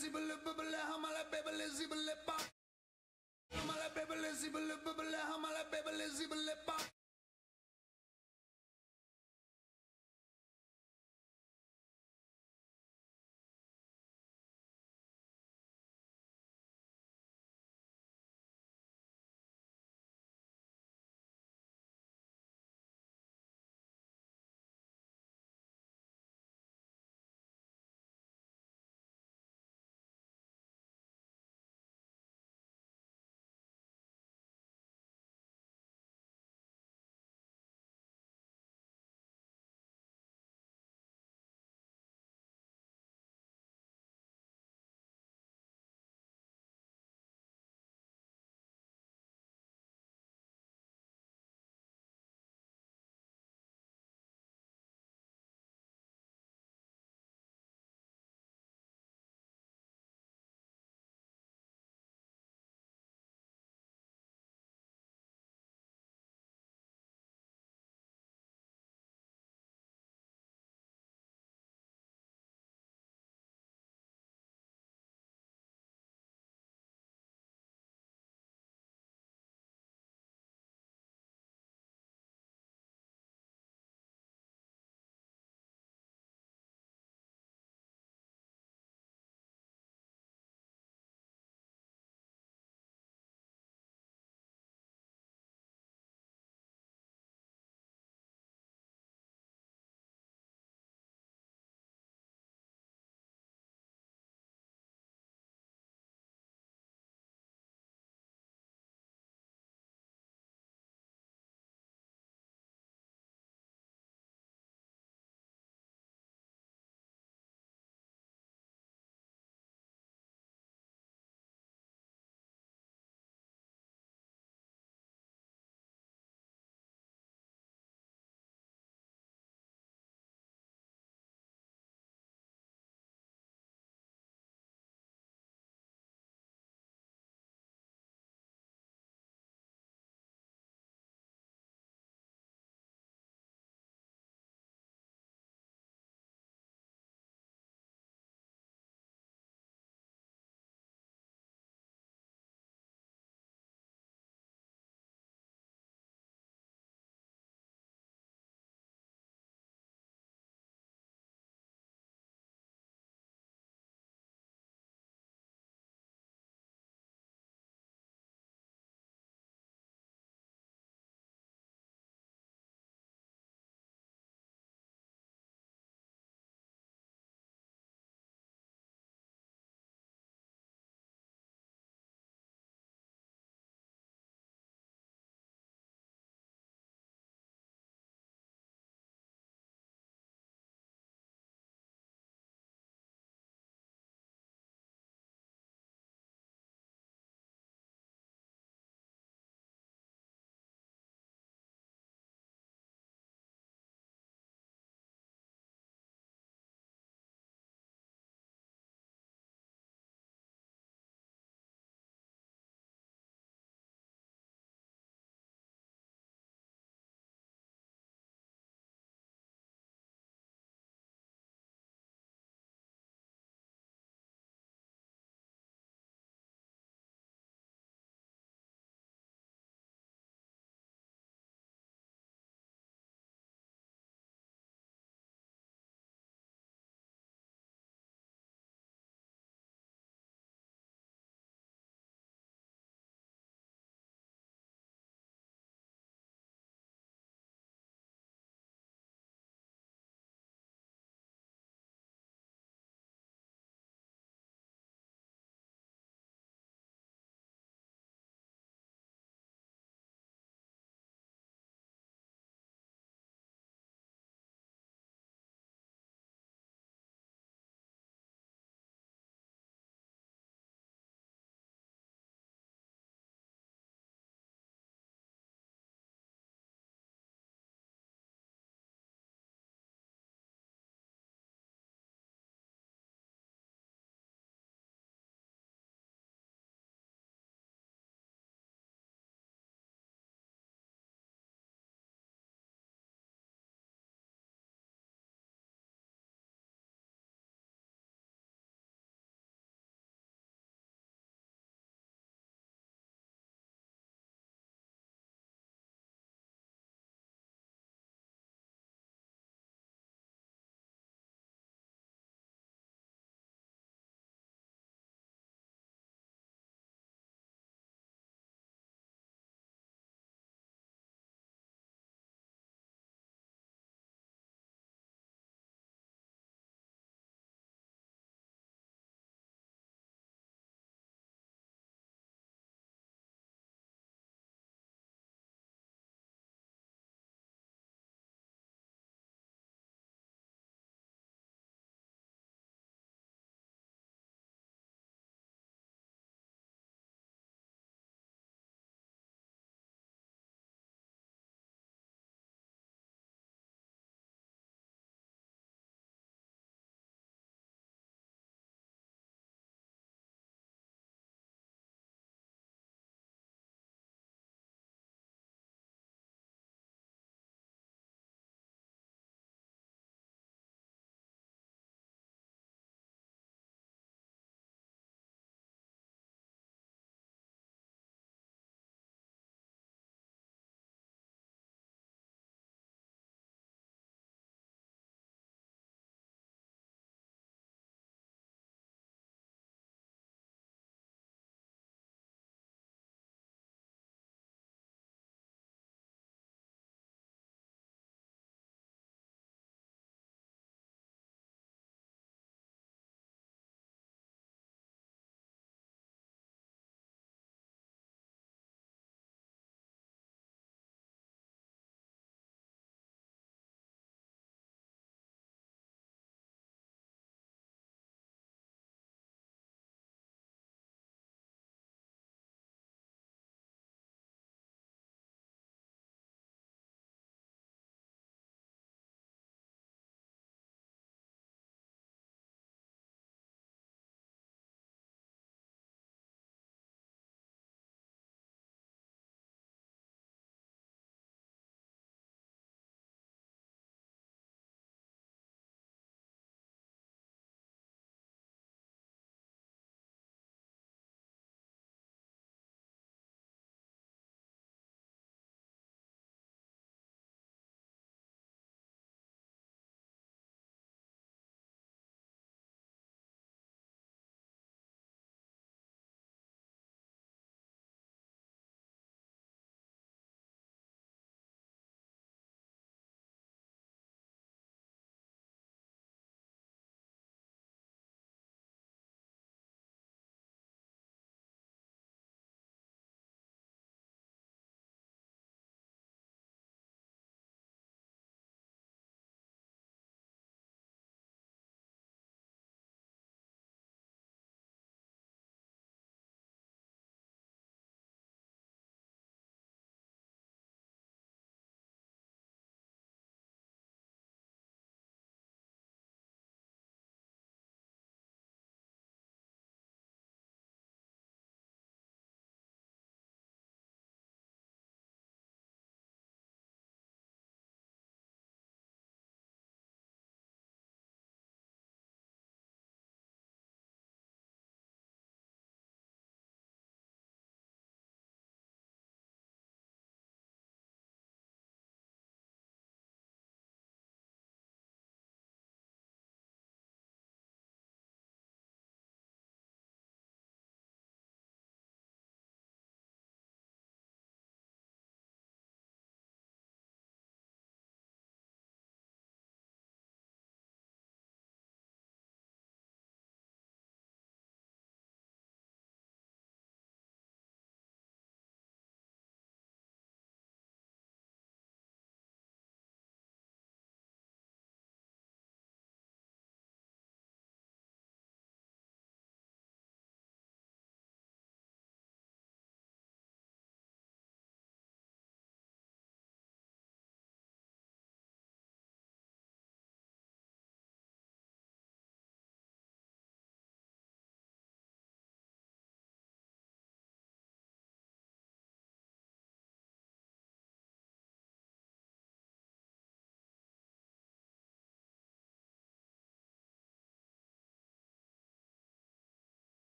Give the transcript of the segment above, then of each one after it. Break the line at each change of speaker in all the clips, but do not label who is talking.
zibble bubble, hamala bebele zibble pop. Hamala bebele zibble bubble, hamala bebele zibble pop.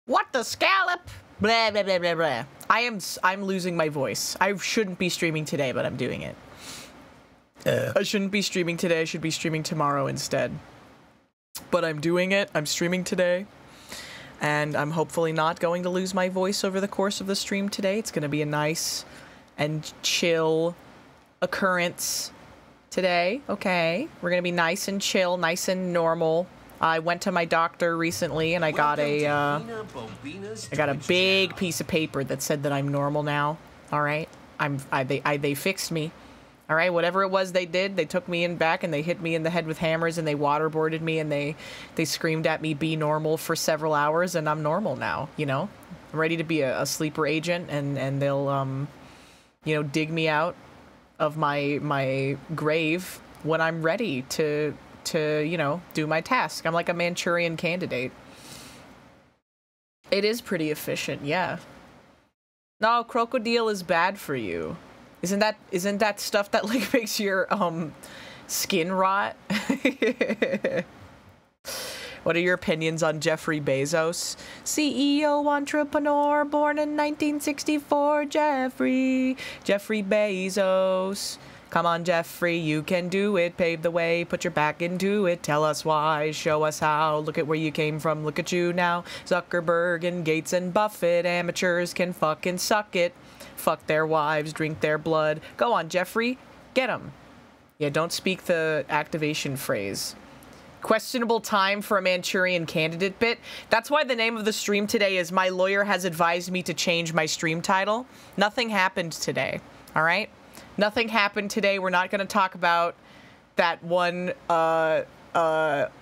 What the scallop? Blah, blah, blah, blah, blah. I'm losing my voice. I shouldn't be streaming today, but I'm doing it. I shouldn't be streaming today. I should be streaming tomorrow instead. But I'm doing it. I'm streaming today. And I'm hopefully not going to lose my voice over the course of the stream today. It's going to be a nice and chill occurrence today. Okay. We're going to be nice and chill, nice and normal. I went to my doctor recently and I got a big piece of paper that said that I'm normal now. All right. They fixed me. All right, whatever it was they did, they took me in back and they hit me in the head with hammers and they waterboarded me and they screamed at me, be normal, for several hours, and I'm normal now, you know? I'm ready to be a sleeper agent and they'll, you know, dig me out of my grave when I'm ready to, you know, do my task. I'm like a Manchurian candidate. It is pretty efficient, yeah. No, crocodile is bad for you. Isn't that stuff that like makes your skin rot? What are your opinions on Jeffrey Bezos? CEO entrepreneur born in 1964, Jeffrey Bezos. Come on, Jeffrey, you can do it. Pave the way, put your back into it. Tell us why, show us how. Look at where you came from, look at you now. Zuckerberg and Gates and Buffett, amateurs can fucking suck it. Fuck their wives, drink their blood. Go on, Jeffrey. Get him. Yeah, don't speak the activation phrase. Questionable time for a Manchurian candidate bit. That's why the name of the stream today is My Lawyer Has Advised Me to Change My Stream Title. Nothing happened today, all right? Nothing happened today. We're not going to talk about that one,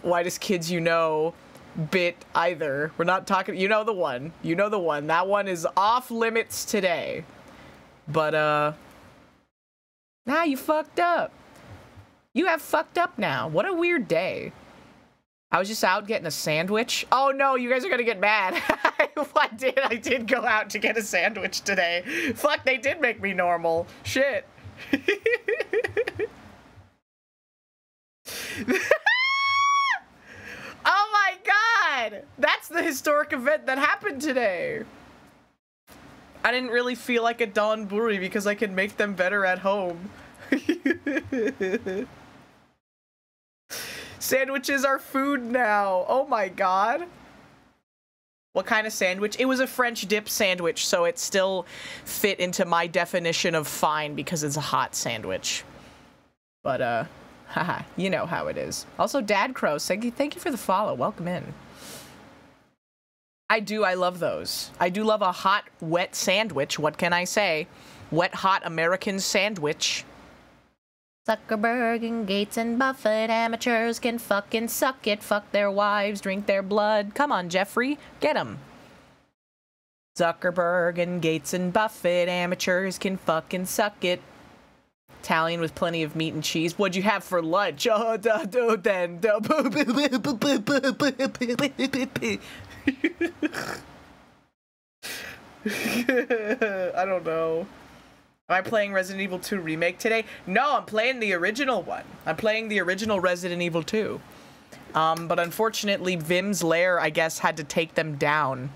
Whitest Kids You Know bit either. We're not talking, you know the one. You know the one. That one is off limits today. But, now you fucked up. You have fucked up now. What a weird day. I was just out getting a sandwich. Oh no, you guys are gonna get mad. I did go out to get a sandwich today. Fuck, they did make me normal. Shit. Oh my god! That's the historic event that happened today. I didn't really feel like a Don Buri because I can make them better at home. Sandwiches are food now. Oh my god. What kind of sandwich? It was a French dip sandwich, so it still fit into my definition of fine because it's a hot sandwich. But, haha, you know how it is. Also, Dad Crows, thank you for the follow. Welcome in. I love those. I do love a hot, wet sandwich. What can I say? Wet, hot American sandwich. Zuckerberg and Gates and Buffett, amateurs can fucking suck it. Fuck their wives, drink their blood. Come on, Jeffrey, get him. Zuckerberg and Gates and Buffett, amateurs can fucking suck it. Italian with plenty of meat and cheese. What'd you have for lunch? Oh, then. I don't know. Am I playing Resident Evil 2 Remake today? No, I'm playing the original one. I'm playing the original Resident Evil 2. But unfortunately, Vim's Lair, I guess, had to take them down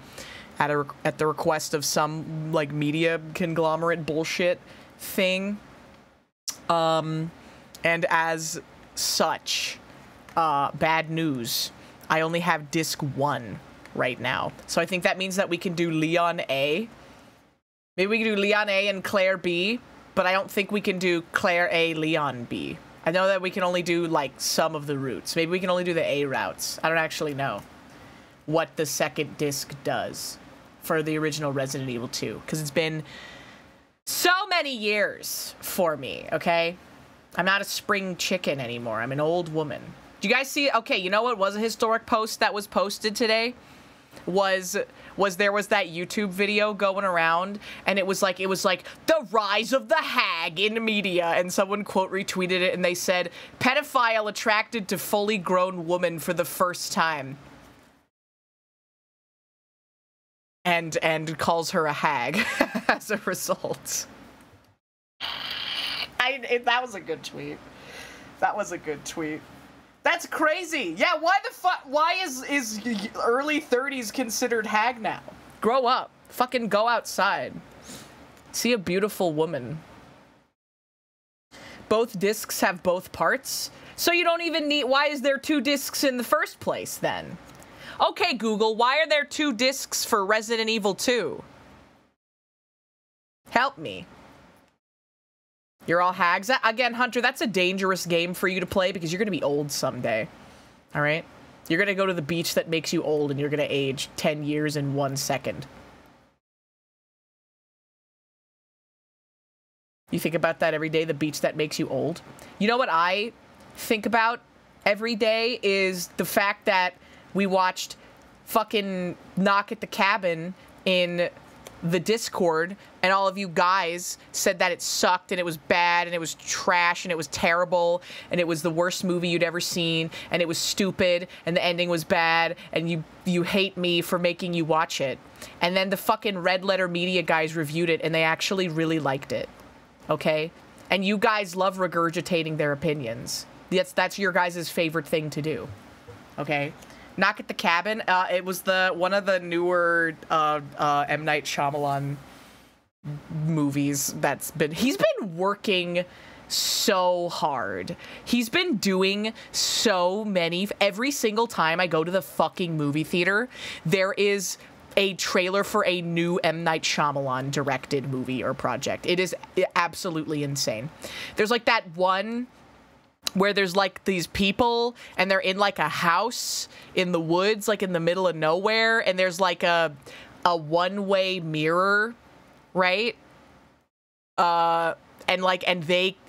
at the request of some, like, media conglomerate bullshit thing. And as such, bad news. I only have disc 1 right now. So I think that means that we can do Leon A. Maybe we can do Leon A and Claire B, but I don't think we can do Claire A, Leon B. I know that we can only do, like, some of the routes. Maybe we can only do the A routes. I don't actually know what the second disc does for the original Resident Evil 2, because it's been so many years for me, okay? I'm not a spring chicken anymore. I'm an old woman. Do you guys see? Okay, you know what was a historic post that was posted today? There was that YouTube video going around, and it was like the rise of the hag in media, and someone quote retweeted it, and they said pedophile attracted to fully grown woman for the first time, and calls her a hag as a result. That was a good tweet. That was a good tweet. That's crazy. Yeah, why the fuck? Why is early 30s considered hag now? Grow up. Fucking go outside. See a beautiful woman. Both discs have both parts, so you don't even need. Why is there 2 discs in the first place then? Okay, Google, why are there 2 discs for Resident Evil 2? Help me. You're all hags. Again, Hunter, that's a dangerous game for you to play because you're going to be old someday. All right? You're going to go to the beach that makes you old and you're going to age 10 years in 1 second. You think about that every day, the beach that makes you old? You know what I think about every day is the fact that we watched fucking Knock at the Cabin in the Discord, and all of you guys said that it sucked, and it was bad, and it was trash, and it was terrible, and it was the worst movie you'd ever seen, and it was stupid, and the ending was bad, and you hate me for making you watch it. And then the fucking Red Letter Media guys reviewed it, and they actually really liked it. Okay? And you guys love regurgitating their opinions. That's your guys' favorite thing to do. Okay? Knock at the Cabin, it was one of the newer M. Night Shyamalan movies that's been... He's been working so hard. He's been doing so many... Every single time I go to the fucking movie theater, there is a trailer for a new M. Night Shyamalan directed movie or project. It is absolutely insane. There's like that one where there's like these people and they're in like a house in the woods, like in the middle of nowhere, and there's like a one-way mirror, right? And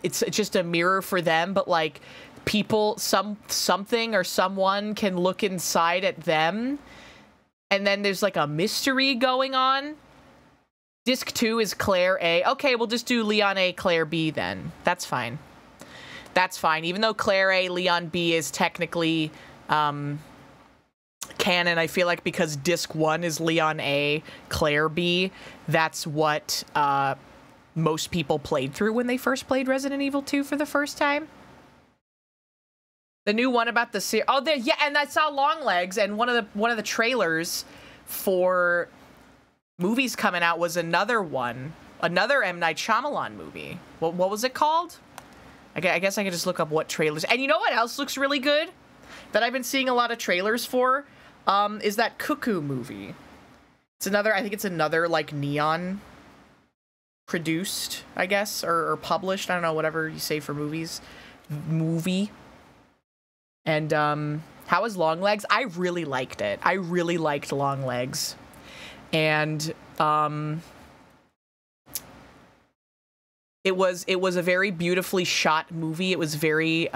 it's just a mirror for them, but like people, something or someone can look inside at them, and then there's like a mystery going on. Disc 2 is Claire A. Okay, we'll just do Leon A, Claire B then. That's fine. That's fine. Even though Claire A, Leon B is technically canon, I feel like because Disc 1 is Leon A, Claire B, that's what most people played through when they first played Resident Evil 2 for the first time. The new one about the series. Oh, yeah, and I saw Longlegs, and one of the trailers for movies coming out was another M. Night Shyamalan movie. What was it called? I guess I can just look up what trailers. And you know what else looks really good that I've been seeing a lot of trailers for? Is that Cuckoo movie. I think it's another like Neon produced, I guess, or published. I don't know, whatever you say for movies. Movie. And how was Longlegs? I really liked it. I really liked Longlegs. And It was a very beautifully shot movie. It was very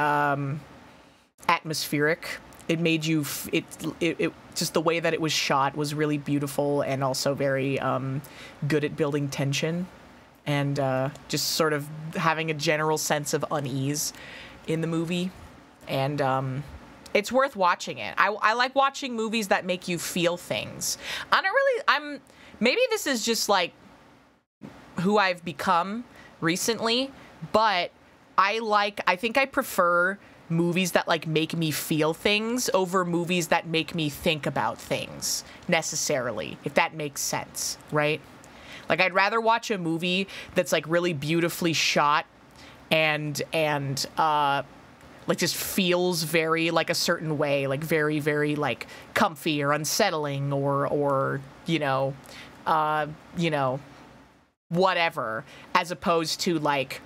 atmospheric. It made you it just the way that it was shot was really beautiful and also very good at building tension and just sort of having a general sense of unease in the movie. And it's worth watching it. I like watching movies that make you feel things. Maybe this is just like who I've become recently, but I think I prefer movies that like make me feel things over movies that make me think about things necessarily, if that makes sense, right? Like I'd rather watch a movie that's like really beautifully shot and like just feels very like a certain way, like very, very like comfy or unsettling or whatever, as opposed to like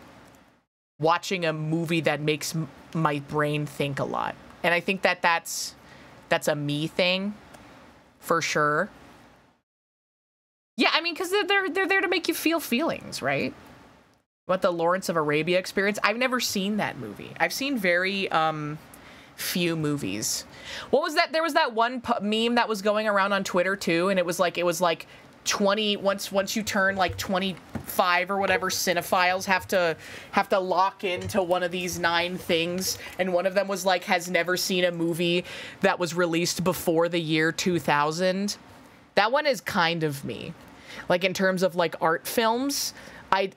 watching a movie that makes my brain think a lot. And I think that's a me thing for sure. Yeah, I mean, because they're there to make you feel feelings, right? What, the Lawrence of Arabia experience? I've never seen that movie. I've seen very few movies. What was that? There was that one meme that was going around on Twitter too, and it was like 20 once you turn like 25 or whatever, cinephiles have to lock into one of these 9 things, and one of them was like has never seen a movie that was released before the year 2000. That one is kind of me. Like in terms of like art films,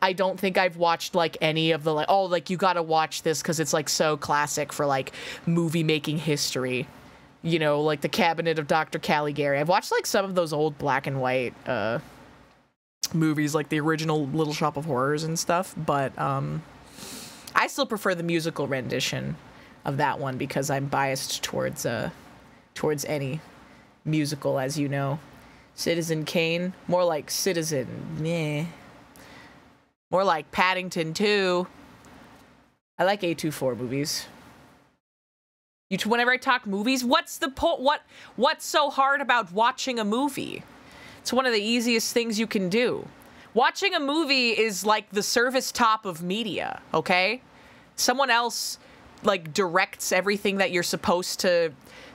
I don't think I've watched like any of the like, oh, like you gotta watch this because it's like so classic for like movie making history. You know, like The Cabinet of Dr. Caligari. I've watched like some of those old black and white movies, like the original Little Shop of Horrors and stuff, but I still prefer the musical rendition of that one because I'm biased towards any musical, as you know. Citizen Kane, more like Citizen, meh. More like Paddington 2. I like A24 movies. Whenever I talk movies, what's the what's so hard about watching a movie? It's one of the easiest things you can do. Watching a movie is like the service top of media, okay? Someone else like directs everything that you're supposed to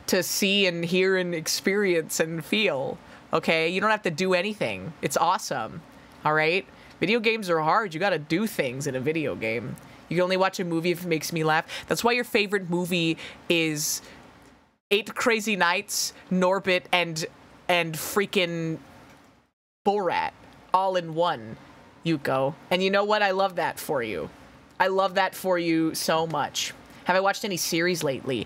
see and hear and experience and feel, okay? You don't have to do anything. It's awesome, all right? Video games are hard. You gotta do things in a video game. You can only watch a movie if it makes me laugh. That's why your favorite movie is 8 Crazy Nights, Norbit, and freaking Borat all in one, Yuko. And you know what? I love that for you. I love that for you so much. Have I watched any series lately?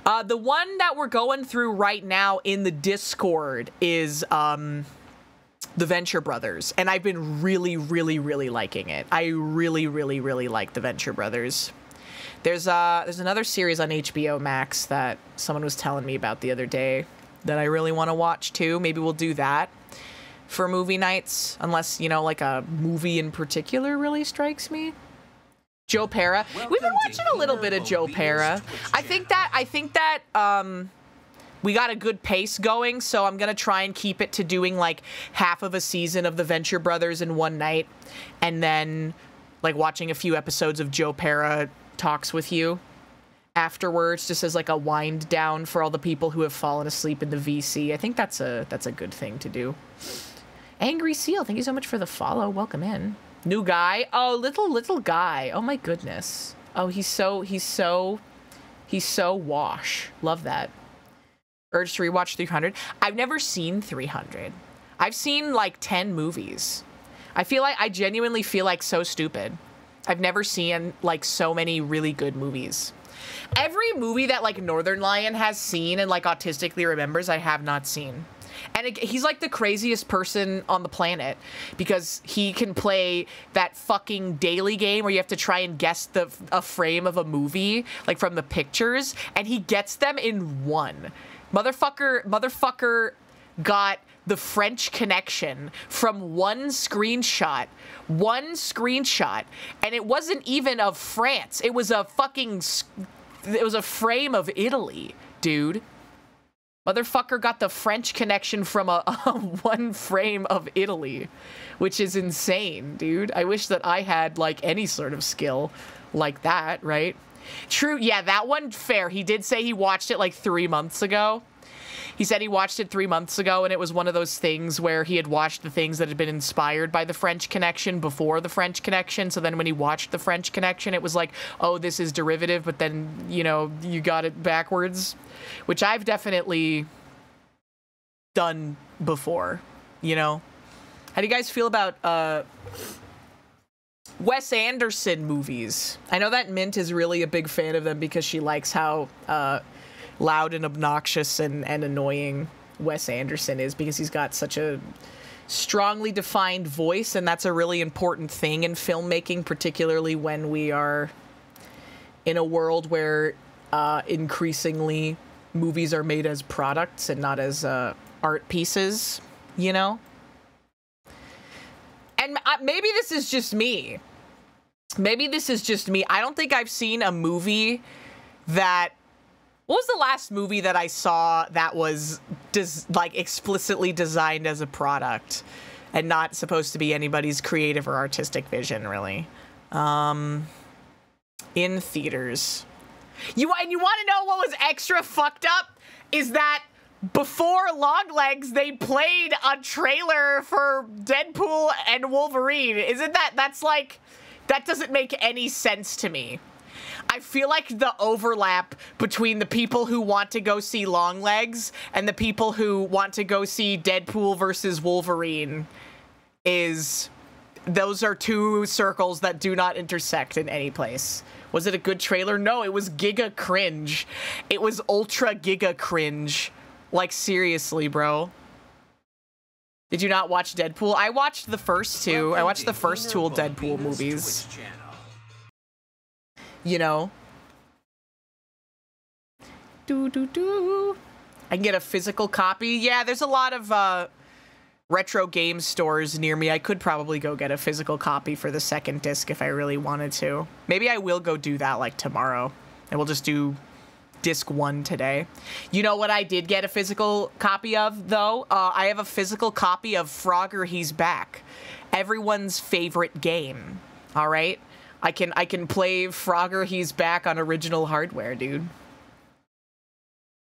The one that we're going through right now in the Discord is The Venture Brothers, and I've been really, really, really liking it. I really, really, really like The Venture Brothers. There's another series on HBO Max that someone was telling me about the other day that I really want to watch too. Maybe we'll do that for movie nights, unless, you know, like a movie in particular really strikes me. Joe Pera. We've been watching a little bit of Joe Pera. I think that we got a good pace going, so I'm gonna try and keep it to doing like half of a season of the Venture Brothers in one night, and then like watching a few episodes of Joe Pera Talks with You afterwards, just as like a wind down for all the people who have fallen asleep in the VC. I think that's a good thing to do. Angry Seal, thank you so much for the follow. Welcome in. New guy. Oh, little guy. Oh my goodness. Oh, he's so wash. Love that. Urge to rewatch 300. I've never seen 300. I've seen like 10 movies. I genuinely feel like so stupid. I've never seen like so many really good movies. Every movie that like Northern Lion has seen and like autistically remembers, I have not seen. And he's like the craziest person on the planet because he can play that fucking daily game where you have to try and guess a frame of a movie, like from the pictures, and he gets them in one. Motherfucker got the French Connection from one screenshot, and it wasn't even of France. It was a frame of Italy, dude. Motherfucker got the French Connection from a one frame of Italy, which is insane, dude. I wish that I had, like, any sort of skill like that, right? True, yeah, that one, fair. He did say he watched it, like, 3 months ago. He said he watched it 3 months ago, and it was one of those things where he had watched the things that had been inspired by the French Connection before the French Connection, so then when he watched the French Connection, it was like, oh, this is derivative, but then, you know, you got it backwards, which I've definitely done before, you know? How do you guys feel about, Wes Anderson movies? I know that Mint is really a big fan of them because she likes how, loud and obnoxious and annoying Wes Anderson is, because he's got such a strongly defined voice, and that's a really important thing in filmmaking, particularly when we are in a world where increasingly movies are made as products and not as art pieces, you know? And maybe this is just me. I don't think I've seen a movie that... What was the last movie that I saw that was like explicitly designed as a product and not supposed to be anybody's creative or artistic vision, really? In theaters. You want to know what was extra fucked up? Is that before Longlegs, they played a trailer for Deadpool and Wolverine. That's like, that doesn't make any sense to me. I feel like the overlap between the people who want to go see Longlegs and the people who want to go see Deadpool versus Wolverine is those are two circles that do not intersect in any place. Was it a good trailer? No, it was giga cringe. It was ultra giga cringe. Like, seriously, bro. Did you not watch Deadpool? I watched the first two. I watched the first two Deadpool movies. You know? I can get a physical copy. Yeah, there's a lot of retro game stores near me. I could probably go get a physical copy for the second disc if I really wanted to. Maybe I will go do that like tomorrow. And we'll just do disc 1 today. You know what I did get a physical copy of, though? I have a physical copy of Frogger He's Back. Everyone's favorite game. All right? I can play Frogger He's Back on original hardware, dude.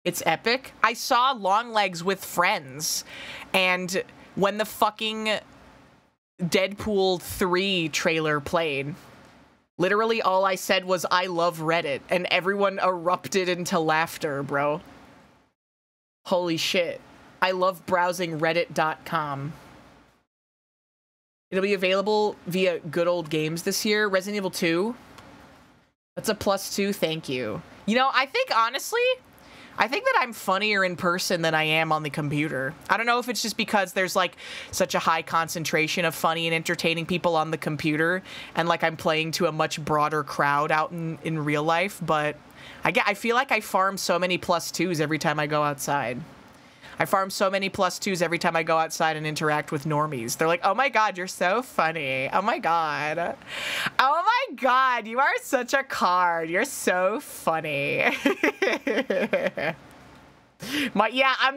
It's epic. I saw Longlegs with friends, and when the fucking Deadpool 3 trailer played, literally all I said was, I love Reddit, and everyone erupted into laughter, bro. Holy shit. I love browsing reddit.com. It'll be available via Good Old Games this year. Resident Evil 2. That's a +2, thank you. You know, I think, honestly, I think that I'm funnier in person than I am on the computer. I don't know if it's just because there's, like, such a high concentration of funny and entertaining people on the computer, and, like, I'm playing to a much broader crowd out in real life, but I feel like I farm so many +2s every time I go outside. I farm so many +2s every time I go outside and interact with normies. They're like, oh my god, you're so funny. Oh my god. Oh my god, you are such a card. You're so funny. I'm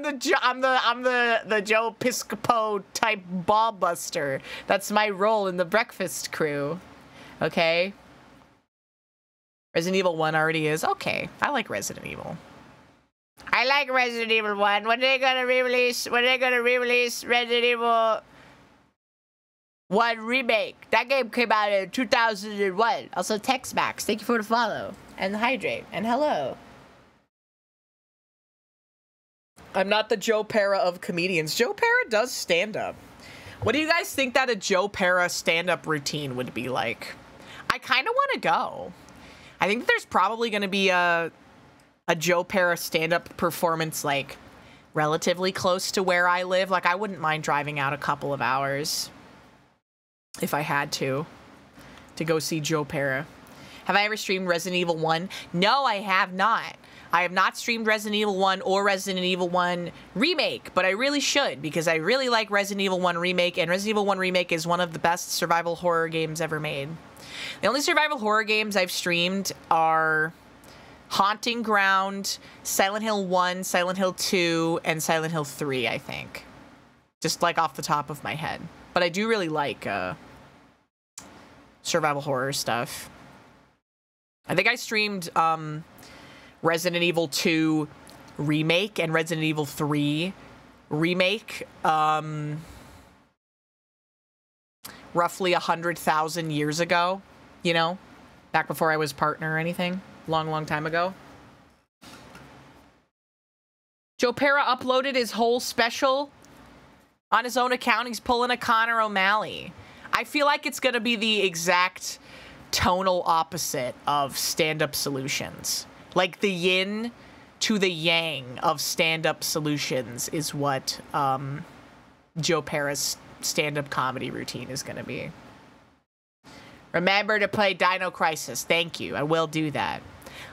the Joe Piscopo type ball buster. That's my role in the breakfast crew. Okay? Resident Evil 1 already is. Okay, I like Resident Evil. I like Resident Evil 1. When are they gonna re-release Resident Evil 1 Remake? That game came out in 2001. Also, Tex-Max, thank you for the follow. And hydrate. And hello. I'm not the Joe Pera of comedians. Joe Pera does stand-up. What do you guys think that a Joe Pera stand-up routine would be like? I kind of want to go. I think there's probably going to be a Joe Pera stand-up performance, like, relatively close to where I live. Like, I wouldn't mind driving out a couple of hours if I had to go see Joe Pera. Have I ever streamed Resident Evil 1? No, I have not. I have not streamed Resident Evil 1 or Resident Evil 1 Remake, but I really should, because I really like Resident Evil 1 Remake, and Resident Evil 1 Remake is one of the best survival horror games ever made. The only survival horror games I've streamed are Haunting Ground, Silent Hill 1, Silent Hill 2, and Silent Hill 3, I think. Just, like, off the top of my head. But I do really like survival horror stuff. I think I streamed Resident Evil 2 Remake and Resident Evil 3 Remake roughly 100,000 years ago, you know? Back before I was partner or anything. Long time ago. Joe Pera uploaded his whole special on his own account. He's pulling a Connor O'Malley. I feel like it's gonna be the exact tonal opposite of stand-up solutions. Like, the yin to the yang of stand-up solutions is what Joe Pera's stand-up comedy routine is gonna be. Remember to play Dino Crisis. Thank you. I will do that.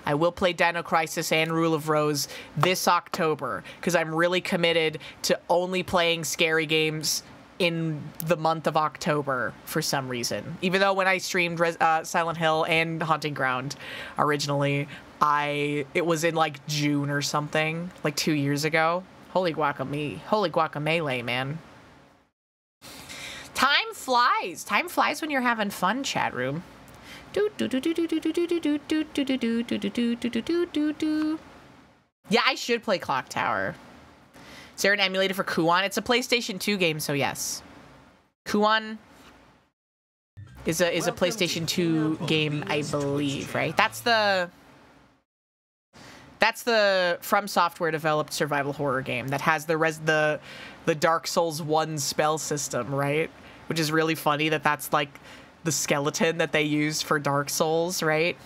I will play Dino Crisis and Rule of Rose this October, because I'm really committed to only playing scary games in the month of October for some reason. Even though when I streamed Silent Hill and Haunting Ground originally, it was in like June or something, like 2 years ago. Holy guacamole. Holy guacamole, man. Time flies. Time flies when you're having fun, chat room. Yeah, I should play Clock Tower. Is there an emulator for Kuon? It's a PlayStation 2 game, so yes. Kuon is a PlayStation 2 game, I believe, right? That's the From Software developed survival horror game that has the Dark Souls 1 spell system, right? which is really funny that that's like the skeleton that they used for Dark Souls, right?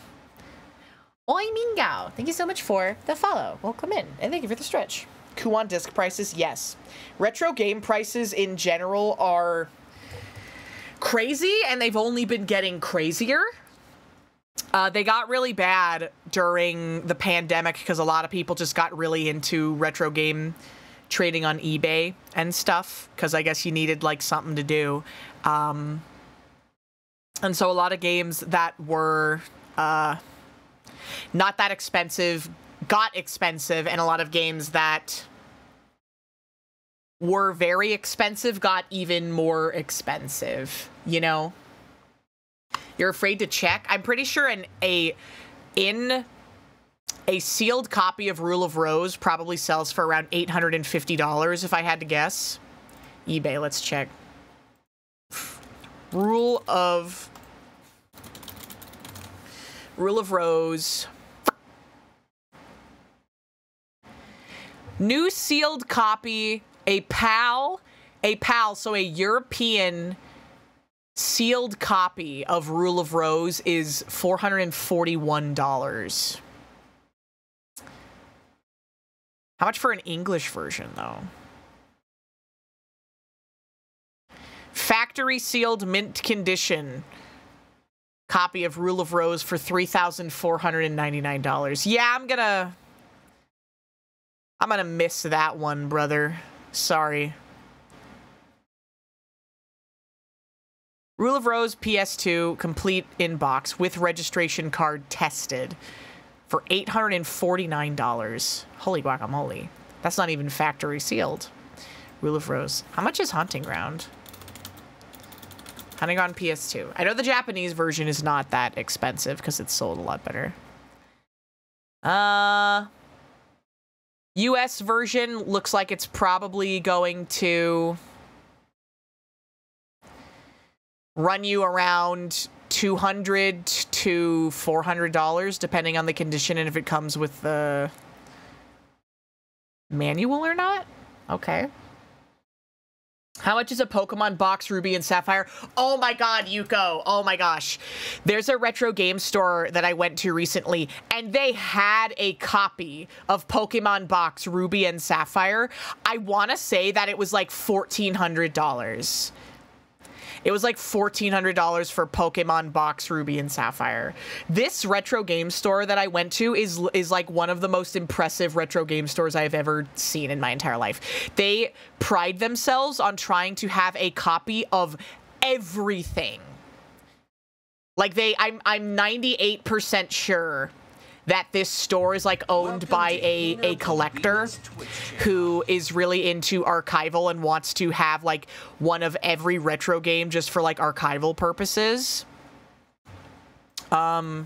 Oi Mingao, thank you so much for the follow. Welcome in, and thank you for the stretch. Kuon disc prices, yes. Retro game prices in general are crazy, and they've only been getting crazier. They got really bad during the pandemic because a lot of people just got really into retro game trading on eBay and stuff, because I guess you needed like something to do. And so a lot of games that were not that expensive got expensive, and a lot of games that were very expensive got even more expensive, you know? You're afraid to check? I'm pretty sure a sealed copy of Rule of Rose probably sells for around $850 if I had to guess. eBay, let's check. Rule of Rose. New sealed copy, a PAL, so a European sealed copy of Rule of Rose is $441. How much for an English version, though? Factory sealed mint condition copy of Rule of Rose for $3,499. Yeah, I'm gonna miss that one, brother. Sorry. Rule of Rose PS2 complete in box with registration card tested for $849. Holy guacamole. That's not even factory sealed. Rule of Rose. How much is Haunting Ground? Hunting Ground PS2. I know the Japanese version is not that expensive because it's sold a lot better. US version looks like it's probably going to run you around $200 to $400, depending on the condition and if it comes with the manual or not. Okay. How much is a Pokemon box, Ruby and Sapphire? Oh my god, Yuko. Oh my gosh. There's a retro game store that I went to recently, and they had a copy of Pokemon box, Ruby and Sapphire. I want to say that it was like $1,400. It was like $1,400 for Pokemon box, Ruby and Sapphire. This retro game store that I went to is like one of the most impressive retro game stores I've ever seen in my entire life. They pride themselves on trying to have a copy of everything. Like I'm 98% sure that this store is like owned by a collector who is really into archival and wants to have like one of every retro game just for like archival purposes. Pokemon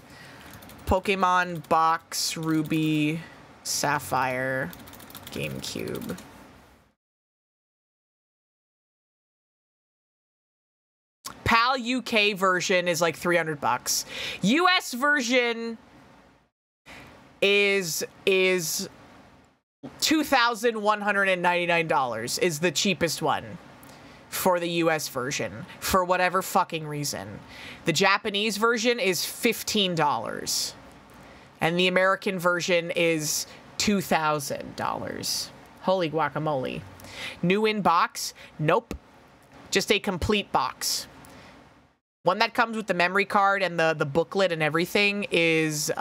box, Ruby, Sapphire, GameCube. PAL UK version is like $300. US version is $2,199 is the cheapest one for the US version for whatever fucking reason. The Japanese version is $15 and the American version is $2,000. Holy guacamole. New in box? Nope. Just a complete box. One that comes with the memory card and the booklet and everything is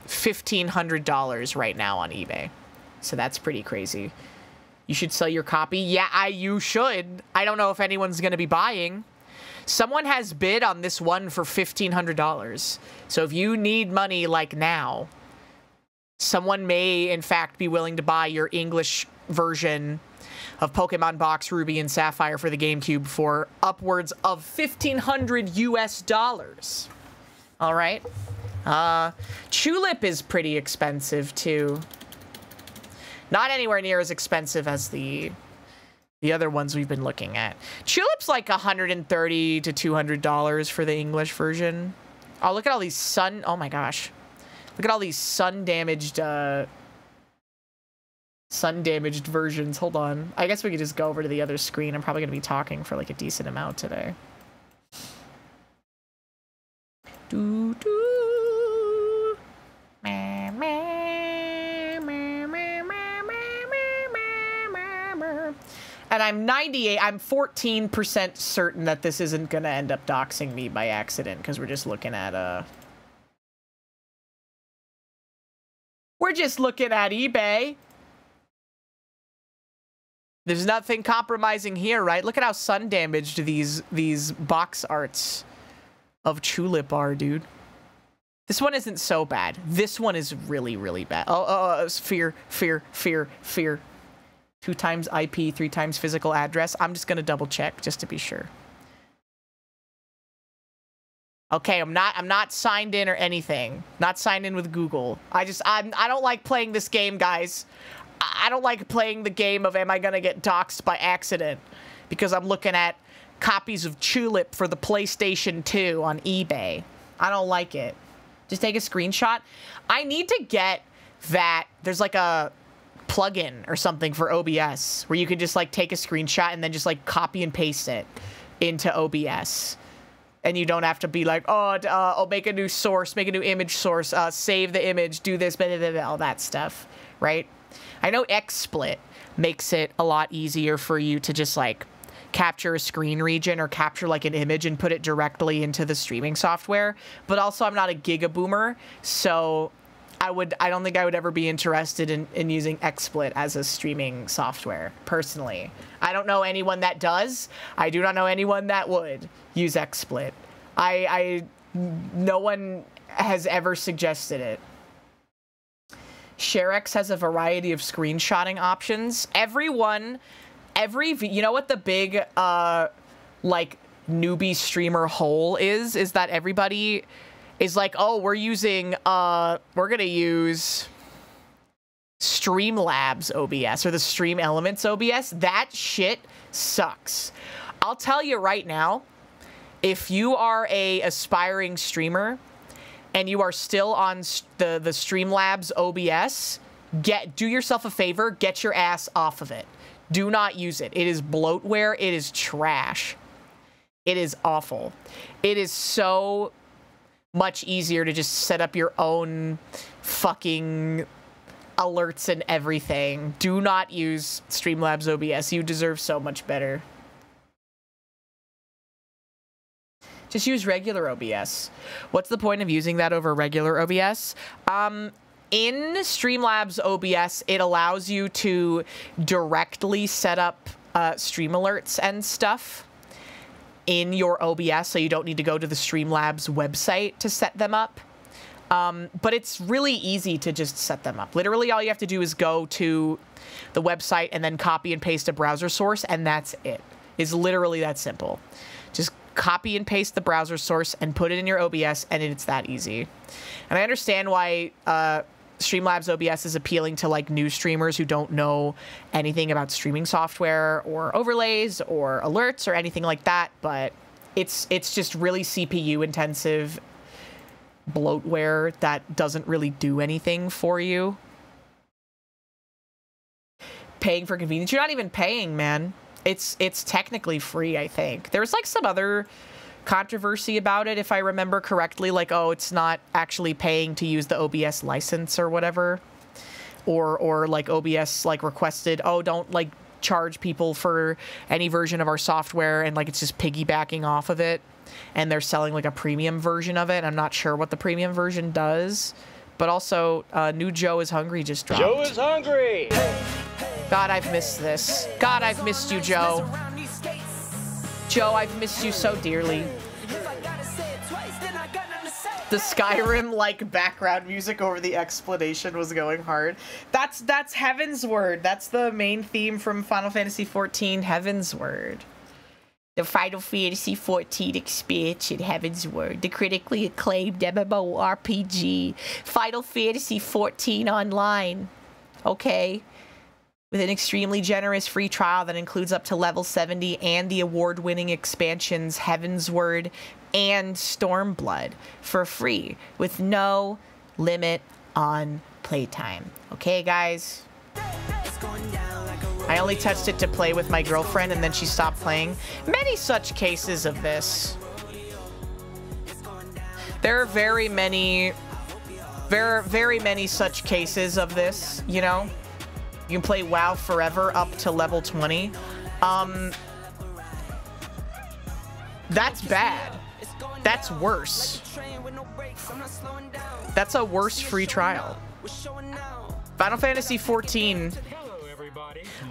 $1,500 right now on eBay. So that's pretty crazy. You should sell your copy. Yeah, you should. I don't know if anyone's going to be buying. Someone has bid on this one for $1,500. So if you need money like now, someone may in fact be willing to buy your English version of Pokemon box, Ruby and Sapphire for the GameCube for upwards of $1,500 US. All right. Tulip is pretty expensive too. Not anywhere near as expensive as the other ones we've been looking at. Tulip's like $130 to $200 for the English version. Oh, look at all these oh my gosh. Look at all these sun damaged sun-damaged versions. Hold on. I guess we could just go over to the other screen. I'm probably going to be talking for like a decent amount today. Doo doo. Meh, meh, meh, meh, meh, meh, meh, meh. And I'm 14% certain that this isn't going to end up doxing me by accident, because we're just looking at, we're just looking at eBay. There's nothing compromising here, right? Look at how sun-damaged these box arts of Tulip are, dude. This one isn't so bad. This one is really, really bad. Fear. 2 times IP, 3 times physical address. I'm just gonna double check just to be sure. Okay, I'm not signed in or anything. Not signed in with Google. I don't like playing this game, guys. I don't like playing the game of am I gonna get doxxed by accident, because I'm looking at copies of Tulip for the PlayStation 2 on eBay. I don't like it. Just take a screenshot. I need to get that. There's like a plugin or something for OBS where you can just like take a screenshot and then just like copy and paste it into OBS. And you don't have to be like, oh, make a new source, make a new image source, save the image, do this, blah, blah, blah, blah, all that stuff, right? I know XSplit makes it a lot easier for you to just like capture a screen region or capture like an image and put it directly into the streaming software. But also I'm not a gigaboomer, so I don't think I would ever be interested in using XSplit as a streaming software, personally. I don't know anyone that does. I do not know anyone that would use XSplit. No one has ever suggested it. ShareX has a variety of screenshotting options. You know what the big, like, newbie streamer hole is? Is that everybody is like, oh, we're gonna use Streamlabs OBS or the Stream Elements OBS. That shit sucks. I'll tell you right now, if you are a aspiring streamer and you are still on the Streamlabs OBS, do yourself a favor, get your ass off of it. Do not use it. It is bloatware. It is trash. It is awful. It is so much easier to just set up your own fucking alerts and everything. Do not use Streamlabs OBS. You deserve so much better. Just use regular OBS. What's the point of using that over regular OBS? In Streamlabs OBS, it allows you to directly set up stream alerts and stuff in your OBS, so you don't need to go to the Streamlabs website to set them up. But it's really easy to just set them up. Literally, all you have to do is go to the website and then copy and paste a browser source, and that's it. It's literally that simple. Just copy and paste the browser source and put it in your OBS, and it's that easy. And I understand why Streamlabs OBS is appealing to like new streamers who don't know anything about streaming software or overlays or alerts or anything like that, but it's just really CPU intensive bloatware that doesn't really do anything for you. Paying for convenience. You're not even paying, man. It's technically free, I think. There's like some other controversy about it, if I remember correctly, like, oh, it's not actually paying to use the OBS license or whatever, or like OBS like requested, oh, don't like charge people for any version of our software, and like it's just piggybacking off of it, and they're selling like a premium version of it. I'm not sure what the premium version does, but also new JoeIsHungry just dropped.
JoeIsHungry!
God, I've missed this. God, I've missed you, Joe. Joe, I've missed you so dearly. The Skyrim like background music over the explanation was going hard. That's Heaven's Word. That's the main theme from Final Fantasy XIV, Heaven's Word. The Final Fantasy XIV expansion, Heaven's Word. The critically acclaimed MMORPG, Final Fantasy XIV Online. Okay. With an extremely generous free trial that includes up to level 70 and the award-winning expansions Heaven's Word and Stormblood for free with no limit on playtime. Okay, guys? I only touched it to play with my girlfriend and then she stopped playing. Many such cases of this. There are very many such cases of this, you know? You can play WoW forever up to level 20. That's bad. That's worse. That's a worse free trial. Final Fantasy XIV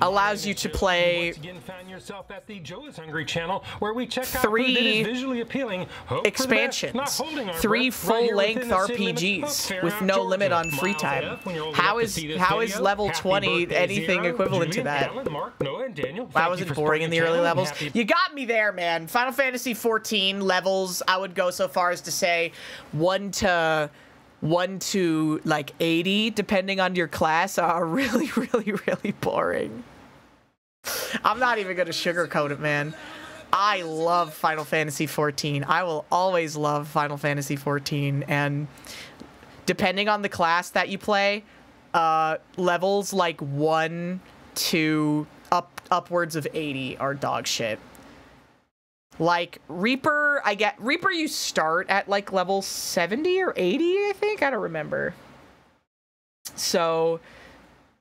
allows you to play
at the JoeIsHungry channel, where we check out
3
visually appealing,
expansions, 3 full-length RPGs with no limit on free time. How is level 20 anything equivalent to that? Why was it boring in the early levels? You got me there, man. Final Fantasy XIV levels, I would go so far as to say 1 to like 80, depending on your class, are really, really, really boring. I'm not even gonna sugarcoat it, man. I love Final Fantasy XIV. I will always love Final Fantasy XIV, and depending on the class that you play, levels like 1 to upwards of 80 are dog shit. Like Reaper, Reaper you start at like level 70 or 80, I think. I don't remember. So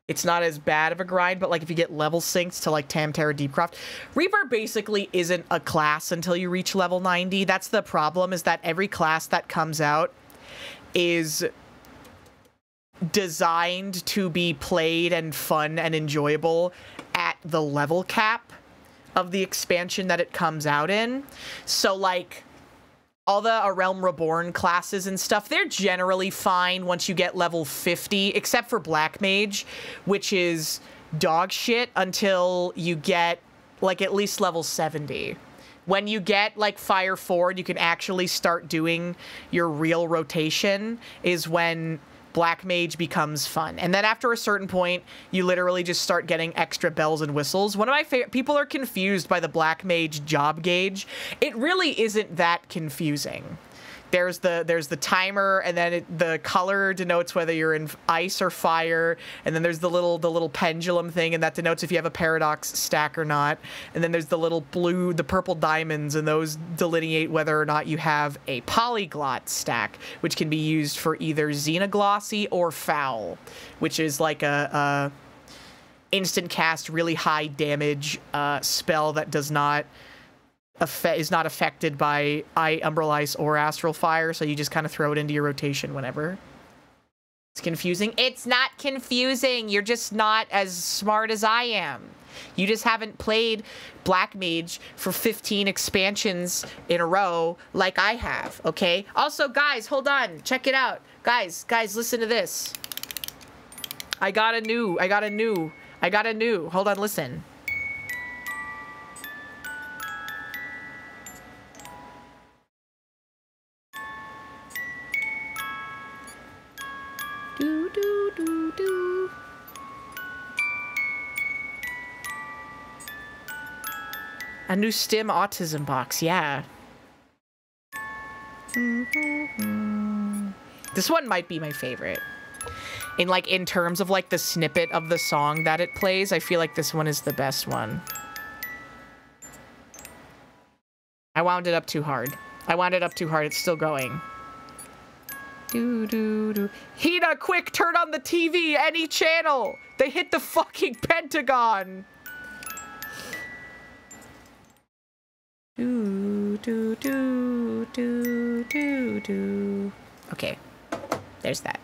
it's not as bad of a grind, but like if you get level synced to like Tamtara Deepcroft, Reaper basically isn't a class until you reach level 90. That's the problem, is that every class that comes out is designed to be played and fun and enjoyable at the level cap of the expansion that it comes out in. So like all the A Realm Reborn classes and stuff, they're generally fine once you get level 50, except for Black Mage, which is dog shit until you get like at least level 70. When you get like Fire Forward, you can actually start doing your real rotation, is when Black Mage becomes fun. And then after a certain point, you literally just start getting extra bells and whistles. One of my favorite, people are confused by the Black Mage job gauge. It really isn't that confusing. There's the timer, and then the color denotes whether you're in ice or fire, and then there's the little pendulum thing, and that denotes if you have a paradox stack or not. And then there's the little the purple diamonds, and those delineate whether or not you have a polyglot stack, which can be used for either Xenoglossy or Foul, which is like a instant cast, really high damage spell that does not is not affected by Umbral Ice or Astral Fire, so you just kind of throw it into your rotation whenever. It's confusing. It's not confusing. You're just not as smart as I am. You just haven't played Black Mage for 15 expansions in a row like I have, okay? Also, guys, hold on. Check it out. Guys, listen to this. I got a new. Hold on, listen. Do. A new STEM autism box, yeah. This one might be my favorite. In terms of like the snippet of the song that it plays, I feel like this one is the best one. I wound it up too hard. It's still going. Do. Hina, quick, turn on the TV, any channel. They hit the fucking Pentagon. Do. Okay, there's that.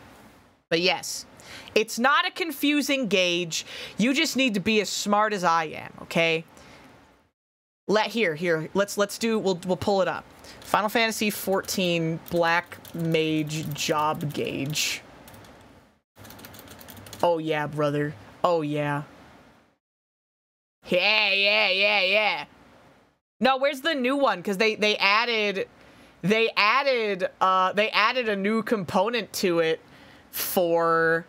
But yes, it's not a confusing gauge. You just need to be as smart as I am, okay? Here. We'll pull it up. Final Fantasy XIV Black Mage job gauge. Oh yeah, brother. Oh yeah. Yeah. No, where's the new one? Because they added a new component to it for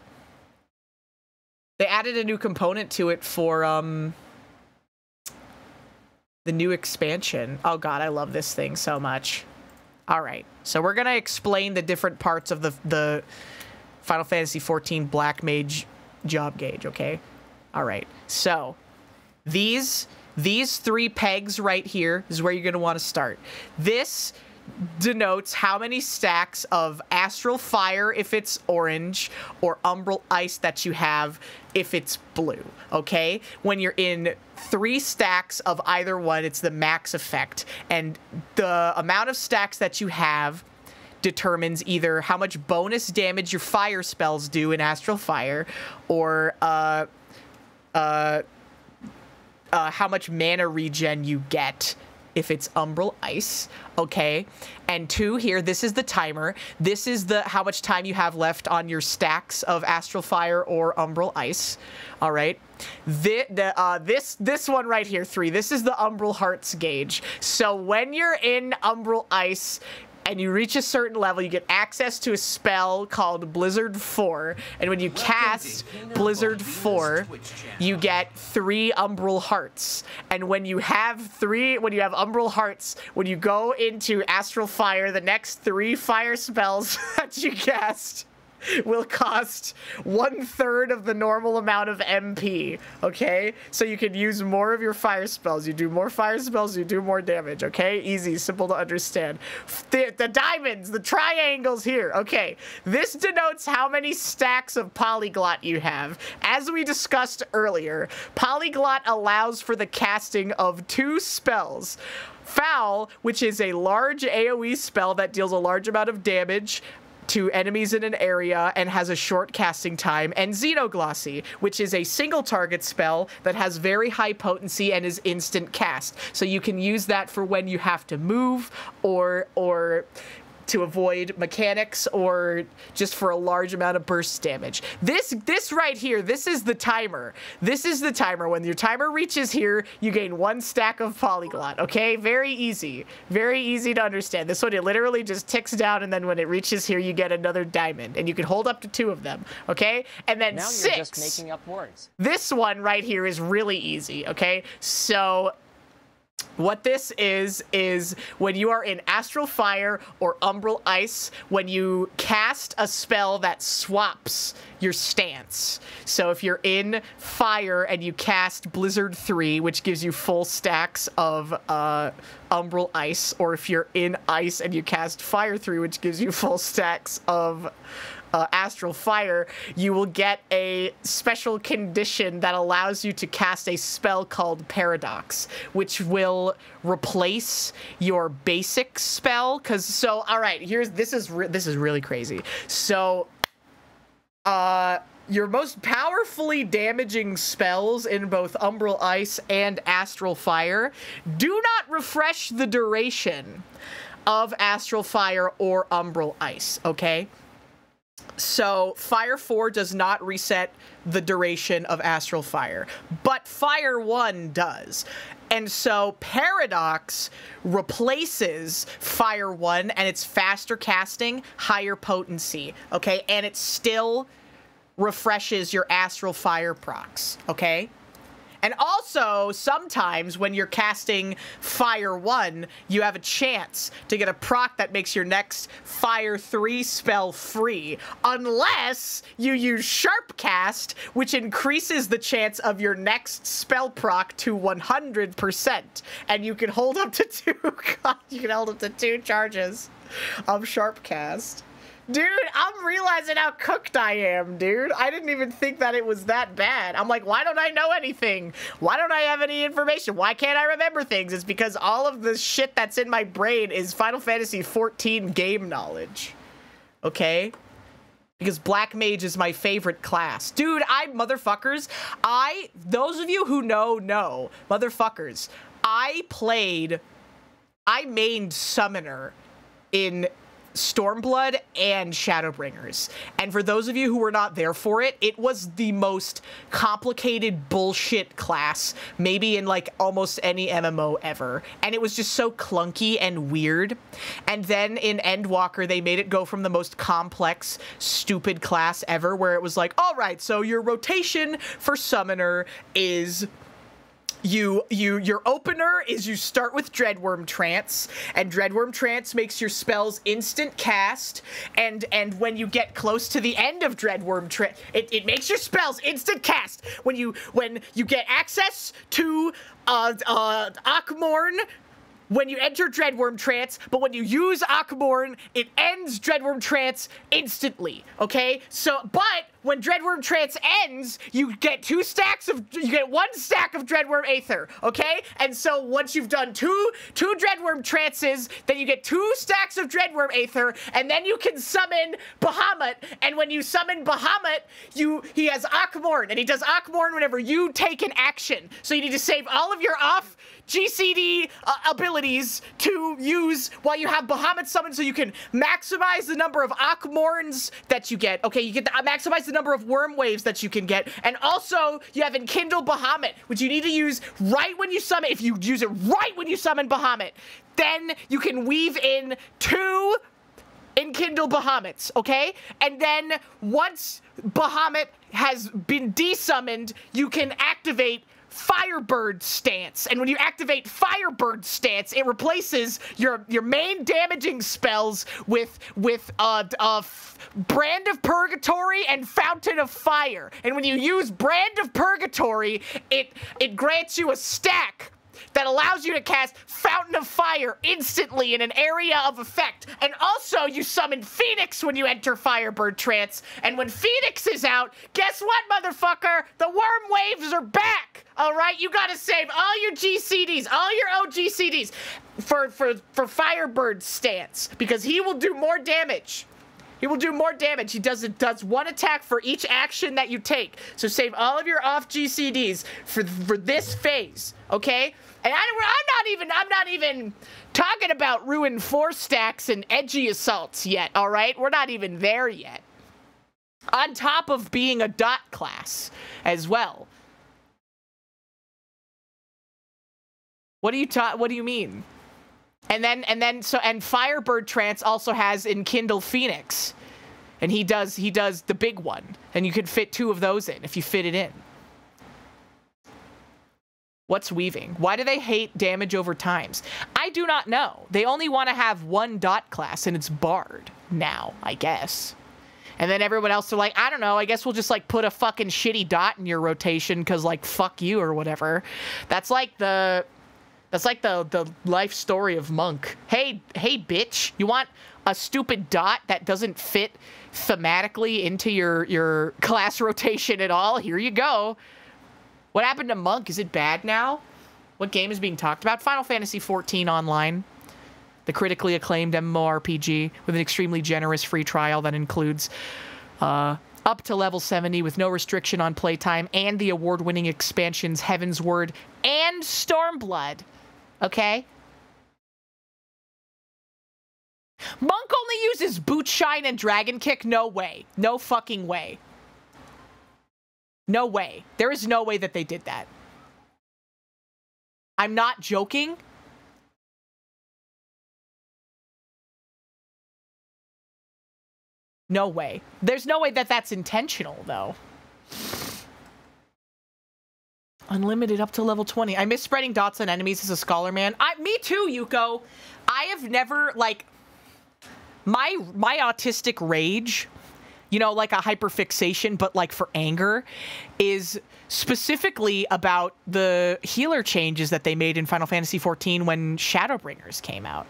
the new expansion. Oh god, I love this thing so much. All right, so we're gonna explain the different parts of the Final Fantasy XIV Black Mage job gauge, okay? All right, so these 3 pegs right here is where you're going to want to start. This denotes how many stacks of astral fire if it's orange, or umbral ice that you have if it's blue, okay? When you're in 3 stacks of either one, it's the max effect, and the amount of stacks that you have determines either how much bonus damage your fire spells do in astral fire, or how much mana regen you get if it's umbral ice, okay? And 2 here, this is the timer. This is the how much time you have left on your stacks of astral fire or umbral ice, all right? This one right here, 3, this is the umbral hearts gauge. So when you're in umbral ice and you reach a certain level, you get access to a spell called Blizzard 4. And when you cast Blizzard 4, you get 3 Umbral Hearts. And when you have Umbral Hearts, when you go into Astral Fire, the next 3 fire spells that you cast will cost 1/3 of the normal amount of MP, okay? So you can use more of your fire spells. You do more fire spells, you do more damage, okay? Easy, simple to understand. The diamonds, the triangles here, okay. This denotes how many stacks of Polyglot you have. As we discussed earlier, Polyglot allows for the casting of 2 spells. Foul, which is a large AoE spell that deals a large amount of damage to enemies in an area and has a short casting time, and Xenoglossy, which is a single target spell that has very high potency and is instant cast. So you can use that for when you have to move, or to avoid mechanics, or just for a large amount of burst damage. This right here, this is the timer. This is the timer. When your timer reaches here, you gain 1 stack of Polyglot, okay? Very easy. Very easy to understand. This one, it literally just ticks down, and then when it reaches here, you get another diamond, and you can hold up to 2 of them, okay? And then
now
6.
You're just making up words.
This one right here is really easy, okay? So what this is when you are in Astral Fire or Umbral Ice, when you cast a spell that swaps your stance. So if you're in Fire and you cast Blizzard 3, which gives you full stacks of Umbral Ice, or if you're in Ice and you cast Fire 3, which gives you full stacks of Astral Fire, you will get a special condition that allows you to cast a spell called Paradox, which will replace your basic spell. All right, this is really crazy. So, your most powerfully damaging spells in both Umbral Ice and Astral Fire do not refresh the duration of Astral Fire or Umbral Ice, okay? So Fire 4 does not reset the duration of Astral Fire, but Fire 1 does. And so Paradox replaces Fire 1, and it's faster casting, higher potency, okay? And it still refreshes your Astral Fire procs, okay? And also, sometimes when you're casting Fire 1, you have a chance to get a proc that makes your next Fire 3 spell free, unless you use Sharp Cast, which increases the chance of your next spell proc to 100%. And you can hold up to 2, you can hold up to 2 charges of Sharp Cast. Dude, I'm realizing how cooked I am, dude. I didn't even think that it was that bad. I'm like, why don't I know anything? Why don't I have any information? Why can't I remember things? It's because all of the shit that's in my brain is Final Fantasy XIV game knowledge. Okay? Because Black Mage is my favorite class. Dude, those of you who know, motherfuckers, I mained Summoner in Stormblood and Shadowbringers. And for those of you who were not there for it, it was the most complicated bullshit class, maybe in like almost any MMO ever. And it was just so clunky and weird. And then in Endwalker, they made it go from the most complex, stupid class ever, where it was like, all right, so your rotation for Summoner is your opener is you start with Dreadworm Trance, and Dreadworm Trance makes your spells instant cast, and when you get close to the end of Dreadworm Trance, it makes your spells instant cast. When you get access to Akmorn when you enter Dreadworm Trance, but when you use Akmorn, it ends Dreadworm Trance instantly, okay? So, but when Dreadworm Trance ends, you get one stack of Dreadworm Aether, okay? And so once you've done two Dreadworm Trances, then you get 2 stacks of Dreadworm Aether, and then you can summon Bahamut, and when you summon Bahamut, he has Akmorn, and he does Akmorn whenever you take an action. So you need to save all of your off GCD abilities to use while you have Bahamut summoned, so you can maximize the number of Akmorns that you get. Okay, you get to maximize the number of worm waves that you can get, and also you have Enkindle Bahamut, which you need to use right when you summon. If you use it right when you summon Bahamut, then you can weave in 2 Enkindle Bahamuts, okay? And then once Bahamut has been desummoned, you can activate Firebird Stance, and when you activate Firebird Stance, it replaces your main damaging spells with Brand of Purgatory and Fountain of Fire. And when you use Brand of Purgatory, it grants you a stack that allows you to cast Fountain of Fire instantly in an area of effect. And also, you summon Phoenix when you enter Firebird Trance. And when Phoenix is out, guess what, motherfucker? The worm waves are back! Alright, you gotta save all your GCDs, all your OGCDs for Firebird Stance, because he will do more damage. He will do more damage. He does 1 attack for each action that you take. So save all of your off GCDs for this phase, okay? And I'm not even talking about Ruin 4 stacks and edgy assaults yet, all right? We're not even there yet. On top of being a dot class as well. What do you mean? And Firebird Trance also has Enkindle Phoenix. And he does the big one. And you can fit 2 of those in if you fit it in. What's weaving? Why do they hate damage over times? I do not know. They only want to have 1 dot class, and it's Bard now, I guess. And then everyone else are like, I don't know, I guess we'll just, like, put a fucking shitty dot in your rotation, because, like, fuck you or whatever. That's like the life story of Monk. Hey, bitch, you want a stupid dot that doesn't fit thematically into your class rotation at all? Here you go. What happened to Monk? Is it bad now? What game is being talked about? Final Fantasy XIV Online. The critically acclaimed MMORPG with an extremely generous free trial that includes up to level 70 with no restriction on playtime, and the award-winning expansions Heaven's Word and Stormblood. Okay? Monk only uses Boot Shine and Dragon Kick? No way. No fucking way. No way. There is no way that they did that. I'm not joking. No way. There's no way that that's intentional, though. Unlimited up to level 20. I miss spreading dots on enemies as a scholar, man. Me too, Yuko. I have never, like... My autistic rage... You know, like a hyperfixation, but like for anger, is specifically about the healer changes that they made in Final Fantasy XIV when Shadowbringers came out.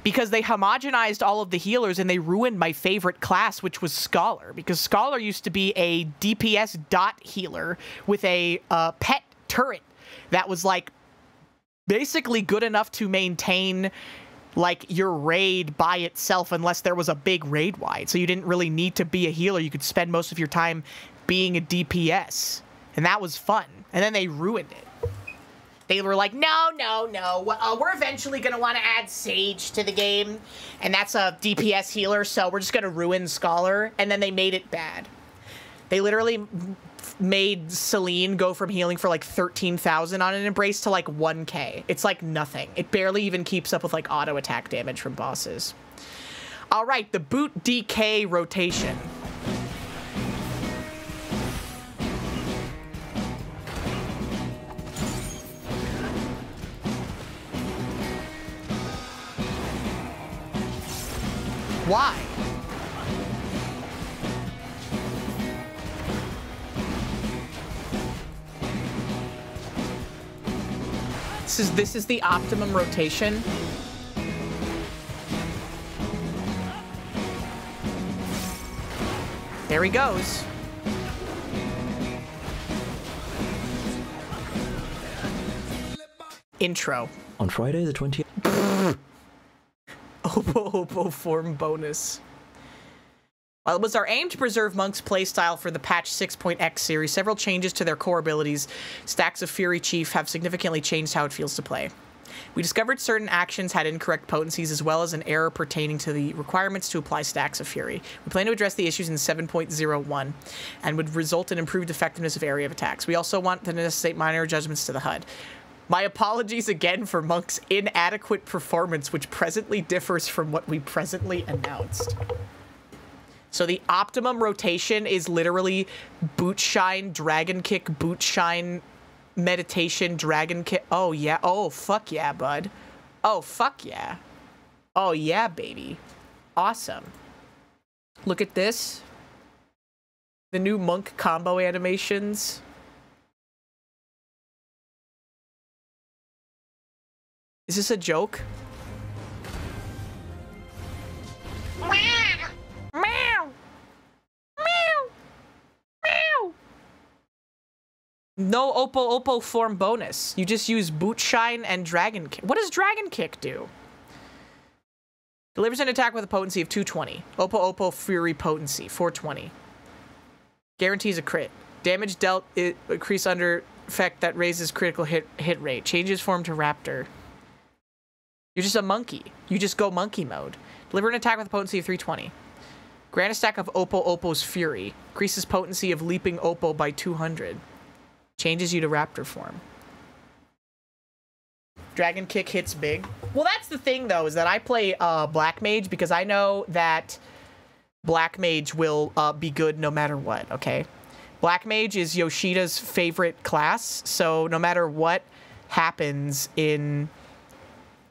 Because they homogenized all of the healers and they ruined my favorite class, which was Scholar. Because Scholar used to be a DPS dot healer with a pet turret that was like basically good enough to maintain like your raid by itself unless there was a big raid wide. So you didn't really need to be a healer. You could spend most of your time being a DPS. And that was fun. And then they ruined it. They were like, no. We're eventually going to want to add Sage to the game. And that's a DPS healer, so we're just going to ruin Scholar. And then they made it bad. They literally made Celine go from healing for like 13,000 on an Embrace to like 1k. It's like nothing. It barely even keeps up with like auto attack damage from bosses. All right, the boot DK rotation. Why? This is the optimum rotation. There he goes. Intro.
On Friday the 20th.
Opo form bonus. While it was our aim to preserve Monk's playstyle for the patch 6.x series, several changes to their core abilities, Stacks of Fury Chief, have significantly changed how it feels to play. We discovered certain actions had incorrect potencies, as well as an error pertaining to the requirements to apply Stacks of Fury. We plan to address the issues in 7.01 and would result in improved effectiveness of area of attacks. We also want to necessitate minor adjustments to the HUD. My apologies again for Monk's inadequate performance, which presently differs from what we presently announced. So the optimum rotation is literally boot shine, dragon kick, boot shine, meditation, dragon kick. Oh, yeah. Oh, fuck yeah, bud. Oh, fuck yeah. Oh, yeah, baby. Awesome. Look at this. The new Monk combo animations. Is this a joke? Meow! Meow! Meow! No Oppo form bonus. You just use Boot Shine and Dragon Kick. What does Dragon Kick do? Delivers an attack with a potency of 220. Oppo Fury potency, 420. Guarantees a crit. Damage dealt increase under effect that raises critical hit rate. Changes form to Raptor. You're just a monkey. You just go monkey mode. Deliver an attack with a potency of 320. Grant a stack of Oppo's Fury. Increases potency of leaping Oppo by 200. Changes you to Raptor form. Dragon Kick hits big. Well, that's the thing, though, is that I play Black Mage because I know that Black Mage will be good no matter what, okay? Black Mage is Yoshida's favorite class, so no matter what happens in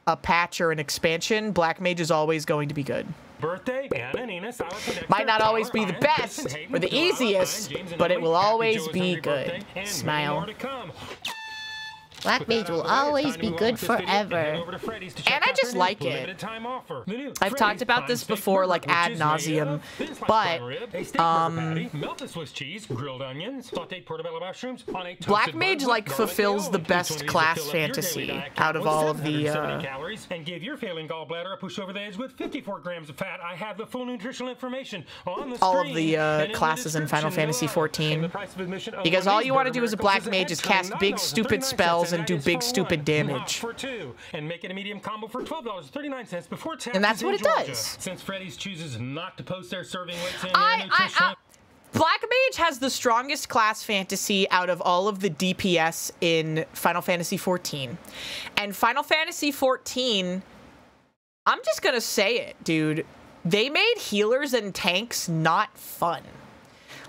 a patch or an expansion, Black Mage is always going to be good.
Birthday, Anna, Nina,
might not always be the best or the easiest, but it will always be good. Smile.
Black Mage will always be good forever.
And I just like it. I've talked about this before, like, ad nauseum, but, Black Mage, like, fulfills the best class fantasy out of all of the,
and give your failing gallbladder a push over the edge with 54 grams of fat. I have the full nutritional information on the screen.
All of the, classes in Final Fantasy XIV. Because all you want to do as a Black Mage is cast big, stupid spells and do big stupid damage.
And make it a medium combo for $12.39 before tax.
And that's what it does.
Since Freddy's chooses not to post their serving weights in
Black Mage has the strongest class fantasy out of all of the DPS in Final Fantasy XIV. And Final Fantasy XIV, I'm just gonna say it, dude. They made healers and tanks not fun.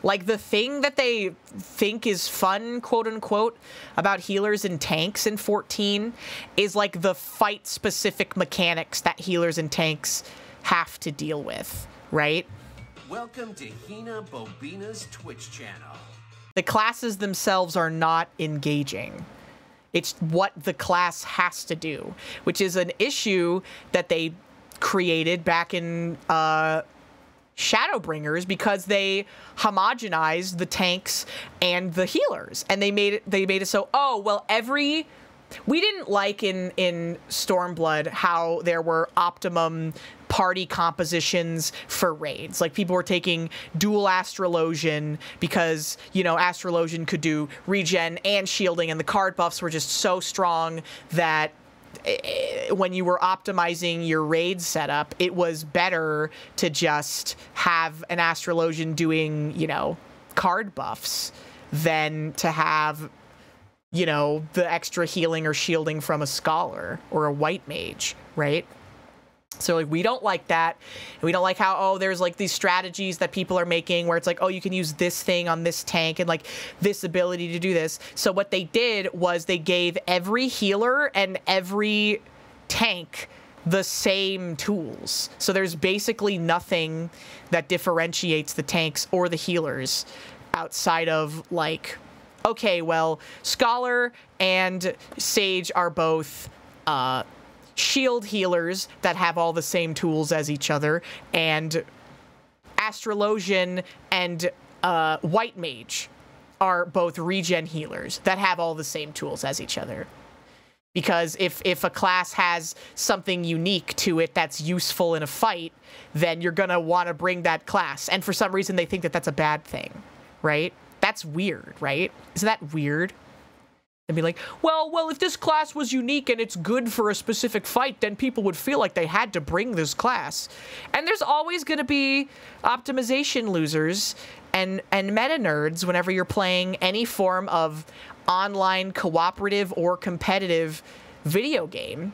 Like, the thing that they think is fun, quote-unquote, about healers and tanks in 14 is, like, the fight-specific mechanics that healers and tanks have to deal with, right?
Welcome to HinaBoBina's Twitch channel.
The classes themselves are not engaging. It's what the class has to do, which is an issue that they created back in, Shadowbringers, because they homogenized the tanks and the healers, and they made it so, oh, well, we didn't like in Stormblood how there were optimum party compositions for raids. Like, people were taking dual Astrologian because, you know, Astrologian could do regen and shielding, and the card buffs were just so strong that when you were optimizing your raid setup, it was better to just have an Astrologian doing, you know, card buffs than to have, you know, the extra healing or shielding from a Scholar or a White Mage, right? So, like, we don't like that. And we don't like how, oh, there's, like, these strategies that people are making where it's like, oh, you can use this thing on this tank and, like, this ability to do this. So what they did was they gave every healer and every tank the same tools. So there's basically nothing that differentiates the tanks or the healers outside of, like, okay, well, Scholar and Sage are both shield healers that have all the same tools as each other, and Astrologian and White Mage are both regen healers that have all the same tools as each other. Because if a class has something unique to it that's useful in a fight, then you're gonna want to bring that class. And for some reason, they think that that's a bad thing, right? That's weird, right? Isn't that weird? And be like, well, if this class was unique and it's good for a specific fight, then people would feel like they had to bring this class. And there's always going to be optimization losers and meta nerds whenever you're playing any form of online cooperative or competitive video game.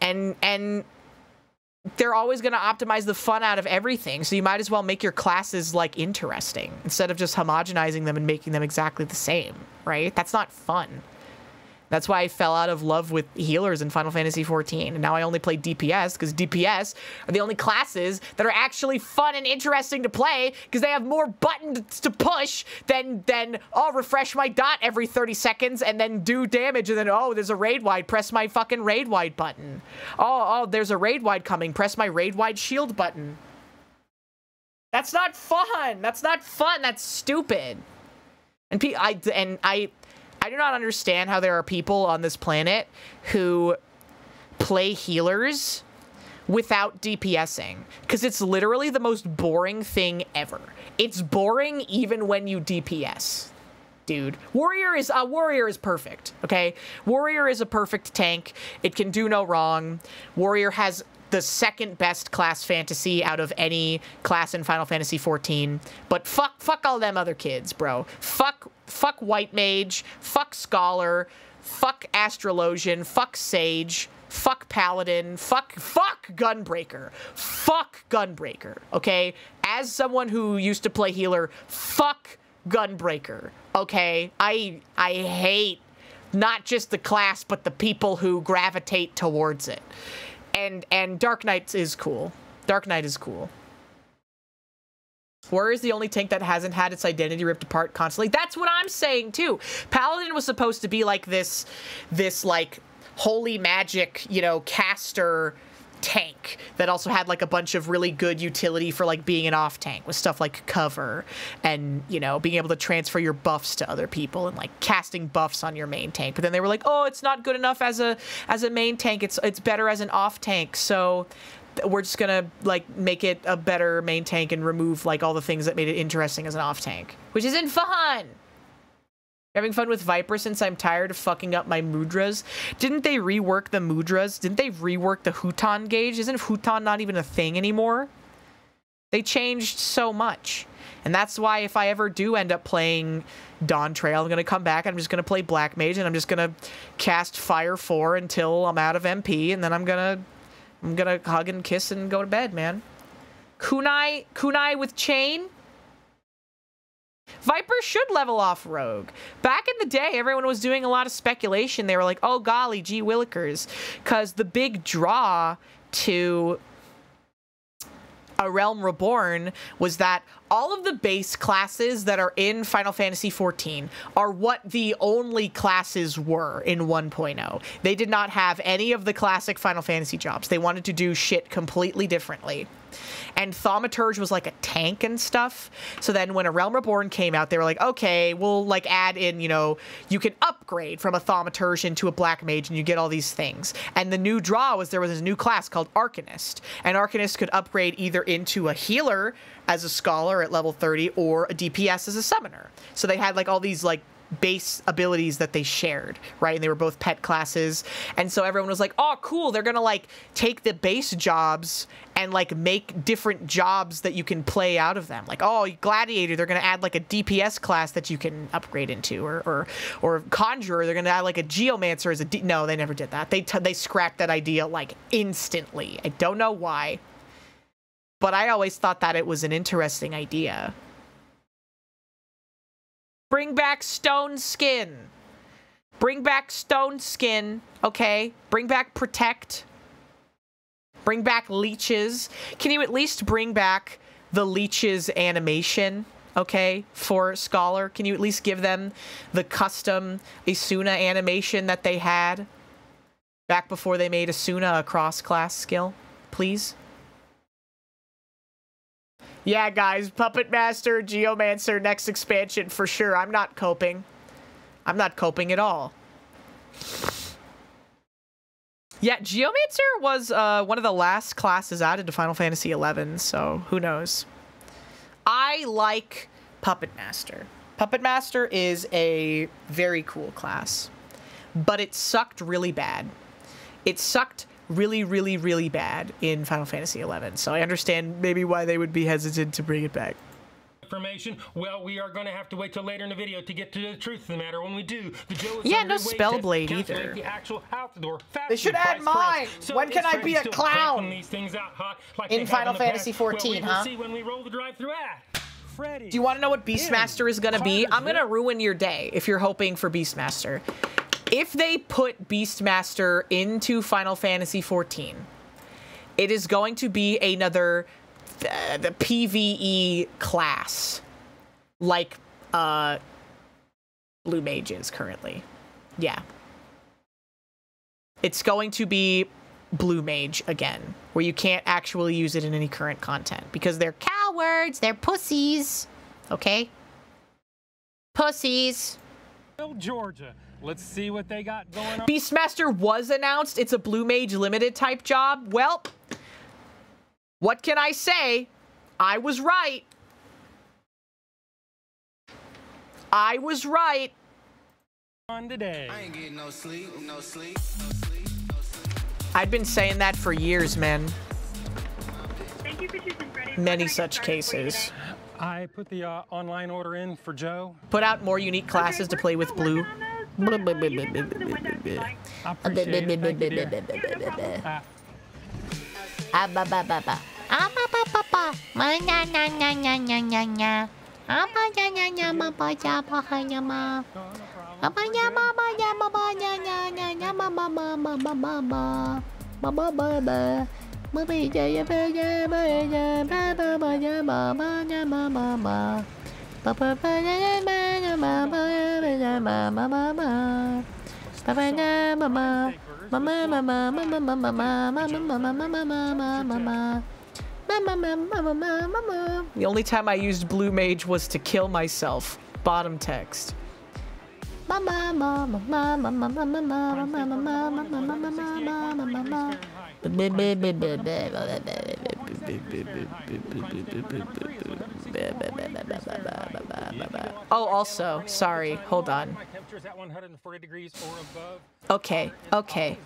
And they're always going to optimize the fun out of everything. So you might as well make your classes, like, interesting instead of just homogenizing them and making them exactly the same, right? That's not fun. That's why I fell out of love with healers in Final Fantasy XIV, and now I only play DPS, because DPS are the only classes that are actually fun and interesting to play, because they have more buttons to push than oh, refresh my dot every 30 seconds, and then do damage, and then, oh, there's a raid wide, press my fucking raid wide button. Oh, there's a raid wide coming, press my raid wide shield button. That's not fun! That's not fun! That's stupid! And I do not understand how there are people on this planet who play healers without DPSing, because it's literally the most boring thing ever. It's boring even when you DPS, dude. Warrior is perfect, okay? Warrior is a perfect tank. It can do no wrong. Warrior has the second best class fantasy out of any class in Final Fantasy XIV. But fuck all them other kids, bro. Fuck White Mage, fuck Scholar, fuck Astrologian, fuck Sage, fuck Paladin, fuck Gunbreaker. Fuck Gunbreaker, okay? As someone who used to play healer, fuck Gunbreaker, okay? I hate not just the class, but the people who gravitate towards it. And Dark Knight is cool. Dark Knight is cool. Warrior is the only tank that hasn't had its identity ripped apart constantly. That's what I'm saying, too. Paladin was supposed to be like this like, holy magic, you know, caster tank that also had, like, a bunch of really good utility for, like, being an off tank with stuff like cover and, you know, being able to transfer your buffs to other people and, like, casting buffs on your main tank. But then they were like, oh, it's not good enough as a main tank. It's better as an off tank. So we're just gonna, like, make it a better main tank and remove, like, all the things that made it interesting as an off tank, which isn't fun. Having fun with Viper since I'm tired of fucking up my mudras. Didn't they rework the mudras? Didn't they rework the Huton gauge? Isn't Huton not even a thing anymore? They changed so much. And that's why if I ever do end up playing Dawn Trail, I'm going to come back, I'm just going to play Black Mage, and I'm just going to cast Fire 4 until I'm out of MP, and then I'm going to hug and kiss and go to bed, man. Kunai with Chain? Viper should level off Rogue. Back in the day, everyone was doing a lot of speculation. They were like, oh golly, gee willikers. Because the big draw to A Realm Reborn was that all of the base classes that are in Final Fantasy XIV are what the only classes were in 1.0. They did not have any of the classic Final Fantasy jobs. They wanted to do shit completely differently. And Thaumaturge was like a tank and stuff. So then when A Realm Reborn came out, they were like, okay, we'll like add in, you know, you can upgrade from a Thaumaturge into a Black Mage and you get all these things. And the new draw was there was this new class called Arcanist. And Arcanist could upgrade either into a healer as a Scholar at level 30 or a DPS as a Summoner. So they had like all these like base abilities that they shared, right? And they were both pet classes. And so everyone was like, oh, cool. They're going to like take the base jobs and like make different jobs that you can play out of them. Like, oh, Gladiator, they're going to add like a DPS class that you can upgrade into, or Conjurer, they're going to add like a Geomancer as a no, they never did that. They scrapped that idea like instantly. I don't know why, but I always thought that it was an interesting idea. Bring back Stone Skin. Bring back Stone Skin, okay? Bring back Protect. Bring back leeches. Can you at least bring back the leeches animation, okay, for Scholar? Can you at least give them the custom Isuna animation that they had back before they made Isuna a cross-class skill, please? Yeah, guys, Puppet Master, Geomancer, next expansion for sure. I'm not coping. I'm not coping at all. Yeah, Geomancer was one of the last classes added to Final Fantasy XI, so who knows. I like Puppet Master. Puppet Master is a very cool class, but it sucked really bad. It sucked really, really, really bad in Final Fantasy XI, so I understand maybe why they would be hesitant to bring it back.
Information. Well, we are going to have to wait till later in the video to get to the truth of the matter. When we do, the Joe is
yeah, no Spellblade either.
The actual out the door.
They should add mine.
So
when can I be a clown?
These things out hot like
in Final Fantasy XIV,
well, we
huh?
See when we roll the drive-through ad. Freddy.
Do you want to know what Beastmaster is going to be? I'm going to ruin your day if you're hoping for Beastmaster. If they put Beastmaster into Final Fantasy XIV, it is going to be another the PvE class, like Blue Mage is currently. Yeah. It's going to be Blue Mage again, where you can't actually use it in any current content because they're cowards, they're pussies. Okay? Pussies.
Georgia. Let's see what they got going on.
Beastmaster was announced. It's a Blue Mage limited type job. Well, what can I say? I was right. I was right.
On today.
I ain't getting no sleep, no sleep,
I've been saying that for years, man.
Thank you for choosing Freddy.
Many such cases.
I put the online order in for Joe.
Put out more unique classes to play with Blue.
I appreciate it. Thank you, dear.
The only time I used Blue Mage was to kill myself. Bottom text. Oh, also, sorry, hold on. Okay, okay.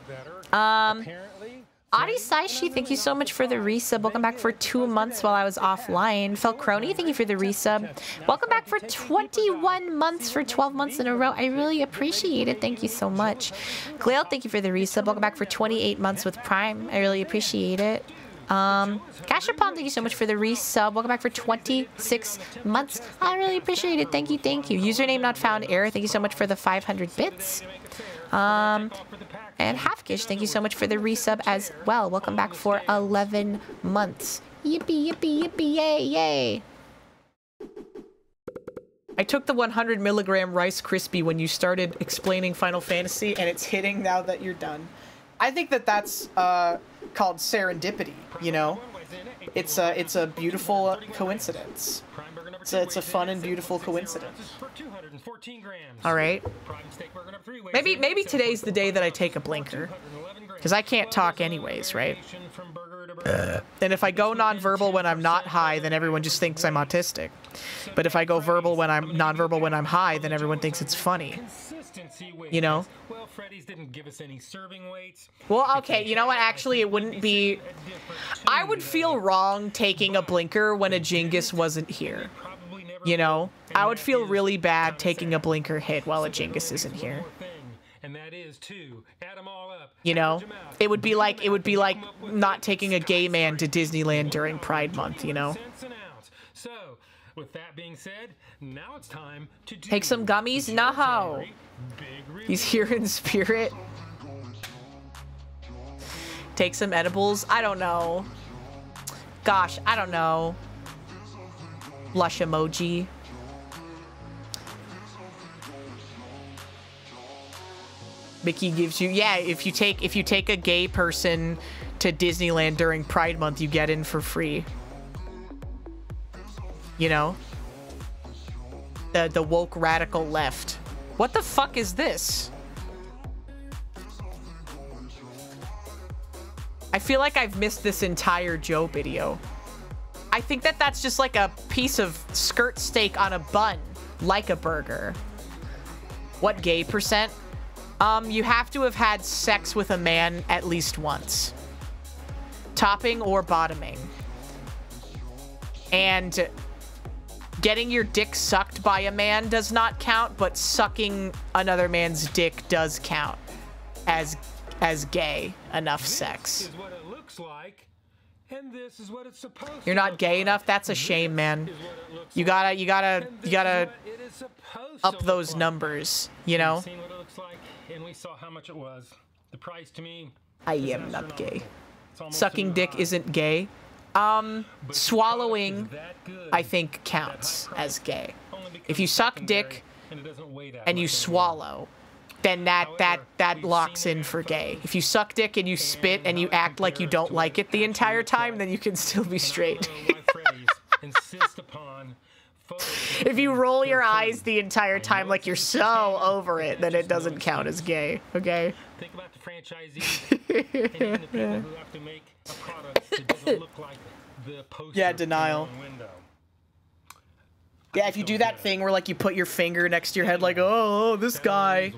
Adi Saishi, thank you so much for the resub. Welcome back for 2 months while I was offline. Felcrony, thank you for the resub. Welcome back for 21 months for 12 months in a row. I really appreciate it. Thank you so much. Glail, thank you for the resub. Welcome back for 28 months with Prime. I really appreciate it. Cashapon, thank you so much for the resub. Welcome back for 26 months. I really appreciate it. Thank you, thank you. Username not found error. Thank you so much for the 500 bits. And Halfkish, thank you so much for the resub as well. Welcome back for 11 months. Yippee, yippee, yippee, yay, yay. I took the 100 milligram Rice Krispie when you started explaining Final Fantasy, and it's hitting now that you're done. I think that that's called serendipity, you know? It's a beautiful coincidence. It's a fun and beautiful coincidence. All right. Maybe today's the day that I take a blinker, because I can't talk anyways, right? And if I go nonverbal when I'm not high, then everyone just thinks I'm autistic. But if I go verbal when I'm nonverbal when I'm high, then everyone thinks it's funny. You know? Well, okay, you know what? Actually, it wouldn't be... I would feel wrong taking a blinker when a Jingus wasn't here. You know? I would feel really bad taking a blinker hit while a Jingus isn't here. You know? It would be like not taking a gay man to Disneyland during Pride Month, you know?
So, with that being said, now it's time to
take some gummies? No! He's here in spirit. Take some edibles? I don't know. Gosh, I don't know. Blush emoji. Mickey gives you, yeah, if you take a gay person to Disneyland during Pride Month, you get in for free. You know? The woke radical left. What the fuck is this? I feel like I've missed this entire Joe video. I think that that's just like a piece of skirt steak on a bun, like a burger. What gay percent? You have to have had sex with a man at least once. Topping or bottoming. And getting your dick sucked by a man does not count, but sucking another man's dick does count as gay enough sex.
This is what it looks like, and this is what it's supposed
You're not gay enough? That's a shame, man. You gotta up those numbers, you know?
Seen what it looks like, and we saw how much it was. The price to me,
I am not gay. Sucking dick isn't gay. Swallowing, I think, counts as gay. If you suck dick and you swallow, then that locks in for gay. If you suck dick and you spit and you act like you don't like it the entire time, then you can still be straight. If you roll your eyes the entire time like you're so over it, then it doesn't count as gay, okay?
Think about the franchisees and even the people who have to make a product that doesn't look like the poster.
Yeah, denial. Yeah, if you do that thing where like you put your finger next to your head like, oh, this guy,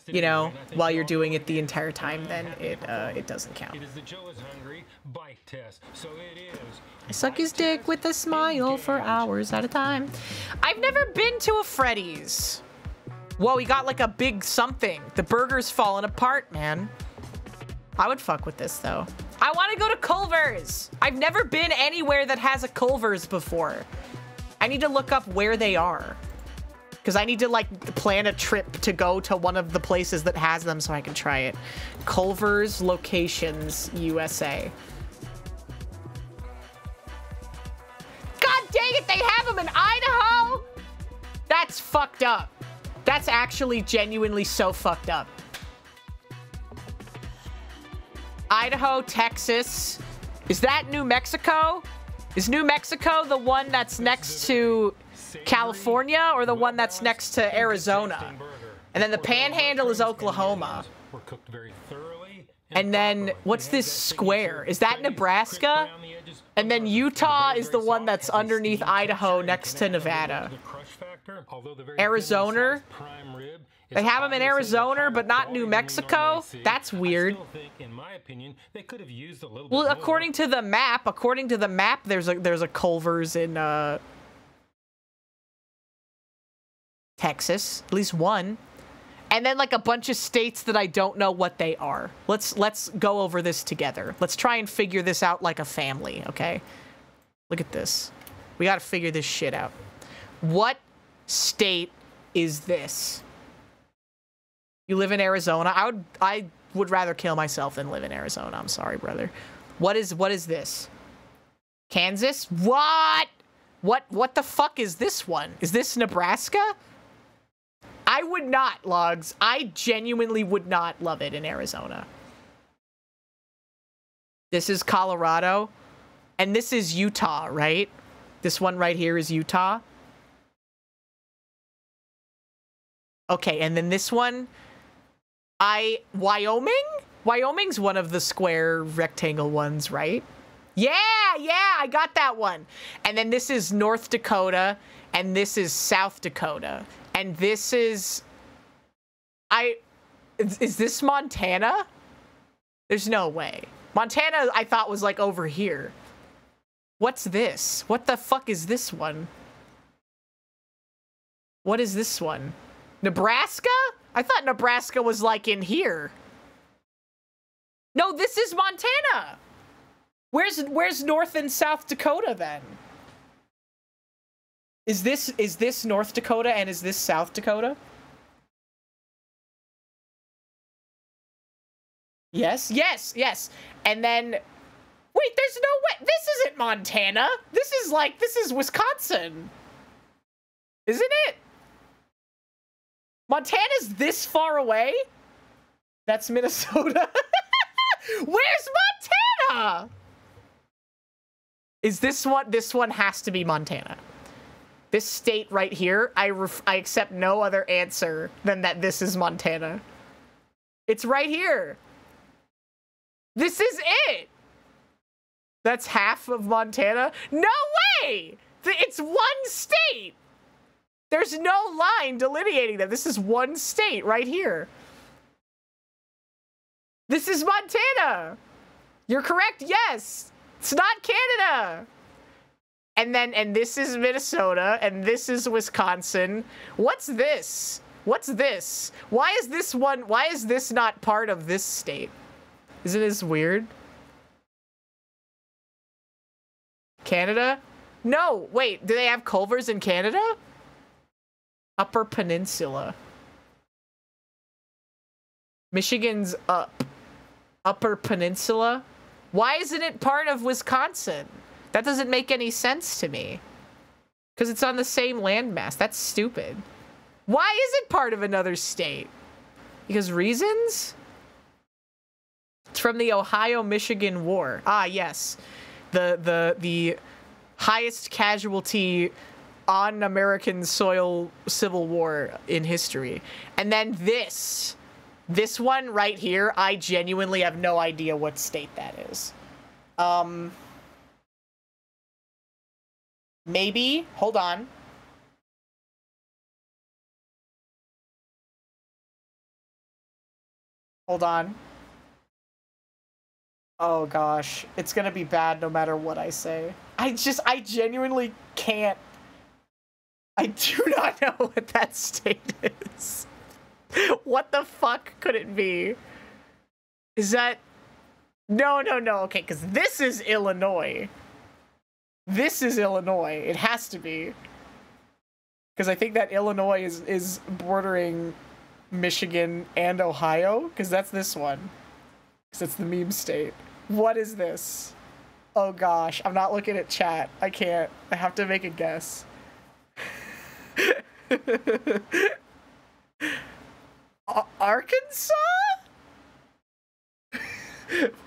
you know, while you're doing it the entire time, then it doesn't count.
It is the JoeIsHungry bite test. So it is.
I suck his dick with a smile for hours at a time. I've never been to a Freddy's. Whoa, he got like a big something. The burger's falling apart, man. I would fuck with this though. I want to go to Culver's. I've never been anywhere that has a Culver's before. I need to look up where they are. Because I need to like plan a trip to go to one of the places that has them so I can try it. Culver's locations, USA. God dang it, they have them in Idaho? That's fucked up. That's actually genuinely so fucked up. Idaho, Texas. Is that New Mexico? Is New Mexico the one that's next to California or the one that's next to Arizona? And then the Panhandle is Oklahoma. And then what's this square? Is that Nebraska? And then Utah is the one that's underneath Idaho next to Nevada. Arizona? They have them in Arizona, but not New Mexico? That's weird. Well, according to the map, there's a Culver's in Texas, at least one. And then like a bunch of states that I don't know what they are. Let's go over this together. Let's try and figure this out like a family, okay? Look at this. We gotta figure this shit out. What state is this? You live in Arizona? I would rather kill myself than live in Arizona. I'm sorry, brother. What is this? Kansas? What the fuck is this one? Is this Nebraska? I would not, Logs. I genuinely would not love it in Arizona. This is Colorado. And this is Utah, right? This one right here is Utah. Okay, and then this one... Wyoming? Wyoming's one of the square rectangle ones, right? Yeah, I got that one. And then this is North Dakota, and this is South Dakota. And this is... Is this Montana? There's no way. Montana, I thought, was like over here. What's this? What the fuck is this one? What is this one? Nebraska? I thought Nebraska was like in here. No, this is Montana. Where's North and South Dakota then? Is this North Dakota and is this South Dakota? Yes. And then, wait, there's no way. This isn't Montana. This is Wisconsin. Isn't it? Montana's this far away? That's Minnesota. Where's Montana? Is this one? This one has to be Montana. This state right here, I accept no other answer than that this is Montana. It's right here. This is it. That's half of Montana? No way! It's one state. There's no line delineating them. This is one state right here. This is Montana. You're correct, yes. It's not Canada. And this is Minnesota, and this is Wisconsin. What's this? What's this? Why is this not part of this state? Isn't this weird? Canada? No, wait, do they have Culvers in Canada? Upper Peninsula. Michigan's up. Upper Peninsula? Why isn't it part of Wisconsin? That doesn't make any sense to me. Because it's on the same landmass. That's stupid. Why is it part of another state? Because reasons? It's from the Ohio-Michigan War. Ah, yes. The highest casualty on American soil civil war in history. And then this one right here, I genuinely have no idea what state that is. Maybe, hold on. Hold on. Oh gosh, it's gonna be bad no matter what I say. I genuinely can't. I do not know what that state is. What the fuck could it be? Is that... No, okay, because this is Illinois. This is Illinois. It has to be. Because I think that Illinois is bordering Michigan and Ohio, because that's this one. Because it's the meme state. What is this? Oh gosh, I'm not looking at chat. I can't. I have to make a guess. Arkansas?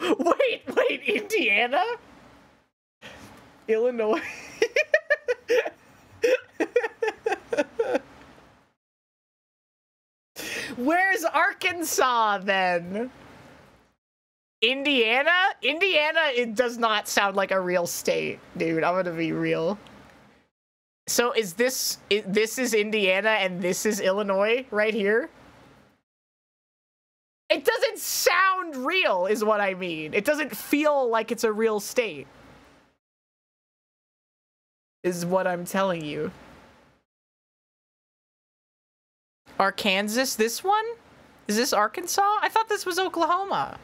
Wait, Indiana? Illinois? Where's Arkansas then? Indiana? Indiana, it does not sound like a real state, dude. I'm gonna be real. So is this is Indiana and this is Illinois right here? It doesn't sound real is what I mean. It doesn't feel like it's a real state. Is what I'm telling you. Arkansas, this one? Is this Arkansas? I thought this was Oklahoma.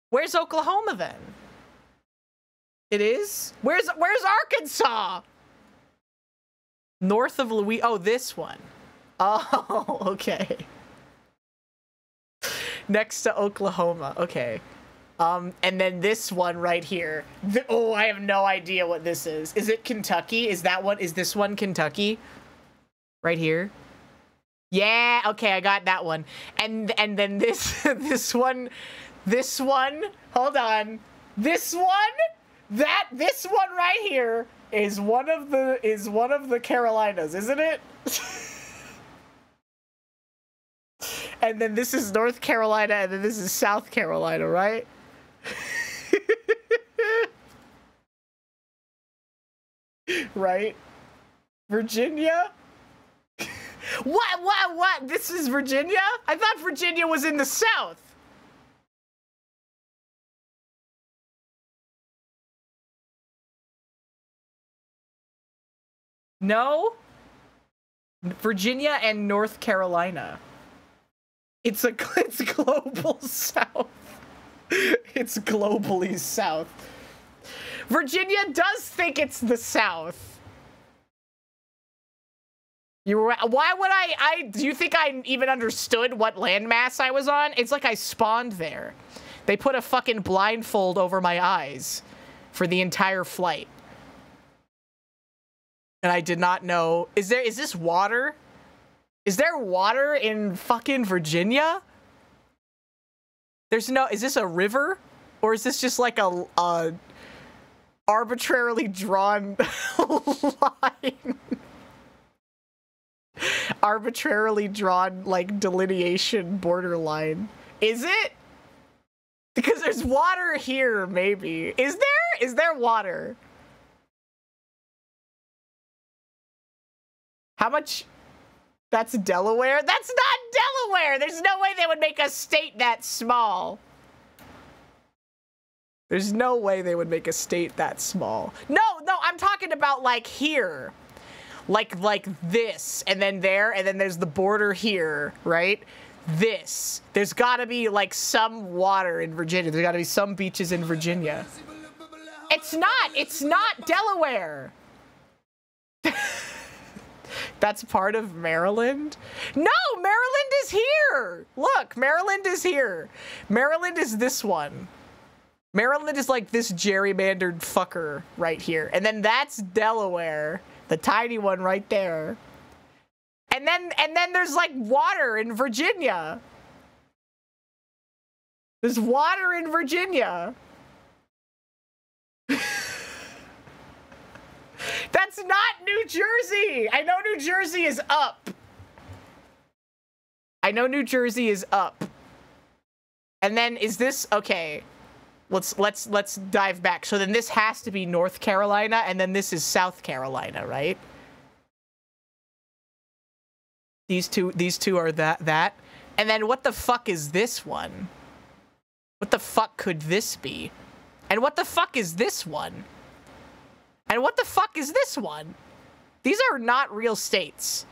Where's Oklahoma then? It is? Where's Arkansas? North of Louis. Oh, this one. Oh, okay. Next to Oklahoma. Okay. And then this one right here. Oh, I have no idea what this is. Is it Kentucky? Is this one Kentucky? Right here? Yeah, okay, I got that one. And then this this one, hold on. This one right here is one of the Carolinas, isn't it? And then this is North Carolina, and then this is South Carolina, right? Right? Virginia? What? This is Virginia? I thought Virginia was in the South. No? Virginia and North Carolina. It's global South. It's globally South. Virginia does think it's the South. You were, why would do you think I even understood what landmass I was on? It's like I spawned there. They put a fucking blindfold over my eyes for the entire flight. And I did not know. Is this water? Is there water in fucking Virginia? There's no, is this a river? Or is this just like a arbitrarily drawn line? Arbitrarily drawn, like, delineation borderline. Is it? Because there's water here, maybe. Is there? Is there water? How much? That's Delaware? That's not Delaware! There's no way they would make a state that small. There's no way they would make a state that small. No, I'm talking about, like, here. Like this, and then there, and then there's the border here, right? This. There's gotta be, like, some water in Virginia. There's gotta be some beaches in Virginia. It's not Delaware! That's part of Maryland? No, Maryland is here! Look, Maryland is here. Maryland is this one. Maryland is like this gerrymandered fucker right here. And then that's Delaware. The tiny one right there. And then there's like water in Virginia. There's water in Virginia. That's not New Jersey. I know New Jersey is up. I know New Jersey is up. And then is this okay? Let's dive back. So then this has to be North Carolina, and then this is South Carolina, right? These two are that. And then what the fuck is this one? What the fuck could this be? And what the fuck is this one? And what the fuck is this one? These are not real states.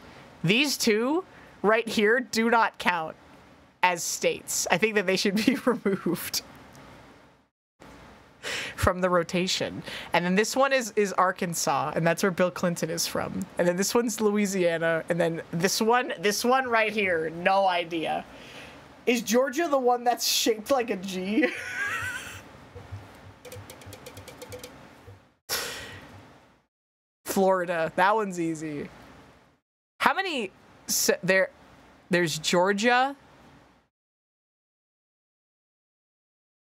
These two right here do not count as states. I think that they should be removed from the rotation. And then this one is Arkansas, and that's where Bill Clinton is from. And then this one's Louisiana, and then this one right here, no idea. Is Georgia the one that's shaped like a G? Florida, that one's easy. How many there's Georgia,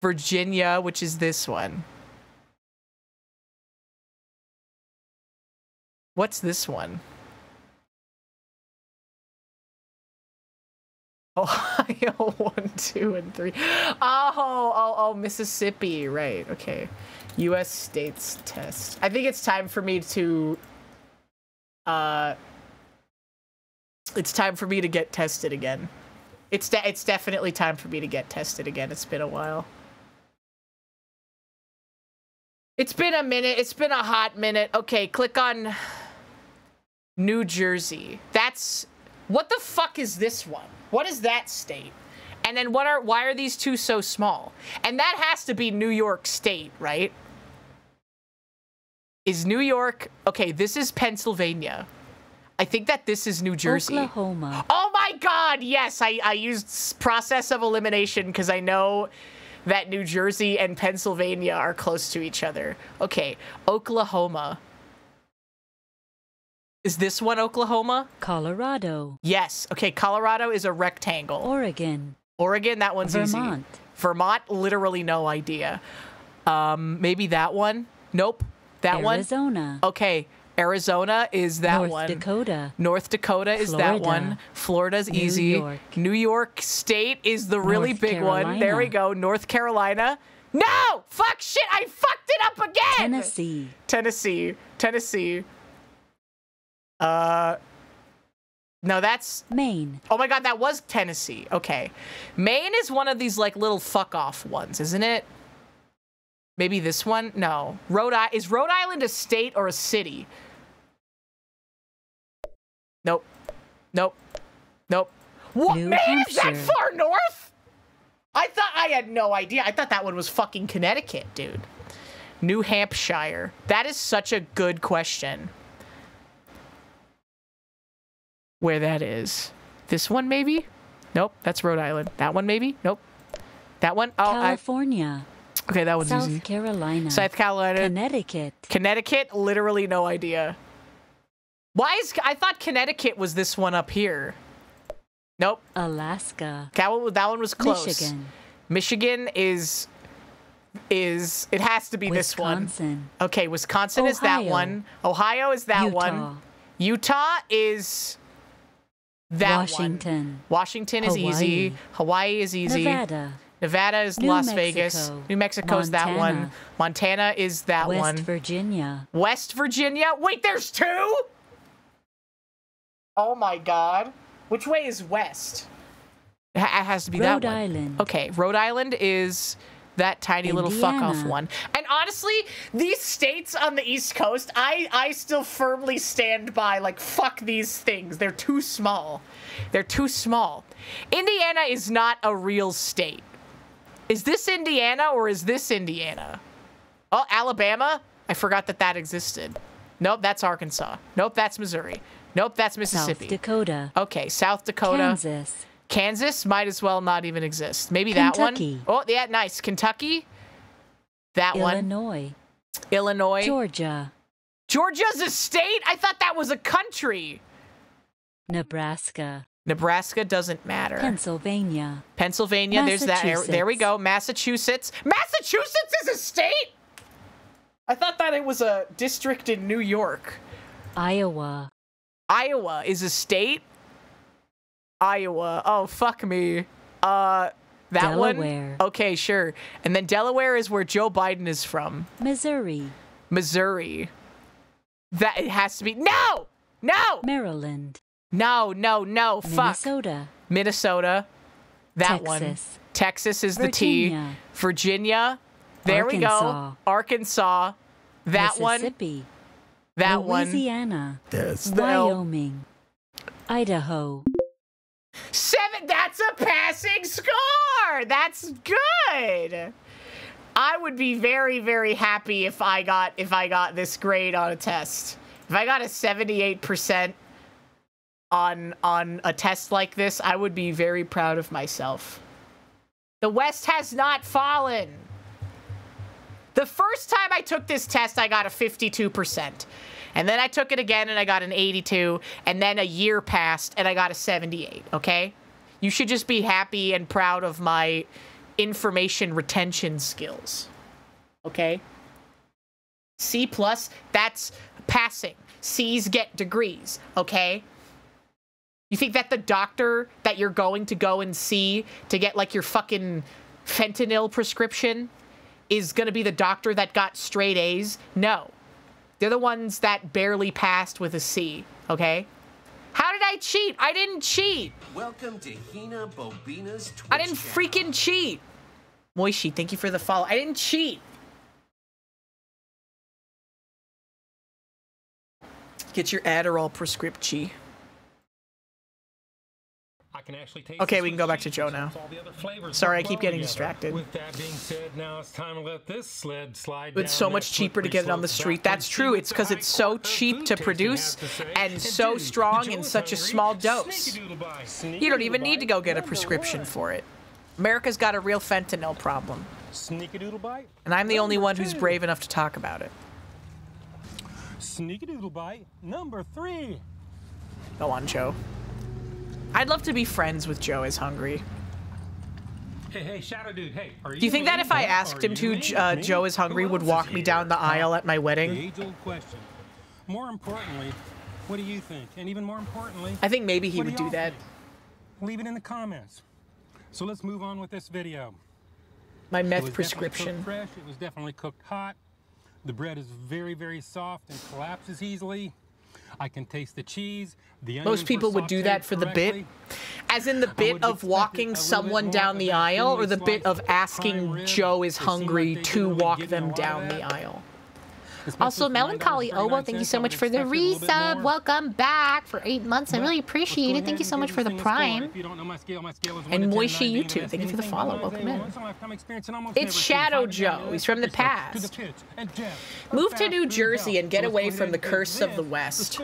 Virginia, which is this one. What's this one? Ohio 1, 2, and 3. Oh, Mississippi, right? Okay. U.S. states test. I think it's time for me to. It's time for me to get tested again. It's definitely time for me to get tested again. It's been a while. It's been a minute. It's been a hot minute. Okay, click on New Jersey. That's... What the fuck is this one? What is that state? And then why are these two so small? And that has to be New York State, right? Is New York... Okay, this is Pennsylvania. I think that this is New Jersey.
Oklahoma.
Oh my god, yes! I used process of elimination because I know that New Jersey and Pennsylvania are close to each other. Okay, Oklahoma. Is this one Oklahoma?
Colorado.
Yes. Okay, Colorado is a rectangle.
Oregon.
Oregon, that one's
Vermont.
easy. Vermont, literally no idea. Maybe that one? Nope. That one?
Arizona.
Okay, Arizona is that one.
North Dakota.
North Dakota is that one. Florida's easy.
New York.
New York State is the really
North
big one. There we go. North Carolina. No! Fuck shit! I fucked it up again!
Tennessee.
Tennessee. No, that's...
Maine.
Oh my god, that was Tennessee. Okay. Maine is one of these, like, little fuck-off ones, isn't it? Maybe this one? No. Is Rhode Island a state or a city? Nope. What?
New
Maine is that
Hampshire.
far north? I had no idea. I thought that one was fucking Connecticut, dude. New Hampshire. That is such a good question. where that is. This one, maybe? Nope, that's Rhode Island. That one, maybe? Nope. That one? Oh,
California.
Okay, that one's
South
easy.
Carolina.
South Carolina.
Connecticut.
Connecticut? Literally no idea. Why is... I thought Connecticut was this one up here. Nope.
Alaska.
That one was close.
Michigan.
Michigan is... It has to be this one.
Wisconsin.
Okay, Wisconsin is that one. Ohio is that one. Utah is... that
Washington.
one. Washington is easy. Hawaii is easy.
Nevada.
Nevada is Las Vegas. New Mexico is that one. Montana is that one.
West Virginia.
West Virginia? Wait, there's two? Oh my god. Which way is west? It has to be that one.
Rhode Island.
Okay, Rhode Island is that tiny little fuck-off one. And honestly, these states on the East Coast, I still firmly stand by, like, fuck these things. They're too small. They're too small. Indiana is not a real state. Is this Indiana or is this Indiana? Oh, Alabama? I forgot that that existed. Nope, that's Arkansas. Nope, that's Missouri. Nope, that's Mississippi.
South Dakota.
Okay, South Dakota.
Kansas.
Kansas might as well not even exist. Maybe
Kentucky.
that one. Oh, yeah, nice. Kentucky. That
Illinois.
one. Illinois.
Georgia.
Georgia's a state? I thought that was a country.
Nebraska.
Nebraska doesn't matter.
Pennsylvania.
Pennsylvania, there's that. There we go. Massachusetts. Massachusetts is a state? I thought that it was a district in New York.
Iowa.
Iowa is a state? Iowa. Oh, fuck me. That
Delaware.
one? Okay, sure. And then Delaware is where Joe Biden is from.
Missouri.
Missouri. That it has to be. No! No!
Maryland.
No, no, no. Fuck.
Minnesota.
Minnesota. That
Texas.
one. Texas is
Virginia.
the T. Virginia. There we go. Arkansas. That one.
Mississippi.
That one.
Louisiana.
Yes.
Wyoming. Idaho.
7. That's a passing score. That's good. I would be very, very happy if I got this grade on a test. If I got a 78% on a test like this, I would be very proud of myself. The West has not fallen. The first time I took this test, I got a 52%. And then I took it again and I got an 82. And then a year passed and I got a 78, okay? You should just be happy and proud of my information retention skills, okay? C+, that's passing. C's get degrees, okay? You think that the doctor that you're going to go and see to get, like, your fucking fentanyl prescription is gonna be the doctor that got straight A's? No. They're the ones that barely passed with a C, okay? How did I cheat? I didn't cheat.
Welcome to HinaBoBina's Twitch
I didn't freaking cheat. Moishi, thank you for the follow. I didn't cheat. Get your Adderall prescription.
I can actually taste
Okay, we can go back to Joe now. Sorry, I keep getting distracted.
With that being said, now it's time to let this sled slide
It's so much cheaper to get it on the street. That's true. It's because it's so cheap to produce and so strong in such a small dose. You don't even need to go get a prescription for it. America's got a real fentanyl problem.
Sneaky-doodle bite.
And I'm the only one who's brave enough to talk about it.
Sneaky-doodle bite number 3.
Go on, Joe. I'd love to be friends with JoeIsHungry.
Hey, Shadow Dude, hey, are you
Do you think that if I asked him to, JoeIsHungry would walk me down the aisle at my wedding?
The age-old question. More importantly, what do you think? And even more importantly,
I think maybe he would do that.
Leave it in the comments. So let's move on with this video.
My
It
meth
was
prescription.
definitely cooked fresh. It was definitely cooked hot. The bread is very, very soft and collapses easily. I can taste the cheese. The
Most people would do that for the bit. As in the bit of walking someone down the aisle, or the bit of asking JoeIsHungry to walk them down the aisle.
Also, Melancholy Obo, thank you so much for the resub. Welcome back for 8 months. I really appreciate it. Thank you so much for the prime.
And Moishi, you too. Thank you for the follow. Welcome in. It's Shadow Joe. He's from the past. Move to New Jersey and get away from the curse of the West.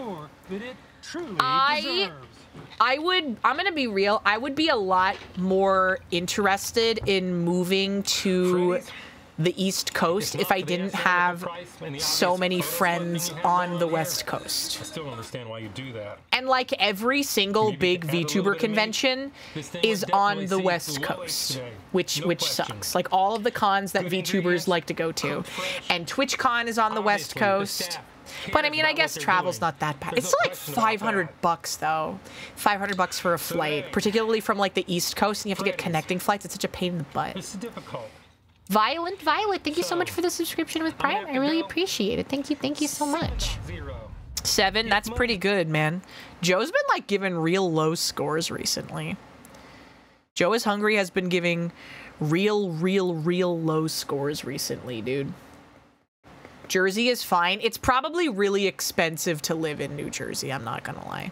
I'm gonna be real, I would be a lot more interested in moving to the East Coast if I didn't have so many friends on the West Coast.
I still don't understand why you do that.
And like every single big VTuber convention is on the West Coast, which sucks. Like all of the cons that VTubers like to go to. And TwitchCon is on the West Coast. But I mean, I guess travel's not that bad. It's still like $500 though. $500 for a flight, particularly from like the East Coast, and you have to get connecting flights. It's such a pain in the butt.
It's difficult.
Violet, thank you so much for the subscription with Prime. I really appreciate it. Thank you so much.
7, that's pretty good, man. Joe's been like giving real low scores recently. JoeIsHungry has been giving real low scores recently, dude. Jersey is fine. It's probably really expensive to live in New Jersey, I'm not gonna lie.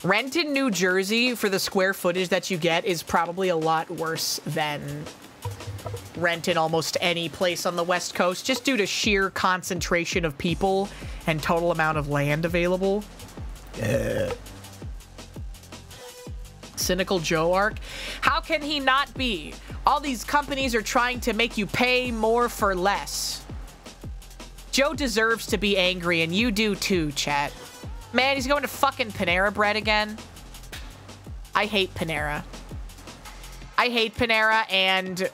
Rent in New Jersey for the square footage that you get is probably a lot worse than rent in almost any place on the West Coast, just due to sheer concentration of people and total amount of land available. Cynical Joe arc. How can he not be? All these companies are trying to make you pay more for less. Joe deserves to be angry, and you do too, chat. Man, he's going to fucking Panera Bread again. I hate Panera. I hate Panera, and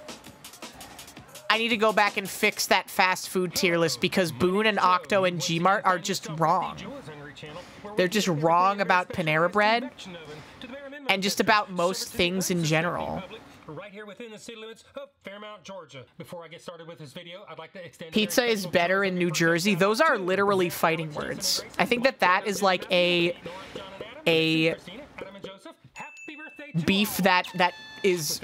I need to go back and fix that fast food tier list because Boone and Octo and Gmart are just wrong. They're just wrong about Panera Bread and just about most things in general.
Right here within the city limits of Fairmount, Georgia. Before I get started with this video, I'd like to extend
Pizza is better in New Jersey. Those are literally fighting words. I think that is like a beef that is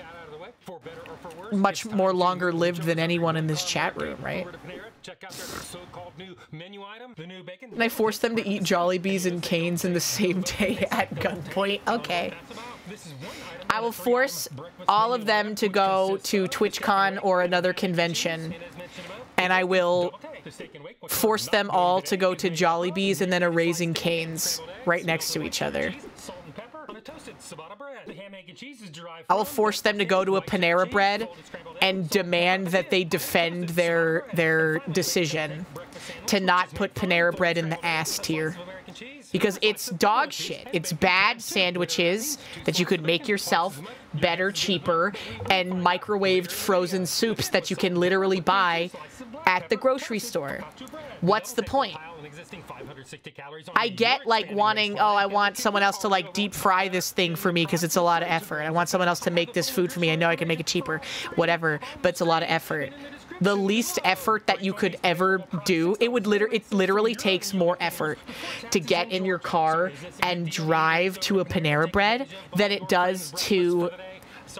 much more longer lived than anyone in this chat room, right? And I force them to eat Jollibees and Canes in the same day at gunpoint. Okay. I will force all of them to go to TwitchCon or another convention, and I will force them all to go to Jollibees and then a Raising Cane's right next to each other. I will force them to go to a Panera Bread and demand that they defend their decision to not put Panera Bread in the ass tier. Because it's dog shit. It's bad sandwiches that you could make yourself better, cheaper, and microwaved frozen soups that you can literally buy at the grocery store. What's the point? I get like wanting, oh, I want someone else to like deep fry this thing for me because it's a lot of effort. I want someone else to make this food for me. I know I can make it cheaper, whatever, but it's a lot of effort. The least effort that you could ever do, it literally takes more effort to get in your car and drive to a Panera Bread than it does to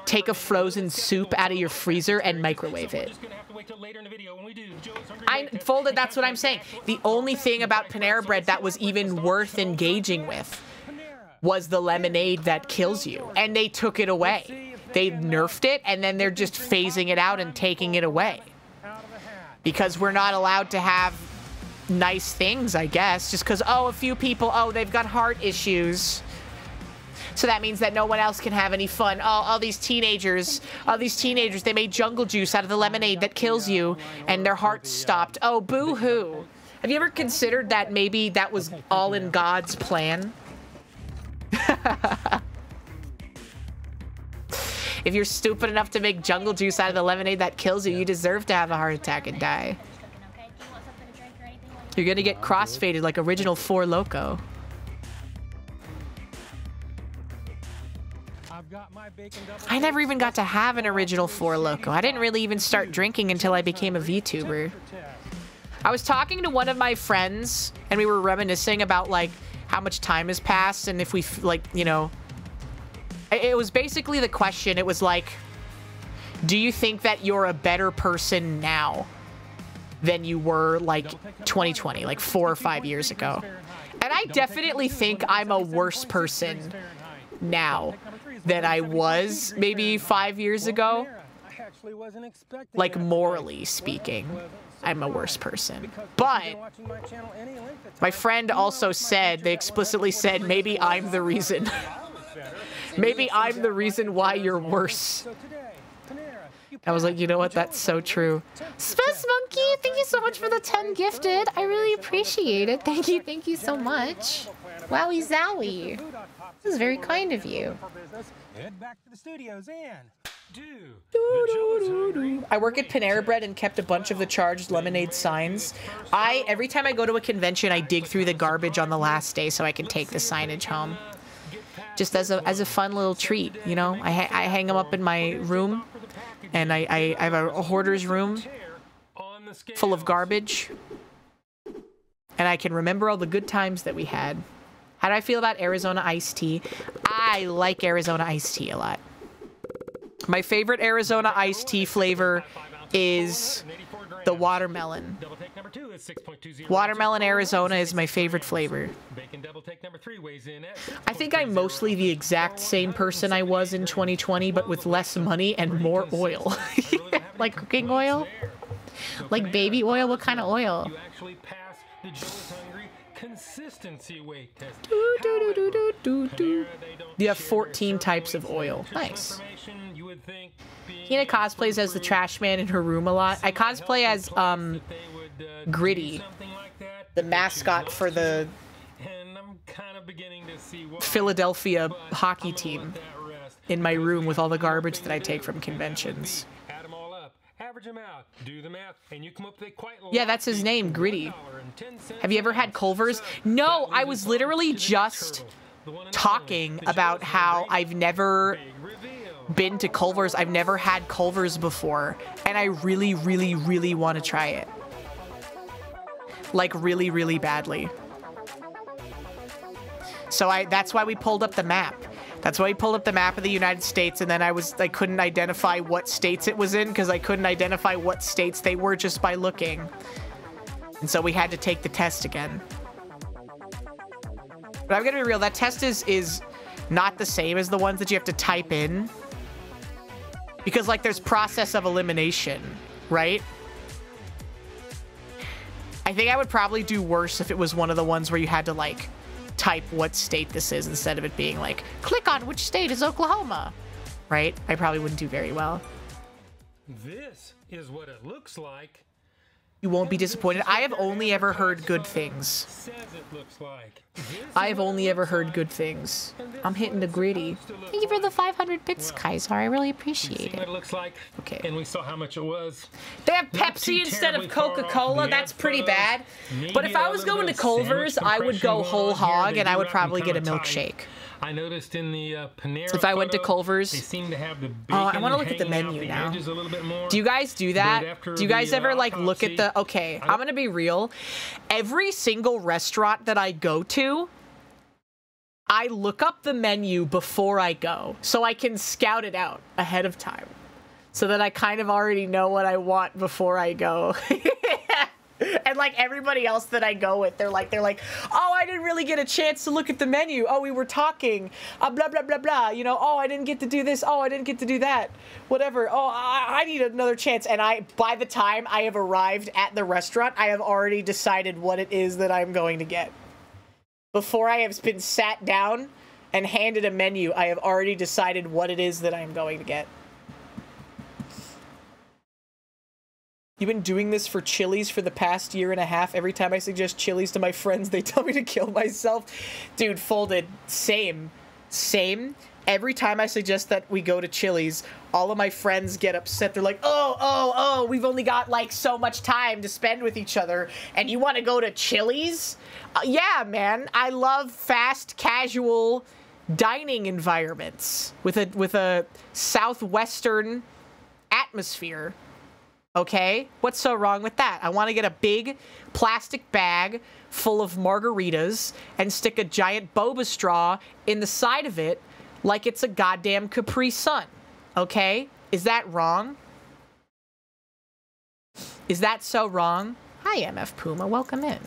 take a frozen soup out of your freezer and microwave it. That's what I'm saying. The only thing about Panera Bread that was even worth engaging with was the lemonade that kills you, and they took it away. They nerfed it, and then they're just phasing it out and taking it away. Because we're not allowed to have nice things, I guess. Just because, oh, a few people, oh, they've got heart issues. So that means that no one else can have any fun. Oh, all these teenagers, they made jungle juice out of the lemonade that kills you, and their hearts stopped. Oh, boo-hoo. Have you ever considered that maybe that was all in God's plan? If you're stupid enough to make jungle juice out of the lemonade that kills you, you deserve to have a heart attack and die. You're gonna get crossfaded like original 4 Loco. I never even got to have an original 4 Loco. I didn't really even start drinking until I became a VTuber. I was talking to one of my friends, and we were reminiscing about, like, how much time has passed, and if we, like, you know... It was basically the question, it was like, do you think that you're a better person now than you were, like, 2020, like 4 or 5 years ago? And I definitely think I'm a worse person now than I was maybe 5 years ago. Like, morally speaking. I'm a worse person. But my friend also said, they explicitly said, maybe I'm the reason. Maybe I'm the reason why you're worse. I was like, you know what? That's so true.
Space Monkey, thank you so much for the 10 gifted. I really appreciate it. Thank you so much. Wowie zowie. This is very kind of you.
Head back to the studios and
I work at Panera Bread and kept a bunch of the charged lemonade signs. Every time I go to a convention, I dig through the garbage on the last day so I can take the signage home. Just as a fun little treat, you know? I hang them up in my room, and I have a hoarder's room full of garbage. And I can remember all the good times that we had. How do I feel about Arizona iced tea? I like Arizona iced tea a lot. My favorite Arizona iced tea flavor is the watermelon. Watermelon Arizona is my favorite flavor. I think I'm mostly the exact same person I was in 2020, but with less money and more oil.
Like cooking oil? Like baby oil? What kind of oil?
You actually pass the JoeIsHungry consistency weight test.
You have 14 types of oil. Nice. Hina cosplays as the trash man in her room a lot. I cosplay as Gritty, the mascot for the Philadelphia hockey team, in my room with all the garbage that I take from conventions. Yeah, that's his name, Gritty. Have you ever had Culver's? No, I was literally just talking about how I've never been to Culver's. I've never had Culver's before, and I really, really, really want to try it. Like, really, really badly. So that's why we pulled up the map. That's why we pulled up the map of the United States, and then I couldn't identify what states it was in, because I couldn't identify what states they were just by looking. And so we had to take the test again. But I'm gonna be real, that test is not the same as the ones that you have to type in. Because, like, there's process of elimination, right? I think I would probably do worse if it was one of the ones where you had to, like, type what state this is instead of it being like, click on which state is Oklahoma, right? I probably wouldn't do very well.
This is what it looks like.
You won't be disappointed. I have only ever heard good things. I have only ever heard good things. I'm hitting the Gritty.
Thank you for the 500 bits, Kaiser. I really appreciate
What
it.
it looks like,
Okay.
and we saw how much it was.
They have Pepsi instead of Coca-Cola. That's pretty bad. But if I was going to Culver's, I would go whole hog, and I would probably get a milkshake.
I noticed in the Panera
If I went to
photo,
Culver's,
they seem to have the bacon
I want to look at the
hanging out
menu
the
now.
edges a little bit more.
Do you guys do that?
after
Do you guys
the,
ever like look at
autopsy,
the? Okay, I'm gonna be real. Every single restaurant that I go to, I look up the menu before I go, so I can scout it out ahead of time, so that I kind of already know what I want before I go. And like everybody else that I go with, they're like, oh, I didn't really get a chance to look at the menu. Oh, we were talking, blah, blah, blah, blah. You know, oh, I didn't get to do this. Oh, I didn't get to do that. Whatever. Oh, I need another chance. And by the time I have arrived at the restaurant, I have already decided what it is that I'm going to get. Before I have been sat down and handed a menu, I have already decided what it is that I'm going to get. You've been doing this for Chili's for the past year and a half. Every time I suggest Chili's to my friends, they tell me to kill myself. Dude, folded. Same. Every time I suggest that we go to Chili's, all of my friends get upset. They're like, oh, we've only got like so much time to spend with each other, and you want to go to Chili's? Yeah, man. I love fast, casual dining environments with a southwestern atmosphere. Okay, what's so wrong with that? I want to get a big plastic bag full of margaritas and stick a giant boba straw in the side of it like it's a goddamn Capri Sun. Okay? Is that wrong? Is that so wrong? Hi, MF Puma. Welcome in.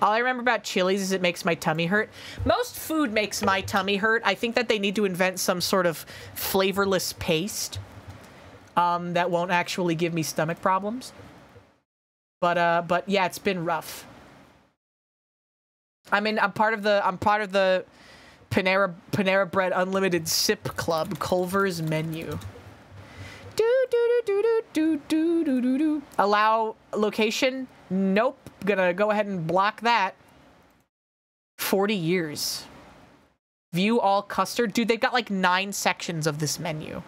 All I remember about Chili's is it makes my tummy hurt. Most food makes my tummy hurt. I think that they need to invent some sort of flavorless paste that won't actually give me stomach problems. But yeah, it's been rough. I'm part of the Panera Bread Unlimited Sip Club, Culver's menu. Do. Allow location? Nope. Gonna go ahead and block that. 40 years. View all custard. Dude, they've got like 9 sections of this menu.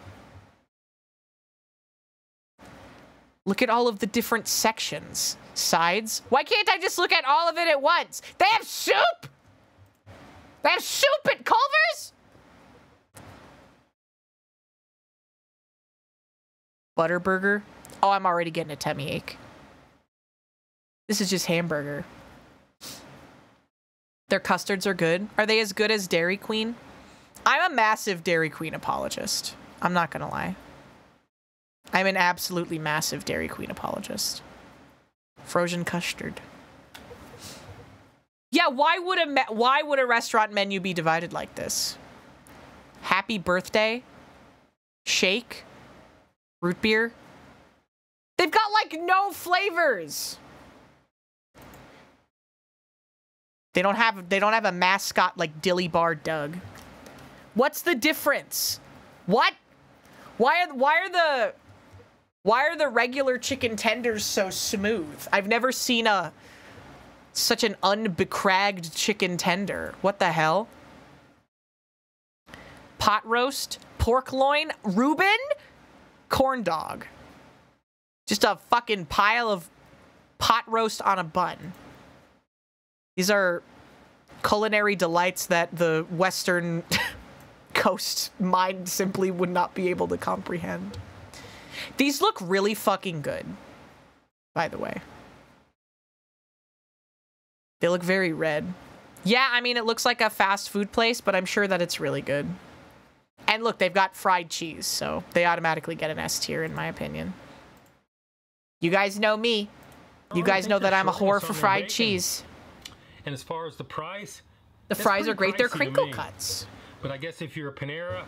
Look at all of the different sections. Sides. Why can't I just look at all of it at once? They have soup! They have soup at Culver's? Butterburger. Oh, I'm already getting a tummy ache. This is just hamburger. Their custards are good. Are they as good as Dairy Queen? I'm a massive Dairy Queen apologist. I'm not gonna lie. I'm an absolutely massive Dairy Queen apologist. Frozen custard. Yeah, why would a restaurant menu be divided like this? Happy birthday, shake, root beer. They've got like no flavors. They don't have a mascot like Dilly Bar Doug. What's the difference? What? Why are the regular chicken tenders so smooth? I've never seen such an unbecragged chicken tender. What the hell? Pot roast, pork loin, Reuben, corn dog. Just a fucking pile of pot roast on a bun. These are culinary delights that the Western coast mind simply would not be able to comprehend. These look really fucking good, by the way. They look very red. Yeah, I mean, it looks like a fast food place, but I'm sure that it's really good. And look, they've got fried cheese, so they automatically get an S tier, in my opinion. You guys know me. You guys know that I'm a whore for fried cheese.
And as far as the price,
the fries are great. They're crinkle cuts.
But I guess if you're a Panera,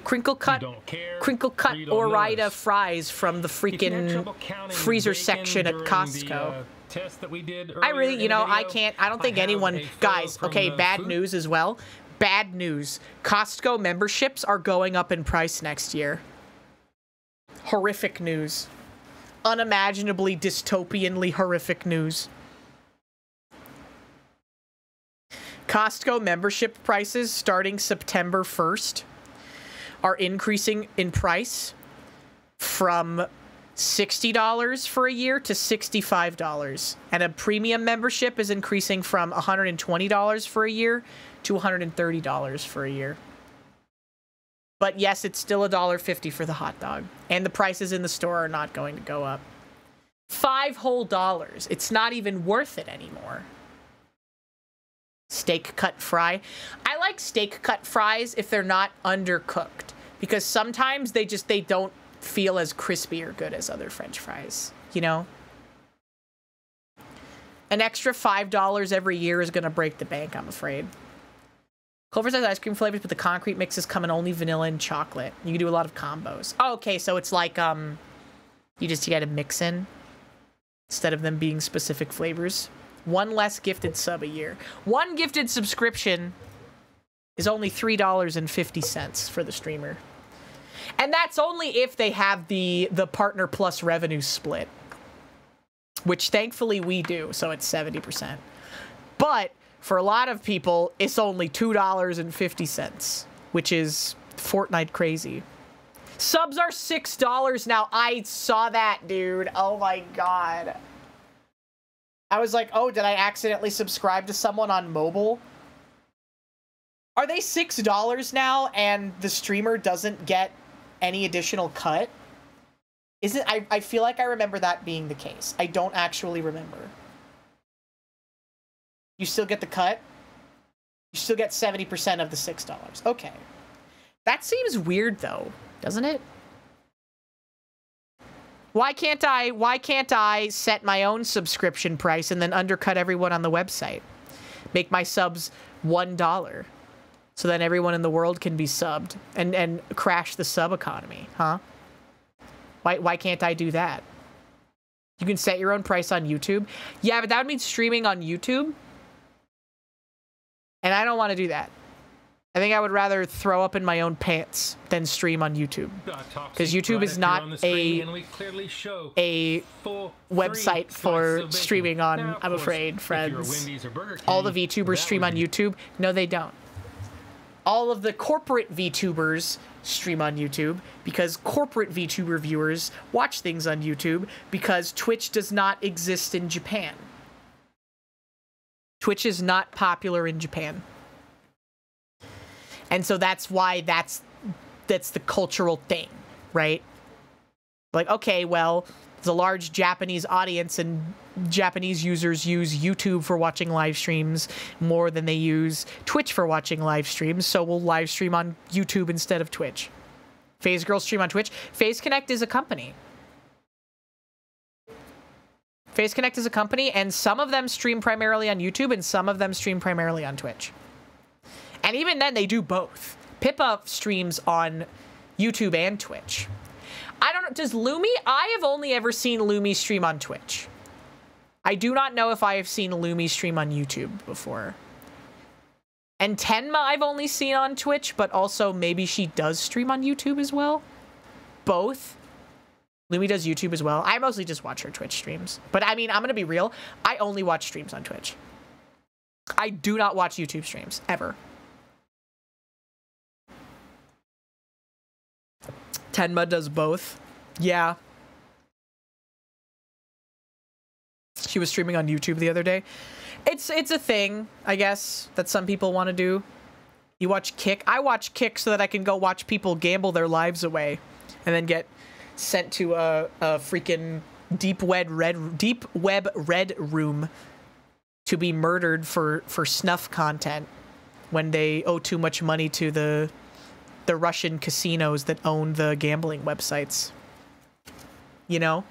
crinkle cut,
you don't care,
crinkle cut Ore-Ida fries from the
freaking
freezer section at Costco.
Test that we did
I really, you know, I don't think anyone, guys, okay, bad news as well. Bad news. Costco memberships are going up in price next year. Horrific news. Unimaginably, dystopianly horrific news. Costco membership prices starting September 1st are increasing in price from $60 for a year to $65. And a premium membership is increasing from $120 for a year to $130 for a year. But yes, it's still $1.50 for the hot dog. And the prices in the store are not going to go up. $5 whole. It's not even worth it anymore. Steak cut fry. I like steak cut fries if they're not undercooked, because sometimes they don't feel as crispy or good as other French fries, you know? An extra $5 every year is gonna break the bank, I'm afraid. Culver's has ice cream flavors, but the concrete mixes come in only vanilla and chocolate. You can do a lot of combos. Oh, okay, so it's like you gotta mix in instead of them being specific flavors. One less gifted sub a year. One gifted subscription is only $3.50 for the streamer. And that's only if they have the partner plus revenue split, which thankfully we do, so it's 70%. But for a lot of people, it's only $2.50, which is Fortnite crazy. Subs are $6 now. I saw that, dude. Oh my god. I was like, oh, did I accidentally subscribe to someone on mobile? Are they $6 now and the streamer doesn't get any additional cut? I feel like I remember that being the case. I don't actually remember. You still get the cut? You still get 70% of the $6. Okay. That seems weird though, doesn't it? Why can't I set my own subscription price and then undercut everyone on the website? Make my subs $1. So then everyone in the world can be subbed and crash the sub economy, huh? Why can't I do that? You can set your own price on YouTube. Yeah, but that would mean streaming on YouTube. And I don't want to do that. I think I would rather throw up in my own pants than stream on YouTube. Because YouTube is not a website for streaming on, I'm afraid, friends. All the VTubers stream on YouTube. No, they don't. All of the corporate VTubers stream on YouTube because corporate VTuber viewers watch things on YouTube because Twitch does not exist in Japan. Twitch is not popular in Japan. And so that's why that's the cultural thing, right? Like, okay, well, there's a large Japanese audience and Japanese users use YouTube for watching live streams more than they use Twitch for watching live streams, so we'll live stream on YouTube instead of Twitch. FaZe Girls stream on Twitch. FaZe Connect is a company. FaZe Connect is a company, and some of them stream primarily on YouTube, and some of them stream primarily on Twitch. And even then, they do both. Pippa streams on YouTube and Twitch. I don't know. Does Lumi? I have only ever seen Lumi stream on Twitch. I do not know if I have seen Lumi stream on YouTube before. And Tenma I've only seen on Twitch, but also maybe she does stream on YouTube as well. Both. Lumi does YouTube as well. I mostly just watch her Twitch streams. But I mean, I'm going to be real. I only watch streams on Twitch. I do not watch YouTube streams, ever. Tenma does both. Yeah. She was streaming on YouTube the other day. It's a thing, I guess, that some people want to do. You watch Kick. I watch Kick so that I can go watch people gamble their lives away and then get sent to a freaking deep web red room to be murdered for snuff content when they owe too much money to the Russian casinos that own the gambling websites. You know?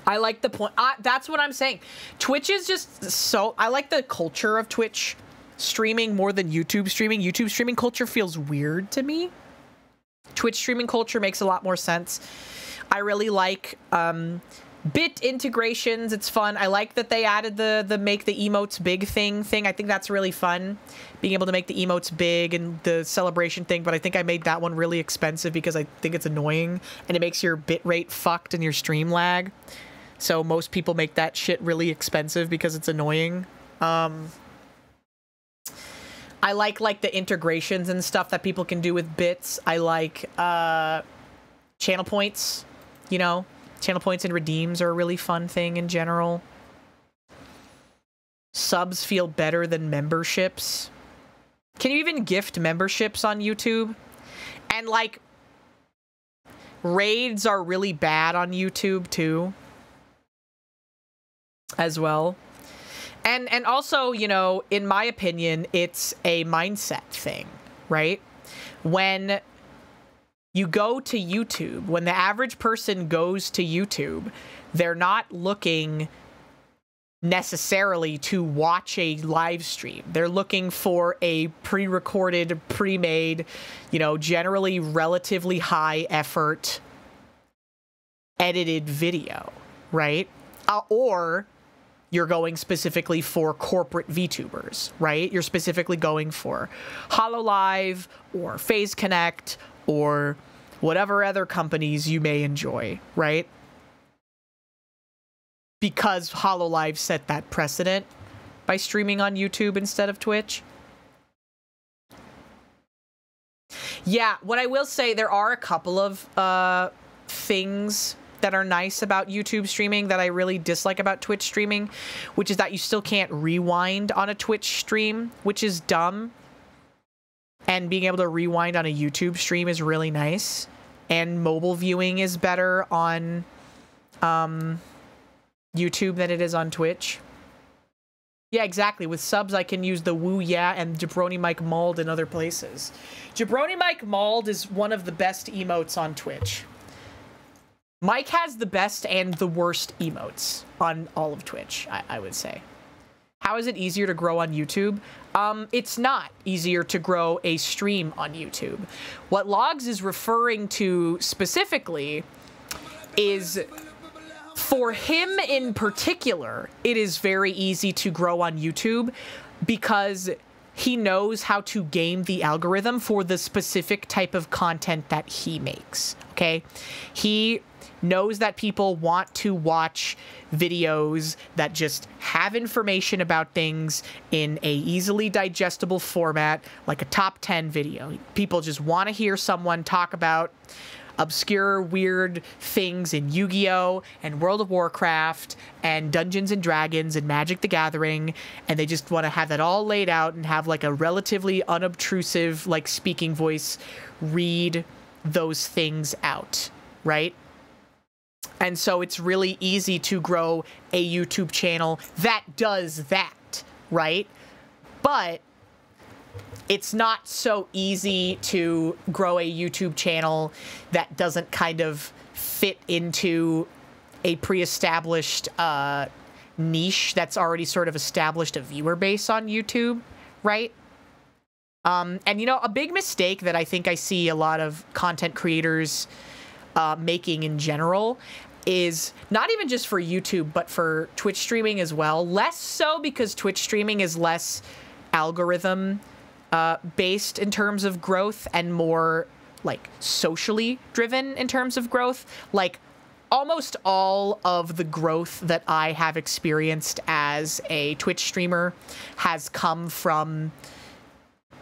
I like the point. That's what I'm saying. Twitch is just so... I like the culture of Twitch streaming more than YouTube streaming. YouTube streaming culture feels weird to me. Twitch streaming culture makes a lot more sense. I really like bit integrations. It's fun. I like that they added the make the emotes big thing. I think that's really fun. Being able to make the emotes big and the celebration thing, but I think I made that one really expensive because I think it's annoying and it makes your bitrate fucked and your stream lag. So most people make that shit really expensive because it's annoying. I like the integrations and stuff that people can do with bits. I like channel points, you know? Channel points and redeems are a really fun thing in general. Subs feel better than memberships. Can you even gift memberships on YouTube? And like, raids are really bad on YouTube too. As well. And also, you know, in my opinion, it's a mindset thing, right? When you go to YouTube, when the average person goes to YouTube, they're not looking necessarily to watch a live stream. They're looking for a pre-recorded, pre-made, you know, generally relatively high effort edited video, right? Or you're going specifically for corporate VTubers, right? You're specifically going for HoloLive or FaZe Connect or whatever other companies you may enjoy, right? Because HoloLive set that precedent by streaming on YouTube instead of Twitch. Yeah, what I will say, there are a couple of things that are nice about YouTube streaming that I really dislike about Twitch streaming, which is that you still can't rewind on a Twitch stream, which is dumb. And being able to rewind on a YouTube stream is really nice. And mobile viewing is better on YouTube than it is on Twitch. Yeah, exactly. With subs, I can use the Woo Yeah and Jabroni Mike Mauled in other places. Jabroni Mike Mauled is one of the best emotes on Twitch. Mike has the best and the worst emotes on all of Twitch, I would say. How is it easier to grow on YouTube? It's not easier to grow a stream on YouTube. What Logs is referring to specifically is, for him in particular, it is very easy to grow on YouTube because he knows how to game the algorithm for the specific type of content that he makes, okay? He knows that people want to watch videos that just have information about things in a easily digestible format, like a top 10 video. People just want to hear someone talk about obscure, weird things in Yu-Gi-Oh! And World of Warcraft and Dungeons and Dragons and Magic the Gathering, and they just want to have that all laid out and have like a relatively unobtrusive, like, speaking voice read those things out, right? And so it's really easy to grow a YouTube channel that does that, right? But it's not so easy to grow a YouTube channel that doesn't kind of fit into a pre-established niche that's already sort of established a viewer base on YouTube, right? And, you know, a big mistake that I think I see a lot of content creators making in general is not even just for YouTube, but for Twitch streaming as well. Less so because Twitch streaming is less algorithm based in terms of growth and more like socially driven in terms of growth. Like almost all of the growth that I have experienced as a Twitch streamer has come from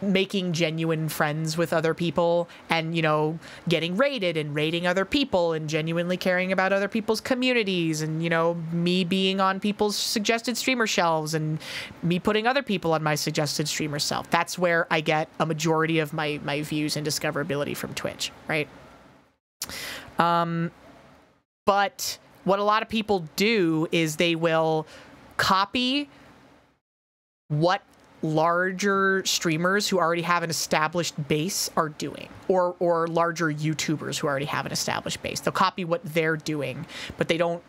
making genuine friends with other people and, you know, getting rated and rating other people and genuinely caring about other people's communities and, you know, me being on people's suggested streamer shelves and me putting other people on my suggested streamer shelf. That's where I get a majority of my views and discoverability from Twitch, right? But what a lot of people do is they will copy what larger streamers who already have an established base are doing, or larger YouTubers who already have an established base. They'll copy what they're doing, but they don't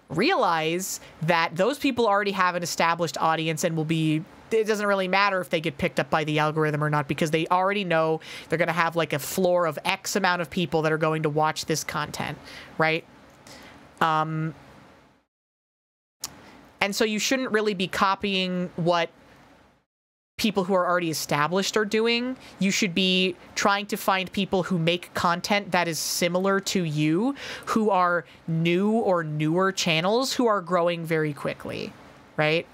realize that those people already have an established audience and will be, it doesn't really matter if they get picked up by the algorithm or not, because they already know they're going to have like a floor of X amount of people that are going to watch this content, right? And so you shouldn't really be copying what people who are already established are doing. You should be trying to find people who make content that is similar to you, who are new or newer channels who are growing very quickly, right?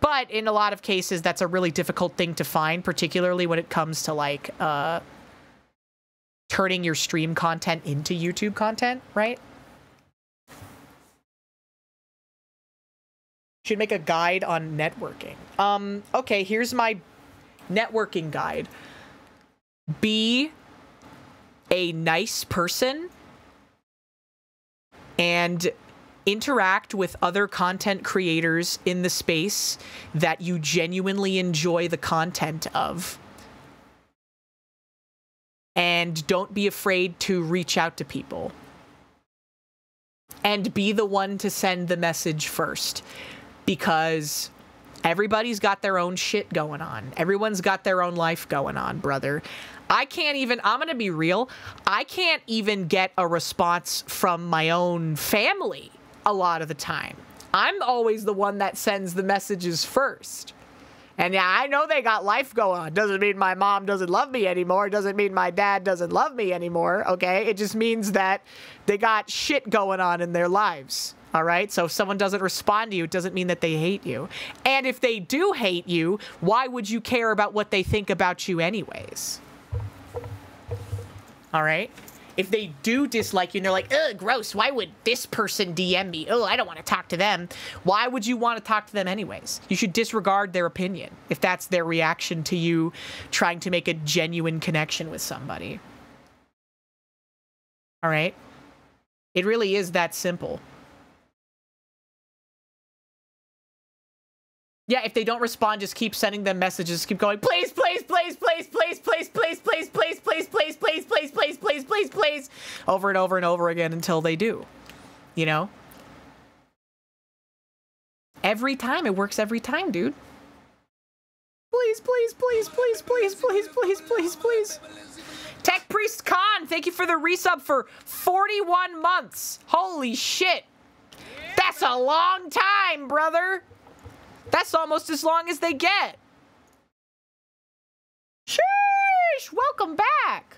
But in a lot of cases, that's a really difficult thing to find, particularly when it comes to like turning your stream content into YouTube content, right? Should make a guide on networking. Okay, here's my networking guide. Be a nice person and interact with other content creators in the space that you genuinely enjoy the content of. And don't be afraid to reach out to people. And be the one to send the message first. Because everybody's got their own shit going on. Everyone's got their own life going on, brother. I'm gonna be real, I can't even get a response from my own family a lot of the time. I'm always the one that sends the messages first. And yeah, I know they got life going on. Doesn't mean my mom doesn't love me anymore. Doesn't mean my dad doesn't love me anymore, okay? It just means that they got shit going on in their lives. All right, so if someone doesn't respond to you, it doesn't mean that they hate you. And if they do hate you, why would you care about what they think about you anyways? All right? If they do dislike you and they're like, ugh, gross, why would this person DM me? Oh, I don't want to talk to them. Why would you want to talk to them anyways? You should disregard their opinion if that's their reaction to you trying to make a genuine connection with somebody. All right? It really is that simple. Yeah, if they don't respond, just keep sending them messages. Keep going, please, please, please, please, please, please, please, please, please, please, please, please, please, please, please, please, please, over and over and over again until they do, you know? Every time. It works every time, dude. Please, please, please, please, please, please, please, please, please. Tech Priest Khan, thank you for the resub for 41 months. Holy shit. That's a long time, brother. That's almost as long as they get. Sheesh, welcome back.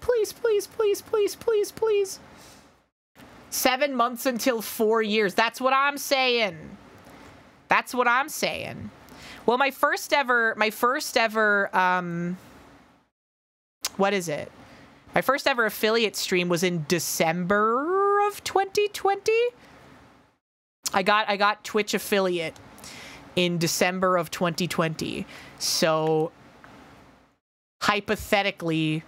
Please, please, please, please, please, please. 7 months until 4 years. That's what I'm saying. That's what I'm saying. Well, my first ever, what is it? My first ever affiliate stream was in December of 2020. I got Twitch affiliate in December of 2020. So hypothetically,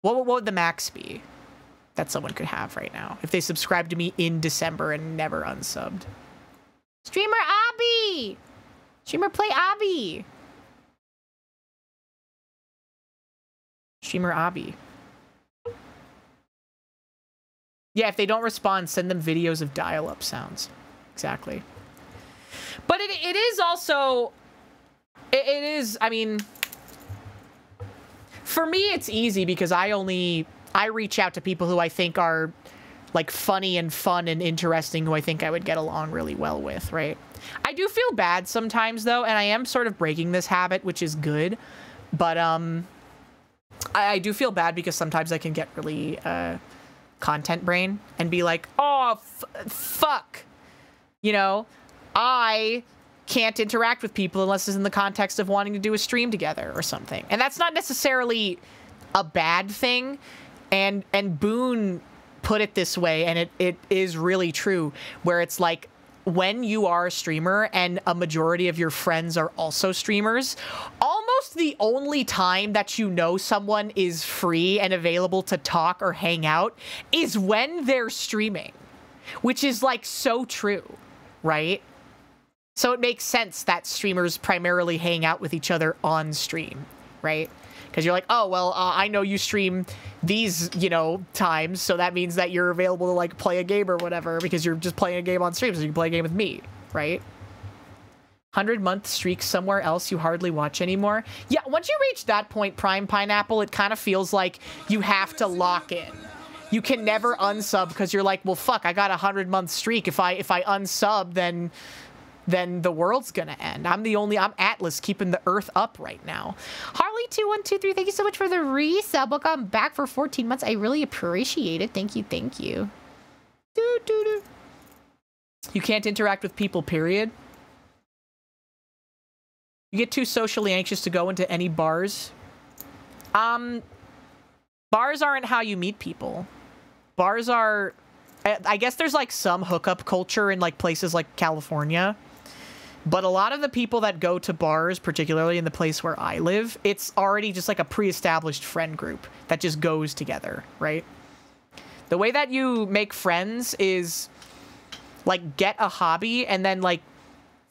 what would the max be that someone could have right now if they subscribed to me in December and never unsubbed? Streamer Abby! Streamer play Abby! Streamer Abby. Yeah, if they don't respond, send them videos of dial-up sounds. Exactly. But it is also... It is, I mean... For me, it's easy because I reach out to people who I think are, like, funny and fun and interesting, who I think I would get along really well with, right? I do feel bad sometimes, though, and I am sort of breaking this habit, which is good. But, I do feel bad because sometimes I can get really, content brain and be like, oh, fuck. You know, I can't interact with people unless it's in the context of wanting to do a stream together or something. And that's not necessarily a bad thing. And Boone put it this way, and it is really true, where it's like, when you are a streamer and a majority of your friends are also streamers, almost the only time that you know someone is free and available to talk or hang out is when they're streaming, which is like so true, right? So it makes sense that streamers primarily hang out with each other on stream, right? Because you're like, oh, well, I know you stream these, you know, times, so that means that you're available to, like, play a game or whatever, because you're just playing a game on stream, so you can play a game with me, right? 100-month streaks somewhere else you hardly watch anymore. Yeah, once you reach that point, Prime Pineapple, it kind of feels like you have to lock in. You can never unsub, because you're like, well, fuck, I got a 100-month streak. If I unsub, then the world's gonna end. I'm Atlas keeping the earth up right now. Harley2123, thank you so much for the resub. Welcome back for 14 months. I really appreciate it. Thank you, thank you. You can't interact with people, period. You get too socially anxious to go into any bars. Bars aren't how you meet people. Bars are... I guess there's, like, some hookup culture in, like, places like California. But a lot of the people that go to bars, particularly in the place where I live, it's already just like a pre-established friend group that just goes together, right? The way that you make friends is, like, get a hobby and then, like,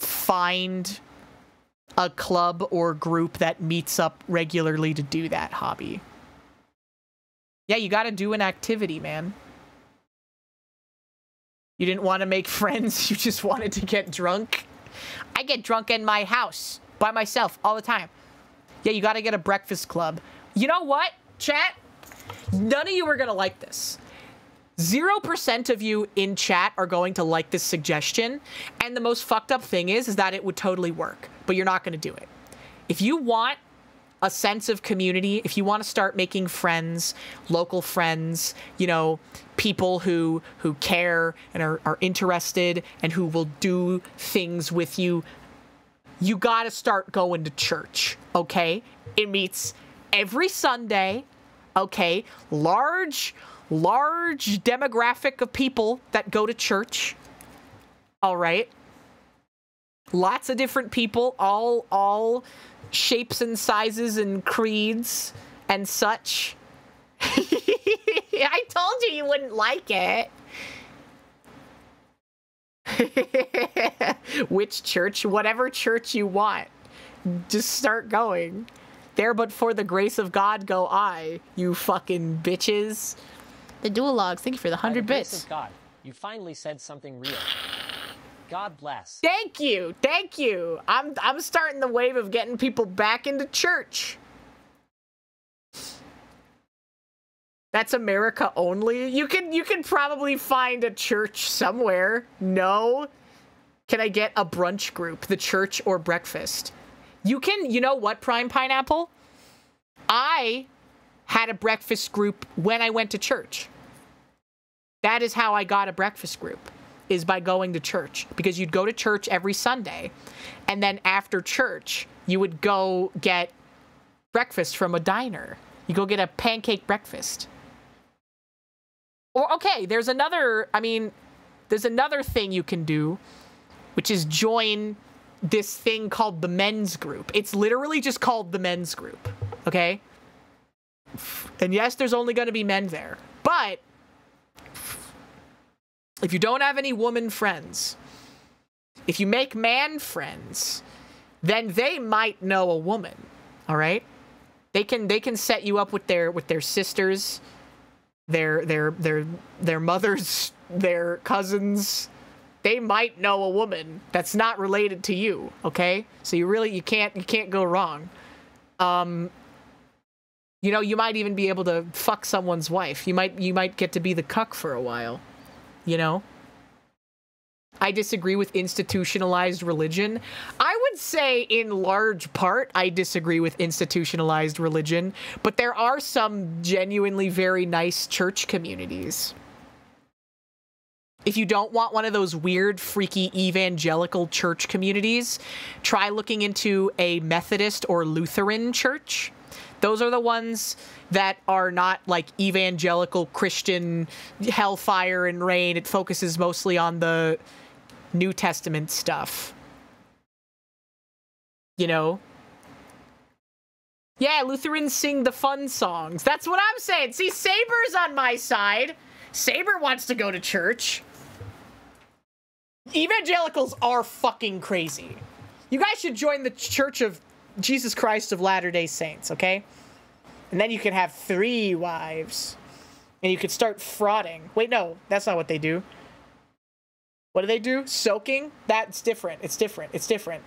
find a club or group that meets up regularly to do that hobby. Yeah, you gotta do an activity, man. You didn't want to make friends, you just wanted to get drunk. I get drunk in my house by myself all the time. Yeah, you got to get a breakfast club. You know what, chat? None of you are going to like this. 0% of you in chat are going to like this suggestion. And the most fucked up thing is that it would totally work, but you're not going to do it. If you want a sense of community, if you want to start making friends, local friends, you know, people who care and are interested and who will do things with you, you got to start going to church, okay? It meets every Sunday, okay? Large demographic of people that go to church, all right? Lots of different people, all shapes and sizes and creeds and such. I told you wouldn't like it. Which church? Whatever church you want. Just start going. There but for the grace of God go I, you fucking bitches. The dual logs, thank you for the 100 bits.
By the grace of God, you finally said something real. God bless.
Thank you. Thank you. I'm starting the wave of getting people back into church. That's America only? You can probably find a church somewhere. No. Can I get a brunch group? The church or breakfast? You know what, Prime Pineapple? I had a breakfast group when I went to church. That is how I got a breakfast group, is by going to church. Because you'd go to church every Sunday, and then after church, you would go get breakfast from a diner. You go get a pancake breakfast. Or, okay, there's another thing you can do, which is join this thing called the men's group. It's literally just called the men's group, okay? And yes, there's only going to be men there. But if you don't have any woman friends, if you make man friends, then they might know a woman, all right? They can set you up with their sisters, their mothers, their cousins. They might know a woman that's not related to you, okay? So you can't go wrong. You know, you might even be able to fuck someone's wife. You might get to be the cuck for a while, you know? I disagree with institutionalized religion. I would say in large part I disagree with institutionalized religion, but there are some genuinely very nice church communities. If you don't want one of those weird, freaky evangelical church communities, try looking into a Methodist or Lutheran church. Those are the ones that are not like evangelical Christian hellfire and rain. It focuses mostly on the New Testament stuff. You know? Yeah, Lutherans sing the fun songs. That's what I'm saying. See, Saber's on my side. Saber wants to go to church. Evangelicals are fucking crazy. You guys should join the Church of Jesus Christ of Latter-day Saints, okay? And then you can have 3 wives. And you could start frauding. Wait, no, that's not what they do. What do they do? Soaking? That's different. It's different. It's different.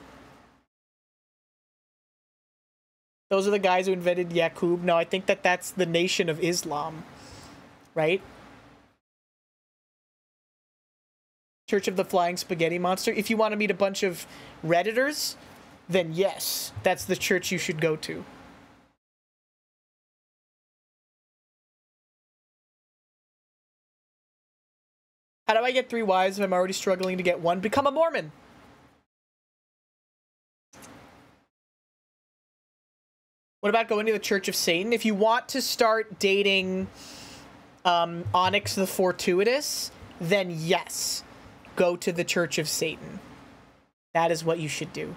Those are the guys who invented Yaqub. No, I think that's the Nation of Islam. Right? Church of the Flying Spaghetti Monster. If you want to meet a bunch of Redditors, then yes, that's the church you should go to. How do I get 3 wives if I'm already struggling to get 1? Become a Mormon. What about going to the Church of Satan? If you want to start dating Onyx the Fortuitous, then yes, go to the Church of Satan. That is what you should do.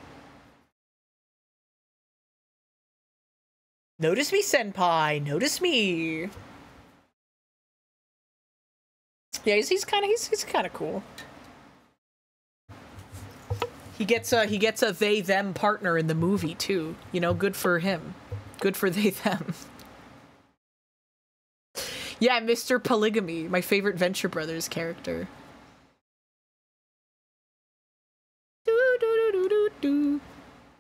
Notice me, Senpai. Notice me. Yeah, he's kind of cool. He gets a they them partner in the movie too. You know, good for him. Good for they them. Yeah, Mr. Polygamy, my favorite Venture Brothers character.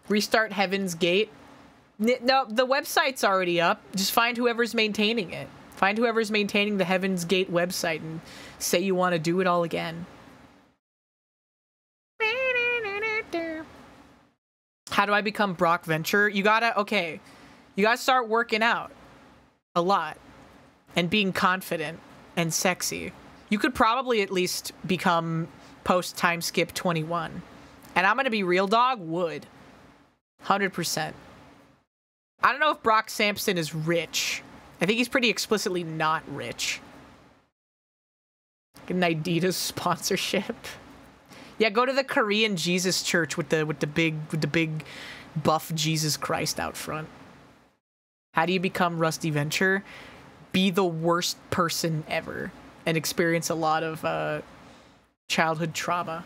Restart Heaven's Gate. No, the website's already up. Just find whoever's maintaining it. Find whoever's maintaining the Heaven's Gate website and say you want to do it all again. How do I become Brock Venture? You gotta start working out a lot and being confident and sexy. You could probably at least become post time skip 21. And I'm gonna be real dog, would. 100%. I don't know if Brock Sampson is rich. I think he's pretty explicitly not rich. Get an Adidas sponsorship. Yeah, go to the Korean Jesus church with the big buff Jesus Christ out front. How do you become Rusty Venture? Be the worst person ever and experience a lot of childhood trauma.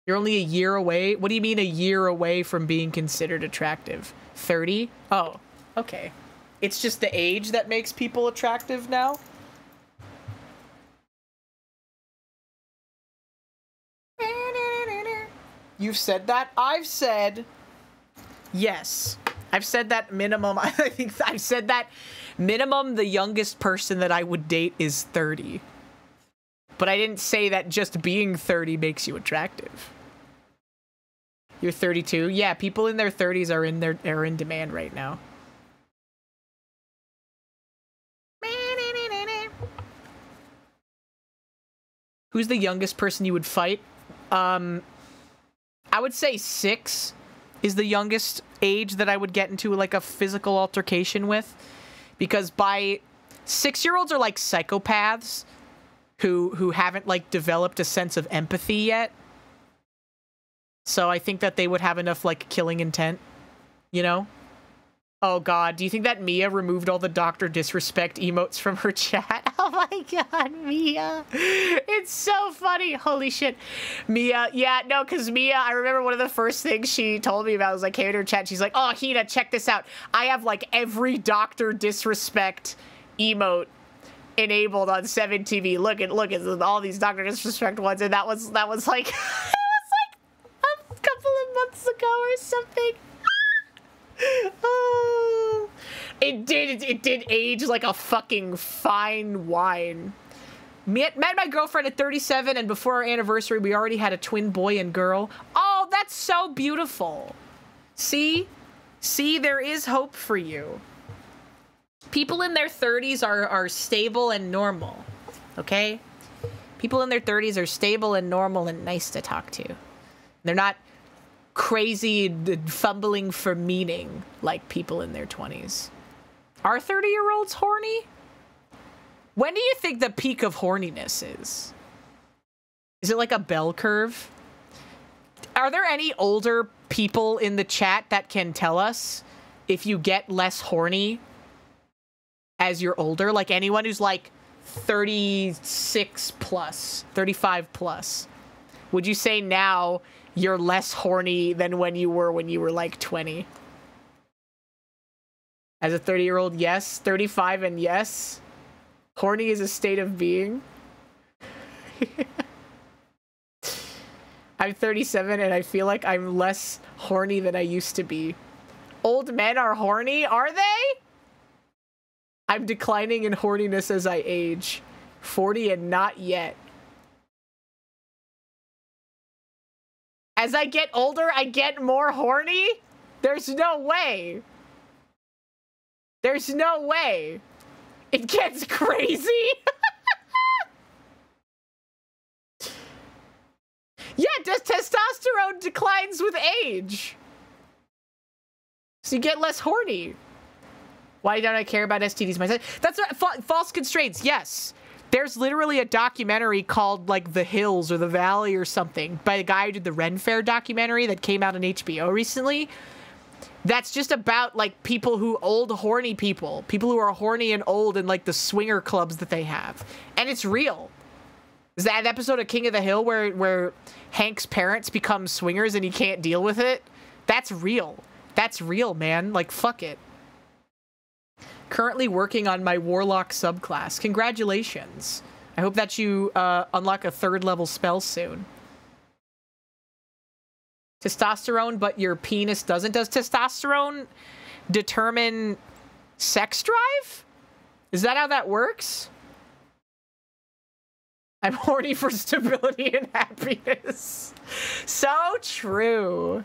You're only a year away? What do you mean a year away from being considered attractive? 30? Oh, okay. It's just the age that makes people attractive now? You've said that. I've said yes. I've said that minimum. I think I've said that minimum the youngest person that I would date is 30. But I didn't say that just being 30 makes you attractive. You're 32. Yeah, people in their 30s are in demand right now. Who's the youngest person you would fight? I would say 6 is the youngest age that I would get into like a physical altercation with, because by 6-year-olds are like psychopaths who haven't like developed a sense of empathy yet. So I think that they would have enough like killing intent, you know? Oh god, do you think that Mia removed all the Dr. Disrespect emotes from her chat? Oh my god, Mia. It's so funny. Holy shit. Mia, yeah, no, because Mia, I remember one of the first things she told me about was like, came in her chat, she's like, oh, Hina, check this out. I have like every Dr. Disrespect emote enabled on 7TV. Look at all these Dr. Disrespect ones, and that was like, it was like a couple of months ago or something. Oh, it did age like a fucking fine wine. Met my girlfriend at 37, and before our anniversary, we already had a twin boy and girl. Oh, that's so beautiful. See, there is hope for you. People in their 30s are stable and normal, okay? People in their 30s are stable and normal and nice to talk to. They're not crazy fumbling for meaning like people in their 20s. Are 30-year-olds horny? When do you think the peak of horniness is? Is it like a bell curve? Are there any older people in the chat that can tell us if you get less horny as you're older? Like anyone who's like 36 plus, 35 plus. Would you say now you're less horny than when you were like 20? As a 30-year-old, yes. 35 and yes. Horny is a state of being. I'm 37 and I feel like I'm less horny than I used to be. Old men are horny, are they? I'm declining in horniness as I age. 40 and not yet. As I get older, I get more horny? There's no way. There's no way. It gets crazy. Yeah, does testosterone declines with age? So you get less horny. Why don't I care about STDs myself? That's false constraints, yes. There's literally a documentary called, like, The Hills or The Valley or something by the guy who did the Ren Fair documentary that came out on HBO recently. That's just about, like, horny people. People who are horny and old and, like, the swinger clubs that they have. And it's real. Is that episode of King of the Hill where Hank's parents become swingers and he can't deal with it? That's real. That's real, man. Like, fuck it. Currently working on my Warlock subclass. Congratulations. I hope that you unlock a 3rd level spell soon. Testosterone, but your penis doesn't. Does testosterone determine sex drive? Is that how that works? I'm horny for stability and happiness. So true.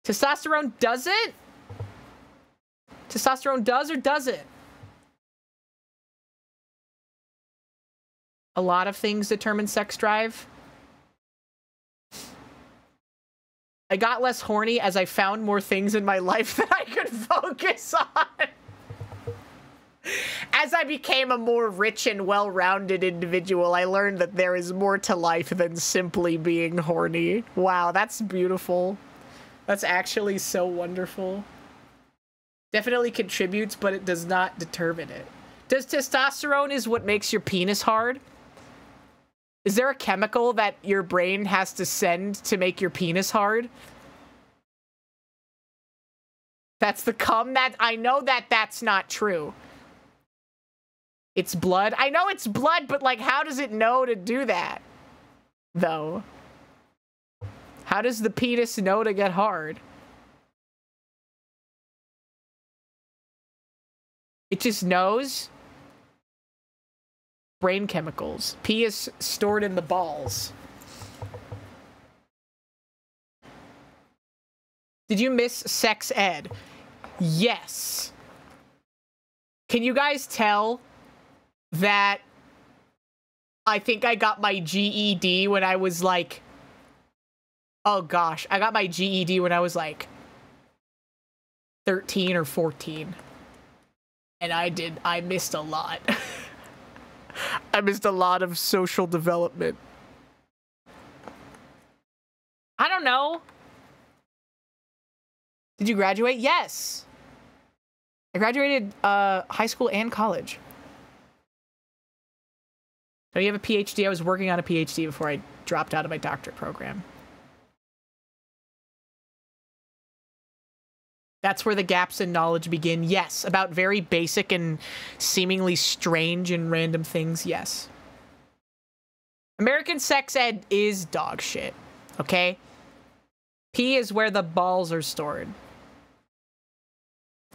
Testosterone does it? Testosterone does or doesn't? A lot of things determine sex drive. I got less horny as I found more things in my life that I could focus on. As I became a more rich and well-rounded individual, I learned that there is more to life than simply being horny. Wow, that's beautiful. That's actually so wonderful. Definitely contributes, but it does not determine it. Does testosterone is what makes your penis hard? Is there a chemical that your brain has to send to make your penis hard? That's the cum? I know that that's not true. It's blood? I know it's blood, but like, how does it know to do that? Though. How does the penis know to get hard? It just knows. Brain chemicals. Pee is stored in the balls. Did you miss sex ed? Yes. Can you guys tell that I think I got my GED when I was like... Oh gosh, I got my GED when I was like 13 or 14. And I missed a lot. I missed a lot of social development. I don't know. Did you graduate? Yes. I graduated high school and college. So you have a PhD? I was working on a PhD before I dropped out of my doctorate program. That's where the gaps in knowledge begin. Yes. About very basic and seemingly strange and random things. Yes. American sex ed is dog shit. Okay? Pee is where the balls are stored.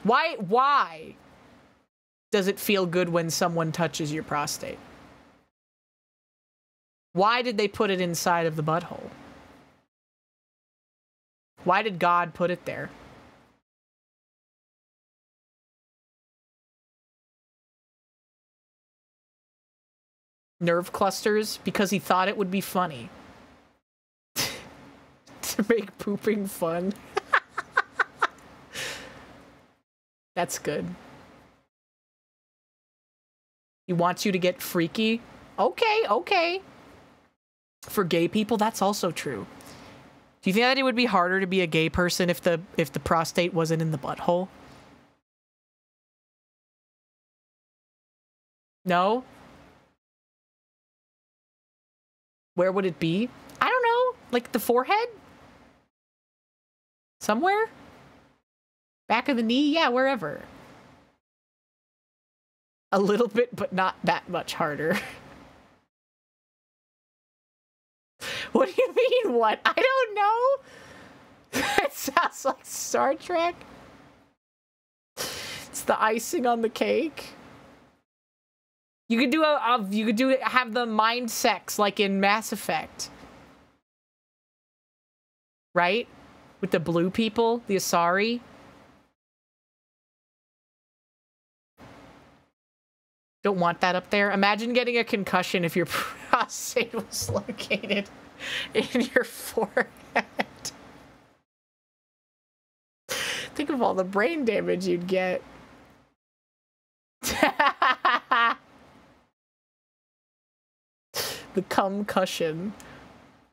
Why does it feel good when someone touches your prostate? Why did they put it inside of the butthole? Why did God put it there? Nerve clusters? Because he thought it would be funny. To make pooping fun. That's good. He wants you to get freaky? Okay, okay. For gay people, that's also true. Do you think that it would be harder to be a gay person if the prostate wasn't in the butthole? No? Where would it be? I don't know. Like the forehead? Somewhere? Back of the knee? Yeah, wherever. A little bit, but not that much harder. What do you mean, what? I don't know. That sounds like Star Trek. It's the icing on the cake. You could do have the mind sex like in Mass Effect. Right? With the blue people, the Asari. Don't want that up there. Imagine getting a concussion if your prostate was located in your forehead. Think of all the brain damage you'd get. The cum-cushion.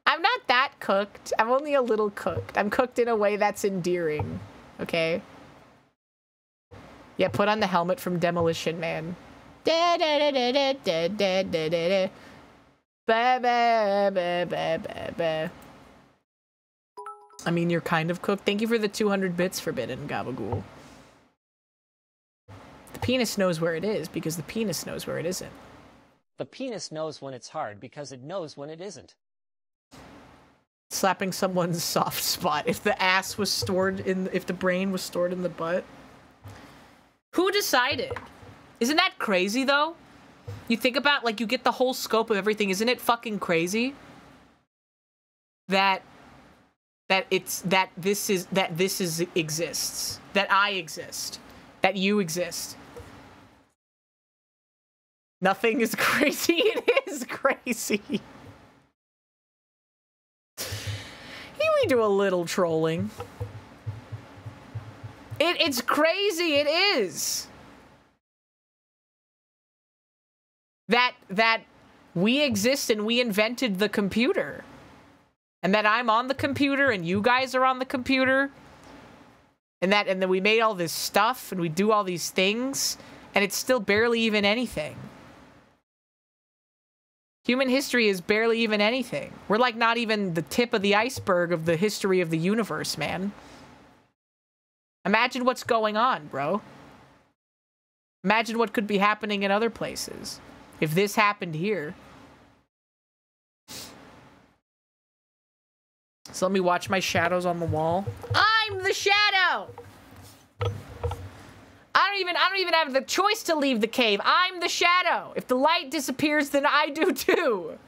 I'm not that cooked. I'm only a little cooked. I'm cooked in a way that's endearing. Okay? Yeah, put on the helmet from Demolition Man. I mean, you're kind of cooked. Thank you for the 200 bits, Forbidden Gabagool. The penis knows where it is because the penis knows where it isn't.
The penis knows when it's hard because it knows when it isn't.
Slapping someone's soft spot. If the ass was stored in, if the brain was stored in the butt. Who decided? Isn't that crazy, though? You think about, like, you get the whole scope of everything. Isn't it fucking crazy? That this exists. That I exist. That you exist. Nothing is crazy. It is crazy. We do a little trolling. It's crazy. It is. That we exist and we invented the computer. And that I'm on the computer and you guys are on the computer. And then we made all this stuff and we do all these things. And it's still barely even anything. Human history is barely even anything. We're like not even the tip of the iceberg of the history of the universe, man. Imagine what's going on, bro. Imagine what could be happening in other places. If this happened here. So let me watch my shadows on the wall. I'm the shadow! I don't even have the choice to leave the cave. I'm the shadow. If the light disappears, then I do too.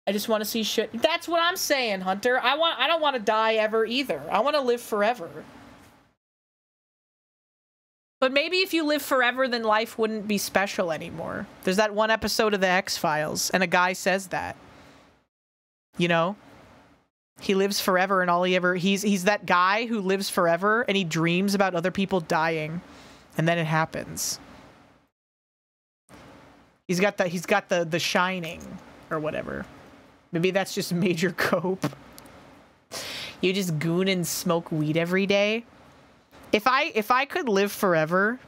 I just want to see shit. That's what I'm saying, Hunter. I don't want to die ever either. I want to live forever. But maybe if you live forever, then life wouldn't be special anymore. There's that one episode of the X-Files, and a guy says that. You know? He lives forever, and all he ever... He's that guy who lives forever, and he dreams about other people dying. And then it happens. He's got the Shining, or whatever. Maybe that's just major cope. You just goon and smoke weed every day. If I could live forever,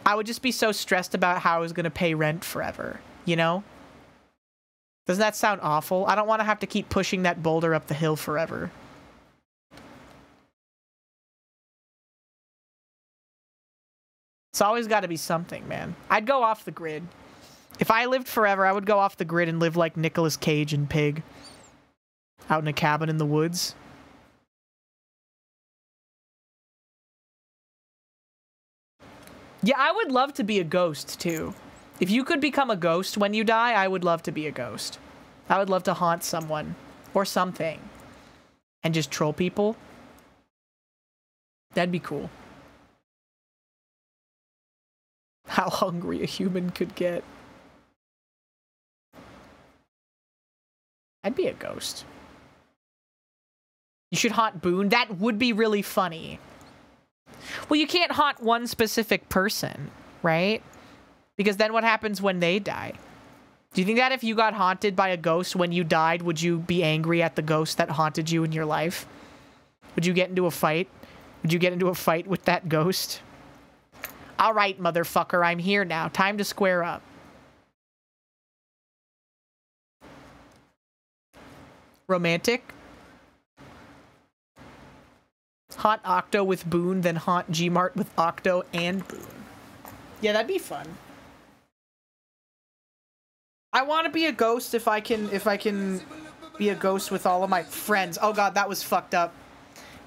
I would just be so stressed about how I was going to pay rent forever, you know? Doesn't that sound awful? I don't want to have to keep pushing that boulder up the hill forever. It's always got to be something, man. I'd go off the grid. If I lived forever, I would go off the grid and live like Nicolas Cage and Pig. Out in a cabin in the woods. Yeah, I would love to be a ghost, too. If you could become a ghost when you die, I would love to be a ghost. I would love to haunt someone. Or something. And just troll people. That'd be cool. How hungry a human could get. I'd be a ghost. You should haunt Boone. That would be really funny. Well, you can't haunt one specific person, right? Because then what happens when they die? Do you think that if you got haunted by a ghost when you died, would you be angry at the ghost that haunted you in your life? Would you get into a fight? Would you get into a fight with that ghost? All right, motherfucker, I'm here now. Time to square up. Romantic? Haunt Octo with Boone, then haunt Gmart with Octo and Boone. Yeah, that'd be fun. I want to be a ghost if I can be a ghost with all of my friends. Oh god, that was fucked up.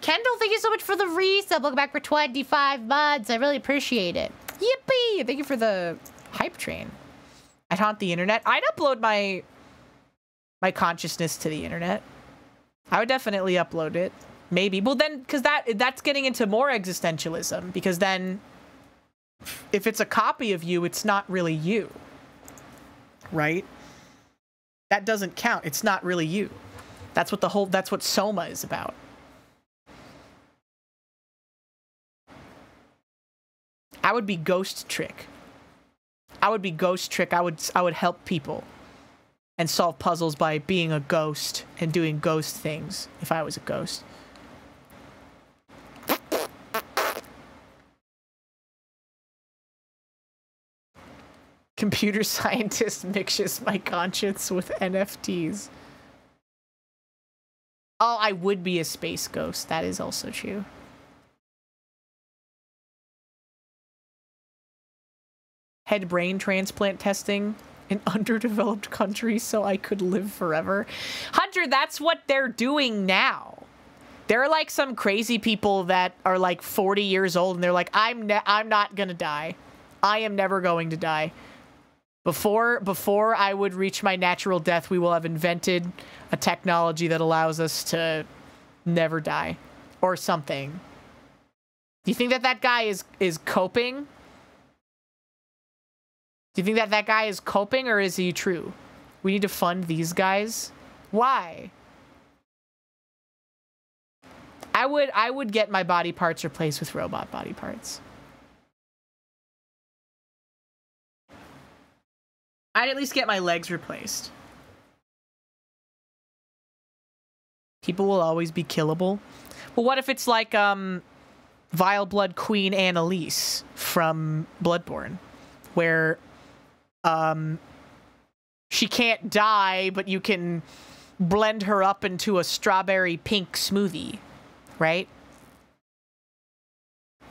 Kendall, thank you so much for the resub. Welcome back for 25 months. I really appreciate it.
Yippee! Thank you for the hype train. I'd haunt the internet. I'd upload my consciousness to the internet. I would definitely upload it. Maybe. Well, then, because that's getting into more existentialism. Because then, if it's a copy of you, it's not really you. Right? That doesn't count. It's not really you. That's what Soma is about. I would be Ghost Trick. I would be Ghost Trick. I would help people and solve puzzles by being a ghost and doing ghost things if I was a ghost. Computer scientist mixes my conscience with NFTs. Oh, I would be a space ghost. That is also true. Had brain transplant testing in underdeveloped countries so I could live forever. Hunter, that's what they're doing now. There are like some crazy people that are like 40 years old and they're like, I'm not gonna die. I am never going to die. Before I would reach my natural death, we will have invented a technology that allows us to never die. Or something. Do you think that guy is coping? Do you think that guy is coping, or is he true? We need to fund these guys? Why? I would get my body parts replaced with robot body parts. I'd at least get my legs replaced. People will always be killable. Well, what if it's like, Vile Blood Queen Annalise from Bloodborne? Where, she can't die, but you can blend her up into a strawberry pink smoothie, right?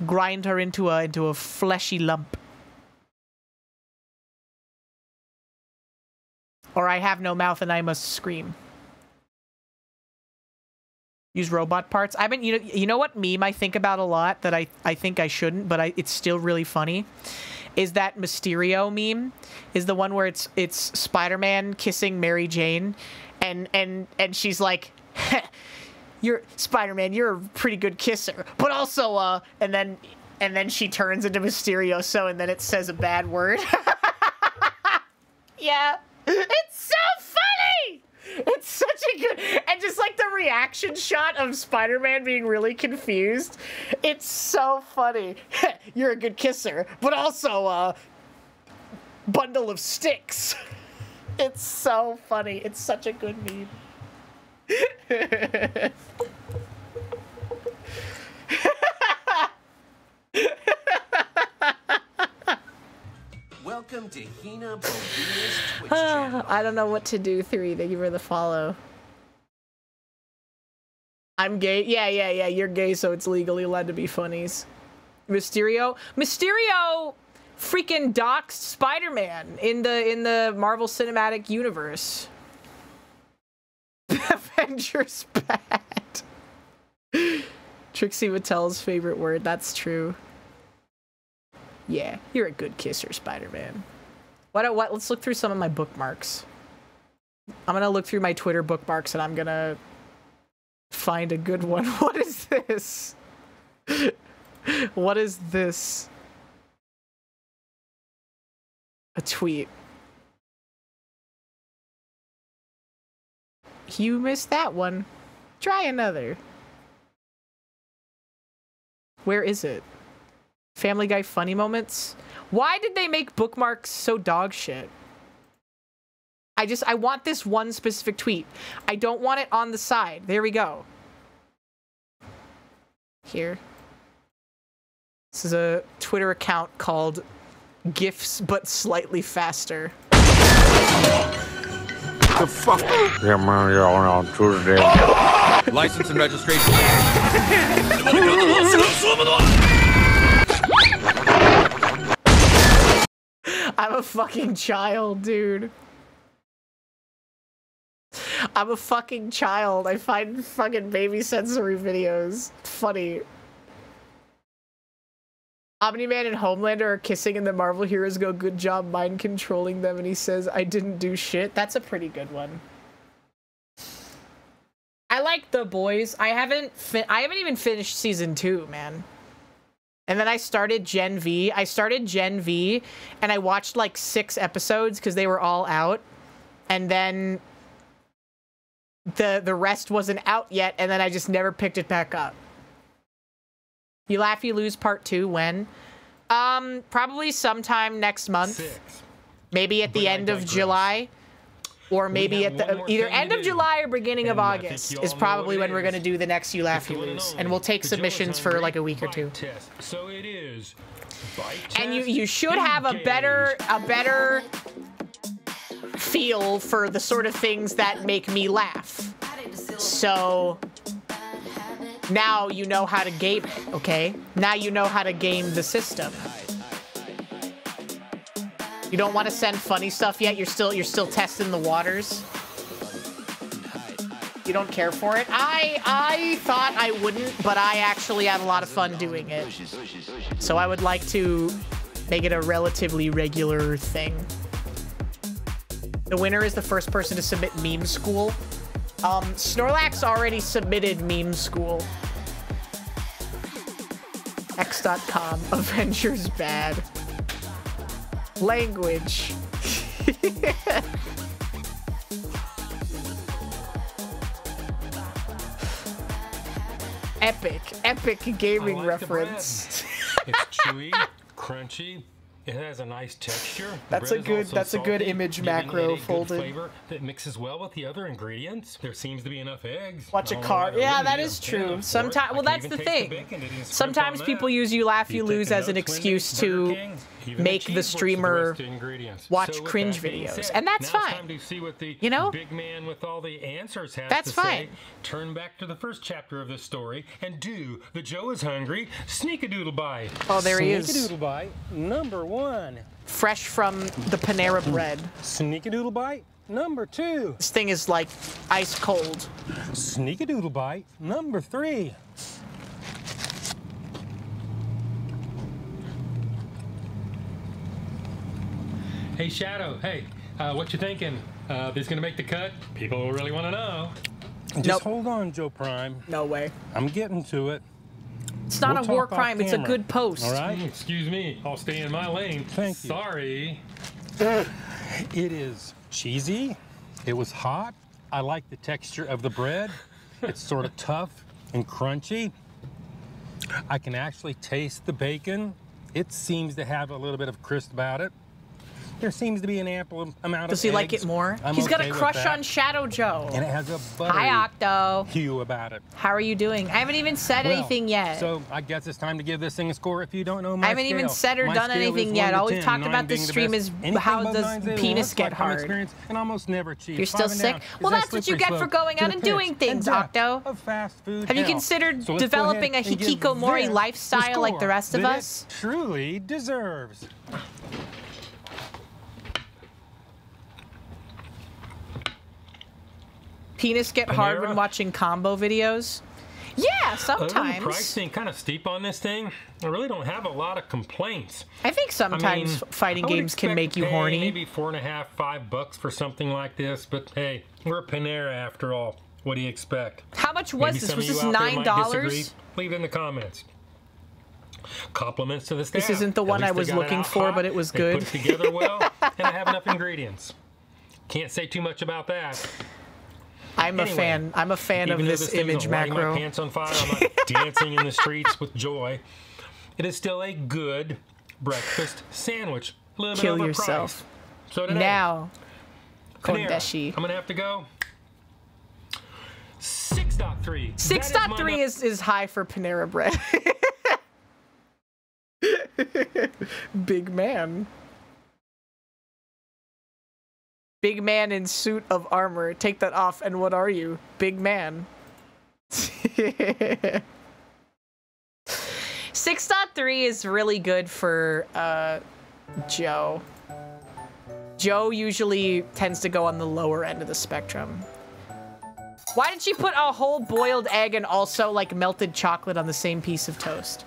Grind her into a fleshy lump. Or I have no mouth and I must scream. Use robot parts. I've been, you know what meme I think about a lot that I think I shouldn't, but it's still really funny, is that Mysterio meme. Is the one where it's Spider-Man kissing Mary Jane, and she's like, "You're Spider-Man, you're a pretty good kisser, but also and then she turns into Mysterio, and then it says a bad word." Yeah, it's so funny. It's such a good, and just like the reaction shot of Spider-Man being really confused. It's so funny. You're a good kisser, but also a bundle of sticks. It's so funny. It's such a good meme.
Welcome to HinaBoBina's Twitch channel.
I don't know what to do, 3. Thank you for the follow. I'm gay. Yeah. You're gay, so it's legally allowed to be funnies. Mysterio freaking doxed Spider-Man in the Marvel Cinematic Universe. Avengers bad. Trixie Mattel's favorite word. That's true. Yeah, you're a good kisser, Spider-Man. What? Let's look through some of my bookmarks. I'm gonna look through my Twitter bookmarks and I'm gonna find a good one. What is this? What is this? A tweet. You missed that one. Try another. Where is it? Family Guy funny moments? Why did they make bookmarks so dog shit? I want this one specific tweet. I don't want it on the side. There we go. Here. This is a Twitter account called GIFs But Slightly Faster.
The fuck? Yeah, man, you're on Tuesday.
License and registration.
I'm a fucking child, dude. I'm a fucking child. I find fucking baby sensory videos funny. Omni-Man and Homelander are kissing and the Marvel heroes go, "Good job mind controlling them," and he says, "I didn't do shit." That's a pretty good one. I like The Boys. I haven't even finished season 2, man. And then I started Gen V. I started Gen V and I watched like 6 episodes because they were all out. And then the rest wasn't out yet, and then I just never picked it back up. You Laugh, You Lose Part 2, when? Probably sometime next month.
6.
Maybe at the end of July. Or maybe at the either end of July or beginning of August is probably when we're going to do the next You Laugh, You Lose. And we'll take submissions for like a week or 2.
So it is.
And you should have a better feel for the sort of things that make me laugh. So now you know how to game it, okay? Now you know how to game the system. You don't want to send funny stuff yet? You're still testing the waters? You don't care for it? I thought I wouldn't, but I actually had a lot of fun doing it. So I would like to make it a relatively regular thing. The winner is the first person to submit Meme School. Snorlax already submitted Meme School. X.com. Avengers bad. Language. Epic gaming reference.
It's chewy, crunchy. It has a nice texture.
That's a good image macro folded.
Flavor that mixes well with the other ingredients. There seems to be enough eggs.
Watch a car. Yeah, that is true. Sometimes, well, that's the thing. Sometimes people use You Laugh, You Lose as an excuse to make the streamer watch cringe videos, and that's fine. You know,
big man with all the answers has
that's fine.
Turn back to the first chapter of this story and do the Joe is Hungry Sneak-a-Doodle Bite.
Oh, there he is.
Sneak-a-Doodle Bite number 1.
Fresh from the Panera Bread.
Sneak-a-Doodle Bite number 2.
This thing is like ice cold.
Sneak-a-doodle bite, number 3. Hey, Shadow, hey, what you thinking? This gonna make the cut? People will really want to know. Just hold on, Joe Prime.
No way.
I'm getting to it.
It's not a war crime, it's a good post.
All right? Excuse me, I'll stay in my lane. Thank you. Sorry. It is cheesy. It was hot. I like the texture of the bread. It's sort of tough and crunchy. I can actually taste the bacon. It seems to have a little bit of crisp about it. There seems to be an ample amount of
Does he
eggs.
like it more? He's got a crush on Shadow Joe.
And it has a buttery
Hi, Octo.
hue about it.
How are you doing? I haven't even said anything yet.
So I guess it's time to give this thing a score if you don't know my
I haven't even said or done anything yet. All we've talked about this stream is how does penis get hard.
And almost never cheap.
You're still sick? Well, that's what you get for going out and doing things, Octo. Have you considered developing a hikikomori lifestyle like the rest of us?
It truly deserves.
Penis get hard when watching combo videos? Yeah, sometimes.
The price thing kind of steep on this thing. I really don't have a lot of complaints.
I think sometimes fighting games can make you horny.
Maybe $4.50, $5 for something like this, but hey, we're Panera after all. What do you expect?
How much was this? Was this $9?
Leave it in the comments. Compliments to the staff.
This isn't the one I was looking for, but it was good.
Put it together well, and I have enough ingredients. Can't say too much about that.
I'm a fan of this image macro.
My pants on fire, I'm not dancing in the streets with joy. It is still a good breakfast sandwich. A little
Kill
bit
yourself.
So today,
now,
Panera,
Kondeshi.
I'm gonna have to go 6.3.
6.3 is high for Panera bread. Big man. Big man in suit of armor. Take that off, and what are you? Big man. 6.3 is really good for Joe. Joe usually tends to go on the lower end of the spectrum. Why did she put a whole boiled egg and also like melted chocolate on the same piece of toast?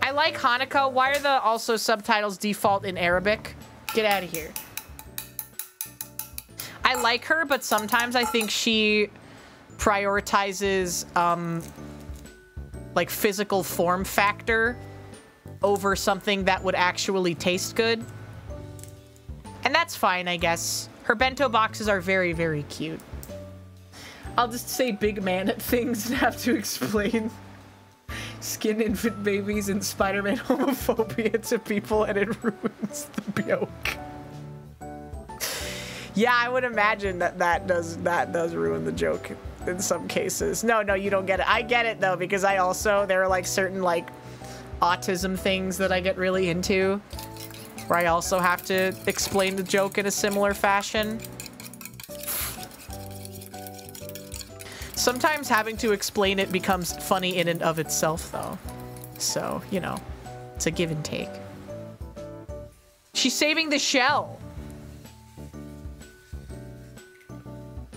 I like Hanukkah. Why are the also subtitles default in Arabic? Get out of here. I like her, but sometimes I think she prioritizes like physical form factor over something that would actually taste good. And that's fine, I guess. Her bento boxes are very, very cute. I'll just say big man at things and have to explain skin infant babies and Spider-Man homophobia to people, and it ruins the joke. Yeah, I would imagine that does ruin the joke in some cases. No, you don't get it. I get it though, because there are like certain like autism things that I get really into, where I also have to explain the joke in a similar fashion. Sometimes having to explain it becomes funny in and of itself though. So, you know, it's a give and take. She's saving the shell.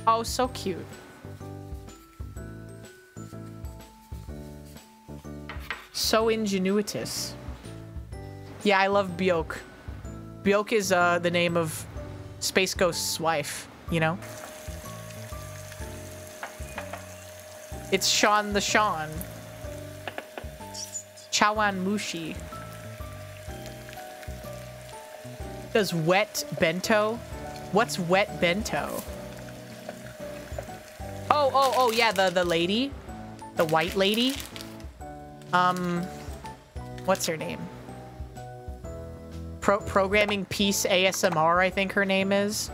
Oh, so cute. So ingenuitous. Yeah, I love Bjork. Bjork is the name of Space Ghost's wife, you know? It's Sean the Sean. Chawan Mushi. Does wet bento? What's wet bento? Oh, yeah, the lady. The white lady. What's her name? Programming Peace ASMR, I think her name is.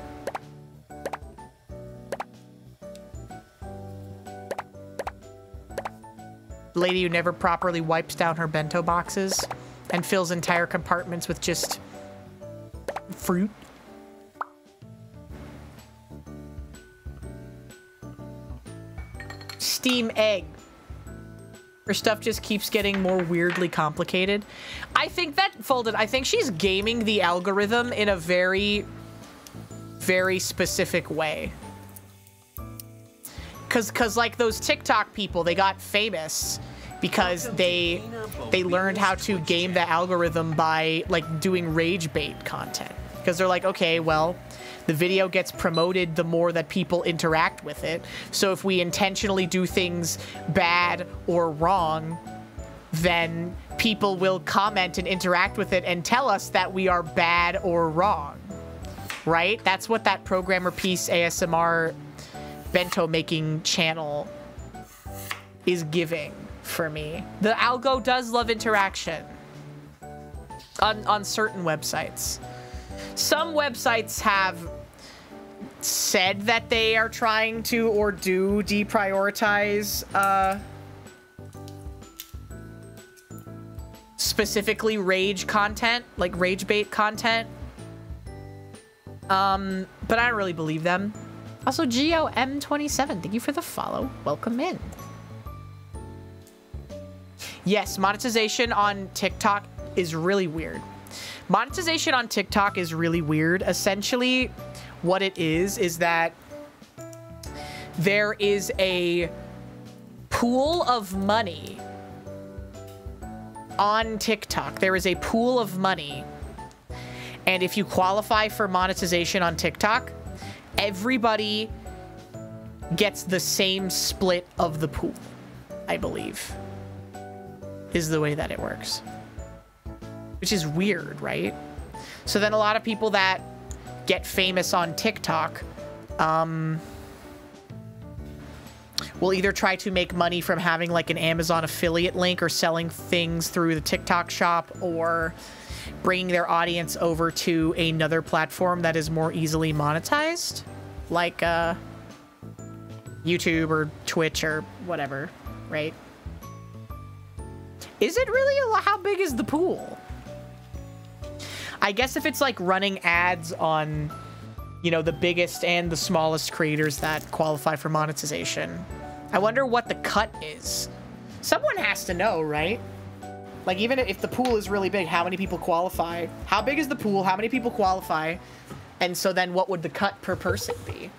Lady who never properly wipes down her bento boxes and fills entire compartments with just fruit. Steam egg. Her stuff just keeps getting more weirdly complicated. I think she's gaming the algorithm in a very very specific way. Cause like those TikTok people, they got famous because they learned how to game the algorithm by like doing rage bait content. Because they're like, okay, well, the video gets promoted the more that people interact with it. So if we intentionally do things bad or wrong, then people will comment and interact with it and tell us that we are bad or wrong. Right? That's what that Programmer Peace ASMR bento making channel is giving for me. The algo does love interaction on certain websites. Some websites have said that they are trying to or do deprioritize specifically rage content, like rage bait content. But I don't really believe them. Also, GOM27, thank you for the follow. Welcome in. Yes, monetization on TikTok is really weird. Monetization on TikTok is really weird. Essentially, what it is that there is a pool of money on TikTok. There is a pool of money. And if you qualify for monetization on TikTok, everybody gets the same split of the pool, I believe, is the way that it works. Which is weird, right? So then a lot of people that get famous on TikTok will either try to make money from having like an Amazon affiliate link or selling things through the TikTok shop, or bringing their audience over to another platform that is more easily monetized, like YouTube or Twitch or whatever, right? Is it really how big is the pool? I guess if it's like running ads on, you know, the biggest and the smallest creators that qualify for monetization. I wonder what the cut is. Someone has to know, right? Like, even if the pool is really big, how many people qualify? How big is the pool? How many people qualify? And so then what would the cut per person be?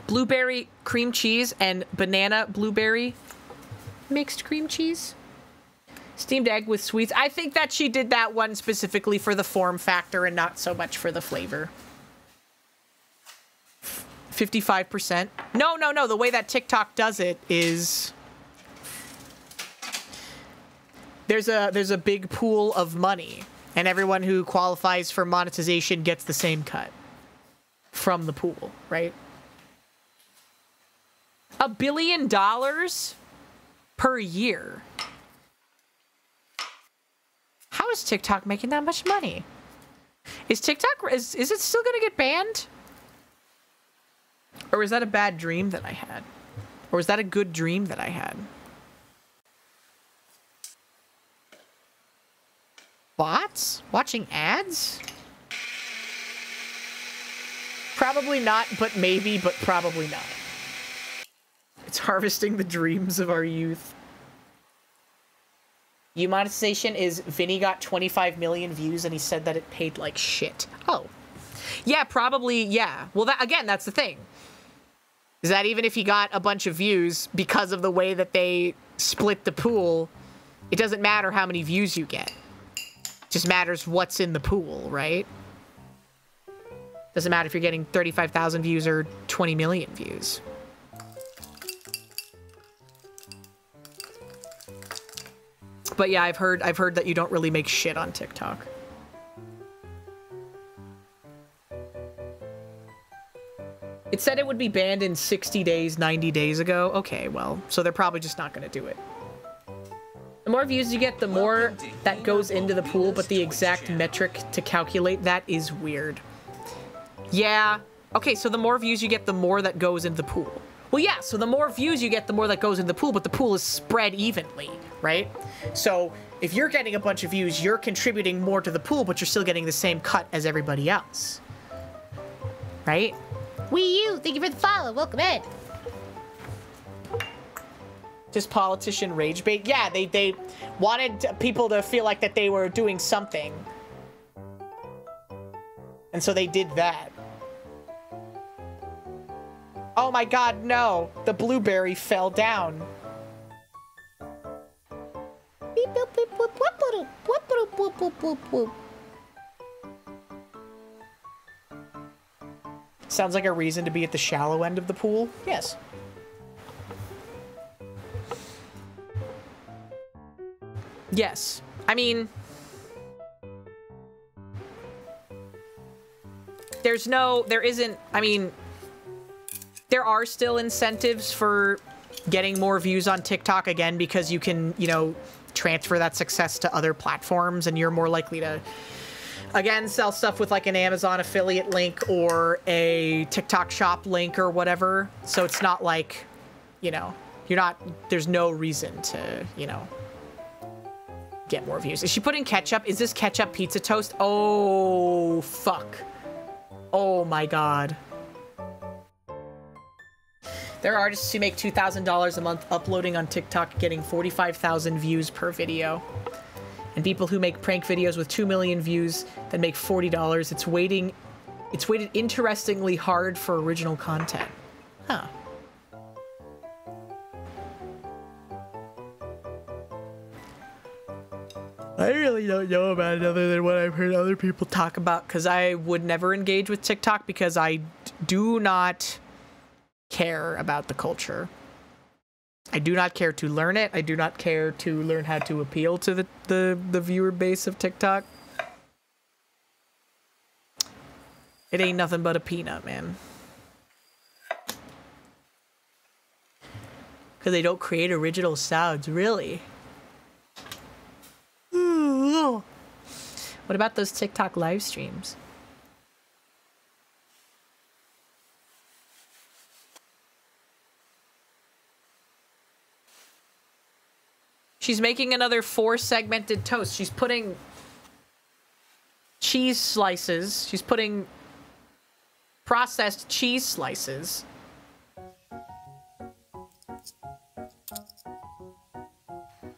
Blueberry cream cheese and banana blueberry mixed cream cheese. Steamed egg with sweets. I think that she did that one specifically for the form factor and not so much for the flavor. 55%. No. The way that TikTok does it is there's a big pool of money, and everyone who qualifies for monetization gets the same cut from the pool, right? $1 billion per year. How is TikTok making that much money? Is TikTok, is it still gonna get banned? Or was that a bad dream that I had? Or was that a good dream that I had? Bots? Watching ads? Probably not, but maybe, but probably not. It's harvesting the dreams of our youth. Monetization is Vinny got 25 million views and he said that it paid like shit. Oh. Yeah, probably, yeah. Well, that, again, that's the thing. Is that even if he got a bunch of views, because of the way that they split the pool, it doesn't matter how many views you get. It just matters what's in the pool, right? Doesn't matter if you're getting 35,000 views or 20 million views. But yeah, I've heard that you don't really make shit on TikTok. It said it would be banned in 60 days, 90 days ago. Okay, well, so they're probably just not going to do it. The more views you get, the more that goes into the pool, but the exact metric to calculate that is weird. Yeah. Okay, so the more views you get, the more that goes into the pool. Well, yeah, so the more views you get, the more that goes into the pool, but the pool is spread evenly, right? So if you're getting a bunch of views, you're contributing more to the pool, but you're still getting the same cut as everybody else. Right?
Wii U, thank you for the follow. Welcome in.
Just politician rage bait. Yeah, they wanted people to feel like that they were doing something. And so they did that. Oh my god, no! The blueberry fell down. Beep, boop, boop, boop, boop, boop, boop, boop, boop, boop, boop. Sounds like a reason to be at the shallow end of the pool. Yes. Yes. I mean, there are still incentives for getting more views on TikTok, again, because you can, you know, transfer that success to other platforms, and you're more likely to, again, sell stuff with like an Amazon affiliate link or a TikTok shop link or whatever. So it's not like, you know, there's no reason to, you know, get more views. Is she putting ketchup? Is this ketchup pizza toast? Oh, fuck. Oh my god. There are artists who make $2,000 a month uploading on TikTok, getting 45,000 views per video. And people who make prank videos with 2 million views that make $40. It's weighted interestingly hard for original content. Huh. I really don't know about it other than what I've heard other people talk about, because I would never engage with TikTok because I do not care about the culture. I do not care to learn it. I do not care to learn how to appeal to the viewer base of TikTok. It ain't nothing but a peanut, man. Because they don't create original sounds, really. What about those TikTok live streams? She's making another 4-segmented toast. She's putting cheese slices. She's putting processed cheese slices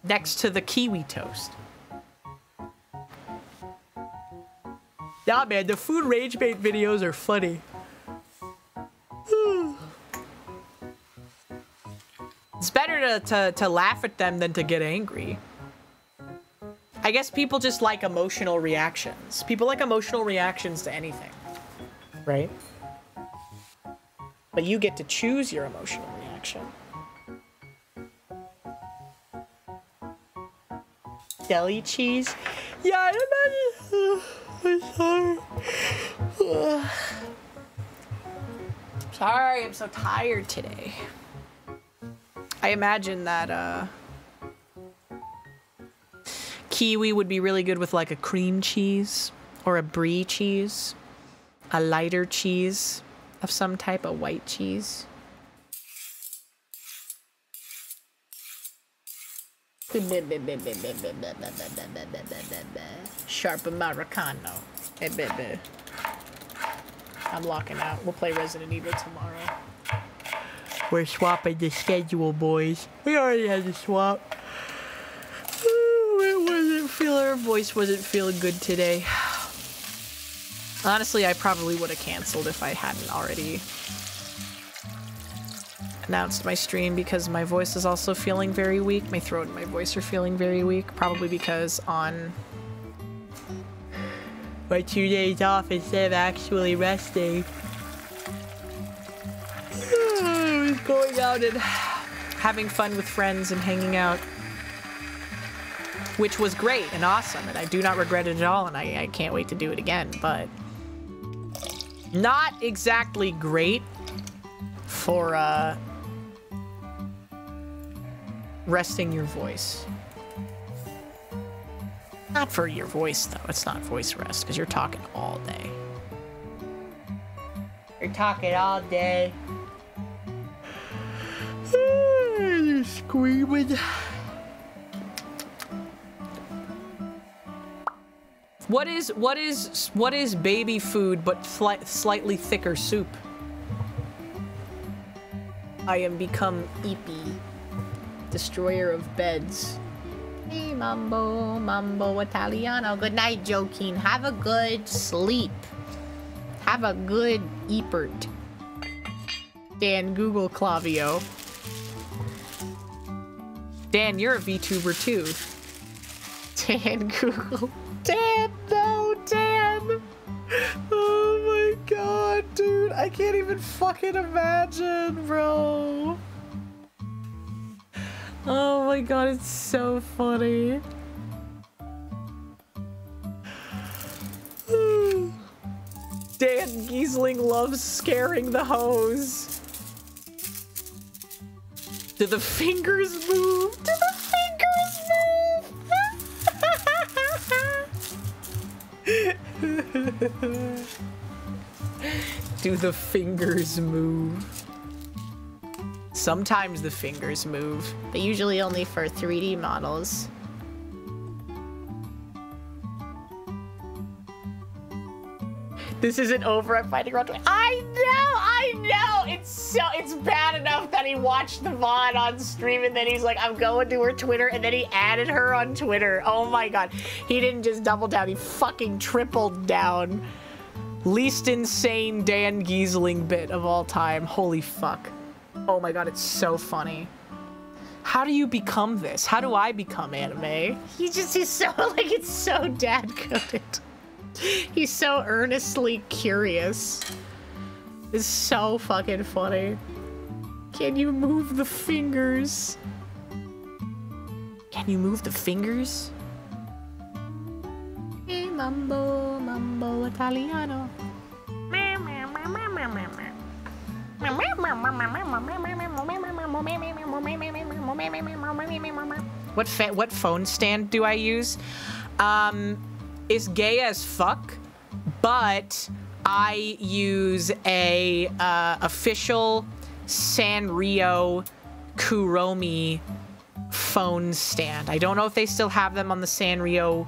next to the kiwi toast. Yeah, man, the food rage bait videos are funny. It's better to laugh at them than to get angry. I guess people just like emotional reactions. People like emotional reactions to anything, right? But you get to choose your emotional reaction. Deli cheese? Yeah, I imagine. I'm sorry. Sorry, I'm so tired today. I imagine that kiwi would be really good with like a cream cheese or a brie cheese, a lighter cheese of some type, of white cheese. Sharp Americano. Hey, baby. I'm locking out. We'll play Resident Evil tomorrow. We're swapping the schedule, boys. We already had to swap. Our voice wasn't feeling good today. Honestly, I probably would have canceled if I hadn't already announced my stream, because my voice is also feeling very weak. My throat and my voice are feeling very weak. Probably because on my 2 days off, instead of actually resting, I was going out and having fun with friends and hanging out, which was great and awesome, and I do not regret it at all, and I can't wait to do it again, but not exactly great for resting your voice. Not for your voice, though. It's not voice rest, because you're talking all day. You're talking all day. You're screaming. What is baby food but slightly thicker soup? I am become Eepy, destroyer of beds. Hey, Mambo Italiano. Good night, Joaquin. Have a good sleep.
Have a good Eepert. Dan Google Clavio. Dan, you're a VTuber too. Dan Google. Dan, no, Dan! Oh my god, dude. I can't even fucking imagine, bro. Oh my god, it's so funny. Dan Giesling loves scaring the hoes. Do the fingers move? Do the fingers move? Do the fingers move? Sometimes the fingers move, but usually only for 3D models. This isn't over. I'm fighting around. I know. It's bad enough that he watched the VOD on stream and then he's like, I'm going to her Twitter, and then he added her on Twitter. Oh my god. He didn't just double down, he fucking tripled down. Least insane Dan Giesling bit of all time. Holy fuck. Oh my god, it's so funny. How do you become this? How do I become anime? He's so, like, it's so dad-coded. He's so earnestly curious. It's so fucking funny. Can you move the fingers? Can you move the fingers? Hey, mambo, mambo Italiano. What phone stand do I use? Is gay as fuck, but I use a official Sanrio Kuromi phone stand. I don't know if they still have them on the Sanrio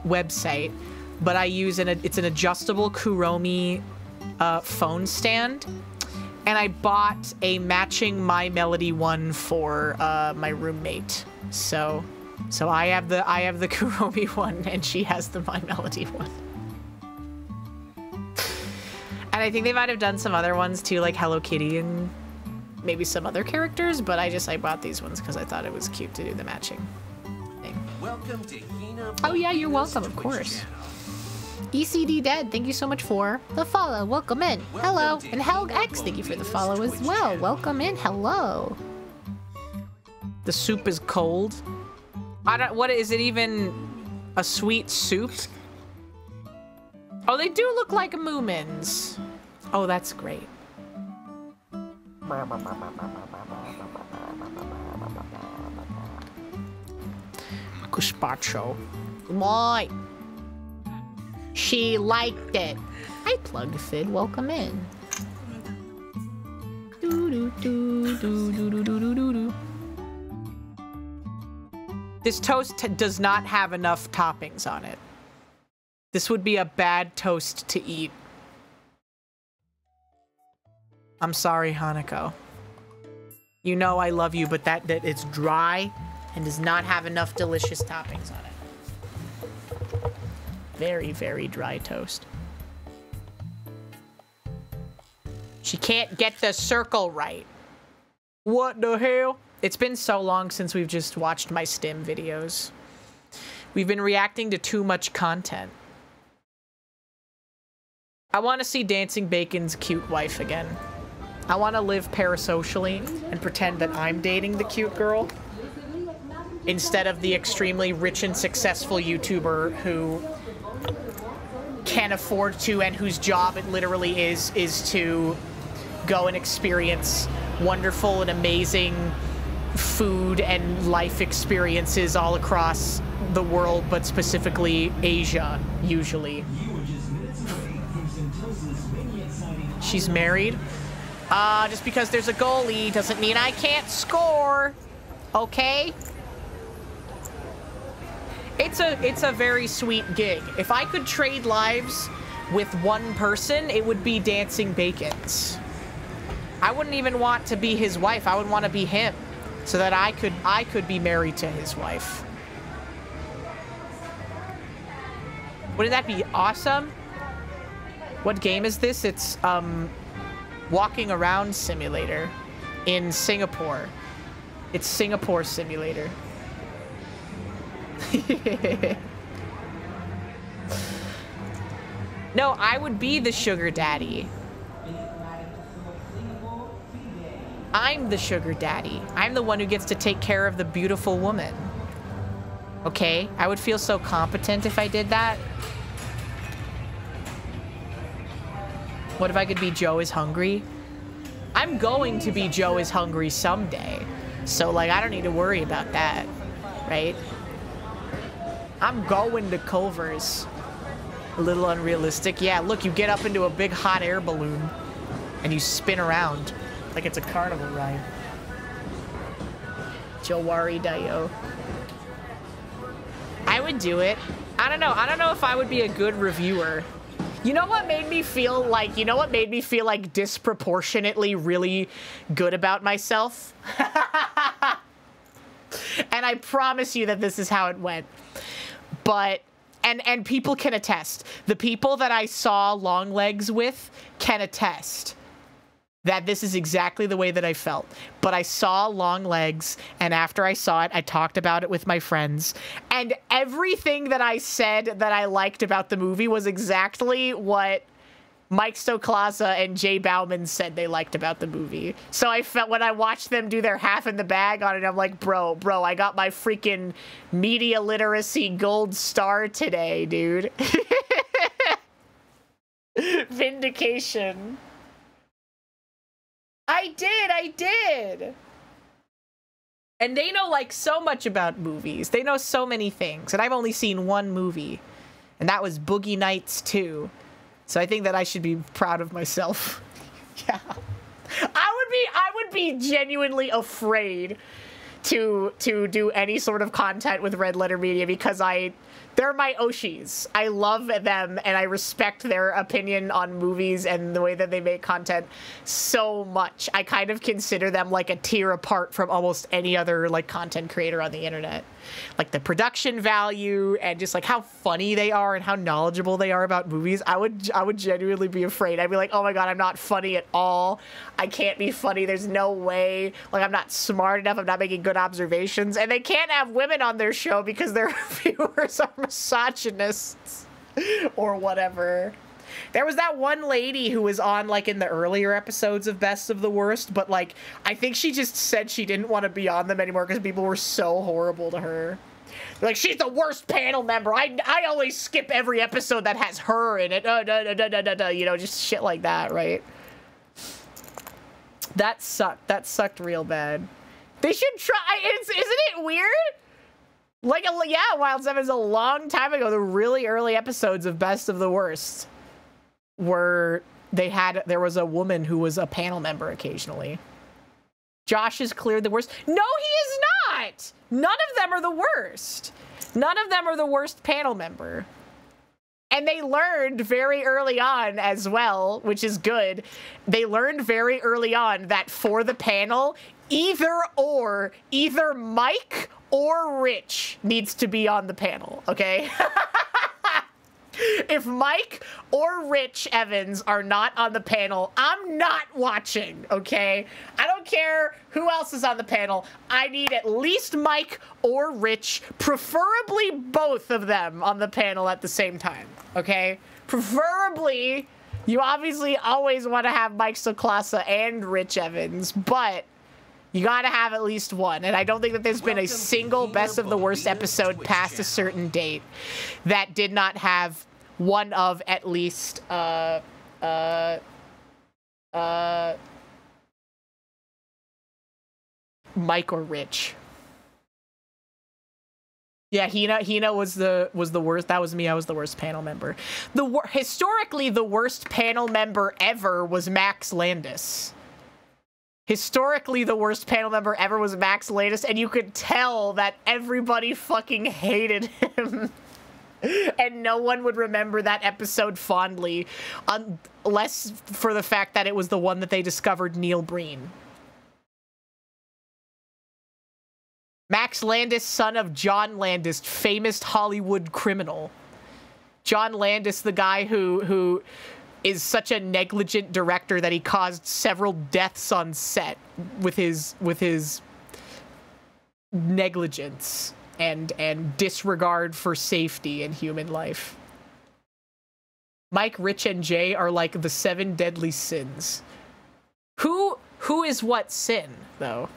website, but I use it's an adjustable Kuromi phone stand, and I bought a matching My Melody one for my roommate. So I have the Kuromi one, and she has the My Melody one. And I think they might have done some other ones too, like Hello Kitty and maybe some other characters, but I bought these ones because I thought it was cute to do the matching thing.
Welcome to Hina.
Oh yeah, you're welcome, of course. ECD Dead, thank you so much for the follow. Welcome in. Hello. And Helg X, thank you for the follow as well. Welcome in. Hello.
The soup is cold. What is it even? A sweet soup? Oh, they do look like Moomins. Oh, that's great. Gazpacho.
Why? She liked it. Hi, Plugged Fid. Welcome in.
This toast does not have enough toppings on it. This would be a bad toast to eat. I'm sorry, Hanako. You know I love you, but that it's dry and does not have enough delicious toppings on it. Very, very dry toast. She can't get the circle right. What the hell? It's been so long since we've just watched my Stim videos. We've been reacting to too much content. I want to see Dancing Bacon's cute wife again. I want to live parasocially and pretend that I'm dating the cute girl instead of the extremely rich and successful YouTuber who can afford to and whose job it literally is to go and experience wonderful and amazing food and life experiences all across the world, but specifically Asia, usually. She's married. Just because there's a goalie doesn't mean I can't score. Okay? It's a very sweet gig. If I could trade lives with one person, it would be Dancing Bacon's. I wouldn't even want to be his wife. I would want to be him, so that I could be married to his wife. Wouldn't that be awesome? What game is this? It's walking around simulator in Singapore. It's Singapore Simulator. No, I would be the sugar daddy. I'm the sugar daddy. I'm the one who gets to take care of the beautiful woman. Okay? I would feel so competent if I did that. What if I could be Joe is Hungry? I'm going to be Joe is Hungry someday. So, like, I don't need to worry about that. Right? I'm going to Culver's. A little unrealistic. Yeah, look, you get up into a big hot air balloon and you spin around like it's a carnival ride. Jawari Dayo. I would do it. I don't know. I don't know if I would be a good reviewer. You know what made me feel like, disproportionately really good about myself? And I promise you that this is how it went. But, and people can attest. The people that I saw Longlegs with can attest that this is exactly the way that I felt. But I saw Longlegs, and after I saw it, I talked about it with my friends. And everything that I said that I liked about the movie was exactly what Mike Stoklasa and Jay Bauman said they liked about the movie. So I felt when I watched them do their half in the bag on it, I'm like, bro, I got my freaking media literacy gold star today, dude. Vindication. I did. And they know, like, so much about movies. They know so many things. And I've only seen one movie. And that was Boogie Nights 2. So I think that I should be proud of myself. Yeah. I would be genuinely afraid to do any sort of content with Red Letter Media because they're my Oshis. I love them and I respect their opinion on movies and the way that they make content so much. I kind of consider them like a tier apart from almost any other like content creator on the internet. Like the production value and just like how funny they are and how knowledgeable they are about movies. I would genuinely be afraid. I'd be like, oh my God, I'm not funny at all. I can't be funny. There's no way. Like I'm not smart enough. I'm not making good observations. And they can't have women on their show because their viewers are misogynists or whatever. There was that one lady who was on like in the earlier episodes of Best of the Worst, but like I think she just said she didn't want to be on them anymore because people were so horrible to her. They're like, she's the worst panel member. I always skip every episode that has her in it. You know, just shit like that, right? That sucked. That sucked real bad. They should try. Isn't it weird? Like, yeah, Wild 7 is a long time ago. The really early episodes of Best of the Worst were there was a woman who was a panel member occasionally. Josh is cleared the worst. No, he is not. None of them are the worst. None of them are the worst panel member. And they learned very early on as well, which is good. They learned very early on that for the panel, either Mike or Rich needs to be on the panel, okay? If Mike or Rich Evans are not on the panel, I'm not watching, okay? I don't care who else is on the panel. I need at least Mike or Rich, preferably both of them on the panel at the same time, okay? Preferably, you obviously always want to have Mike Stoklasa and Rich Evans, but you gotta have at least one. And I don't think that there's been a single Best of the Worst episode past a certain date that did not have one of at least Mike or Rich. Yeah, Hina was the worst. That was me. I was the worst panel member. Historically, the worst panel member ever was Max Landis. Historically, the worst panel member ever was Max Landis, and you could tell that everybody fucking hated him. And no one would remember that episode fondly, unless for the fact that it was the one that they discovered Neil Breen. Max Landis, son of John Landis, famous Hollywood criminal. John Landis, the guy who
is such a negligent director that he caused several deaths on set with his negligence and disregard for safety and human life. Mike, Rich, and Jay are like the 7 deadly sins. Who is what sin, though?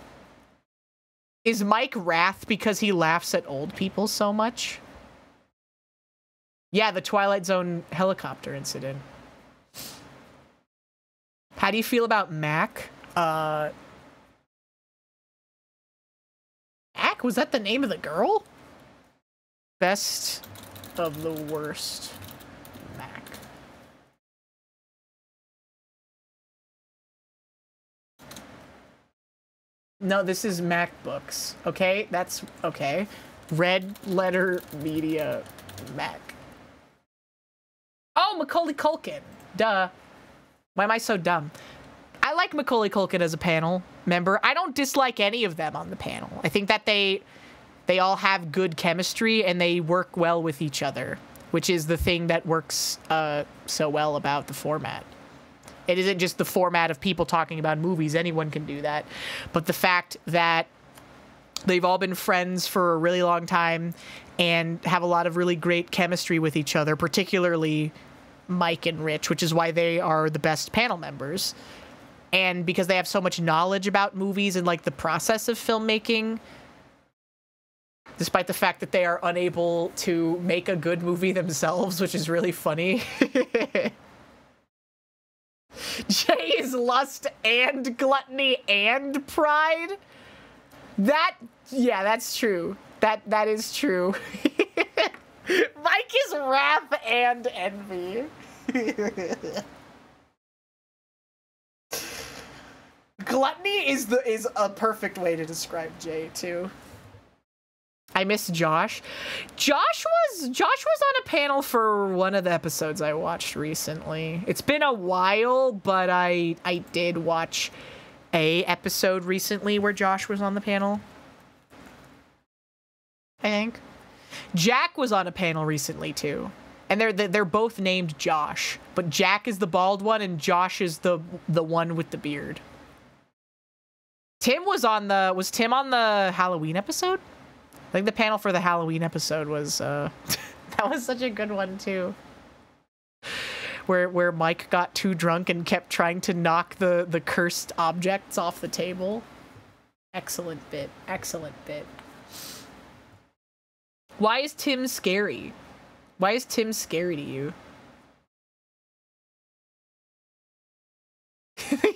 Is Mike Wrath because he laughs at old people so much? Yeah, the Twilight Zone helicopter incident. How do you feel about Mac? Mac? Was that the name of the girl? Best of the worst. Mac. No, this is MacBooks. Okay, that's okay. Red Letter Media Mac. Oh, Macaulay Culkin. Duh. Why am I so dumb? I like Macaulay Culkin as a panel member. I don't dislike any of them on the panel. I think that they all have good chemistry and they work well with each other, which is the thing that works so well about the format. It isn't just the format of people talking about movies. Anyone can do that. But the fact that they've all been friends for a really long time and have a lot of really great chemistry with each other, particularly Mike and Rich, which is why they are the best panel members. And because they have so much knowledge about movies and like the process of filmmaking, despite the fact that they are unable to make a good movie themselves, which is really funny. Jay is lust and gluttony and pride. Yeah, that's true. That is true. Mike is wrath and envy. Gluttony is a perfect way to describe Jay too. I miss Josh. Josh was on a panel for one of the episodes I watched recently. It's been a while, but I did watch a episode recently where Josh was on the panel. I think. Jack was on a panel recently too. And they're both named Josh, but Jack is the bald one and Josh is the one with the beard. Was Tim on the Halloween episode? I think the panel for the Halloween episode was that was such a good one too. Where Mike got too drunk and kept trying to knock the cursed objects off the table. Excellent bit. Excellent bit. Why is Tim scary? Why is Tim scary to you?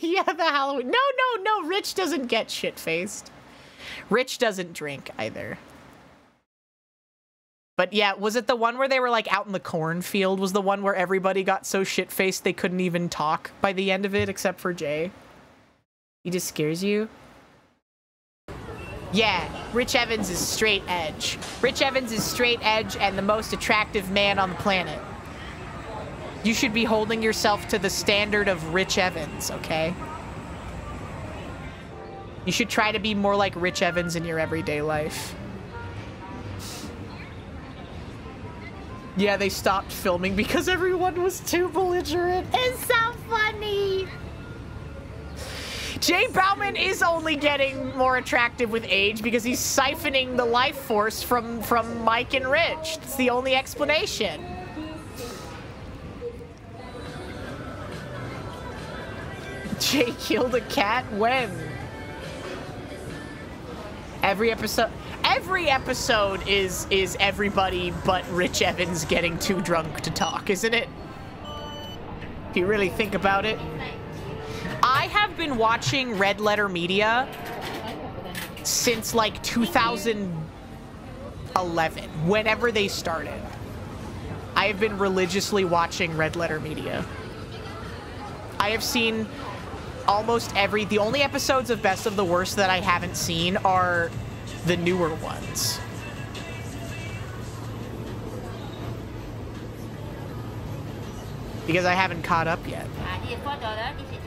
Yeah, the Halloween. No, Rich doesn't get shit-faced. Rich doesn't drink either. But yeah, was it the one where they were like out in the cornfield? Was the one where everybody got so shit-faced they couldn't even talk by the end of it except for Jay? He just scares you? Yeah, Rich Evans is straight edge. Rich Evans is straight edge and the most attractive man on the planet. You should be holding yourself to the standard of Rich Evans, okay? You should try to be more like Rich Evans in your everyday life. Yeah, they stopped filming because everyone was too belligerent. It's so funny. Jay Bauman is only getting more attractive with age because he's siphoning the life force from Mike and Rich. It's the only explanation. Jay killed a cat when? Every episode is everybody but Rich Evans getting too drunk to talk, isn't it? If you really think about it. I have been watching Red Letter Media since like 2011, whenever they started. I have been religiously watching Red Letter Media. I have seen almost the only episodes of Best of the Worst that I haven't seen are the newer ones. Because I haven't caught up yet.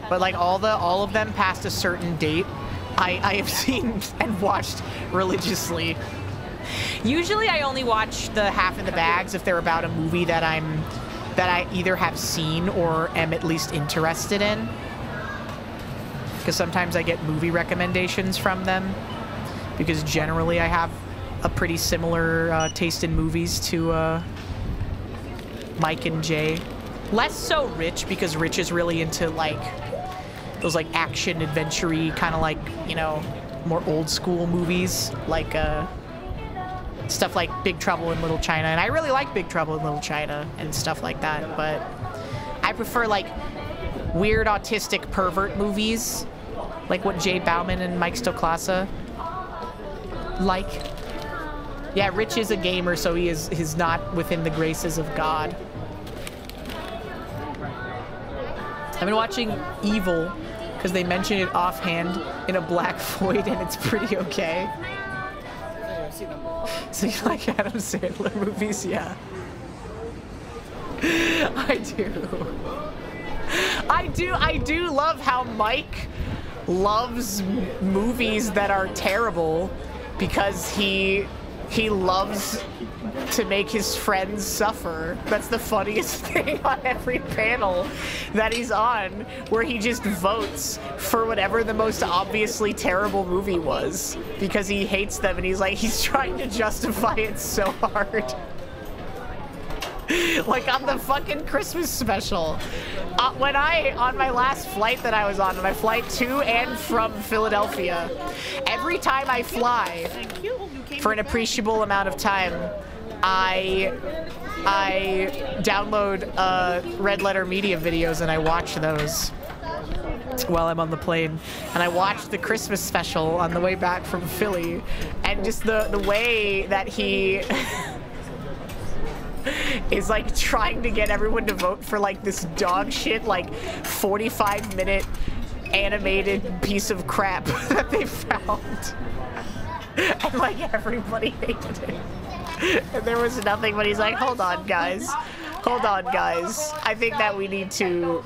But like all of them past a certain date, I have seen and watched religiously. Usually I only watch the half in the bags if they're about a movie that
that I either have seen or am at least interested in. Because sometimes I get movie recommendations from them. Because generally I have a pretty similar taste in movies to Mike and Jay. Less so Rich, because Rich is really into like those like action adventure-y kind of like, you know, more old school movies, like stuff like Big Trouble in Little China. And I really like Big Trouble in Little China and stuff like that, but I prefer like weird autistic pervert movies, like what Jay Bauman and Mike Stoklasa like. Yeah, Rich is a gamer, so he's not within the graces of God. I've been watching Evil because they mention it offhand in a black void, and it's pretty okay. So you like Adam Sandler movies? Yeah. I do love how Mike loves movies that are terrible because he loves to make his friends suffer. That's the funniest thing on every panel that he's on, where he just votes for whatever the most obviously terrible movie was because he hates them, and he's trying to justify it so hard. Like on the fucking Christmas special. On my last flight that I was on my flight to and from Philadelphia, every time I fly for an appreciable amount of time, I download Red Letter Media videos and I watch those while I'm on the plane. And I watched the Christmas special on the way back from Philly, and just the way that he is like trying to get everyone to vote for like this dog shit, like 45-minute animated piece of crap that they found. And like everybody hated it. And there was nothing, but he's like, hold on guys. I think that we need to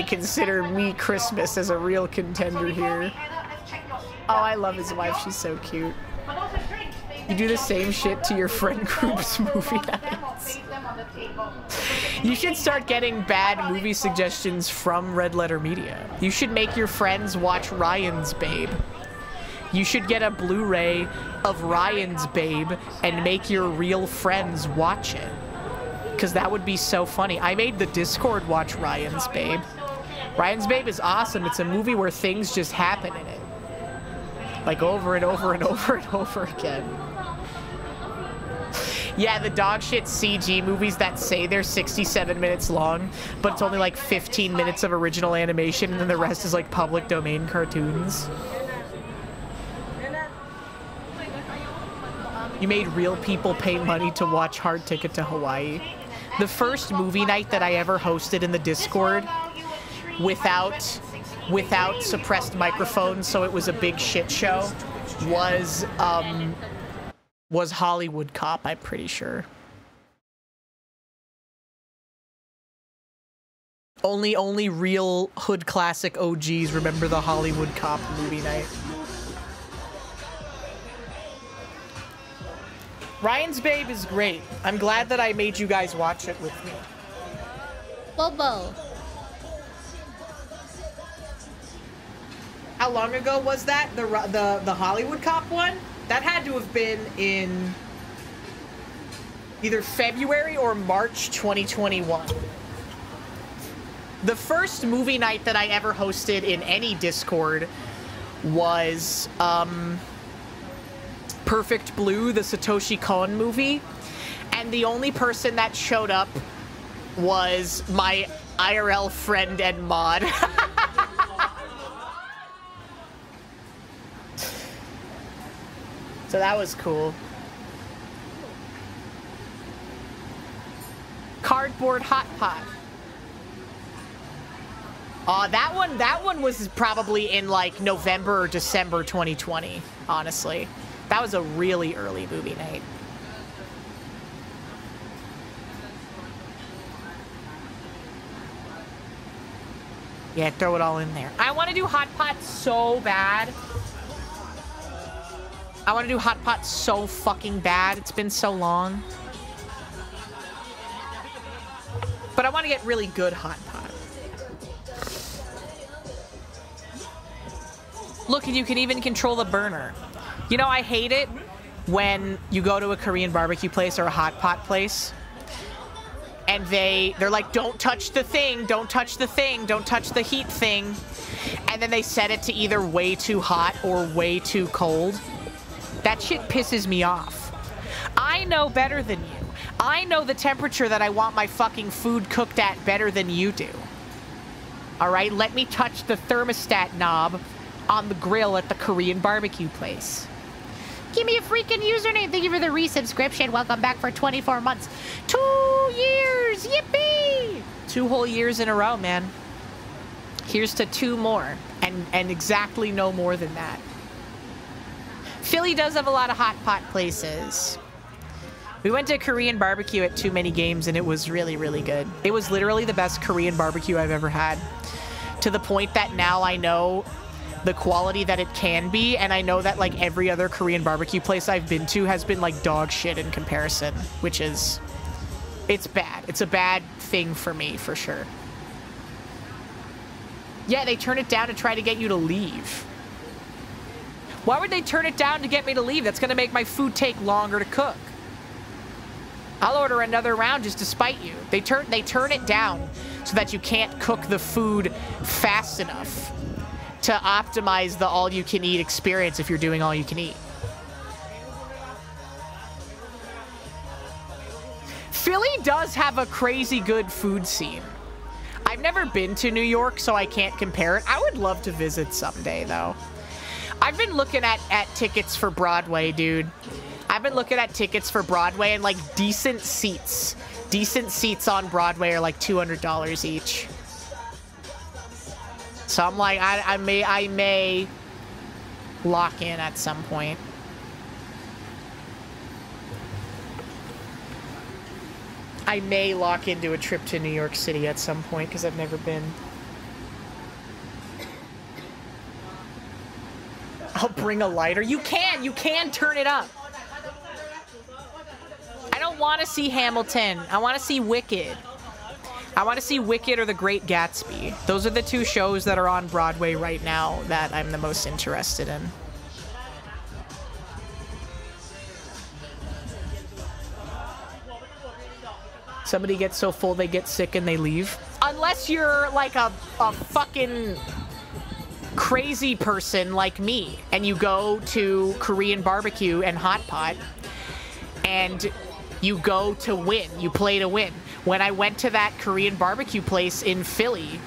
consider Me Christmas as a real contender here. Oh, I love his wife, she's so cute. You do the same shit to your friend group's movie nights. You should start getting bad movie suggestions from Red Letter Media. You should make your friends watch Ryan's Babe. You should get a Blu-ray of Ryan's Babe and make your real friends watch it. Because that would be so funny. I made the Discord watch Ryan's Babe. Ryan's Babe is awesome. It's a movie where things just happen in it. Like over and over and over and over again. Yeah, the dog shit CG movies that say they're 67 minutes long, but it's only like 15 minutes of original animation, and then the rest is like public domain cartoons. You made real people pay money to watch Hard Ticket to Hawaii. The first movie night that I ever hosted in the Discord without suppressed microphones, so it was a big shit show, was Hollywood Cop, I'm pretty sure. Only real hood classic OGs remember the Hollywood Cop movie night. Ryan's Babe is great. I'm glad that I made you guys watch it with me.
Bobo.
How long ago was that? The Hollywood Cop one? That had to have been in either February or March 2021. The first movie night that I ever hosted in any Discord was Perfect Blue, the Satoshi Kon movie. And the only person that showed up was my IRL friend and mod. So that was cool. Cardboard Hot Pot. That one was probably in like November or December 2020, honestly. That was a really early movie night. Yeah, throw it all in there. I want to do Hot Pot so bad. I want to do Hot Pot so fucking bad. It's been so long. I want to get really good hot pot. Look, and you can even control the burner. You know, I hate it when you go to a Korean barbecue place or a hot pot place and they're like, don't touch the thing, don't touch the thing, don't touch the heat thing. And then they set it to either way too hot or way too cold. That shit pisses me off. I know better than you. I know the temperature that I want my fucking food cooked at better than you do. All right, let me touch the thermostat knob on the grill at the Korean barbecue place.
Give me a freaking username. Thank you for the resubscription. Welcome back for 24 months. 2 years. Yippee!
2 whole years in a row, man. Here's to 2 more. And exactly no more than that. Philly does have a lot of hot pot places. We went to Korean barbecue at Too Many Games and it was really, really good. It was literally the best Korean barbecue I've ever had. To the point that now I know the quality that it can be, and I know that like every other Korean barbecue place I've been to has been like dog shit in comparison, which is, it's bad. It's a bad thing for me, for sure. Yeah, they turn it down to try to get you to leave. Why would they turn it down to get me to leave? That's gonna make my food take longer to cook. I'll order another round just to spite you. They turn it down so that you can't cook the food fast enough to optimize the all-you-can-eat experience if you're doing all-you-can-eat. Philly does have a crazy good food scene. I've never been to New York, so I can't compare it. I would love to visit someday, though. I've been looking at tickets for Broadway, dude. I've been looking at tickets for Broadway and, like, decent seats. Decent seats on Broadway are, like, $200 each. So I'm like, I may lock in at some point. I may lock into a trip to New York City at some point because I've never been. I'll bring a lighter. You can turn it up. I don't want to see Hamilton. I want to see Wicked. I want to see Wicked or The Great Gatsby. Those are the 2 shows that are on Broadway right now that I'm the most interested in. Somebody gets so full they get sick and they leave. Unless you're like a fucking crazy person like me and you go to Korean barbecue and hot pot and you go to win. You play to win. When I went to that Korean barbecue place in Philly,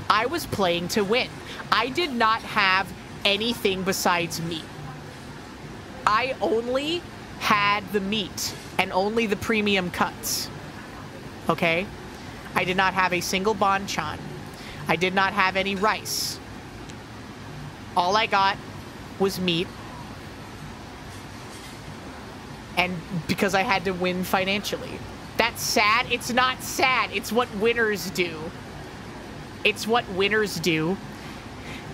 I was playing to win. I did not have anything besides meat. I only had the meat and only the premium cuts. Okay? I did not have a single banchan. I did not have any rice. All I got was meat. And because I had to win financially. That's sad. It's not sad. It's what winners do. It's what winners do.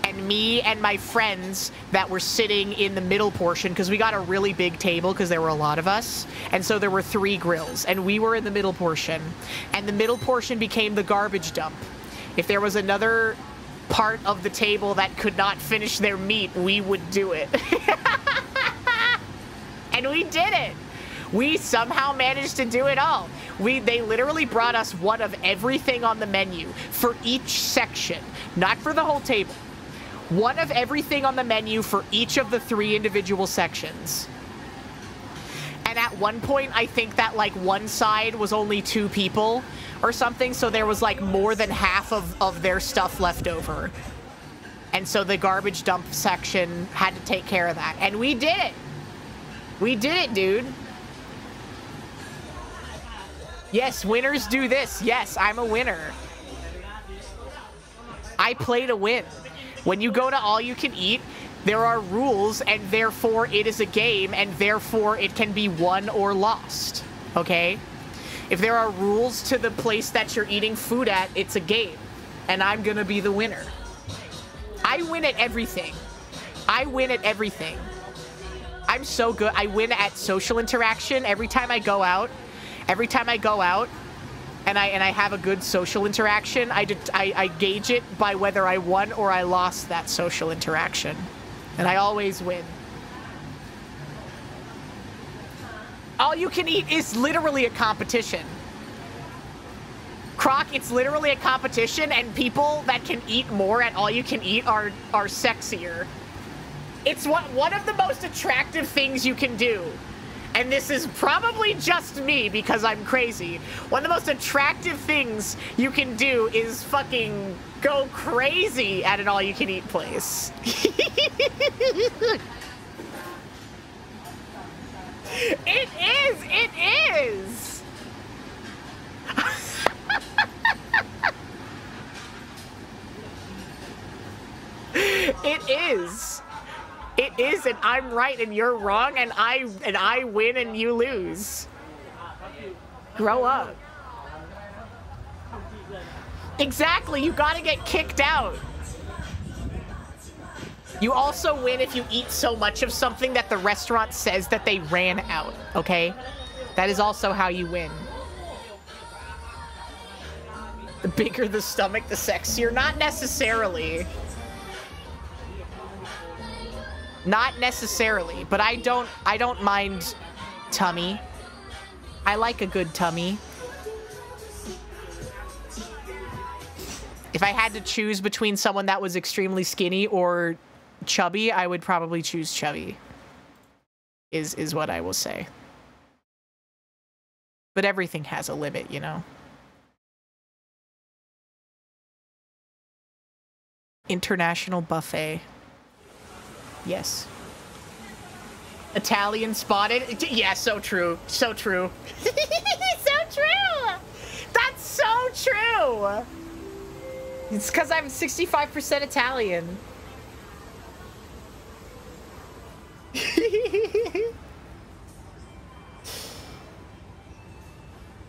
And me and my friends that were sitting in the middle portion, because we got a really big table because there were a lot of us. And so there were 3 grills. And we were in the middle portion. And the middle portion became the garbage dump. If there was another part of the table that could not finish their meat, we would do it. And we did it. We somehow managed to do it all. They literally brought us one of everything on the menu for each section, not for the whole table. One of everything on the menu for each of the 3 individual sections. And at one point, I think that like one side was only 2 people or something, so there was like more than half of their stuff left over. And so the garbage dump section had to take care of that. And we did it. We did it, dude. Yes, winners do this. Yes, I'm a winner. I play to win. When you go to all you can eat, there are rules, and therefore it is a game, and therefore it can be won or lost. Okay? If there are rules to the place that you're eating food at, it's a game. And I'm gonna be the winner. I win at everything. I win at everything. I'm so good. I win at social interaction every time I go out. Every time I go out
and I have a good social interaction, I gauge it by whether I won or I lost that social interaction. And I always win. All you can eat is literally a competition. Croc, it's literally a competition, and people that can eat more at all you can eat are sexier. It's one of the most attractive things you can do. And this is probably just me because I'm crazy. One of the most attractive things you can do is fucking go crazy at an all-you-can-eat place. It is! It is! It is. It is, and I'm right and you're wrong, and I win and you lose. Grow up. Exactly, you gotta get kicked out. You also win if you eat so much of something that the restaurant says that they ran out, okay? That is also how you win. The bigger the stomach, the sexier. Not necessarily. Not necessarily, but I don't mind tummy. I like a good tummy. If I had to choose between someone that was extremely skinny or chubby, I would probably choose chubby. Is what I will say. But everything has a limit, you know. International buffet. Yes. Italian spotted. Yeah, so true. So true. So true. That's so true. It's because I'm 65% Italian.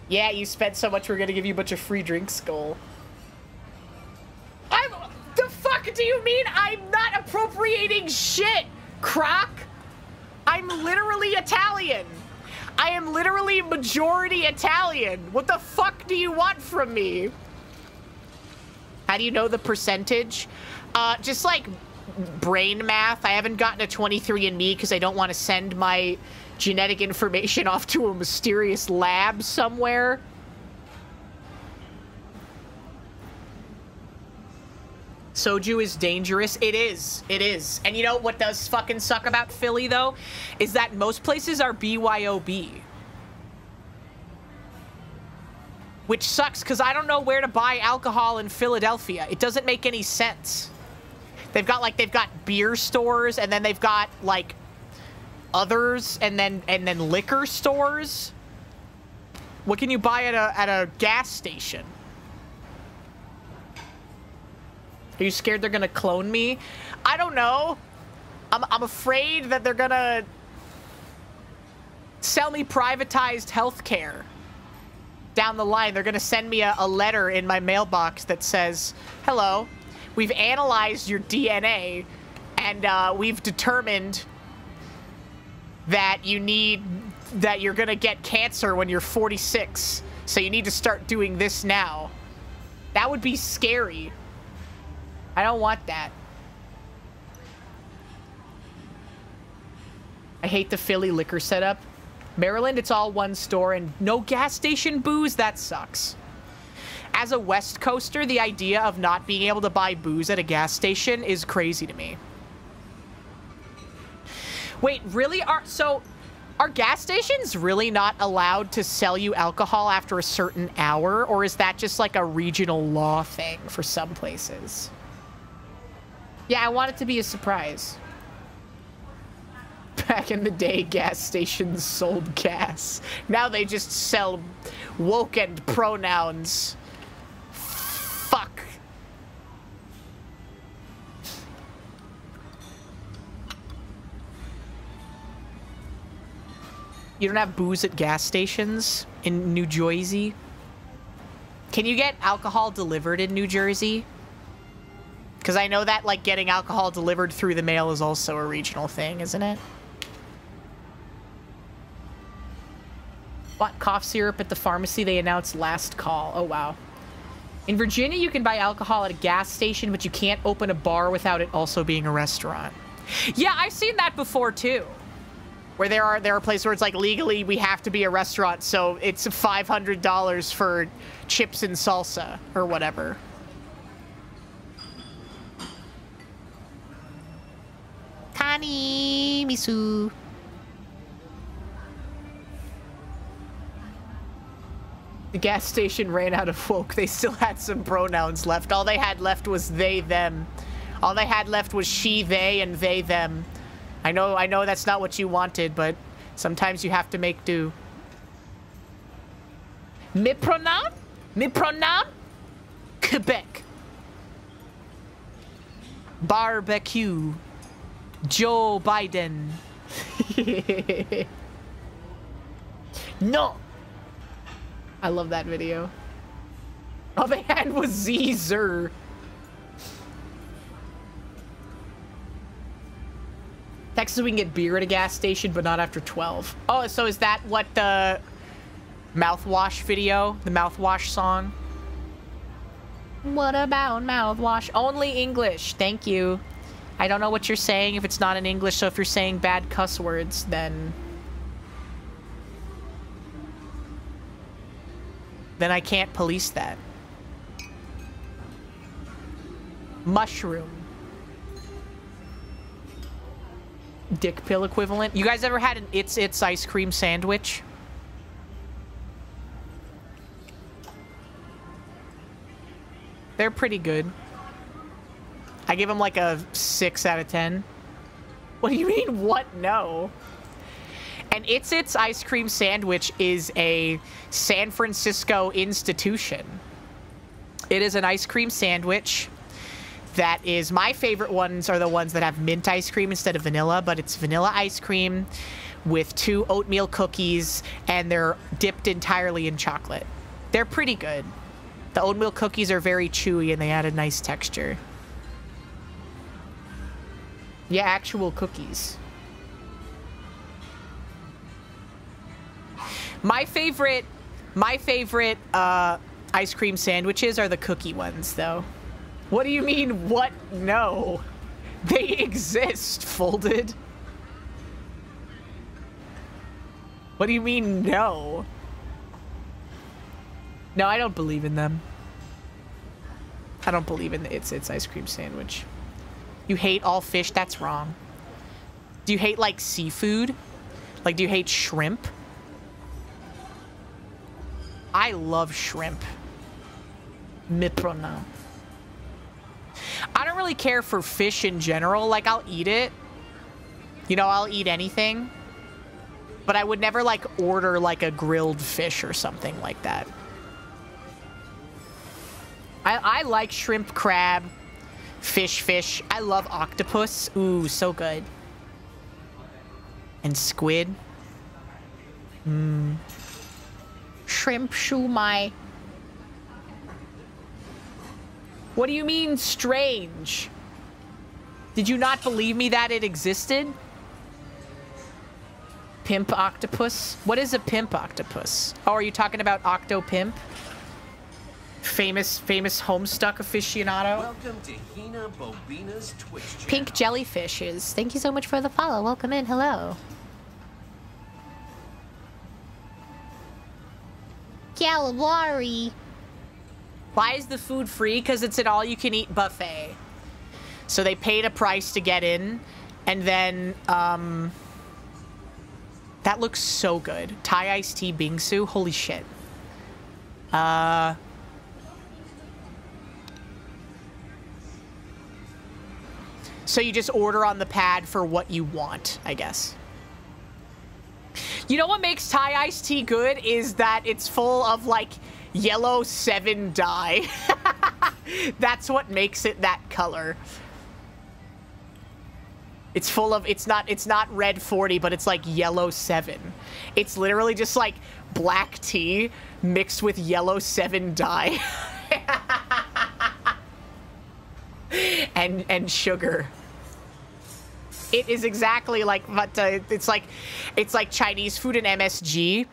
Yeah, you spent so much, we're gonna give you a bunch of free drinks, Skull. The fuck do you mean I'm not appropriating shit, Croc? I'm literally Italian. I am literally majority Italian. What the fuck do you want from me? How do you know the percentage? Just like brain math. I haven't gotten a 23andMe because I don't want to send my genetic information off to a mysterious lab somewhere. Soju is dangerous. It is. It is. And you know what does fucking suck about Philly, though? Is that most places are BYOB. Which sucks, because I don't know where to buy alcohol in Philadelphia. It doesn't make any sense. They've got beer stores, and then they've got, like, others, and then liquor stores. What can you buy at a gas station? Are you scared they're gonna clone me? I don't know. I'm afraid that they're gonna sell me privatized healthcare. Down the line, they're gonna send me a letter in my mailbox that says, hello, we've analyzed your DNA, and we've determined that you're gonna get cancer when you're 46, so you need to start doing this now. That would be scary. I don't want that. I hate the Philly liquor setup. Maryland, it's all one store and no gas station booze. That sucks. As a West Coaster, the idea of not being able to buy booze at a gas station is crazy to me. Wait, really? Are gas stations really not allowed to sell you alcohol after a certain hour? Or is that just like a regional law thing for some places? Yeah, I want it to be a surprise. Back in the day, gas stations sold gas. Now they just sell woke and pronouns. Fuck. You don't have booze at gas stations in New Jersey? Can you get alcohol delivered in New Jersey? Because I know that, like, getting alcohol delivered through the mail is also a regional thing, isn't it? Bought cough syrup at the pharmacy. They announced last call. Oh, wow. In Virginia, you can buy alcohol at a gas station, but you can't open a bar without it also being a restaurant. Yeah, I've seen that before, too. Where there are places where it's like, legally, we have to be a restaurant, so it's $500 for chips and salsa, or whatever. Kani Misu. The gas station ran out of woke. They still had some pronouns left. All they had left was they, them. All they had left was she, they, and they, them. I know that's not what you wanted, but sometimes you have to make do. Me pronoun? Quebec. Barbecue. Joe Biden. No. I love that video. All they had was Z-Zer. Texas, we can get beer at a gas station, but not after 12. Oh, so is that what the mouthwash video, the mouthwash song? What about mouthwash? Only English. Thank you. I don't know what you're saying if it's not in English, so if you're saying bad cuss words, then I can't police that. Mushroom. Dick pill equivalent. You guys ever had an It's ice cream sandwich? They're pretty good. I give them like a 6 out of 10. What do you mean, what? No. An It's ice cream sandwich is a San Francisco institution. It is an ice cream sandwich that is, my favorite ones are the ones that have mint ice cream instead of vanilla, but it's vanilla ice cream with 2 oatmeal cookies, and they're dipped entirely in chocolate. They're pretty good. The oatmeal cookies are very chewy, and they add a nice texture. Yeah, actual cookies. My favorite ice cream sandwiches are the cookie ones, though. What do you mean, what? No. They exist, Folded. What do you mean, no? No, I don't believe in them. I don't believe in the It's ice cream sandwich. You hate all fish? That's wrong. Do you hate, like, seafood? Like, do you hate shrimp? I love shrimp. Miprona. I don't really care for fish in general. Like, I'll eat it. You know, I'll eat anything. But I would never, like, order, like, a grilled fish or something like that. I like shrimp, crab, fish. I love octopus. Ooh, so good. And squid. Shrimp shumai. What do you mean, strange? Did you not believe me that it existed? Pimp octopus? What is a pimp octopus? Oh, are you talking about Octopimp? Famous Homestuck aficionado?
Welcome to HinaBoBina's Twitch channel.
Pink jellyfishes. Thank you so much for the follow. Welcome in. Hello. Calamari.
Why is the food free? Because it's an all-you-can-eat buffet. So they paid a price to get in, and then, that looks so good. Thai iced tea bingsu? Holy shit. So you just order on the pad for what you want, I guess. You know what makes Thai iced tea good is that it's full of, like, yellow 7 dye. That's what makes it that color. It's full of, it's not red 40, but it's like yellow 7. It's literally just like black tea mixed with yellow 7 dye. and sugar. It is exactly like, but it's like Chinese food in MSG,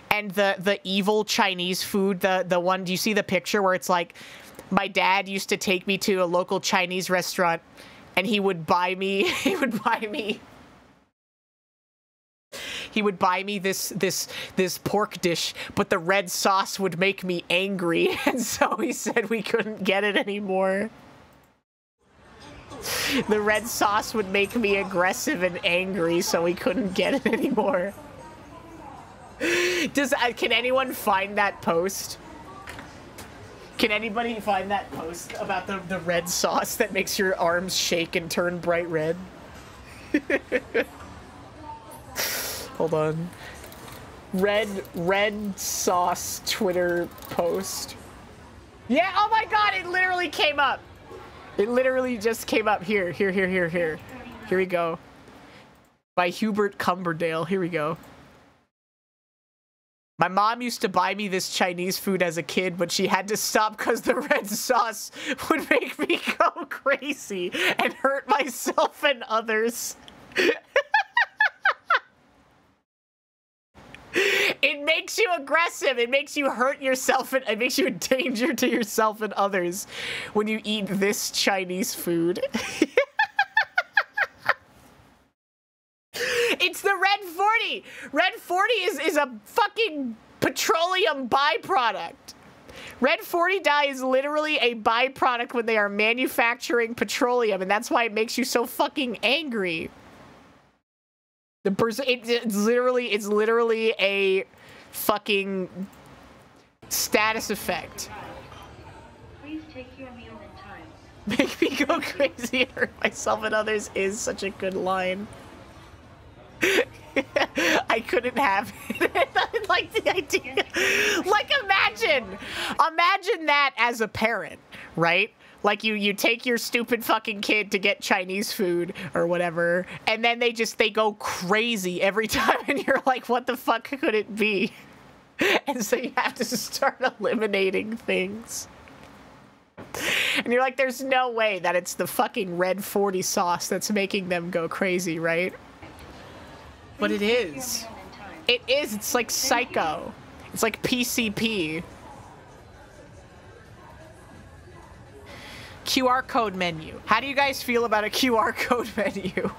and the evil Chinese food, the one. Do you see the picture where it's like, my dad used to take me to a local Chinese restaurant, and he would buy me this pork dish, but the red sauce would make me angry, and so he said we couldn't get it anymore. The red sauce would make me aggressive and angry, so we couldn't get it anymore. Can anyone find that post? Can anybody find that post about the red sauce that makes your arms shake and turn bright red? Hold on. Red sauce Twitter post. Yeah, oh my god, it literally came up. It literally just came up. Here. Here we go. By Hubert Cumberdale. Here we go. My mom used to buy me this Chinese food as a kid, but she had to stop because the red sauce would make me go crazy and hurt myself and others. It makes you aggressive. It makes you hurt yourself, and it makes you a danger to yourself and others when you eat this Chinese food. It's the Red 40. Red 40 is a fucking petroleum byproduct. Red 40 dye is literally a byproduct when they are manufacturing petroleum, and that's why it makes you so fucking angry. It's literally a fucking status effect.
Please take your meal in time.
Make me go crazy and hurt myself and others is such a good line. I couldn't have it. I like the idea. Like, imagine that as a parent, right? Like, you take your stupid fucking kid to get Chinese food or whatever, and then they go crazy every time, and you're like, what the fuck could it be? And so you have to start eliminating things. And you're like, there's no way that it's the fucking Red 40 sauce that's making them go crazy, right? But it is. It is. It's like Psycho. It's like PCP. QR code menu. How do you guys feel about a QR code menu?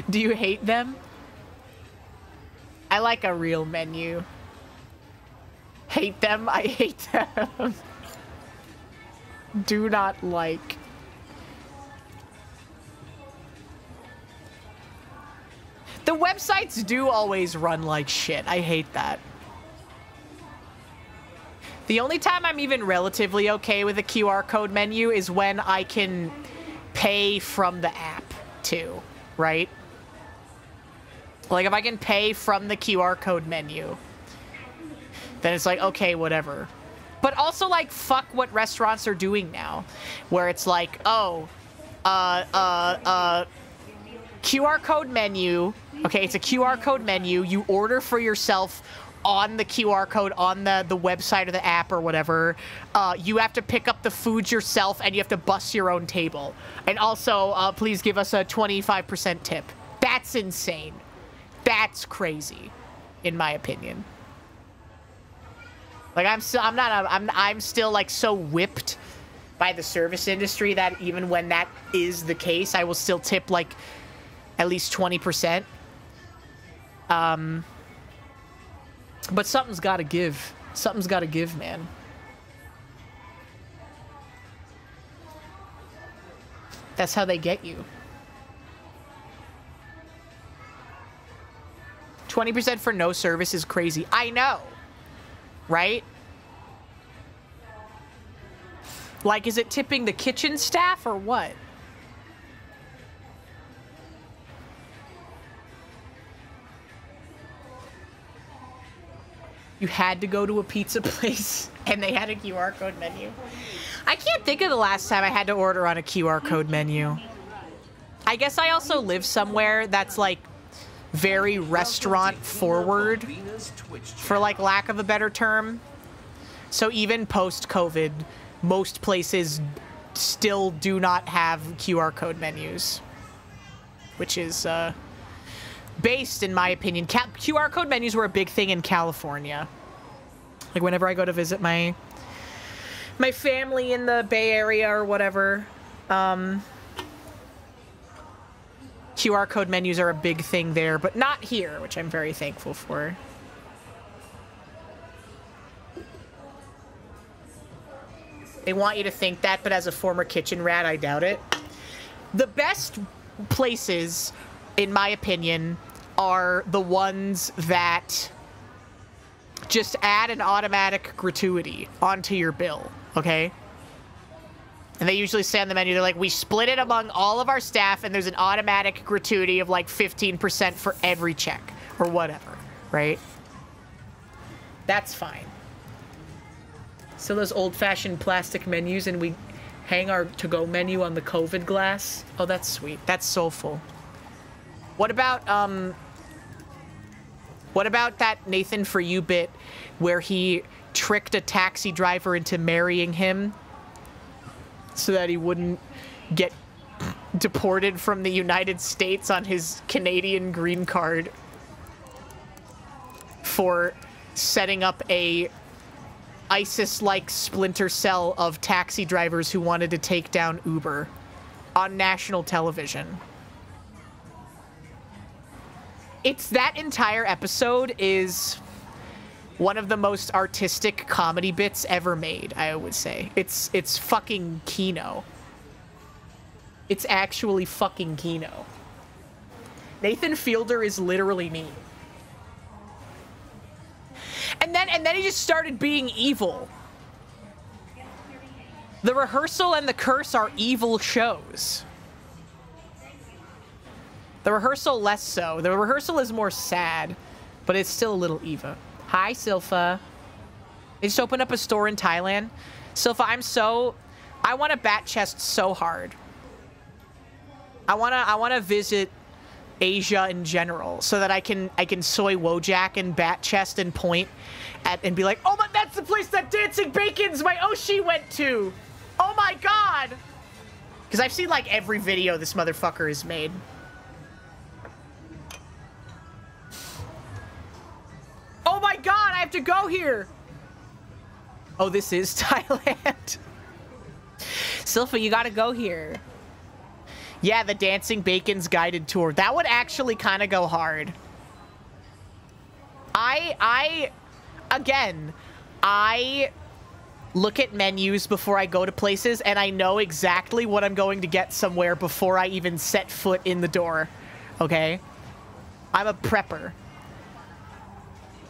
Do you hate them? I like a real menu. Hate them? I hate them. Do not like. The websites do always run like shit. I hate that. The only time I'm even relatively okay with a QR code menu is when I can pay from the app too, right? Like, if I can pay from the QR code menu, then it's like, okay, whatever. But also, like, fuck what restaurants are doing now, where it's like, oh, QR code menu. Okay, it's a QR code menu. You order for yourself on the QR code on the website or the app or whatever. You have to pick up the food yourself, and you have to bus your own table. And also, please give us a 25% tip. That's insane. That's crazy, in my opinion. Like, I'm still like so whipped by the service industry that even when that is the case, I will still tip like at least 20%. But something's got to give. Something's got to give, man. That's how they get you. 20% for no service is crazy. I know. Right? Like, is it tipping the kitchen staff or what? You had to go to a pizza place and they had a QR code menu. I can't think of the last time I had to order on a QR code menu. I guess I also live somewhere that's like very restaurant forward, for like lack of a better term. So even post-COVID, most places
still do not have QR code menus, which is based, in my opinion. QR code menus were a big thing in California. Like whenever I go to visit my family in the Bay Area or whatever, QR code menus are a big thing there, but not here, which I'm very thankful for. They want you to think that, but as a former kitchen rat, I doubt it. The best places, in my opinion, are the ones that just add an automatic gratuity onto your bill, okay? And they usually say on the menu, they're like, we split it among all of our staff, and there's an automatic gratuity of like 15% for every check, or whatever, right? That's fine. So those old-fashioned plastic menus, and we hang our to-go menu on the COVID glass. Oh, that's sweet. That's soulful. What about that Nathan For You bit where he tricked a taxi driver into marrying him so that he wouldn't get deported from the United States on his Canadian green card for setting up a ISIS-like splinter cell of taxi drivers who wanted to take down Uber on national television? It's that entire episode is one of the most artistic comedy bits ever made, I would say. It's fucking Kino. It's actually fucking Kino. Nathan Fielder is literally me. And then he just started being evil. The Rehearsal and The Curse are evil shows. The Rehearsal less so. The Rehearsal is more sad, but it's still a little evil. Hi, Silpha. They just opened up a store in Thailand. Silpha, I want to bat chest so hard. I want to visit Asia in general so that I can soy Wojak and bat chest and point at and be like, oh my, that's the place that Dancing Bacon's my Oshi went to. Oh my god. Because I've seen like every video this motherfucker has made. Oh my god, I have to go here. Oh, this is Thailand. Silpha, you gotta go here. Yeah, the Dancing Bacon's guided tour. That would actually kind of go hard. Again, I look at menus before I go to places, and I know exactly what I'm going to get somewhere before I even set foot in the door. Okay? I'm a prepper.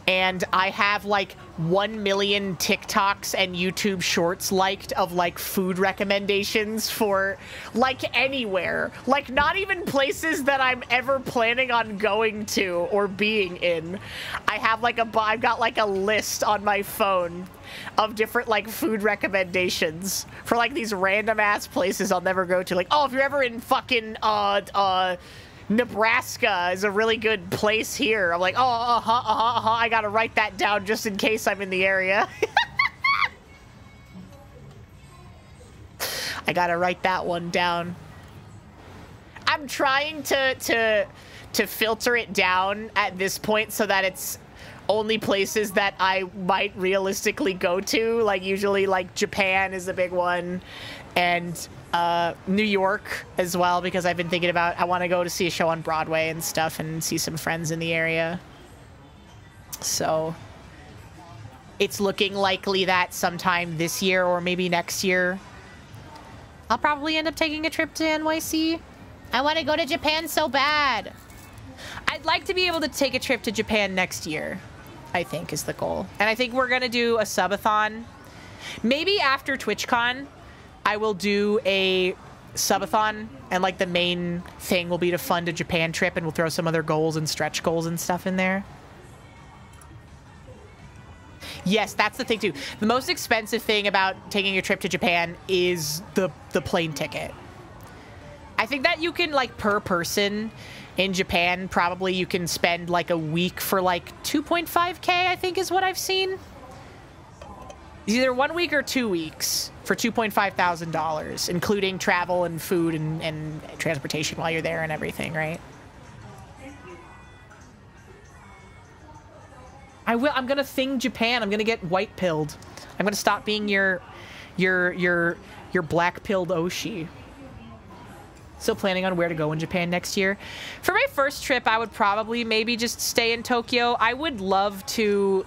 And I have like 1 million TikToks and YouTube shorts liked of like food recommendations for like anywhere. Like not even places that I'm ever planning on going to or being in. I've got like a list on my phone of different like food recommendations for like these random ass places I'll never go to. Like, oh, if you're ever in fucking Nebraska is a really good place here. I'm like, oh, I gotta write that down just in case I'm in the area. I gotta write that one down. I'm trying to filter it down at this point so that it's only places that I might realistically go to. Like usually like Japan is a big one, and New York as well, because I've been thinking about, I want to go to see a show on Broadway and stuff and see some friends in the area. So it's looking likely that sometime this year or maybe next year, I'll probably end up taking a trip to NYC. I want to go to Japan so bad. I'd like to be able to take a trip to Japan next year, I think is the goal. And I think we're going to do a subathon. Maybe after TwitchCon, I will do a subathon, and like the main thing will be to fund a Japan trip, and we'll throw some other goals and stretch goals and stuff in there. Yes, that's the thing too. The most expensive thing about taking a trip to Japan is the plane ticket. I think that you can, like, per person in Japan, probably you can spend like a week for like 2.5K, I think is what I've seen.
It's either 1 week or 2 weeks for $2,500, including travel and food and transportation while you're there and everything, right? I'm gonna thing Japan. I'm gonna get white pilled. I'm gonna stop being your black pilled Oshi. Still planning on where to go in Japan next year. For my first trip, I would probably maybe just stay in Tokyo. I would love to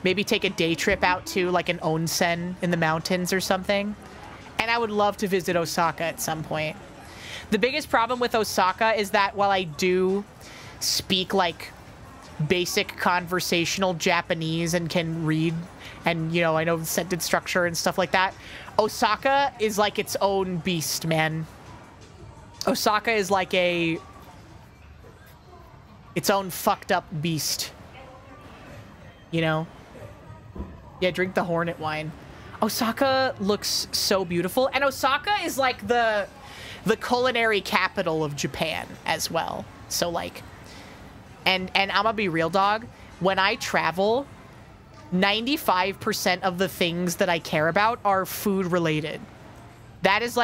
maybe take a day trip out to like an onsen in the mountains or something. And I would love to visit Osaka at some point. The biggest problem with Osaka is that while I do speak like basic conversational Japanese and can read and, you know, I know the sentence structure and stuff like that, Osaka is like its own beast, man. Osaka is like its own fucked up beast. You know? Yeah, drink the Hornet wine. Osaka looks so beautiful. And Osaka is like the culinary capital of Japan as well. So like, and I'm gonna be real, dog. When I travel, 95% of the things that I care about are food related. That is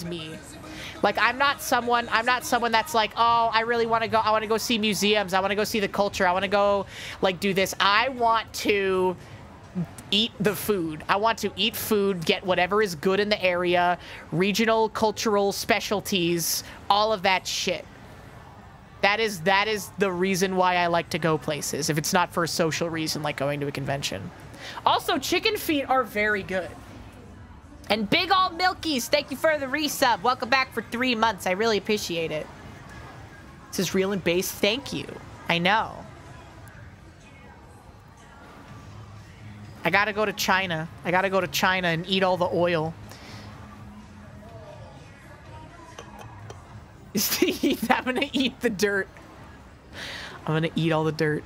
me. Like, I'm not someone that's like, oh, I really want to go, I want to go see museums, I want to go see the culture, I want to go, like, do this. I want to eat the food. I want to eat food, get whatever is good in the area, regional, cultural specialties, all of that shit. That is the reason why I like to go places, if it's not for a social reason, like going to a convention. Also, chicken feet are very good. And Big Ol' Milkies, thank you for the resub. Welcome back for 3 months. I really appreciate it. This is real and base. Thank you. I know. I gotta go to China. I gotta go to China and eat all the oil. I'm gonna eat the dirt. I'm gonna eat all the dirt.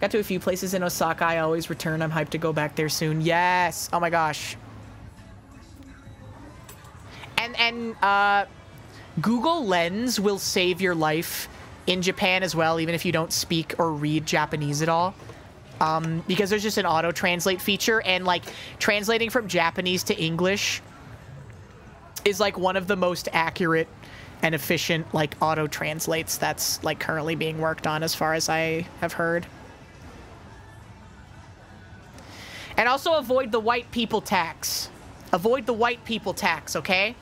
Got to a few places in Osaka. I always return. I'm hyped to go back there soon. Yes. Oh my gosh. And Google Lens will save your life in Japan as well, even if you don't speak or read Japanese at all. Because there's just an auto-translate feature, and like translating from Japanese to English is like one of the most accurate and efficient like auto-translates that's like currently being worked on, as far as I have heard. And also avoid the white people tax. Avoid the white people tax, okay?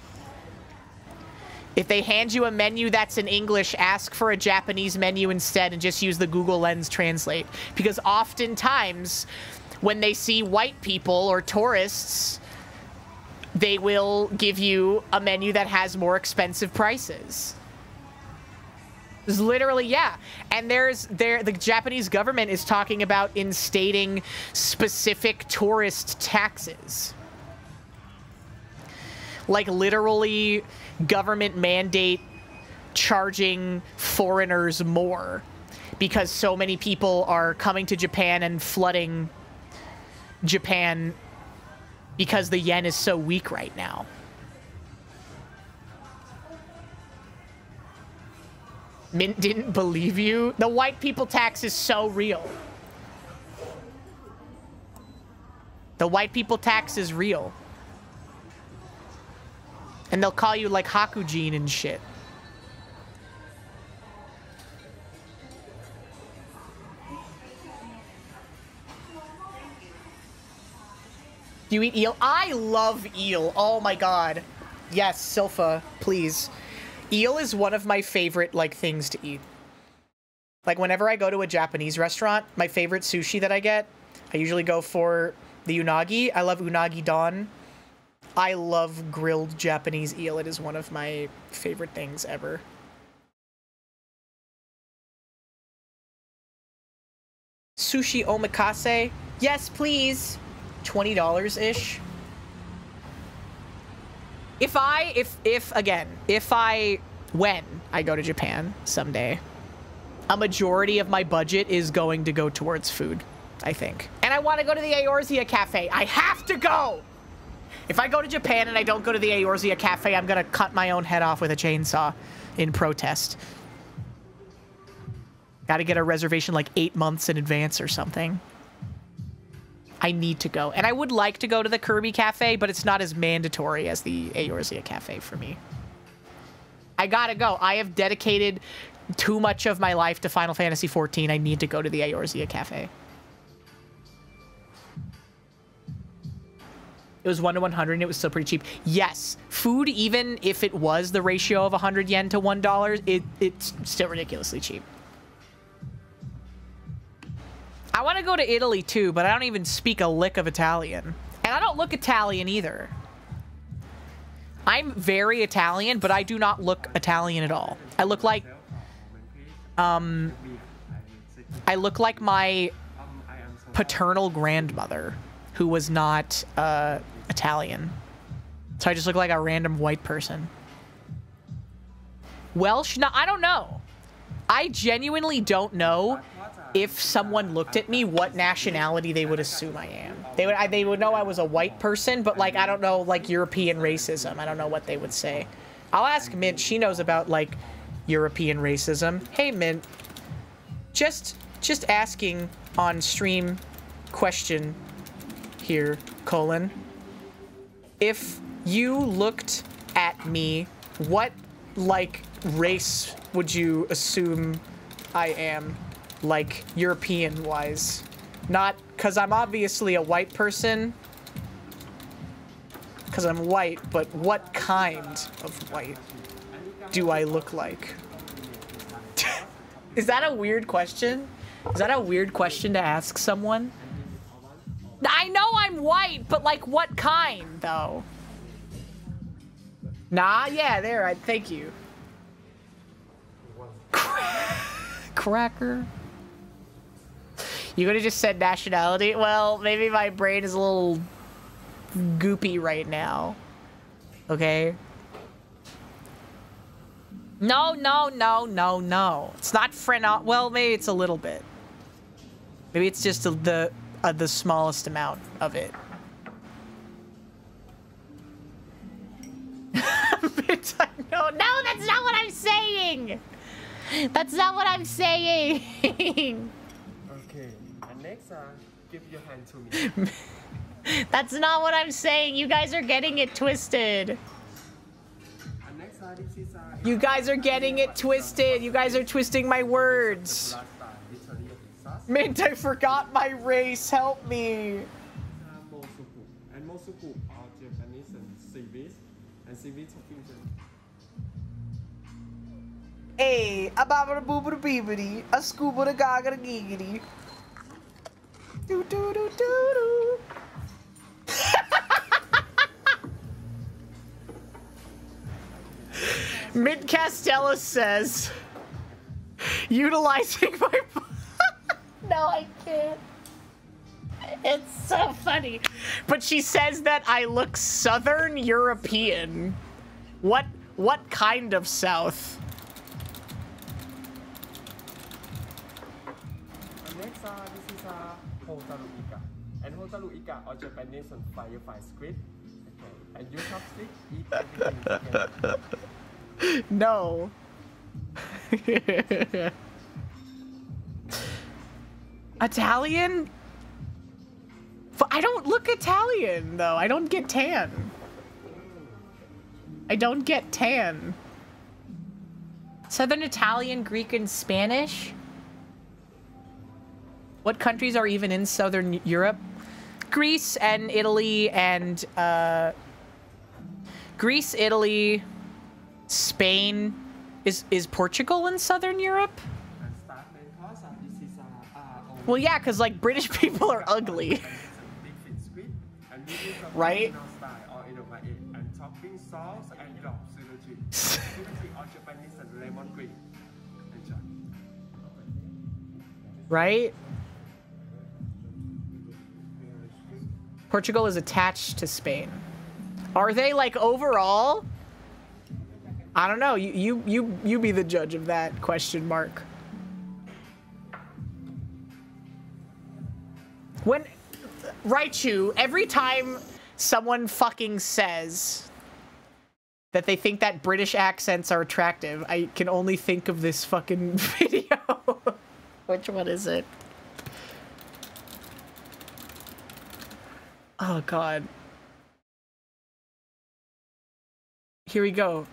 If they hand you a menu that's in English, ask for a Japanese menu instead and just use the Google Lens Translate. Because oftentimes, when they see white people or tourists, they will give you a menu that has more expensive prices. There's literally, yeah. And the Japanese government is talking about instating specific tourist taxes. Like literally government mandate charging foreigners more because so many people are coming to Japan and flooding Japan because the yen is so weak right now. Mint didn't believe you? The white people tax is so real. The white people tax is real. And they'll call you like Hakujin and shit. Do you eat eel? I love eel. Oh my god. Yes, Silpha, please. Eel is one of my favorite, like, things to eat. Like, whenever I go to a Japanese restaurant, my favorite sushi that I get, I usually go for the unagi. I love unagi don. I love grilled Japanese eel. It is one of my favorite things ever. Sushi omakase? Yes, please. $20-ish. When I go to Japan someday, a majority of my budget is going to go towards food, I think. And I want to go to the Eorzea Cafe. I have to go! If I go to Japan and I don't go to the Eorzea Cafe, I'm gonna cut my own head off with a chainsaw in protest. Gotta get a reservation like 8 months in advance or something.
I need to go. And I would like to go to the Kirby Cafe, but it's not as mandatory as the Eorzea Cafe for me. I gotta go. I have dedicated too much of my life to Final Fantasy XIV. I need to go to the Eorzea Cafe. It was 1 to 100 and it was still pretty cheap. Yes, food, even if it was the ratio of 100 yen to $1, it's still ridiculously cheap. I want to go to Italy too, but I don't even speak a lick of Italian. And I don't look Italian either. I'm very Italian, but I do not look Italian at all. I look like... I look like my paternal grandmother, who was not Italian. So I just look like a random white person. Welsh? No, I don't know. I genuinely don't know if someone looked at me what nationality they would assume I am. They would know I was a white person, but like I don't know, like European racism. I don't know what they would say. I'll ask Mint. She knows about like European racism. Hey Mint, just asking on stream question here, colon. If you looked at me, what like race would you assume I am? Like European wise? Not because I'm obviously a white person, because I'm white, but what kind of white do I look like? Is that a weird question? Is that a weird question to ask someone? I know I'm white, but like what kind though? Nah, yeah, there, thank you. Cracker. You could have just said nationality. Well, maybe my brain is a little goopy right now. Okay. No. It's not French. Well, maybe it's a little bit. Maybe it's just the smallest amount of it. No, that's not what I'm saying. That's not what I'm saying.
Okay, and next, give your hand to me.
That's not what I'm saying. You guys are getting it twisted. You guys are getting it twisted. You guys are twisting my words. Mint, I forgot my race. Help me.
And Mosuku are Japanese and Seaweed. And Seaweed
Hey, a babba boobba beebity, a scuba da gaga giggity. Do do do do do. Mint Castello says, utilizing my. No, I can't. It's so funny. But she says that I look Southern European. What kind of South?
Next, this is Hotaru Ika. And Hotaru Ika are Japanese and firefly squid. Okay. And you chopstick, eat everything.
No. Italian? I don't look Italian, though. I don't get tan. I don't get tan. Southern Italian, Greek, and Spanish? What countries are even in Southern Europe? Greece and Italy and, Greece, Italy, Spain. Is Portugal in Southern Europe? Well, yeah, because, like, British people are ugly. Right? Right? Portugal is attached to Spain. Are they, like, overall? I don't know. You be the judge of that, question mark. When, Raichu, every time someone fucking says that they think that British accents are attractive, I can only think of this fucking video. Which one is it? Oh god. Here we go.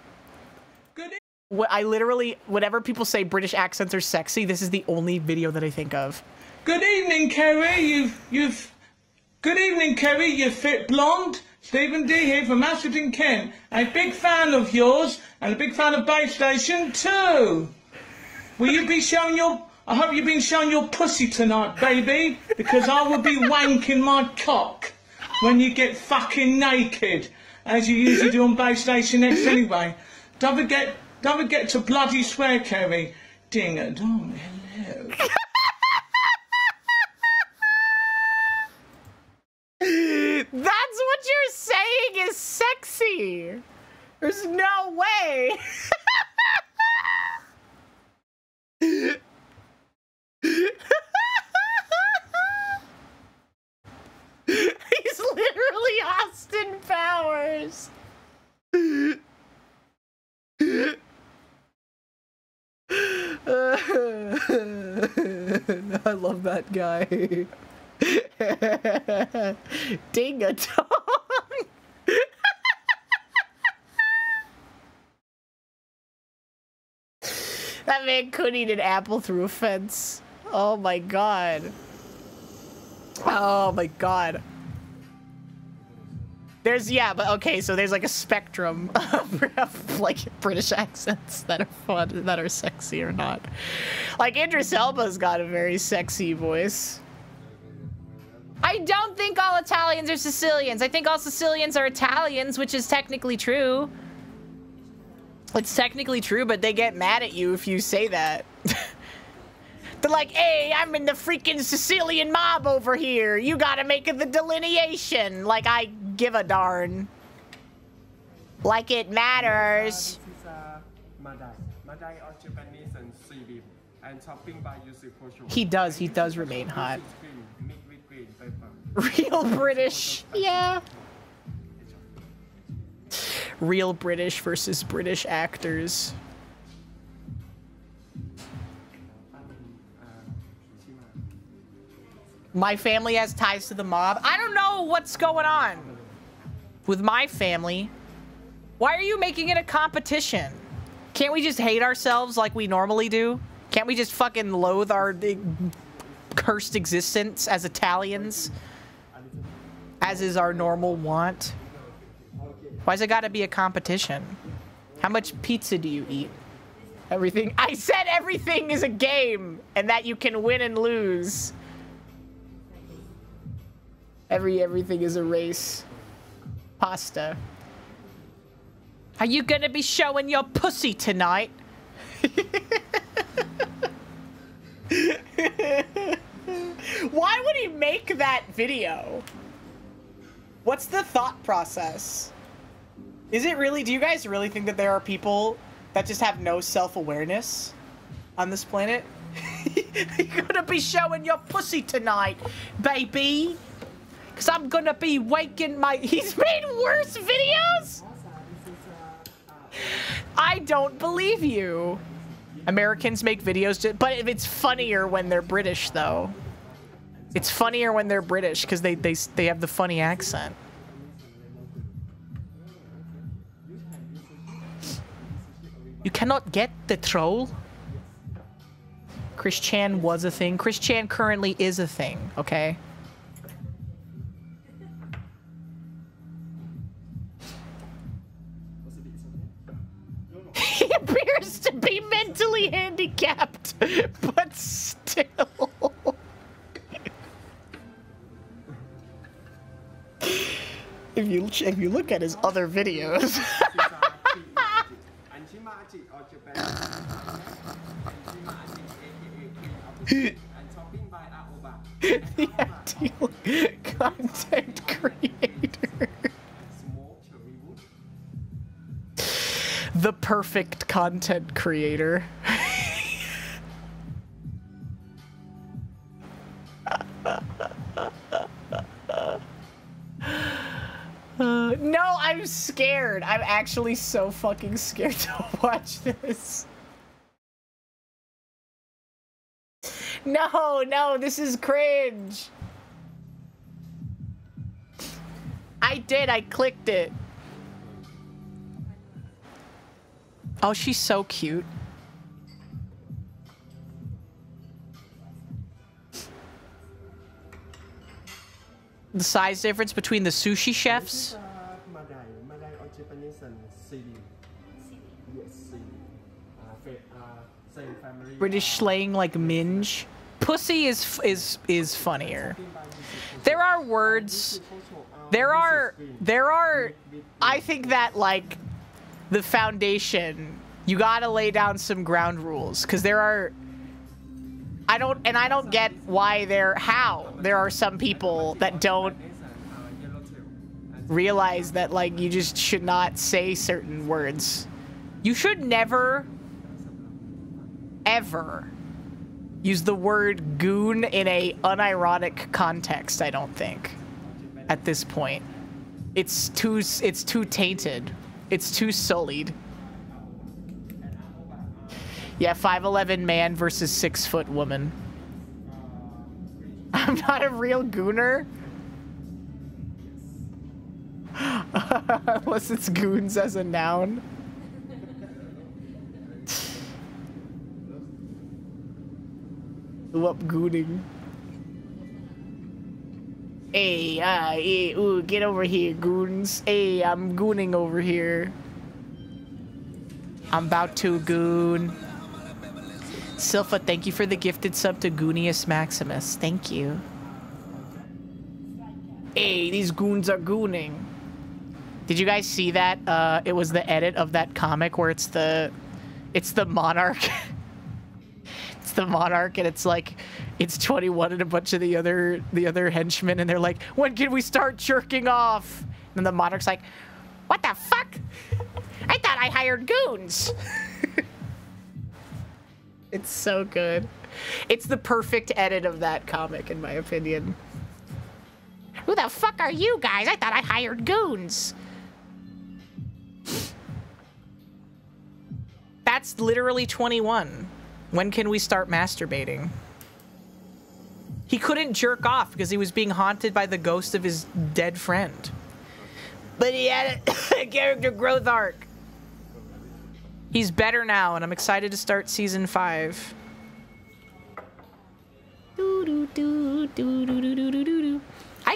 I literally, whenever people say British accents are sexy, this is the only video that I think of.
Good evening, Kerry. Good evening, Kerry. You fit blonde. Stephen D here from Ashton, Kent. A big fan of yours and a big fan of Base Station too. Will you be showing your? I hope you've been showing your pussy tonight, baby, because I will be wanking my cock when you get fucking naked, as you usually do on Base Station X anyway. Don't forget to bloody swear, Kerry. Ding a dong, hello.
That's what you're saying is sexy. There's no way. He's literally Austin Powers. I love that guy. Ding a dong. That man could eat an apple through a fence. Oh my god. Oh my god. There's, yeah, but okay, so there's like a spectrum of like British accents that are fun, that are sexy or not. Like Idris Elba's got a very sexy voice. I don't think all Italians are Sicilians. I think all Sicilians are Italians, which is technically true. It's technically true, but they get mad at you if you say that. They're like, hey, I'm in the freaking Sicilian mob over here. You gotta make the delineation. Like, I give a darn. Like it matters.
This is Madai. Madai or Japanese and seaweed. And topping by yuzu.
He does remain hot. Real British, yeah. Real British versus British actors. My family has ties to the mob. I don't know what's going on with my family. Why are you making it a competition? Can't we just hate ourselves like we normally do? Can't we just fucking loathe our cursed existence as Italians? As is our normal want? Why's it gotta be a competition? How much pizza do you eat? Everything. I said everything is a game and that you can win and lose. Everything is a race. Pasta. Are you gonna be showing your pussy tonight? Why would he make that video? What's the thought process? Is it really, do you guys really think that there are people that just have no self-awareness on this planet? You're gonna be showing your pussy tonight, baby. Cause I'm gonna be waking my, he's made worse videos? I don't believe you. Americans make videos, but it's funnier when they're British though. It's funnier when they're British because they have the funny accent. You cannot get the troll. Chris Chan was a thing. Chris Chan currently is a thing, okay? He appears to be mentally handicapped, but still. If you look at his other videos. The ideal content creator. The perfect content creator. No, I'm scared. I'm actually so fucking scared to watch this. No, this is cringe.
I did. I clicked it. Oh, she's so cute. The size difference between the sushi chefs. British slang like minge. Pussy is funnier. There are words. There are. I think that like the foundation. You gotta lay down some ground rules because there are. I don't get why how there are some people that don't realize that like you just should not say certain words. You should never ever use the word goon in a unironic context, I don't think. At this point. It's too tainted. It's too sullied. Yeah, 5'11" man versus 6' woman. I'm not a real gooner. Unless it's goons as a noun. What gooning? Hey, ooh, get over here, goons. Hey, I'm gooning over here. I'm about to goon. Silpha, thank you for the gifted sub to Goonius Maximus. Thank you. Hey, these goons are gooning. Did you guys see that? It was the edit of that comic where it's the monarch. It's the monarch, and it's like, it's 21 and a bunch of the other henchmen, and they're like, when can we start jerking off? And the monarch's like, what the fuck? I thought I hired goons. It's so good. It's the perfect edit of that comic, in my opinion. Who the fuck are you guys? I thought I hired goons. That's literally 21. When can we start masturbating? He couldn't jerk off because he was being haunted by the ghost of his dead friend. But he had a character growth arc. He's better now, and I'm excited to start season 5. I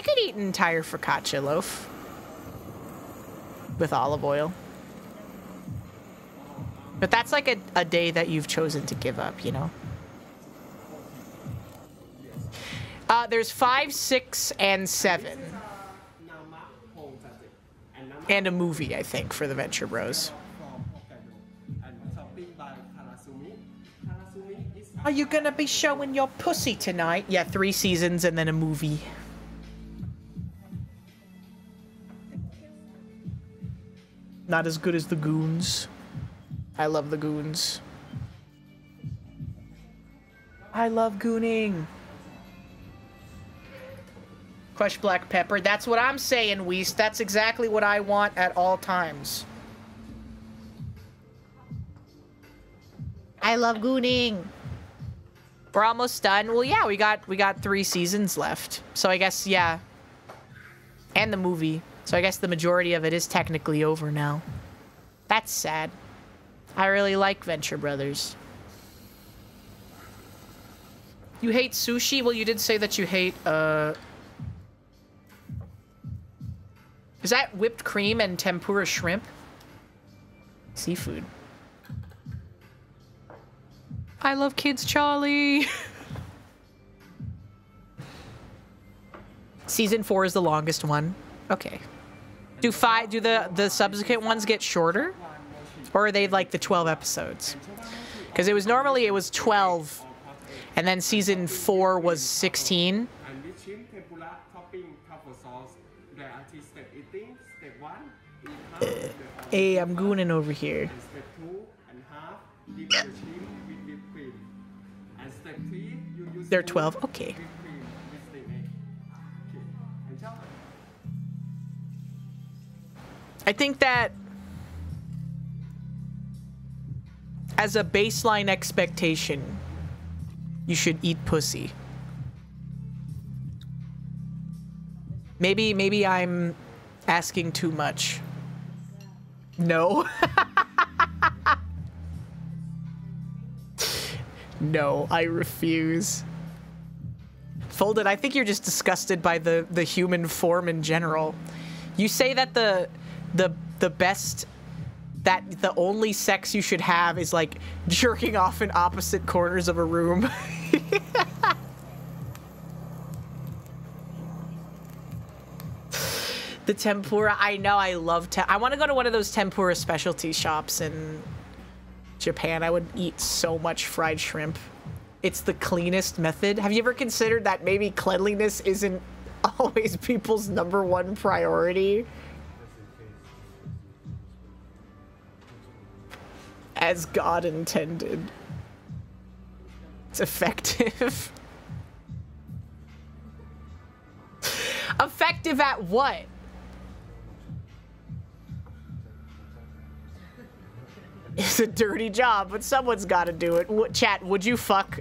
could eat an entire focaccia loaf with olive oil. But that's like a day that you've chosen to give up, you know? There's 5, 6, and 7. And a movie, I think, for the Venture Bros. Are you gonna be showing your pussy tonight? Yeah, 3 seasons and then a movie. Not as good as the Goons. I love the Goons. I love gooning. Crush black pepper. That's what I'm saying, Weast. That's exactly what I want at all times. I love gooning. We're almost done. Well, yeah, we got 3 seasons left. So I guess, yeah. And the movie. So I guess the majority of it is technically over now. That's sad. I really like Venture Brothers. You hate sushi? Well, you did say that you hate, Is that whipped cream and tempura shrimp? Seafood. I love Kids Charlie. Season 4 is the longest one. Okay. Do the subsequent ones get shorter? Or are they like the 12 episodes? Because it was 12. And then season 4 was 16. Hey, I'm gooning over here. They're 12? Okay. I think that as a baseline expectation, you should eat pussy. Maybe I'm
asking too much. No. No, I refuse. Folded, I think you're just disgusted by the human form in general. You say that the best, that the only sex you should have is like jerking off in opposite corners of a room. The tempura, I know, I love I want to go to one of those tempura specialty shops in Japan. I would eat so much fried shrimp. It's the cleanest method. Have you ever considered that maybe cleanliness isn't always people's #1 priority? As God intended. It's effective. Effective at what? It's a dirty job, but someone's got to do it. Chat, would you fuck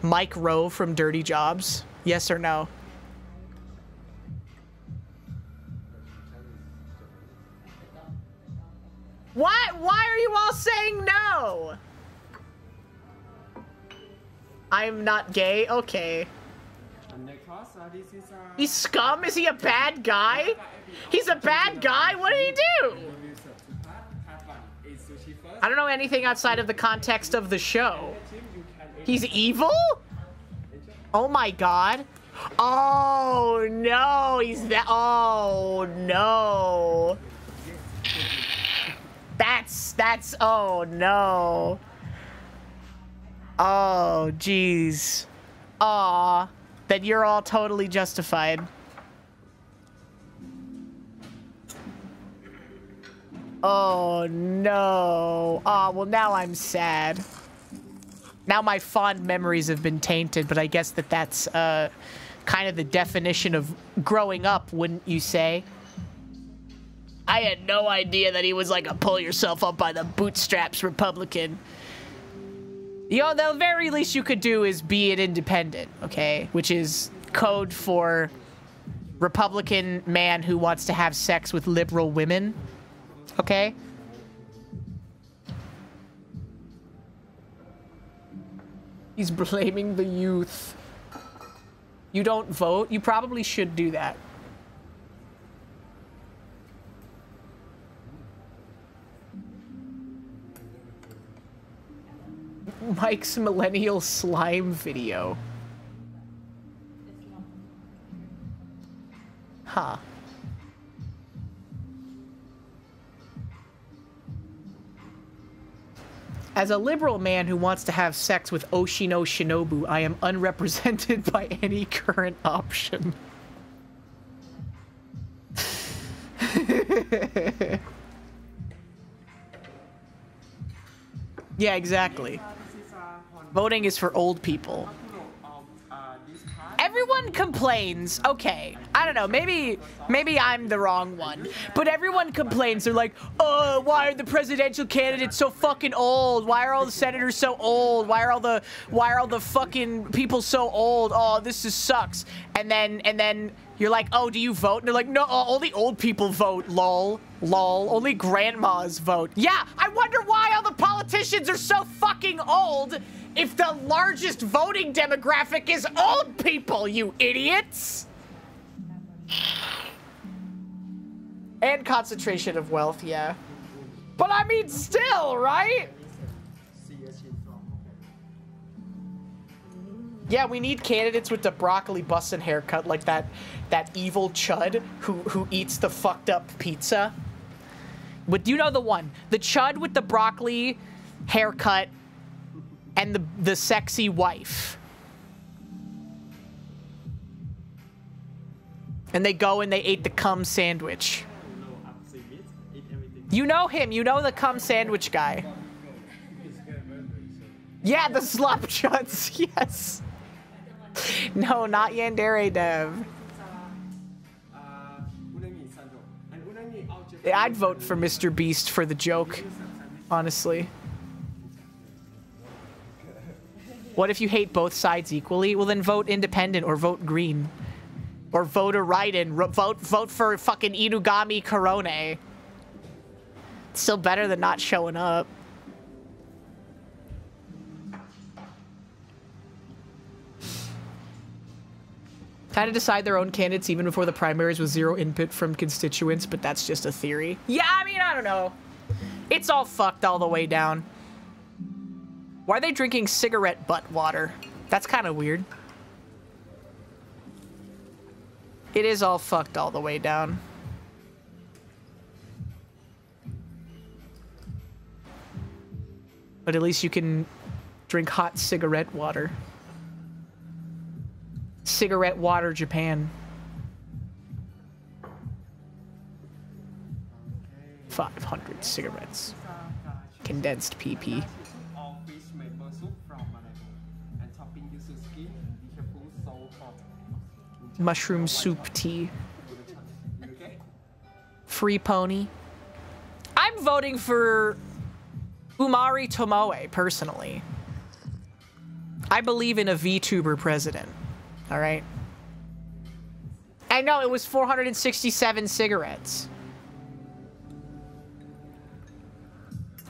Mike Rowe from Dirty Jobs? Yes or no? Why are you all saying no? I'm not gay? Okay. He's scum? Is he a bad guy? He's a bad guy? What did he do? I don't know anything outside of the context of the show. He's evil? Oh my god. Oh no, he's that. Oh no. That's, oh no. Oh jeez. Aw. Then you're all totally justified. Oh no. Oh, well now I'm sad. Now my fond memories have been tainted, but I guess that's kind of the definition of growing up, wouldn't you say? I had no idea that he was like a pull yourself up by the bootstraps Republican. You know, the very least you could do is be an independent, okay? Which is code for Republican man who wants to have sex with liberal women. Okay? He's blaming the youth. You don't vote? You probably should do that. Mike's millennial slime video. Huh. As a liberal man who wants to have sex with Oshino Shinobu, I am unrepresented by any current option. Yeah, exactly. Voting is for old people. Everyone complains. Okay, I don't know. Maybe I'm the wrong one. But everyone complains. They're like, oh, why are the presidential candidates so fucking old? Why are all the senators so old? Why are all the fucking people so old? Oh, this just sucks. And then you're like, oh, do you vote? And they're like, no, only old people vote. Lol. Lol. Only grandmas vote. Yeah, I wonder why all the politicians are so fucking old if the largest voting demographic is old people, you idiots! And concentration of wealth, yeah. But I mean, still, right? Yeah, we need candidates with the broccoli bussin' haircut, like that evil chud who eats the fucked up pizza. But you know the one. The chud with the broccoli haircut and the sexy wife. And they go and they ate the cum sandwich. You know him. You know the cum sandwich guy. Yeah, the slop chuds. Yes. No, not Yandere Dev. I'd vote for Mr. Beast for the joke, honestly. What if you hate both sides equally? Well, then vote independent or vote green.
Or vote a write-in. Vote for fucking Inugami Korone. It's still better than not showing up. Kind of decide their own candidates even before the primaries with zero input from constituents, but that's just a theory. Yeah, I mean, I don't know. It's all fucked all the way down. Why are they drinking cigarette butt water? That's kind of weird. It is all fucked all the way down. But at least you can drink hot cigarette water. Cigarette water Japan. 500 cigarettes. Condensed PP. Mushroom soup tea. Free pony. I'm voting for Umari Tomoe, personally. I believe in a VTuber president. Alright? I know, it was 467 cigarettes.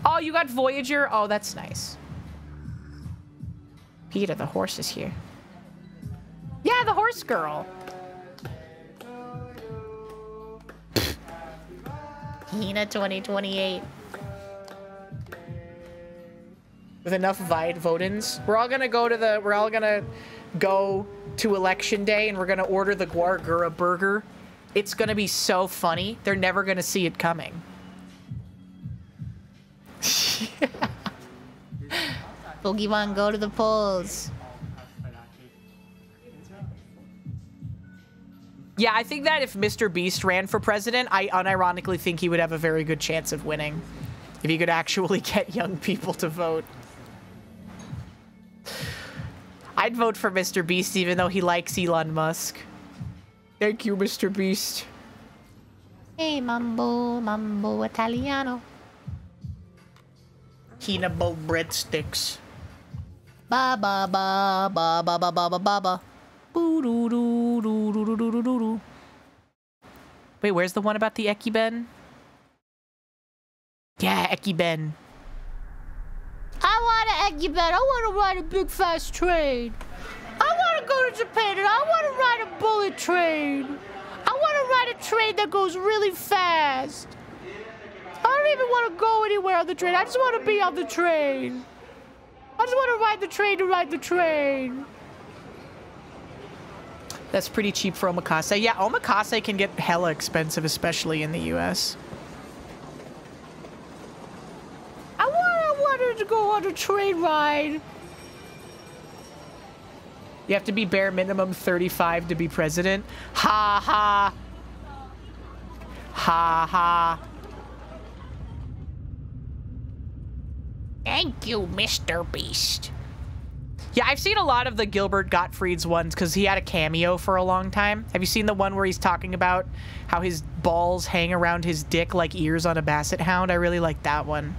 Oh, you got Voyager? Oh, that's nice. Peter, the horse is here. Yeah, the horse girl. Hina 2028. With enough vote-ins, we're all gonna go to election day and we're gonna order the Guargura burger. It's gonna be so funny. They're never gonna see it coming.
Pokemon, go to the polls.
Yeah, I think that if Mr. Beast ran for president, I unironically think he would have a very good chance of winning. If he could actually get young people to vote. I'd vote for Mr. Beast even though he likes Elon Musk. Thank you, Mr. Beast.
Hey, mambo, mambo Italiano.
HinaBo breadsticks.
Ba ba ba ba ba ba ba ba ba ba.
Wait, where's the one about the Ekiben? Yeah, Ekiben.
I want an Ekiben. I want to ride a big fast train. I want to go to Japan and I want to ride a bullet train. I want to ride a train that goes really fast. I don't even want to go anywhere on the train. I just want to be on the train. I just want to ride the train to ride the train.
That's pretty cheap for omakase. Yeah, omakase can get hella expensive, especially in the US.
I wanted to go on a train ride.
You have to be bare minimum 35 to be president. Ha ha. Ha ha.
Thank you, Mr. Beast.
Yeah, I've seen a lot of the Gilbert Gottfried's ones because he had a cameo for a long time. Have you seen the one where he's talking about how his balls hang around his dick like ears on a basset hound? I really like that one.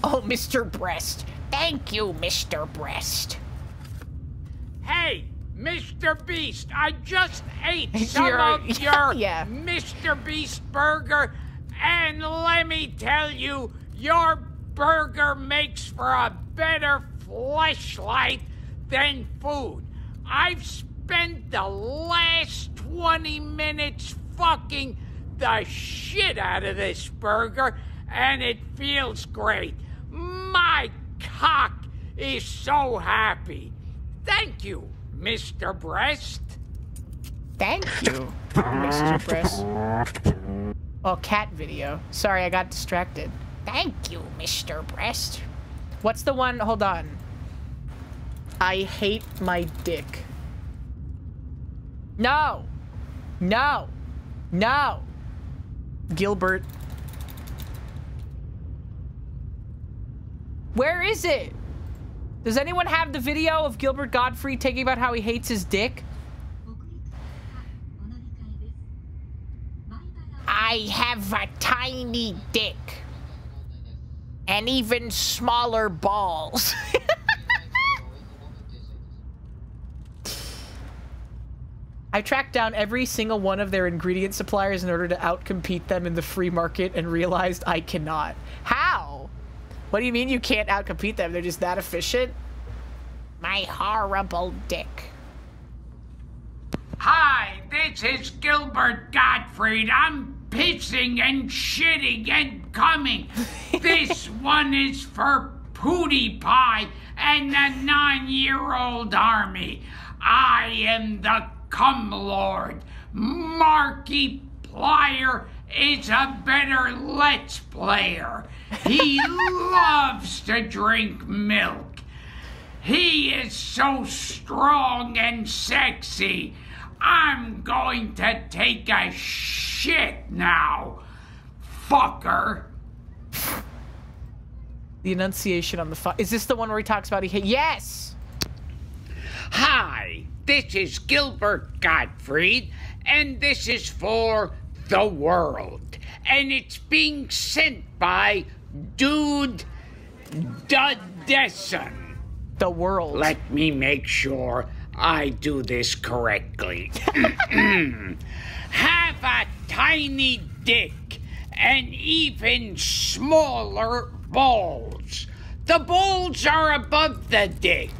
Oh, Mr. Breast. Thank you, Mr. Breast.
Hey, Mr. Beast, I just ate some of your
yeah.
Mr. Beast burger, and let me tell you, your burger makes for a better fleshlight than food. I've spent the last 20 minutes fucking the shit out of this burger, and it feels great. My cock is so happy. Thank you, Mr. Breast.
Thank you, Mr. Breast. Oh, cat video. Sorry, I got distracted.
Thank you, Mr. Breast.
What's the one? Hold on. I hate my dick. No. No. No. Gilbert. Where is it? Does anyone have the video of Gilbert Gottfried talking about how he hates his dick?
I have a tiny dick. And even smaller balls.
I tracked down every single one of their ingredient suppliers in order to outcompete them in the free market and realized I cannot. How? What do you mean you can't outcompete them? They're just that efficient? My horrible dick.
Hi, this is Gilbert Gottfried. I'm pissing and shitting and coming. This one is for Pootie Pie and the 9-year-old army. I am the Cum Lord. Markiplier is a better Let's Player. He loves to drink milk. He is so strong and sexy. I'm going to take a shit now, fucker.
The enunciation on the is this the one where he talks about yes!
Hi, this is Gilbert Gottfried, and this is for the world. And it's being sent by Dude Dudesson.
The world.
Let me make sure I do this correctly. Have a tiny dick and even smaller balls. The balls are above the dick.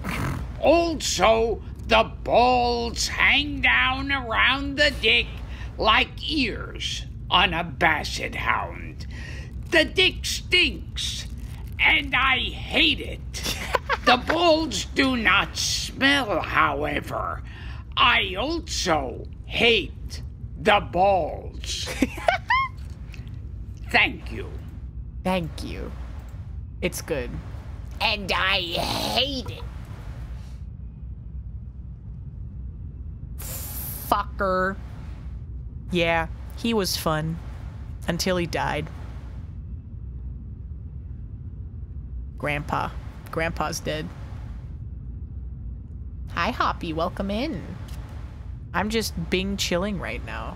Also, the balls hang down around the dick like ears on a basset hound. The dick stinks, and I hate it. The balls do not smell, however. I also hate the balls. Thank you.
Thank you. It's good.
And I hate it.
Fucker. Yeah, he was fun. Until he died. Grandpa. Grandpa's dead. Hi, Hoppy. Welcome in. I'm just Bing chilling right now.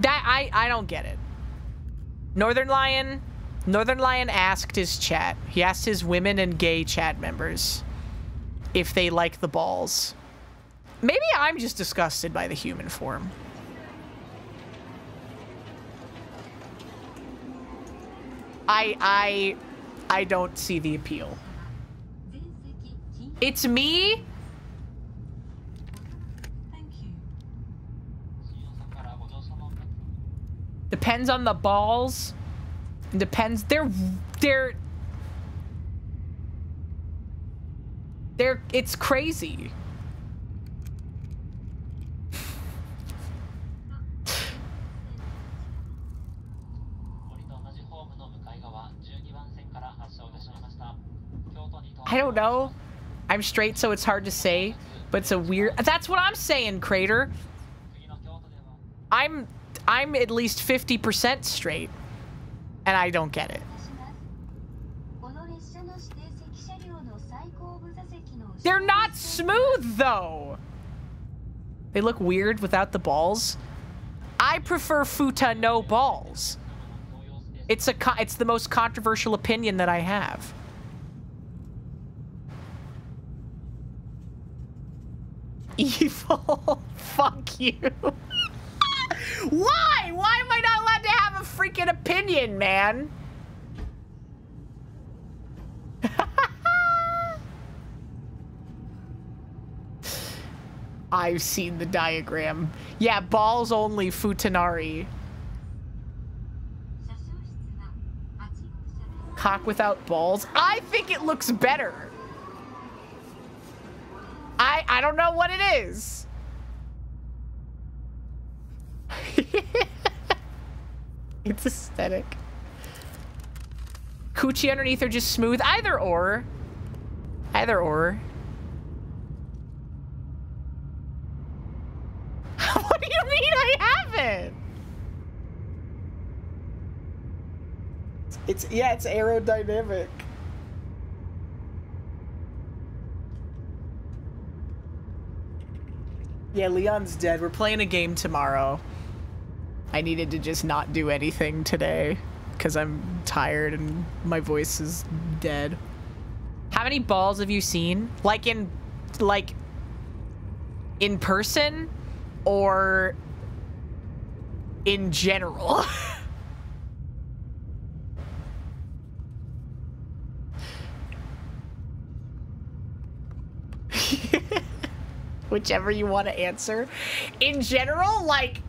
I don't get it. Northern Lion asked his chat. He asked his women and gay chat members if they like the balls. Maybe I'm just disgusted by the human form. I don't see the appeal. It's me? Depends on the balls. Depends. It's crazy. I don't know. I'm straight, so it's hard to say, but it's a weird... That's what I'm saying, Crater. I'm at least 50% straight, and I don't get it. They're not smooth, though. They look weird without the balls. I prefer futa no balls. It's the most controversial opinion that I have. Evil. Fuck you. Why? Why am I not allowed to have a freaking opinion, man? I've seen the diagram. Yeah, balls only futanari. Cock without balls? I think it looks better. I don't know what it is. It's aesthetic. Coochie underneath are just smooth. Either or. Either or. What do you mean I haven't? It's aerodynamic. Yeah, Leon's dead. We're playing a game tomorrow. I needed to just not do anything today because I'm tired and my voice is dead. How many balls have you seen? Like in like, in person or in general? Whichever you want to answer. In general, like,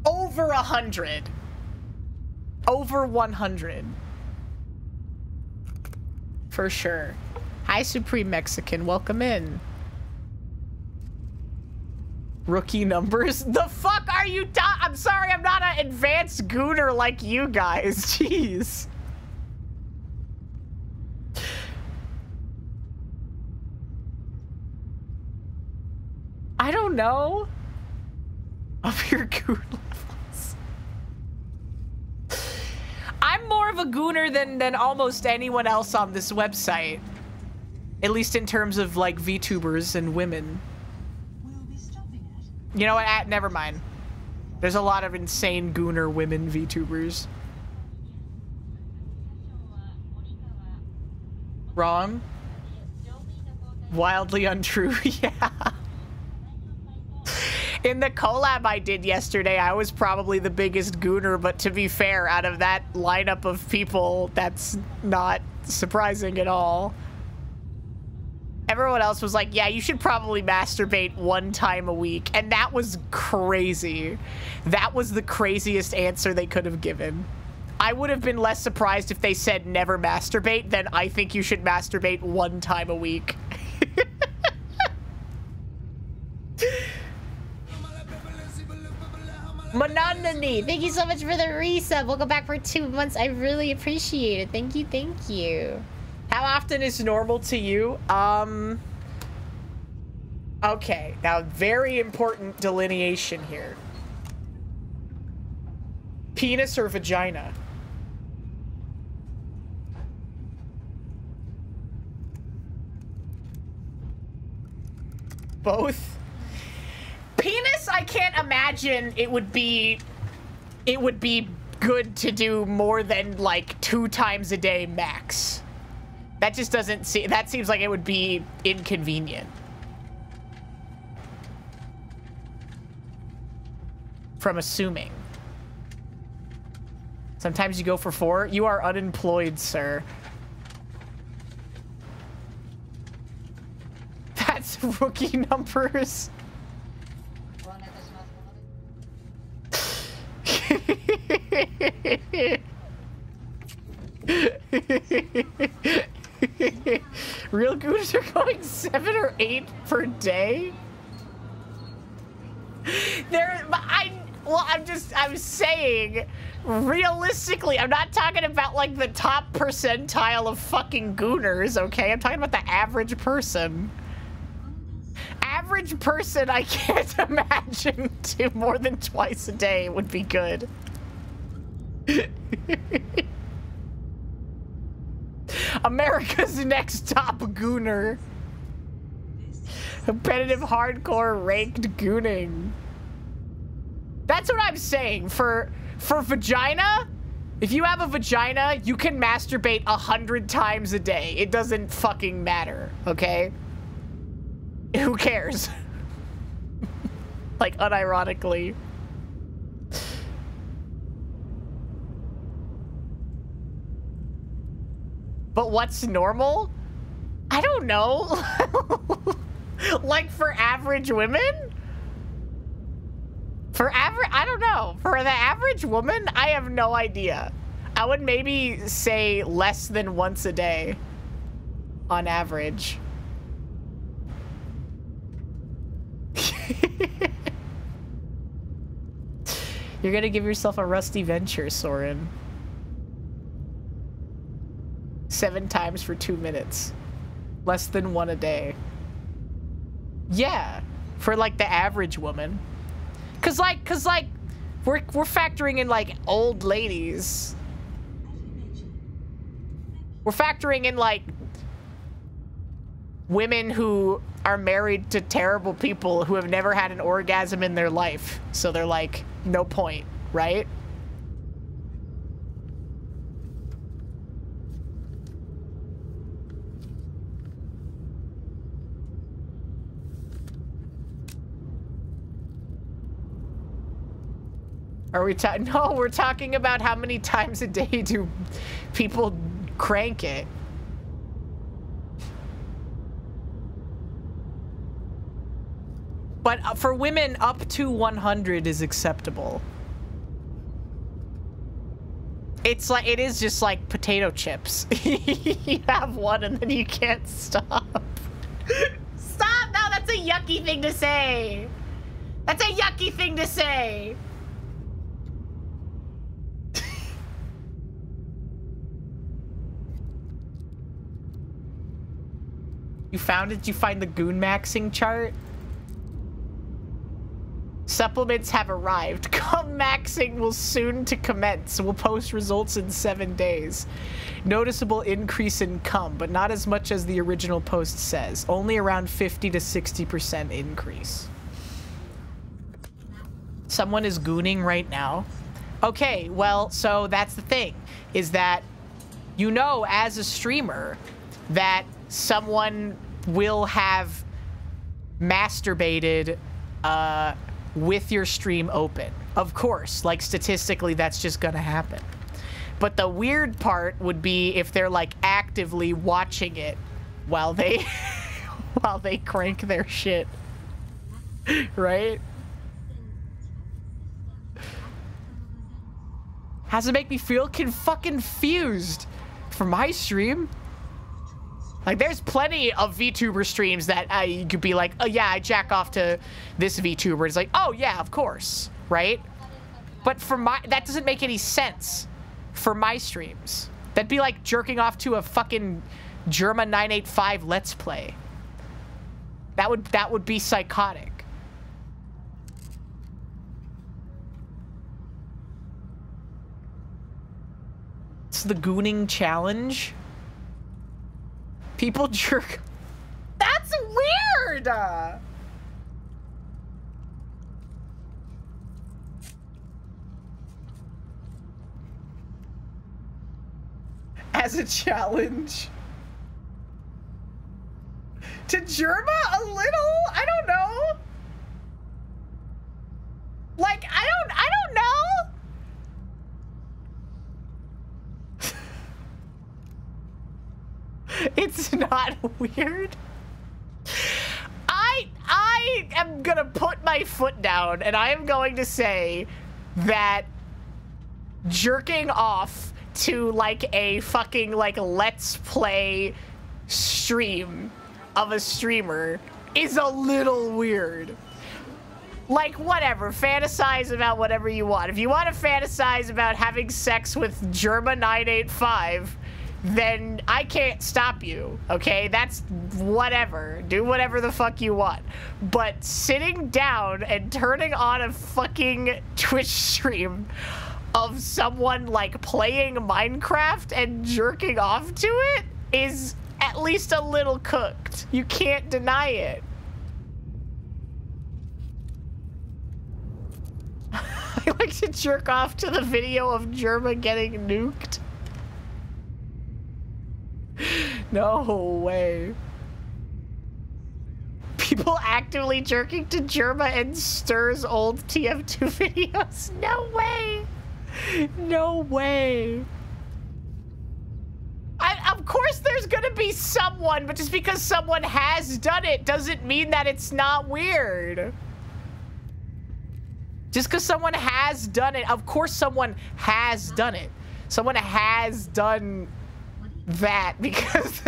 over 100. Over 100. For sure. Hi, Supreme Mexican. Welcome in. Rookie numbers? The fuck are you I'm sorry, I'm not an advanced gooner like you guys. Jeez. I don't know. Of your goon levels. I'm more of a gooner than almost anyone else on this website. At least in terms of, like, VTubers and women. You know what? Never mind. There's a lot of insane gooner women VTubers. Wrong? Wildly untrue, yeah. In the collab I did yesterday, I was probably the biggest gooner, but to be fair, out of that lineup of people, that's not surprising at all. Everyone else was like, yeah, you should probably masturbate 1 time a week. And that was crazy. That was the craziest answer they could have given. I would have been less surprised if they said never masturbate than I think you should masturbate 1 time a week.
Mononani, thank you so much for the resub. Welcome back for 2 months. I really appreciate it. Thank you, thank you.
How often is normal to you? Okay, now very important delineation here. Penis or vagina? Both? Penis, I can't imagine it would be good to do more than like 2 times a day max. That just doesn't seem, that seems like it would be inconvenient. From assuming. Sometimes you go for 4. You are unemployed, sir. That's rookie numbers. Real goons are going 7 or 8 per day. I'm saying, realistically, I'm not talking about like the top percentile of fucking gooners, okay? I'm talking about the average person. Average person, I can't imagine do more than twice a day would be good. America's next top gooner. Competitive hardcore ranked gooning. That's what I'm saying. For vagina, if you have a vagina, you can masturbate 100 times a day. It doesn't fucking matter, okay? Who cares? Like, unironically. But what's normal? I don't know. Like for average women? I don't know. For the average woman, I have no idea. I would maybe say less than once a day on average. You're gonna give yourself a rusty venture, Soren. 7 times for 2 minutes. Less than 1 a day. Yeah, for like the average woman. Cause like we're factoring in like old ladies. We're factoring in like women who are married to terrible people who have never had an orgasm in their life. So they're like, no point, right?
Are we talking? No, we're talking about how many times a day do people crank it. But for women, up to 100 is acceptable. It's like, it is just like potato chips. You have one and then you can't stop. Stop! No, that's a yucky thing to say. That's a yucky thing to say. You found it? Did you find the goon maxing chart? Supplements have arrived. Cum maxing will soon to commence. We'll post results in 7 days. Noticeable increase in cum, but not as much as the original post says. Only around 50 to 60% increase. Someone is gooning right now. Okay, well, so that's the thing. Is that, you know, as a streamer, that someone will have masturbated, with your stream open. Of course, like statistically that's just gonna happen. But the weird part would be if they're like actively watching it while they while they crank their shit. Right? How's it make me feel confused for my stream? Like, there's plenty of VTuber streams that you could be like, oh yeah, I jack off to this VTuber. It's like, oh yeah, of course, right? But for my, that doesn't make any sense for my streams. That'd be like jerking off to a fucking Germa 985 Let's Play. That would be psychotic. It's the gooning challenge. People jerk. That's weird! As a challenge. To Germa a little? I don't know. Like, I don't know. It's not weird. I am gonna put my foot down and I am going to say that jerking off to like a fucking like Let's Play stream of a streamer is a little weird. Like, whatever, fantasize about whatever you want. If you want to fantasize about having sex with Germa 985, then I can't stop you, okay? That's whatever. Do whatever the fuck you want. But sitting down and turning on a fucking Twitch stream of someone, like, playing Minecraft and jerking off to it is at least a little cooked. You can't deny it. I like to jerk off to the video of Germa getting nuked. No way. People actively jerking to Germa and Stir's old TF2 videos. No way. No way. Of course there's gonna be someone, but just because someone has done it doesn't mean that it's not weird. Just because someone has done it, of course someone has done it. Someone has done that because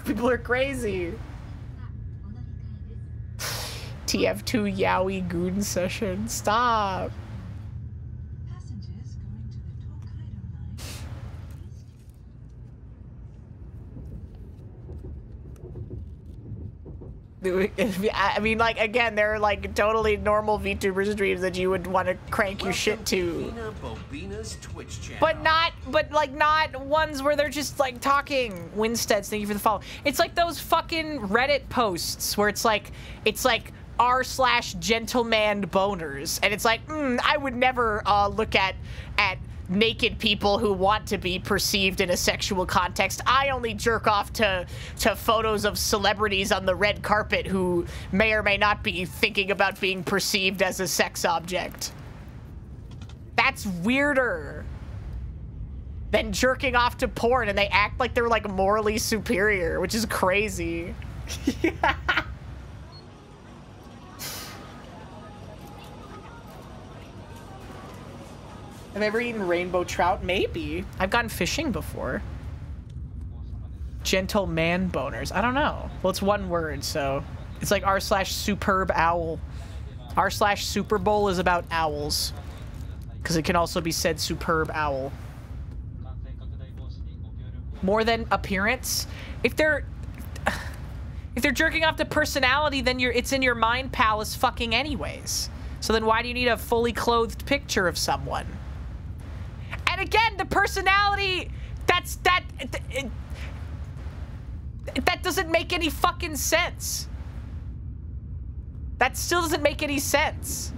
people are crazy. TF2 Yowie Goon session. Stop. I mean, like, again, there are like totally normal VTuber streams that you would want to crank your shit to.
HinaBoBina's Twitch channel.
But not ones where they're just like talking. Winsteads, thank you for the follow. It's like those fucking Reddit posts where it's like r/gentleman boners, and it's like, I would never look at naked people who want to be perceived in a sexual context. I only jerk off to photos of celebrities on the red carpet who may or may not be thinking about being perceived as a sex object. That's weirder than jerking off to porn and they act like they're like morally superior, which is crazy. Yeah. Have I ever eaten rainbow trout? Maybe. I've gone fishing before. Gentle man boners. I don't know. Well, it's one word, so it's like r/superb owl. R/Super Bowl is about owls. Because it can also be said superb owl. More than appearance. If they're jerking off to personality, then it's in your mind palace fucking anyways. So then why do you need a fully clothed picture of someone? And again, the personality, that doesn't make any fucking sense. That still doesn't make any sense.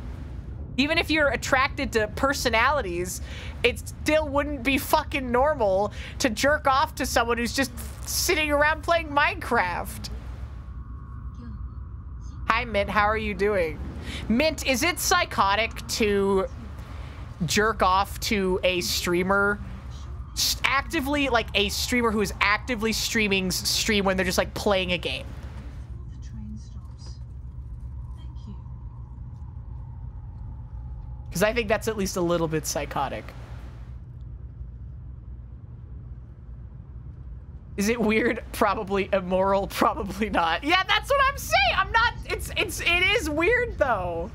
Even if you're attracted to personalities, it still wouldn't be fucking normal to jerk off to someone who's just sitting around playing Minecraft. Hi, Mint. How are you doing? Mint, is it psychotic to jerk off to a streamer actively, like a streamer who is actively stream when they're just like playing a game? Because I think that's at least a little bit psychotic. Is it weird? Probably. Immoral? Probably not. Yeah, that's what I'm saying. I'm not. It is weird though.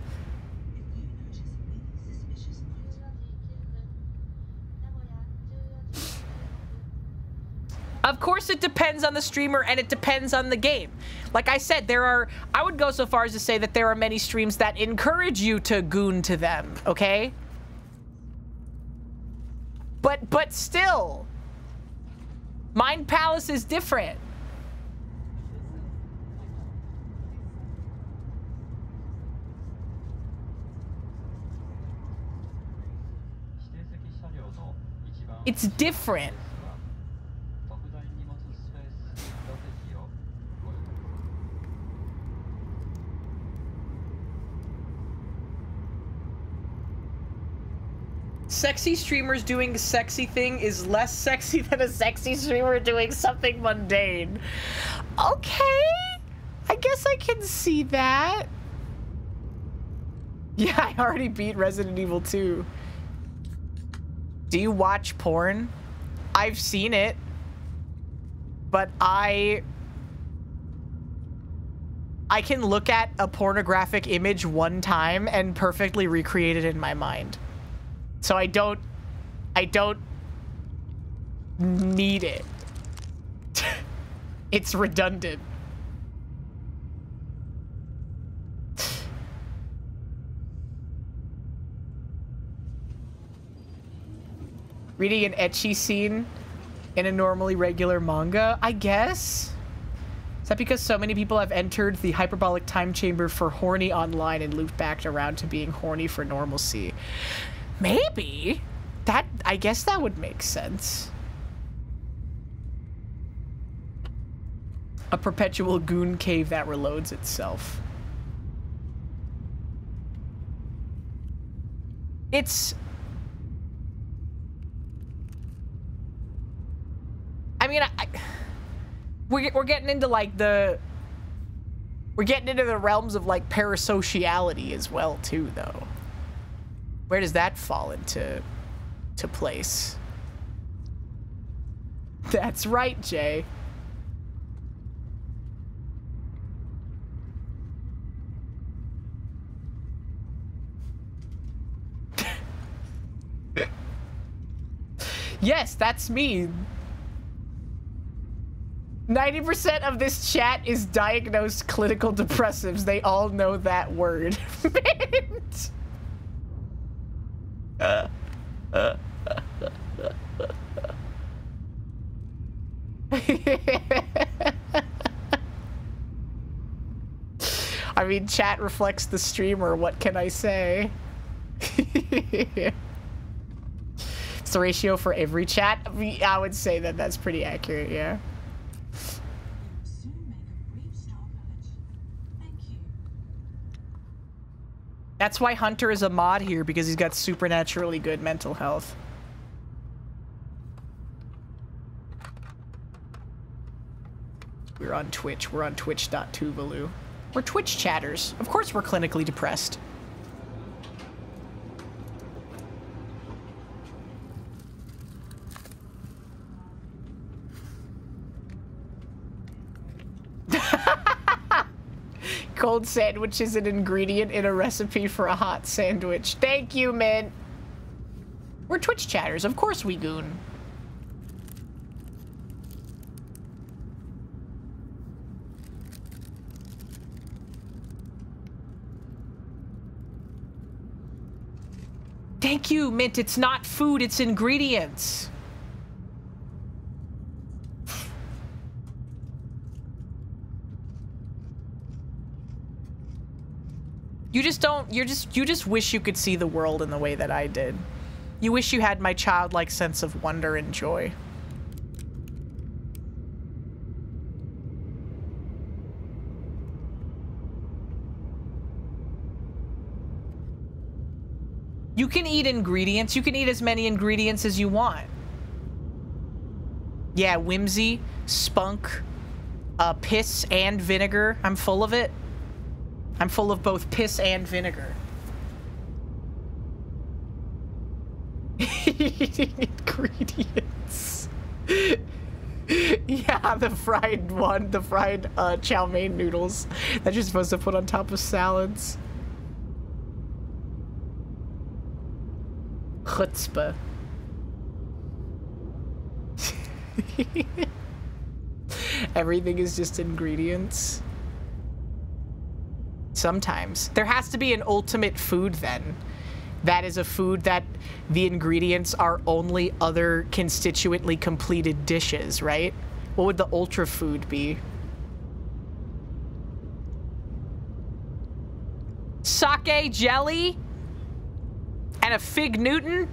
Of course it depends on the streamer and it depends on the game. Like I said, I would go so far as to say that there are many streams that encourage you to goon to them, okay? But still, Mind Palace is different. It's different. Sexy streamers doing a sexy thing is less sexy than a sexy streamer doing something mundane. Okay, I guess I can see that. Yeah, I already beat Resident Evil 2. Do you watch porn? I've seen it, but I can look at a pornographic image one time and perfectly recreate it in my mind. So I don't need it. It's redundant. Reading an ecchi scene in a normally regular manga, I guess? Is that because so many people have entered the hyperbolic time chamber for horny online and looped back around to being horny for normalcy? Maybe. I guess that would make sense. A perpetual goon cave that reloads itself. I mean, we're getting into like we're getting into the realms of like parasociality as well too, though. Where does that fall into place? That's right, Jay. Yes, that's me. 90% of this chat is diagnosed clinical depressives. They all know that word. Mint. I mean, chat reflects the streamer. What can I say? It's the ratio for every chat. I would say that that's pretty accurate, yeah.
That's why Hunter is a mod here, because he's got supernaturally good mental health. We're on Twitch. We're on twitch.tuvalu. We're Twitch chatters. Of course we're clinically depressed. Cold sandwich is an ingredient in a recipe for a hot sandwich. Thank you, Mint. We're Twitch chatters. Of course we goon. Thank you, Mint. It's not food, it's ingredients. You just don't, you just wish you could see the world in the way that I did. You wish you had my childlike sense of wonder and joy. You can eat ingredients. You can eat as many ingredients as you want. Yeah, whimsy, spunk, piss and vinegar. I'm full of it. I'm full of both piss and vinegar. Eating ingredients. Yeah, the fried one, the fried chow mein noodles that you're supposed to put on top of salads. Chutzpah. Everything is just ingredients. Sometimes. There has to be an ultimate food then. That is a food that the ingredients are only other constituently completed dishes, right? What would the ultra food be? Sake jelly? And a fig Newton?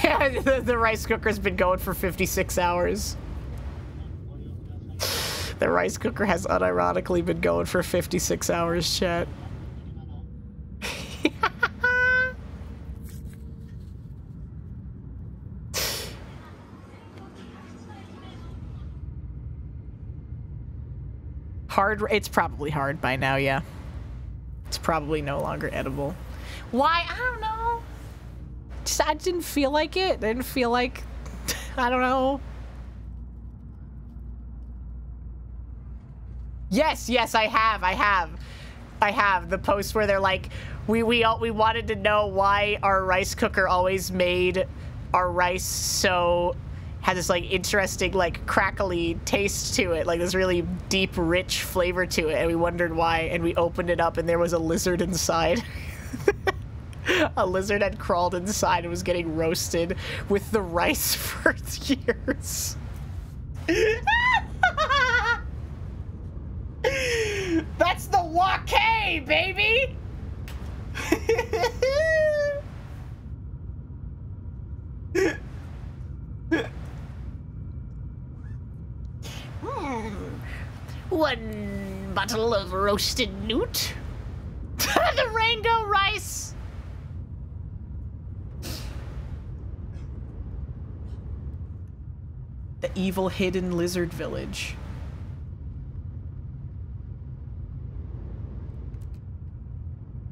Yeah, the rice cooker's been going for 56 hours. The rice cooker has unironically been going for 56 hours, chat. Hard, it's probably hard by now, yeah. It's probably no longer edible. Why? I don't know. Just, I didn't feel like it. I didn't feel like, I don't know. Yes, I have the post where they're like, we wanted to know why our rice cooker always made our rice so had this like interesting like crackly taste to it, like this really deep rich flavor to it, and we wondered why, and we opened it up and there was a lizard inside. A lizard had crawled inside and was getting roasted with the rice for years. That's the wok-hey, baby! One bottle of roasted newt. The rainbow rice. The evil hidden lizard village.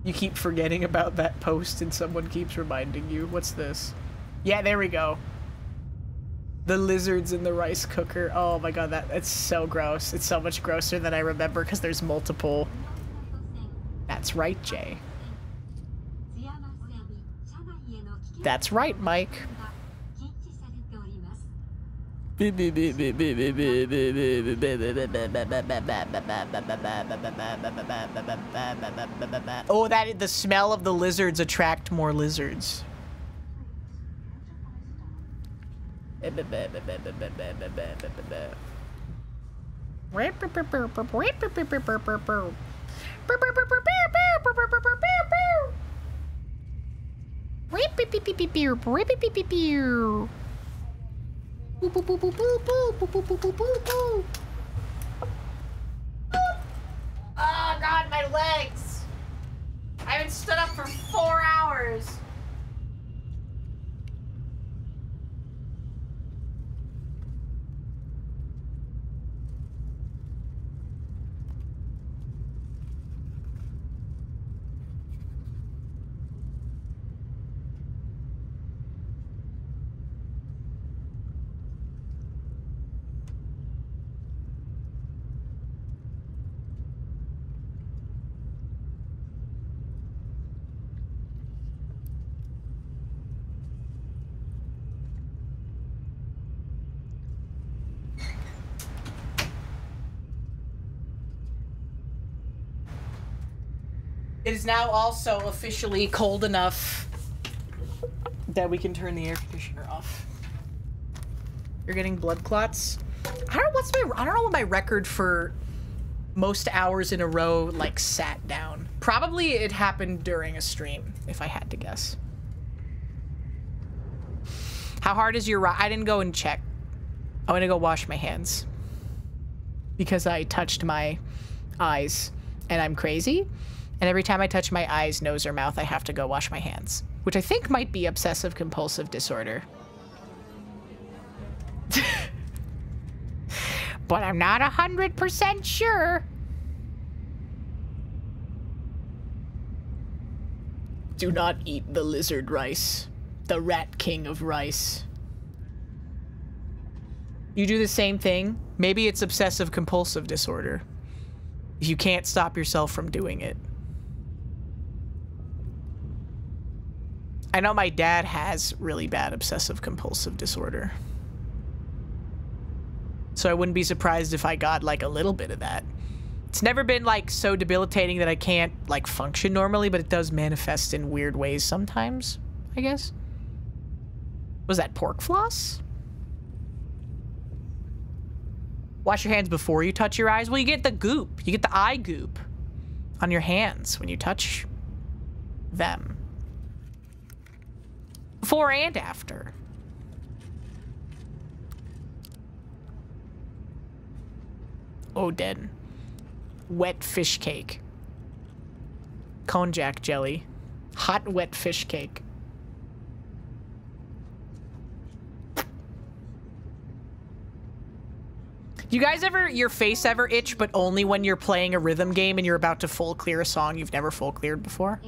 You keep forgetting about that post and someone keeps reminding you. What's this? Yeah, there we go. The lizards in the rice cooker. Oh my god, that's so gross. It's so much grosser than I remember because there's multiple. That's right, Jay. That's right, Mike. Oh, the smell of the lizards attract more lizards.
Boop, boop, boop, boop, boop, boop, boop, boop, boop, boop, boop. Oh god, my legs! I haven't stood up for 4 hours. It is now also officially cold enough that we can turn the air conditioner off. You're getting blood clots? I don't know what my record for most hours in a row, like, sat down. Probably it happened during a stream, if I had to guess. How hard is your I didn't go and check. I want to go wash my hands. Because I touched my eyes and I'm crazy. And every time I touch my eyes, nose, or mouth, I have to go wash my hands. Which I think might be obsessive compulsive disorder. But I'm not 100% sure. Do not eat the lizard rice. The rat king of rice. You do the same thing? Maybe it's obsessive compulsive disorder. You can't stop yourself from doing it. I know my dad has really bad obsessive compulsive disorder. So I wouldn't be surprised if I got like a little bit of that. It's never been like so debilitating that I can't like function normally, but it does manifest in weird ways sometimes, I guess. Was that pork floss? Wash your hands before you touch your eyes. Well, you get the goop. You get the eye goop on your hands when you touch them. Before and after. Odin. Wet fish cake. Konjac jelly. Hot wet fish cake. You guys ever, your face ever itch, but only when you're playing a rhythm game and you're about to full clear a song you've never full cleared before?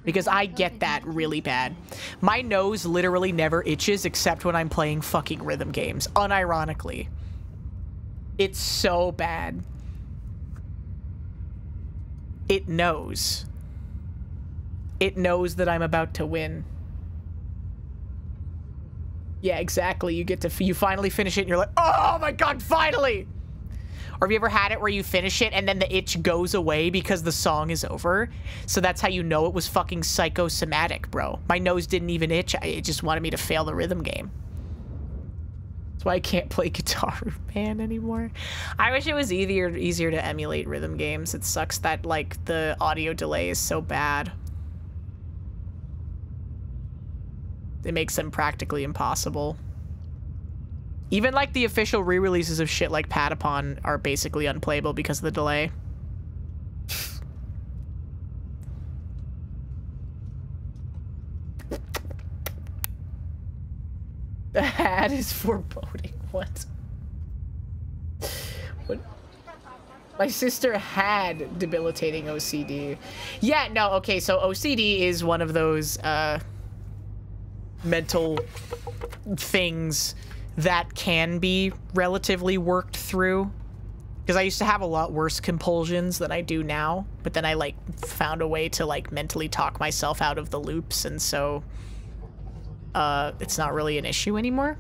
Because I get that really bad. My nose literally never itches except when I'm playing fucking rhythm games, unironically. It's so bad. It knows. It knows that I'm about to win. Yeah, exactly. You finally finish it and you're like, oh my god, finally! Or have you ever had it where you finish it and then the itch goes away because the song is over? So that's how you know it was fucking psychosomatic, bro. My nose didn't even itch. It just wanted me to fail the rhythm game. That's why I can't play Guitar Man anymore. I wish it was easier to emulate rhythm games. It sucks that, like, the audio delay is so bad. It makes them practically impossible. Even, like, the official re-releases of shit like Patapon are basically unplayable because of the delay. The hat is foreboding. What? What? My sister had debilitating OCD. Yeah, no, okay, so OCD is one of those, mental things that can be relatively worked through. Because I used to have a lot worse compulsions than I do now, but then I, like, found a way to, like, mentally talk myself out of the loops, and so, it's not really an issue anymore.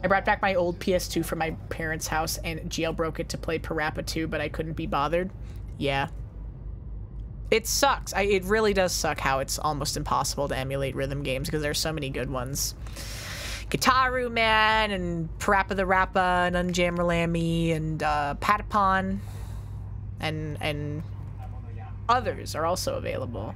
I brought back my old PS2 from my parents' house and jailbroke it to play Parappa 2, but I couldn't be bothered. Yeah. It sucks. It really does suck how it's almost impossible to emulate rhythm games because there's so many good ones. Guitaru Man and Parappa the Rappa and Unjammerlammy and Patapon and others are also available.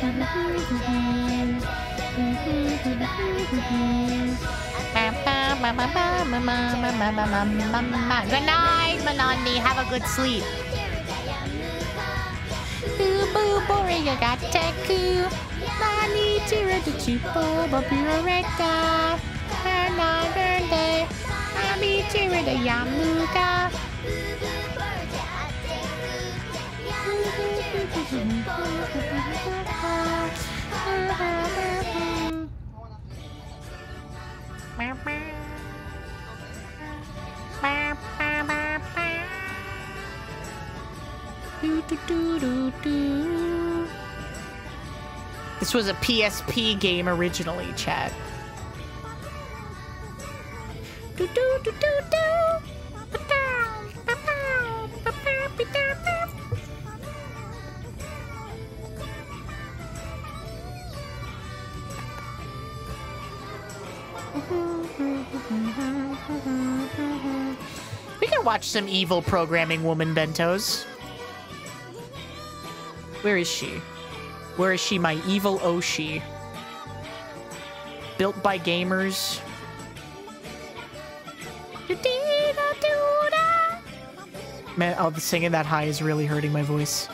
Good night, Manandi. Have a good sleep. Boo boo got teku. Nani tira de chupo babura reka. Another day. Ami tira de yamuka.
This was a PSP game originally, chat. We can watch some evil programming woman bentos. Where is she? Where is she, my evil Oshi? Built by gamers. Man, oh, the singing that high is really hurting my voice.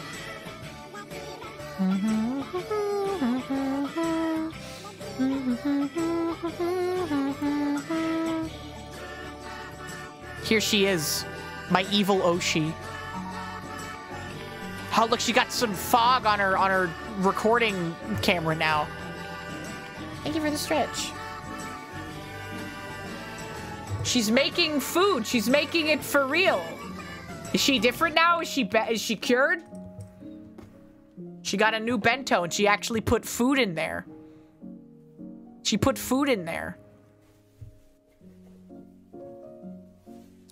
Here she is, my evil Oshi. Oh, look, she got some fog on her recording camera now. Thank you for the stretch. She's making food. She's making it for real. Is she different now? Is she cured? She got a new bento and she actually put food in there. She put food in there.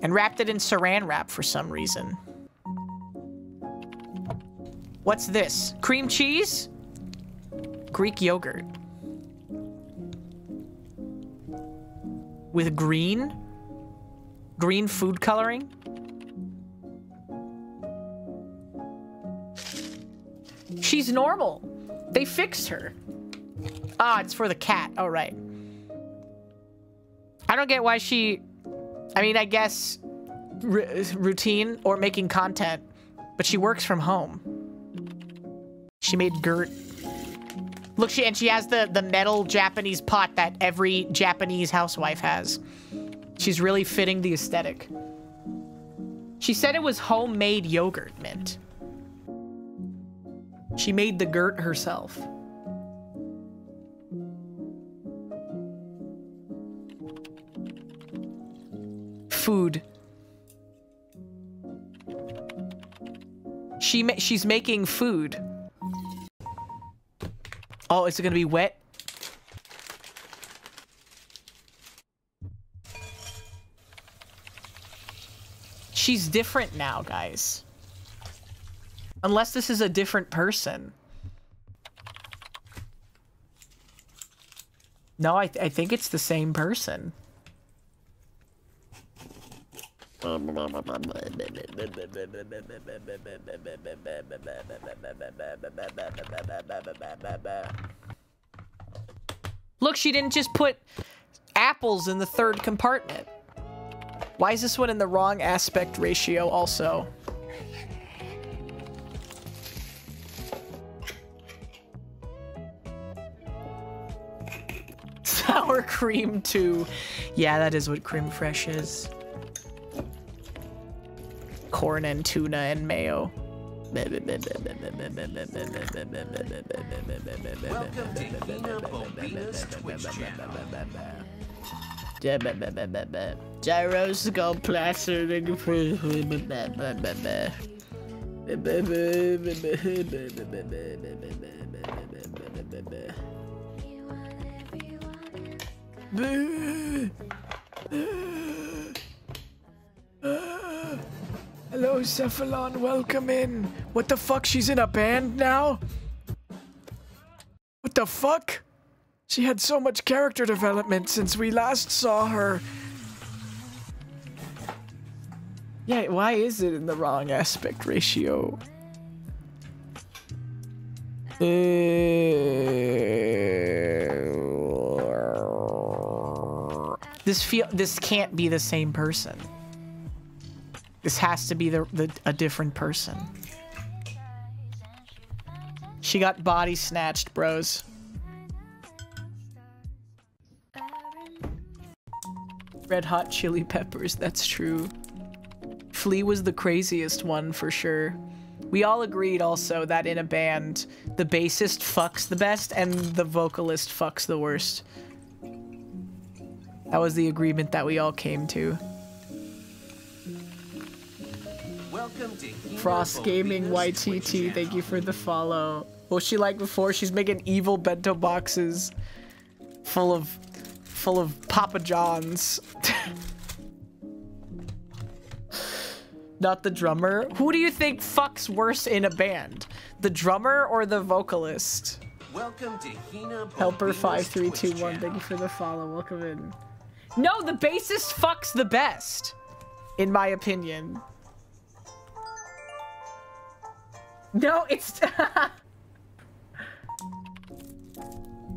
And wrapped it in saran wrap for some reason. What's this? Cream cheese? Greek yogurt. With green? Green food coloring? She's normal. They fixed her. Ah, it's for the cat. Oh, right. I don't get why she... I mean, I guess routine or making content, but she works from home. She made Gert. Look, she has the metal Japanese pot that every Japanese housewife has. She's really fitting the aesthetic. She said it was homemade yogurt, Mint. She made the Gert herself. Food. She's making food. Oh, is it gonna be wet? She's different now, guys. Unless this is a different person. No, I think it's the same person. Look, she didn't just put apples in the third compartment. Why is this one in the wrong aspect ratio also? Sour cream too. Yeah, that is what creme fraiche is. Corn and tuna and mayo.
Welcome to HinaBoBina's Twitch channel.
Gyros go plastered in
Hello, Cephalon. Welcome in. What the fuck? She's in a band now? What the fuck? She had so much character development since we last saw her. Yeah, why is it in the wrong aspect ratio? This can't be the same person. This has to be a different person. She got body snatched, bros. Red Hot Chili Peppers, that's true. Flea was the craziest one for sure. We all agreed also that in a band, the bassist fucks the best and the vocalist fucks the worst. That was the agreement that we all came to.
Welcome to
Frost Gaming YTT, thank you for the follow. What was she like before? She's making evil bento boxes full of Papa John's. Not the drummer. Who do you think fucks worse in a band? The drummer or the vocalist?
Welcome to HinaBoBina's
Helper 5321, thank you for the follow. Welcome in. No, the bassist fucks the best, in my opinion. No, it's.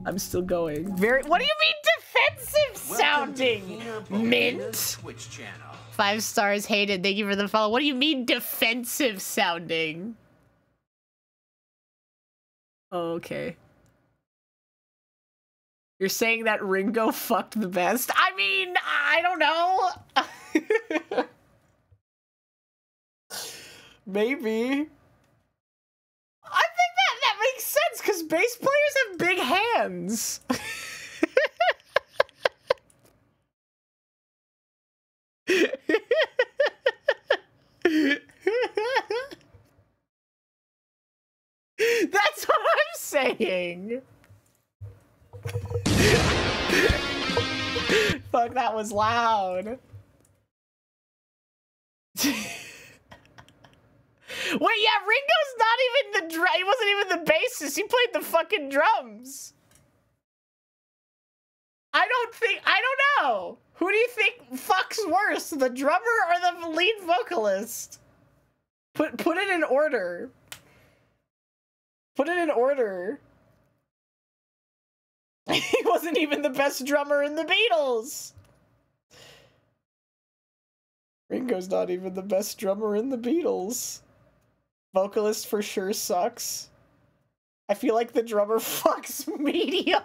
I'm still going. What do you mean defensive sounding? Mint? 5 stars hated. Thank you for the follow. What do you mean defensive sounding? Oh, okay. You're saying that Ringo fucked the best? I mean, I don't know. Maybe. I think that makes sense because bass players have big hands. That's what I'm saying. Fuck, that was loud. Wait, yeah, Ringo's not even the he wasn't even the bassist. He played the fucking drums. I don't know. Who do you think fucks worse, the drummer or the lead vocalist? Put it in order. Put it in order. He wasn't even the best drummer in the Beatles. Ringo's not even the best drummer in the Beatles. Vocalist for sure sucks. I feel like the drummer fucks medium.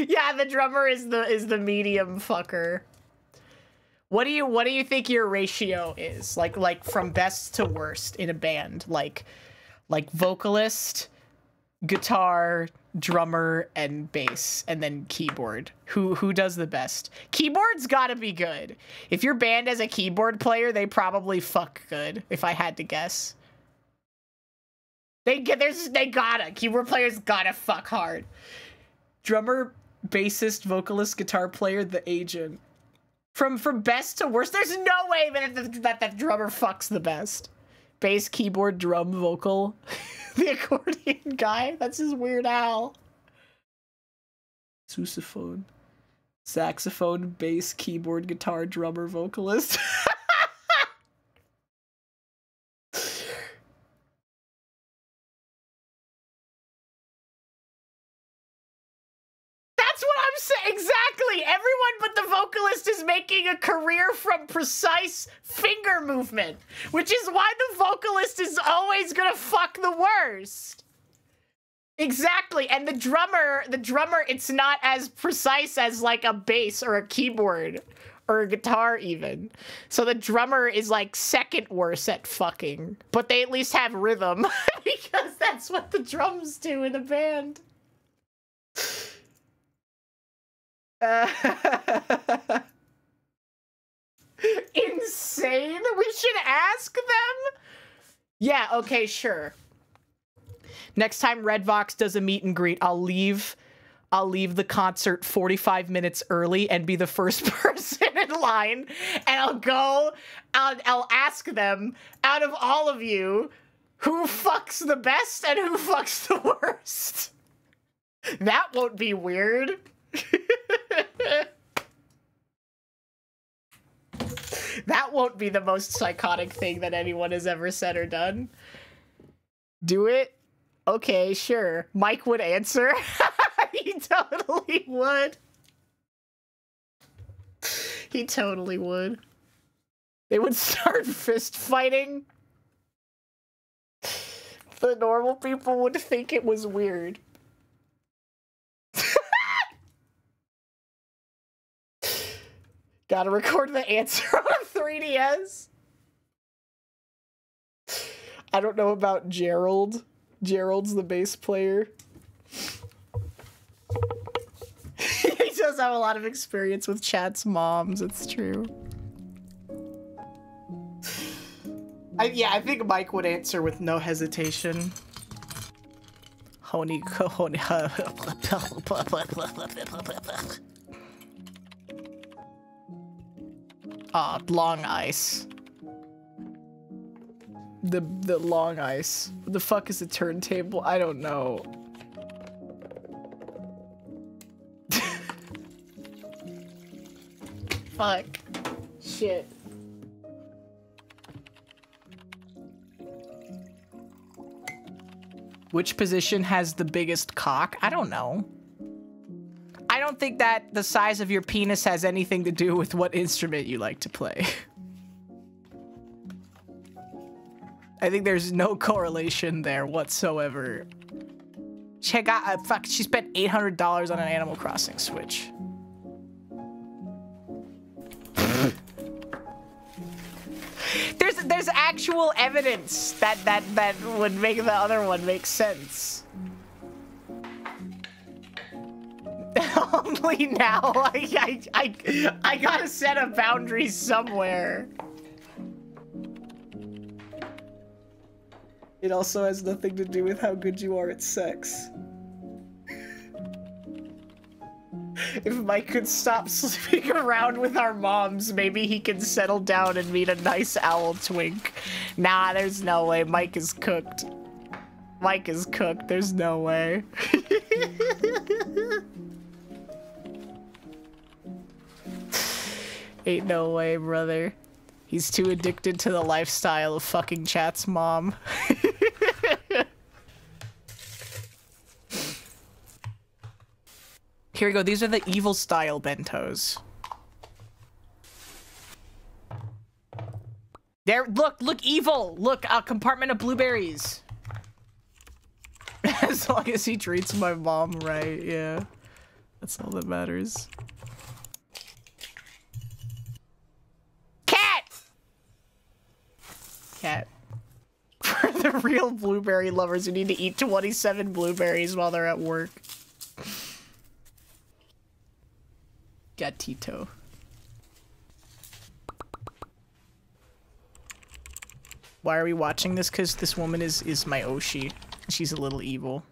Yeah, the drummer is the medium fucker. What do you think your ratio is? Like from best to worst in a band? Like vocalist, guitar, drummer, and bass, and then keyboard. Who does the best? Keyboard's gotta be good. If your band has a keyboard player, they probably fuck good, if I had to guess. Keyboard players gotta fuck hard. Drummer, bassist, vocalist, guitar player, the agent. From best to worst, there's no way that the drummer fucks the best. Bass, keyboard, drum, vocal. The accordion guy, that's his Weird Al. Sousaphone. Saxophone, bass, keyboard, guitar, drummer, vocalist. That's what I'm saying. Exactly. Everyone but the vocalist is making a career from precise finger movement, which is why the vocalist is always gonna fuck the worst. Exactly. And the drummer, it's not as precise as like a bass or a keyboard or a guitar even. So the drummer is like second worst at fucking, but they at least have rhythm because that's what the drums do in a band. Insane? We should ask them? Yeah, okay, sure. Next time Redvox does a meet and greet, I'll leave the concert 45 minutes early and be the first person in line, and I'll ask them, out of all of you, who fucks the best and who fucks the worst? That won't be weird. That won't be the most psychotic thing that anyone has ever said or done. Do it.
Okay, sure. Mike would answer. He totally would. He totally would. They would start fist fighting. The normal people would think it was weird. Gotta record the answer on 3DS. I don't know about Gerald. Gerald's the bass player. He does have a lot of experience with chat's moms, it's true. I think Mike would answer with no hesitation. Honey. Long ice. The long ice. What the fuck is a turntable? I don't know. Fuck. Shit. Which position has the biggest cock? I don't know. I don't think that the size of your penis has anything to do with what instrument you like to play. I think there's no correlation there whatsoever. She spent $800 on an Animal Crossing Switch. There's actual evidence that would make the other one make sense. Only now, I gotta set a boundary somewhere. It also has nothing to do with how good you are at sex. If Mike could stop sleeping around with our moms, maybe he can settle down and meet a nice owl twink. Nah, there's no way. Mike is cooked. Mike is cooked. There's no way. Ain't no way, brother. He's too addicted to the lifestyle of fucking chat's mom. Here we go. These are the evil style bentos. There, look, evil. Look, a compartment of blueberries. As long as he treats my mom right, yeah. That's all that matters. Cat! Cat. For the real blueberry lovers who need to eat 27 blueberries while they're at work. Gatito. Why are we watching this? Because this woman is my Oshi. She's a little evil.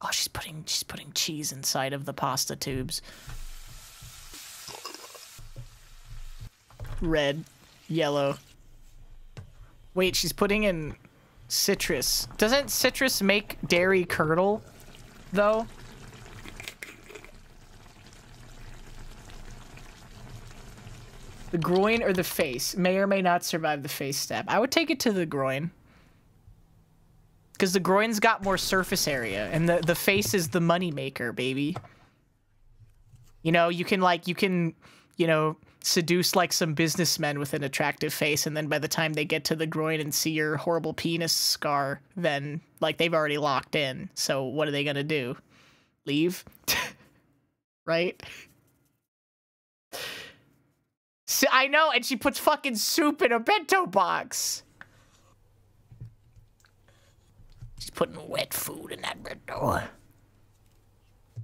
Oh, she's putting cheese inside of the pasta tubes. Red, yellow. Wait, she's putting in citrus. Doesn't citrus make dairy curdle, though? The groin or the face? May or may not survive the face stab. I would take it to the groin. Because the groin's got more surface area, and the face is the money maker, baby. You know, you can, you know, seduce like some businessmen with an attractive face, and then by the time they get to the groin and see your horrible penis scar, then like they've already locked in. So what are they gonna do? Leave? Right? So, I know, and she puts fucking soup in a bento box. She's putting wet food in that bento.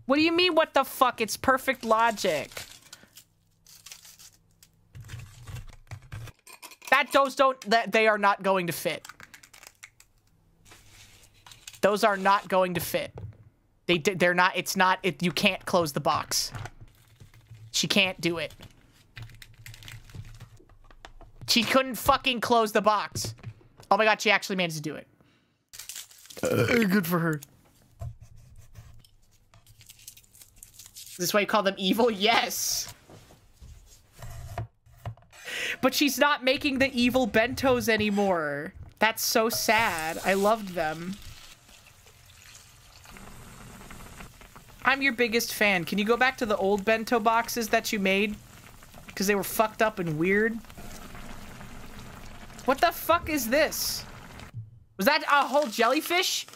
What do you mean, what the fuck? It's perfect logic. They are not going to fit. Those are not going to fit. They're not, you can't close the box. She can't do it. She couldn't fucking close the box. Oh my god, she actually managed to do it. Good for her. Is this why you call them evil? Yes. But she's not making the evil bentos anymore. That's so sad. I loved them.
I'm your biggest fan. Can you go back to the old bento boxes that you made? Because they were fucked up and weird. What the fuck is this? Was that a whole jellyfish?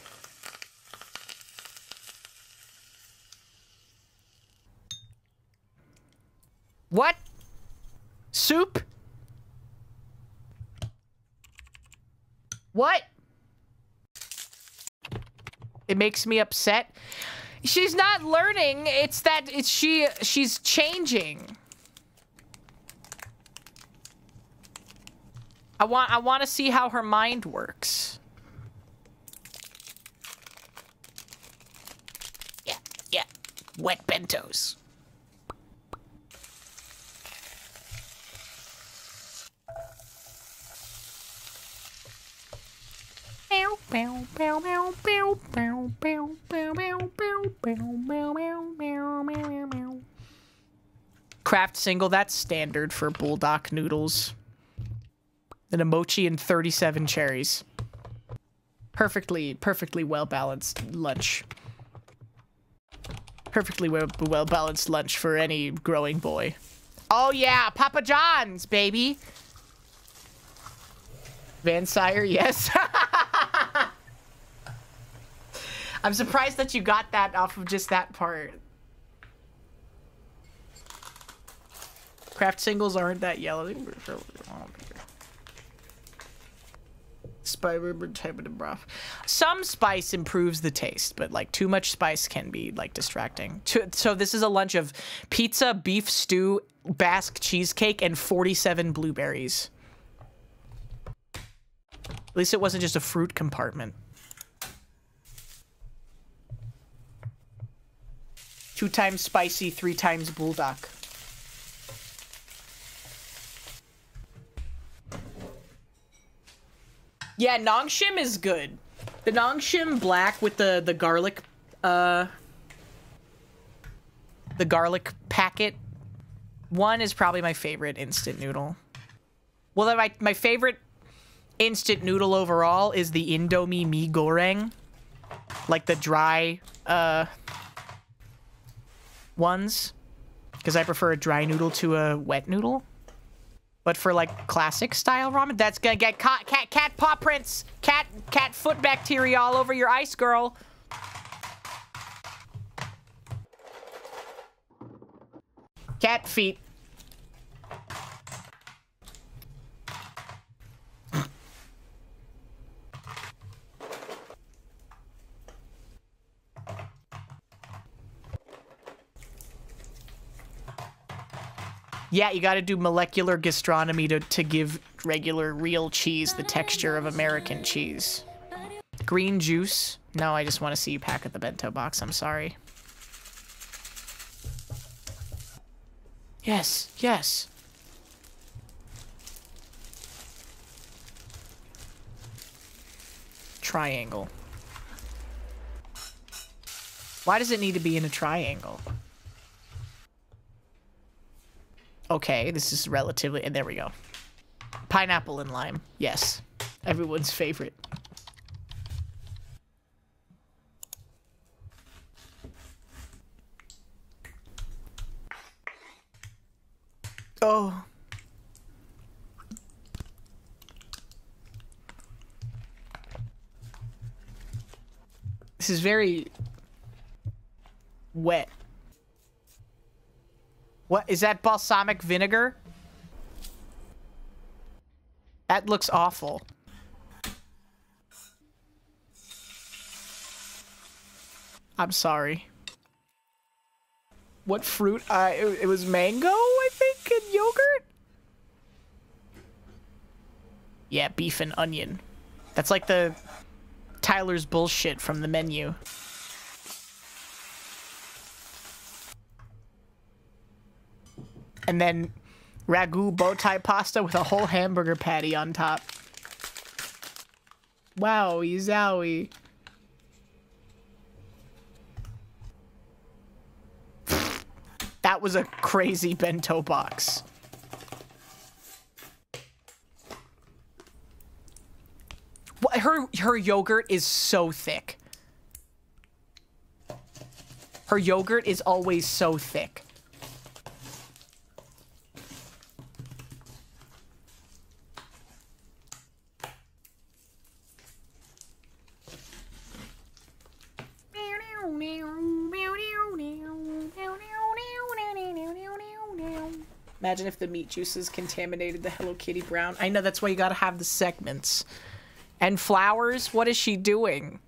What? Soup? What? It makes me upset. She's not learning. It's that she's changing. I want to see how her mind works. Yeah. Wet bentos. Kraft single, that's standard for bulldog noodles. An emoji and 37 cherries. Perfectly well-balanced lunch. Perfectly well-balanced lunch for any growing boy. Oh yeah, Papa John's, baby! Van Sire, yes. I'm surprised that you got that off of just that part. Kraft singles aren't that yellow. Some spice improves the taste, but like too much spice can be like distracting. So this is a lunch of pizza, beef stew, Basque cheesecake, and 47 blueberries. At least it wasn't just a fruit compartment. 2 times spicy, 3 times bulldog. Yeah, Nongshim is good. The Nongshim black with the garlic, the garlic packet one is probably my favorite instant noodle. Well, my favorite instant noodle overall is the Indomie mee goreng. Like the dry, ones. Because I prefer a dry noodle to a wet noodle. But for like classic style ramen, that's gonna get cat paw prints, cat foot bacteria all over your ice, girl. Cat feet. Yeah, you gotta do molecular gastronomy to give regular, real cheese the texture of American cheese. Green juice? No, I just want to see you pack at the bento box. I'm sorry. Yes, yes. Triangle. Why does it need to be in a triangle? Okay, this is relatively... And there we go. Pineapple and lime. Yes. Everyone's favorite. Oh. This is very... wet. What? Is that balsamic vinegar? That looks awful. I'm sorry. What fruit? It was mango, I think, and yogurt? Yeah, beef and onion. That's like the Tyler's bullshit from the menu. And then ragu bow tie pasta with a whole hamburger patty on top. Wowie zowie. That was a crazy bento box. Her yogurt is so thick. Her yogurt is always so thick. Imagine if the meat juices contaminated the Hello Kitty brown. I know, that's why you gotta have the segments. And flowers? What is she doing?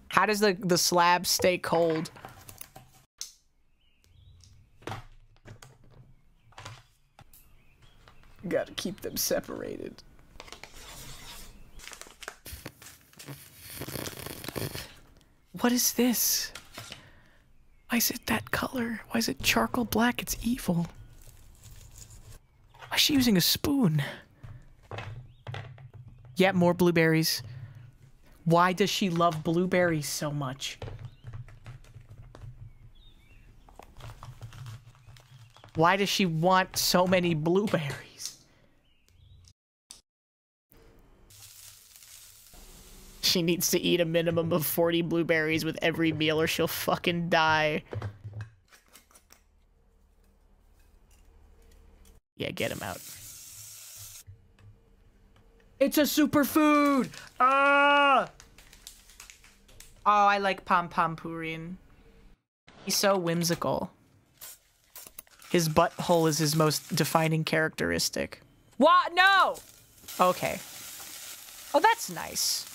How does the slab stay cold? Gotta keep them separated. What is this? Why is it that color? Why is it charcoal black? It's evil. Why is she using a spoon? Yeah, more blueberries. Why does she love blueberries so much? Why does she want so many blueberries? She needs to eat a minimum of 40 blueberries with every meal or she'll fucking die. Yeah, get him out. It's a superfood! Ah! Oh, I like Pom Pom Purin. He's so whimsical. His butthole is his most defining characteristic. What? No! Okay. Oh, that's nice.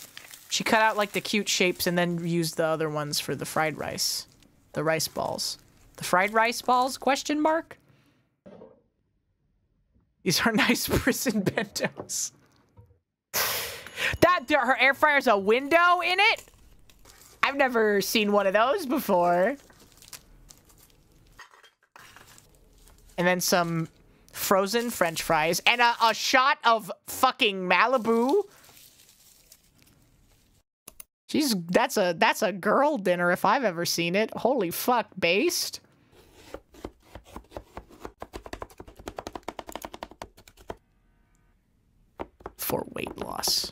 She cut out like the cute shapes and then used the other ones for the fried rice. The rice balls. The fried rice balls? Question mark? These are nice prison bentos. Her air fryer's a window in it? I've never seen one of those before. And then some frozen French fries and a shot of fucking Malibu. That's a girl dinner if I've ever seen it. Holy fuck, based. For weight loss.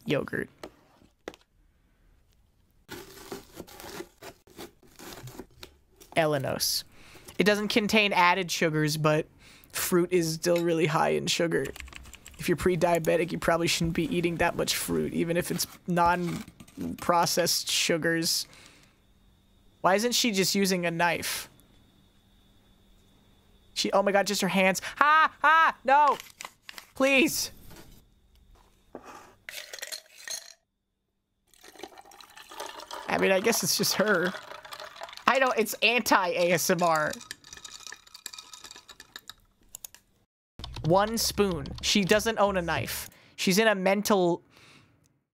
Yogurt. Elenos. It doesn't contain added sugars, but fruit is still really high in sugar. If you're pre-diabetic, you probably shouldn't be eating that much fruit, even if it's non-processed sugars. Why isn't she just using a knife? Oh my god, just her hands. Ha! Ha! No! Please! I mean, I guess it's just her. I don't, it's anti-ASMR. One spoon. She doesn't own a knife. She's in a mental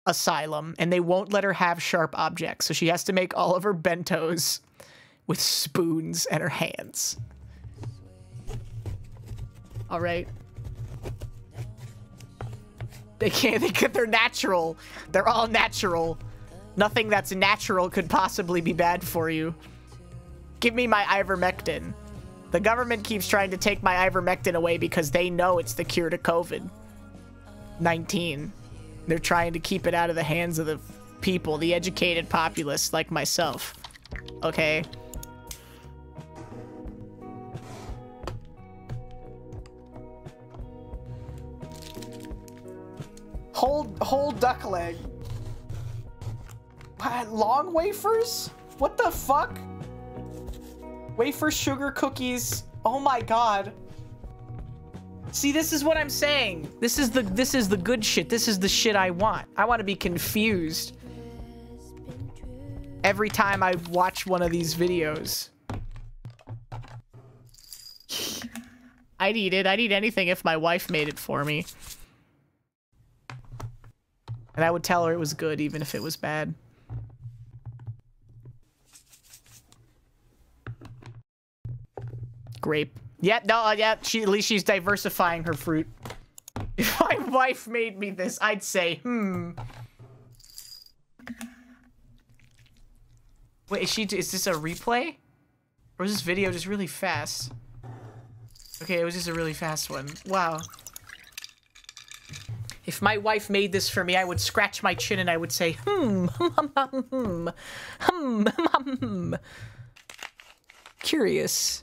asylum, and they won't let her have sharp objects, so she has to make all of her bentos with spoons and her hands. Alright. They're natural. They're all natural. Nothing that's natural could possibly be bad for you. Give me my ivermectin. The government keeps trying to take my ivermectin away because they know it's the cure to COVID-19. They're trying to keep it out of the hands of the people, the educated populace like myself. Okay? Whole duck leg. Long wafers? What the fuck? Wafer sugar cookies. Oh my god. See, this is what I'm saying. This is the good shit. This is the shit I want. I want to be confused every time I watch one of these videos. I'd eat it. I'd eat anything if my wife made it for me. And I would tell her it was good even if it was bad. Grape. Yeah, no, yeah, at least she's diversifying her fruit. If my wife made me this, I'd say, Wait, is this a replay? Or is this video just really fast? Okay, it was just a really fast one. Wow. If my wife made this for me, I would scratch my chin and I would say, Curious.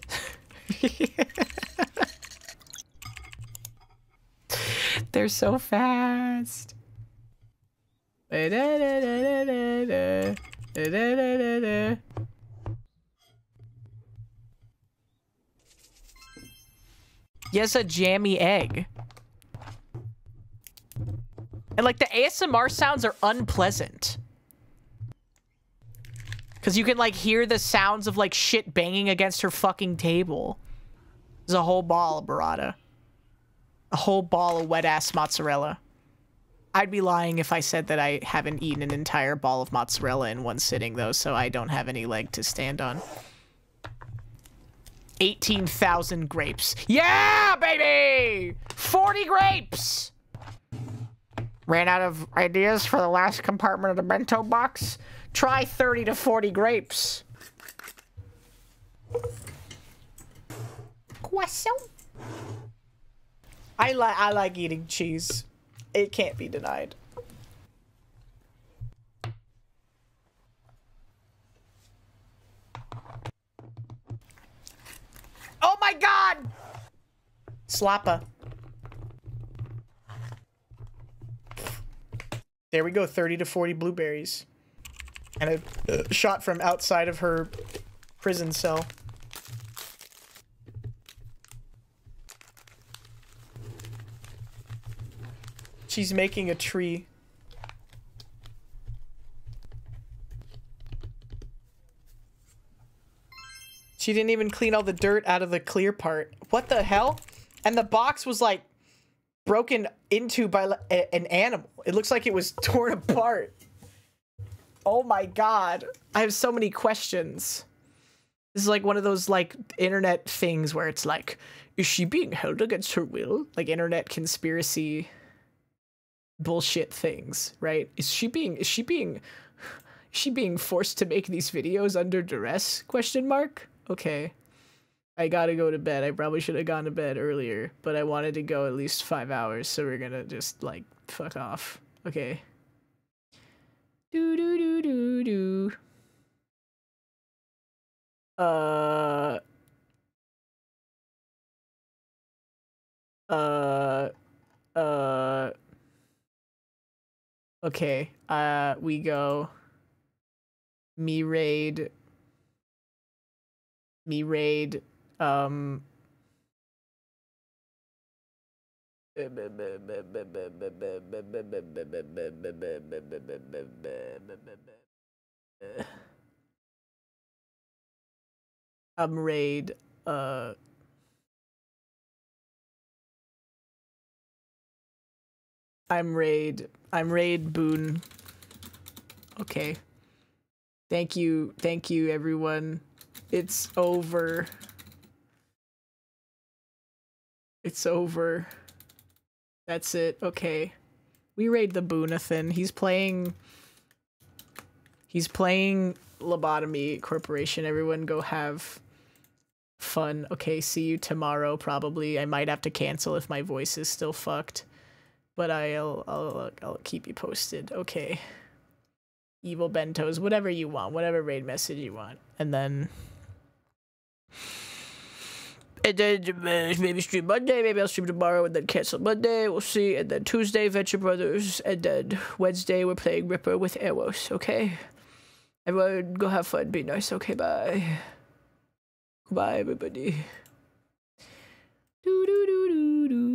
They're so fast. Yes, a jammy egg. And like the ASMR sounds are unpleasant. Because you can like hear the sounds of like shit banging against her fucking table. There's a whole ball of burrata. A whole ball of wet ass mozzarella. I'd be lying if I said that I haven't eaten an entire ball of mozzarella in one sitting though, so I don't have any leg to stand on. 18,000 grapes. Yeah, baby! 40 grapes! Ran out of ideas for the last compartment of the bento box? Try 30 to 40 grapes. Croissant. I like eating cheese. It can't be denied. Oh my god! Slappa. There we go, 30 to 40 blueberries. And a shot from outside of her prison cell. She's making a tree. She didn't even clean all the dirt out of the clear part. What the hell? And the box was like broken into by an animal. It looks like it was torn apart. Oh my god. I have so many questions. This is like one of those like internet things where it's like, is she being held against her will? Like internet conspiracy bullshit things, right? Is she being forced to make these videos under duress? Question mark? Okay. I gotta go to bed. I probably should have gone to bed earlier, but I wanted to go at least 5 hours, so we're gonna just like fuck off. Okay. Do do do do do. Okay, we go. Me raid, raid, I'm raid Boone. Okay. Thank you everyone. It's over. It's over. That's it. Okay. We raid the Boonathan. He's playing Lobotomy Corporation. Everyone go have fun. Okay, see you tomorrow probably. I might have to cancel if my voice is still fucked. But I'll keep you posted. Okay. Evil bentos, whatever you want, whatever raid message you want. And then maybe stream Monday, maybe I'll stream tomorrow and then cancel Monday, we'll see. And then Tuesday, Venture Brothers, and then Wednesday we're playing Ripper with Eros, okay? Everyone go have fun, be nice, okay, bye. Goodbye everybody.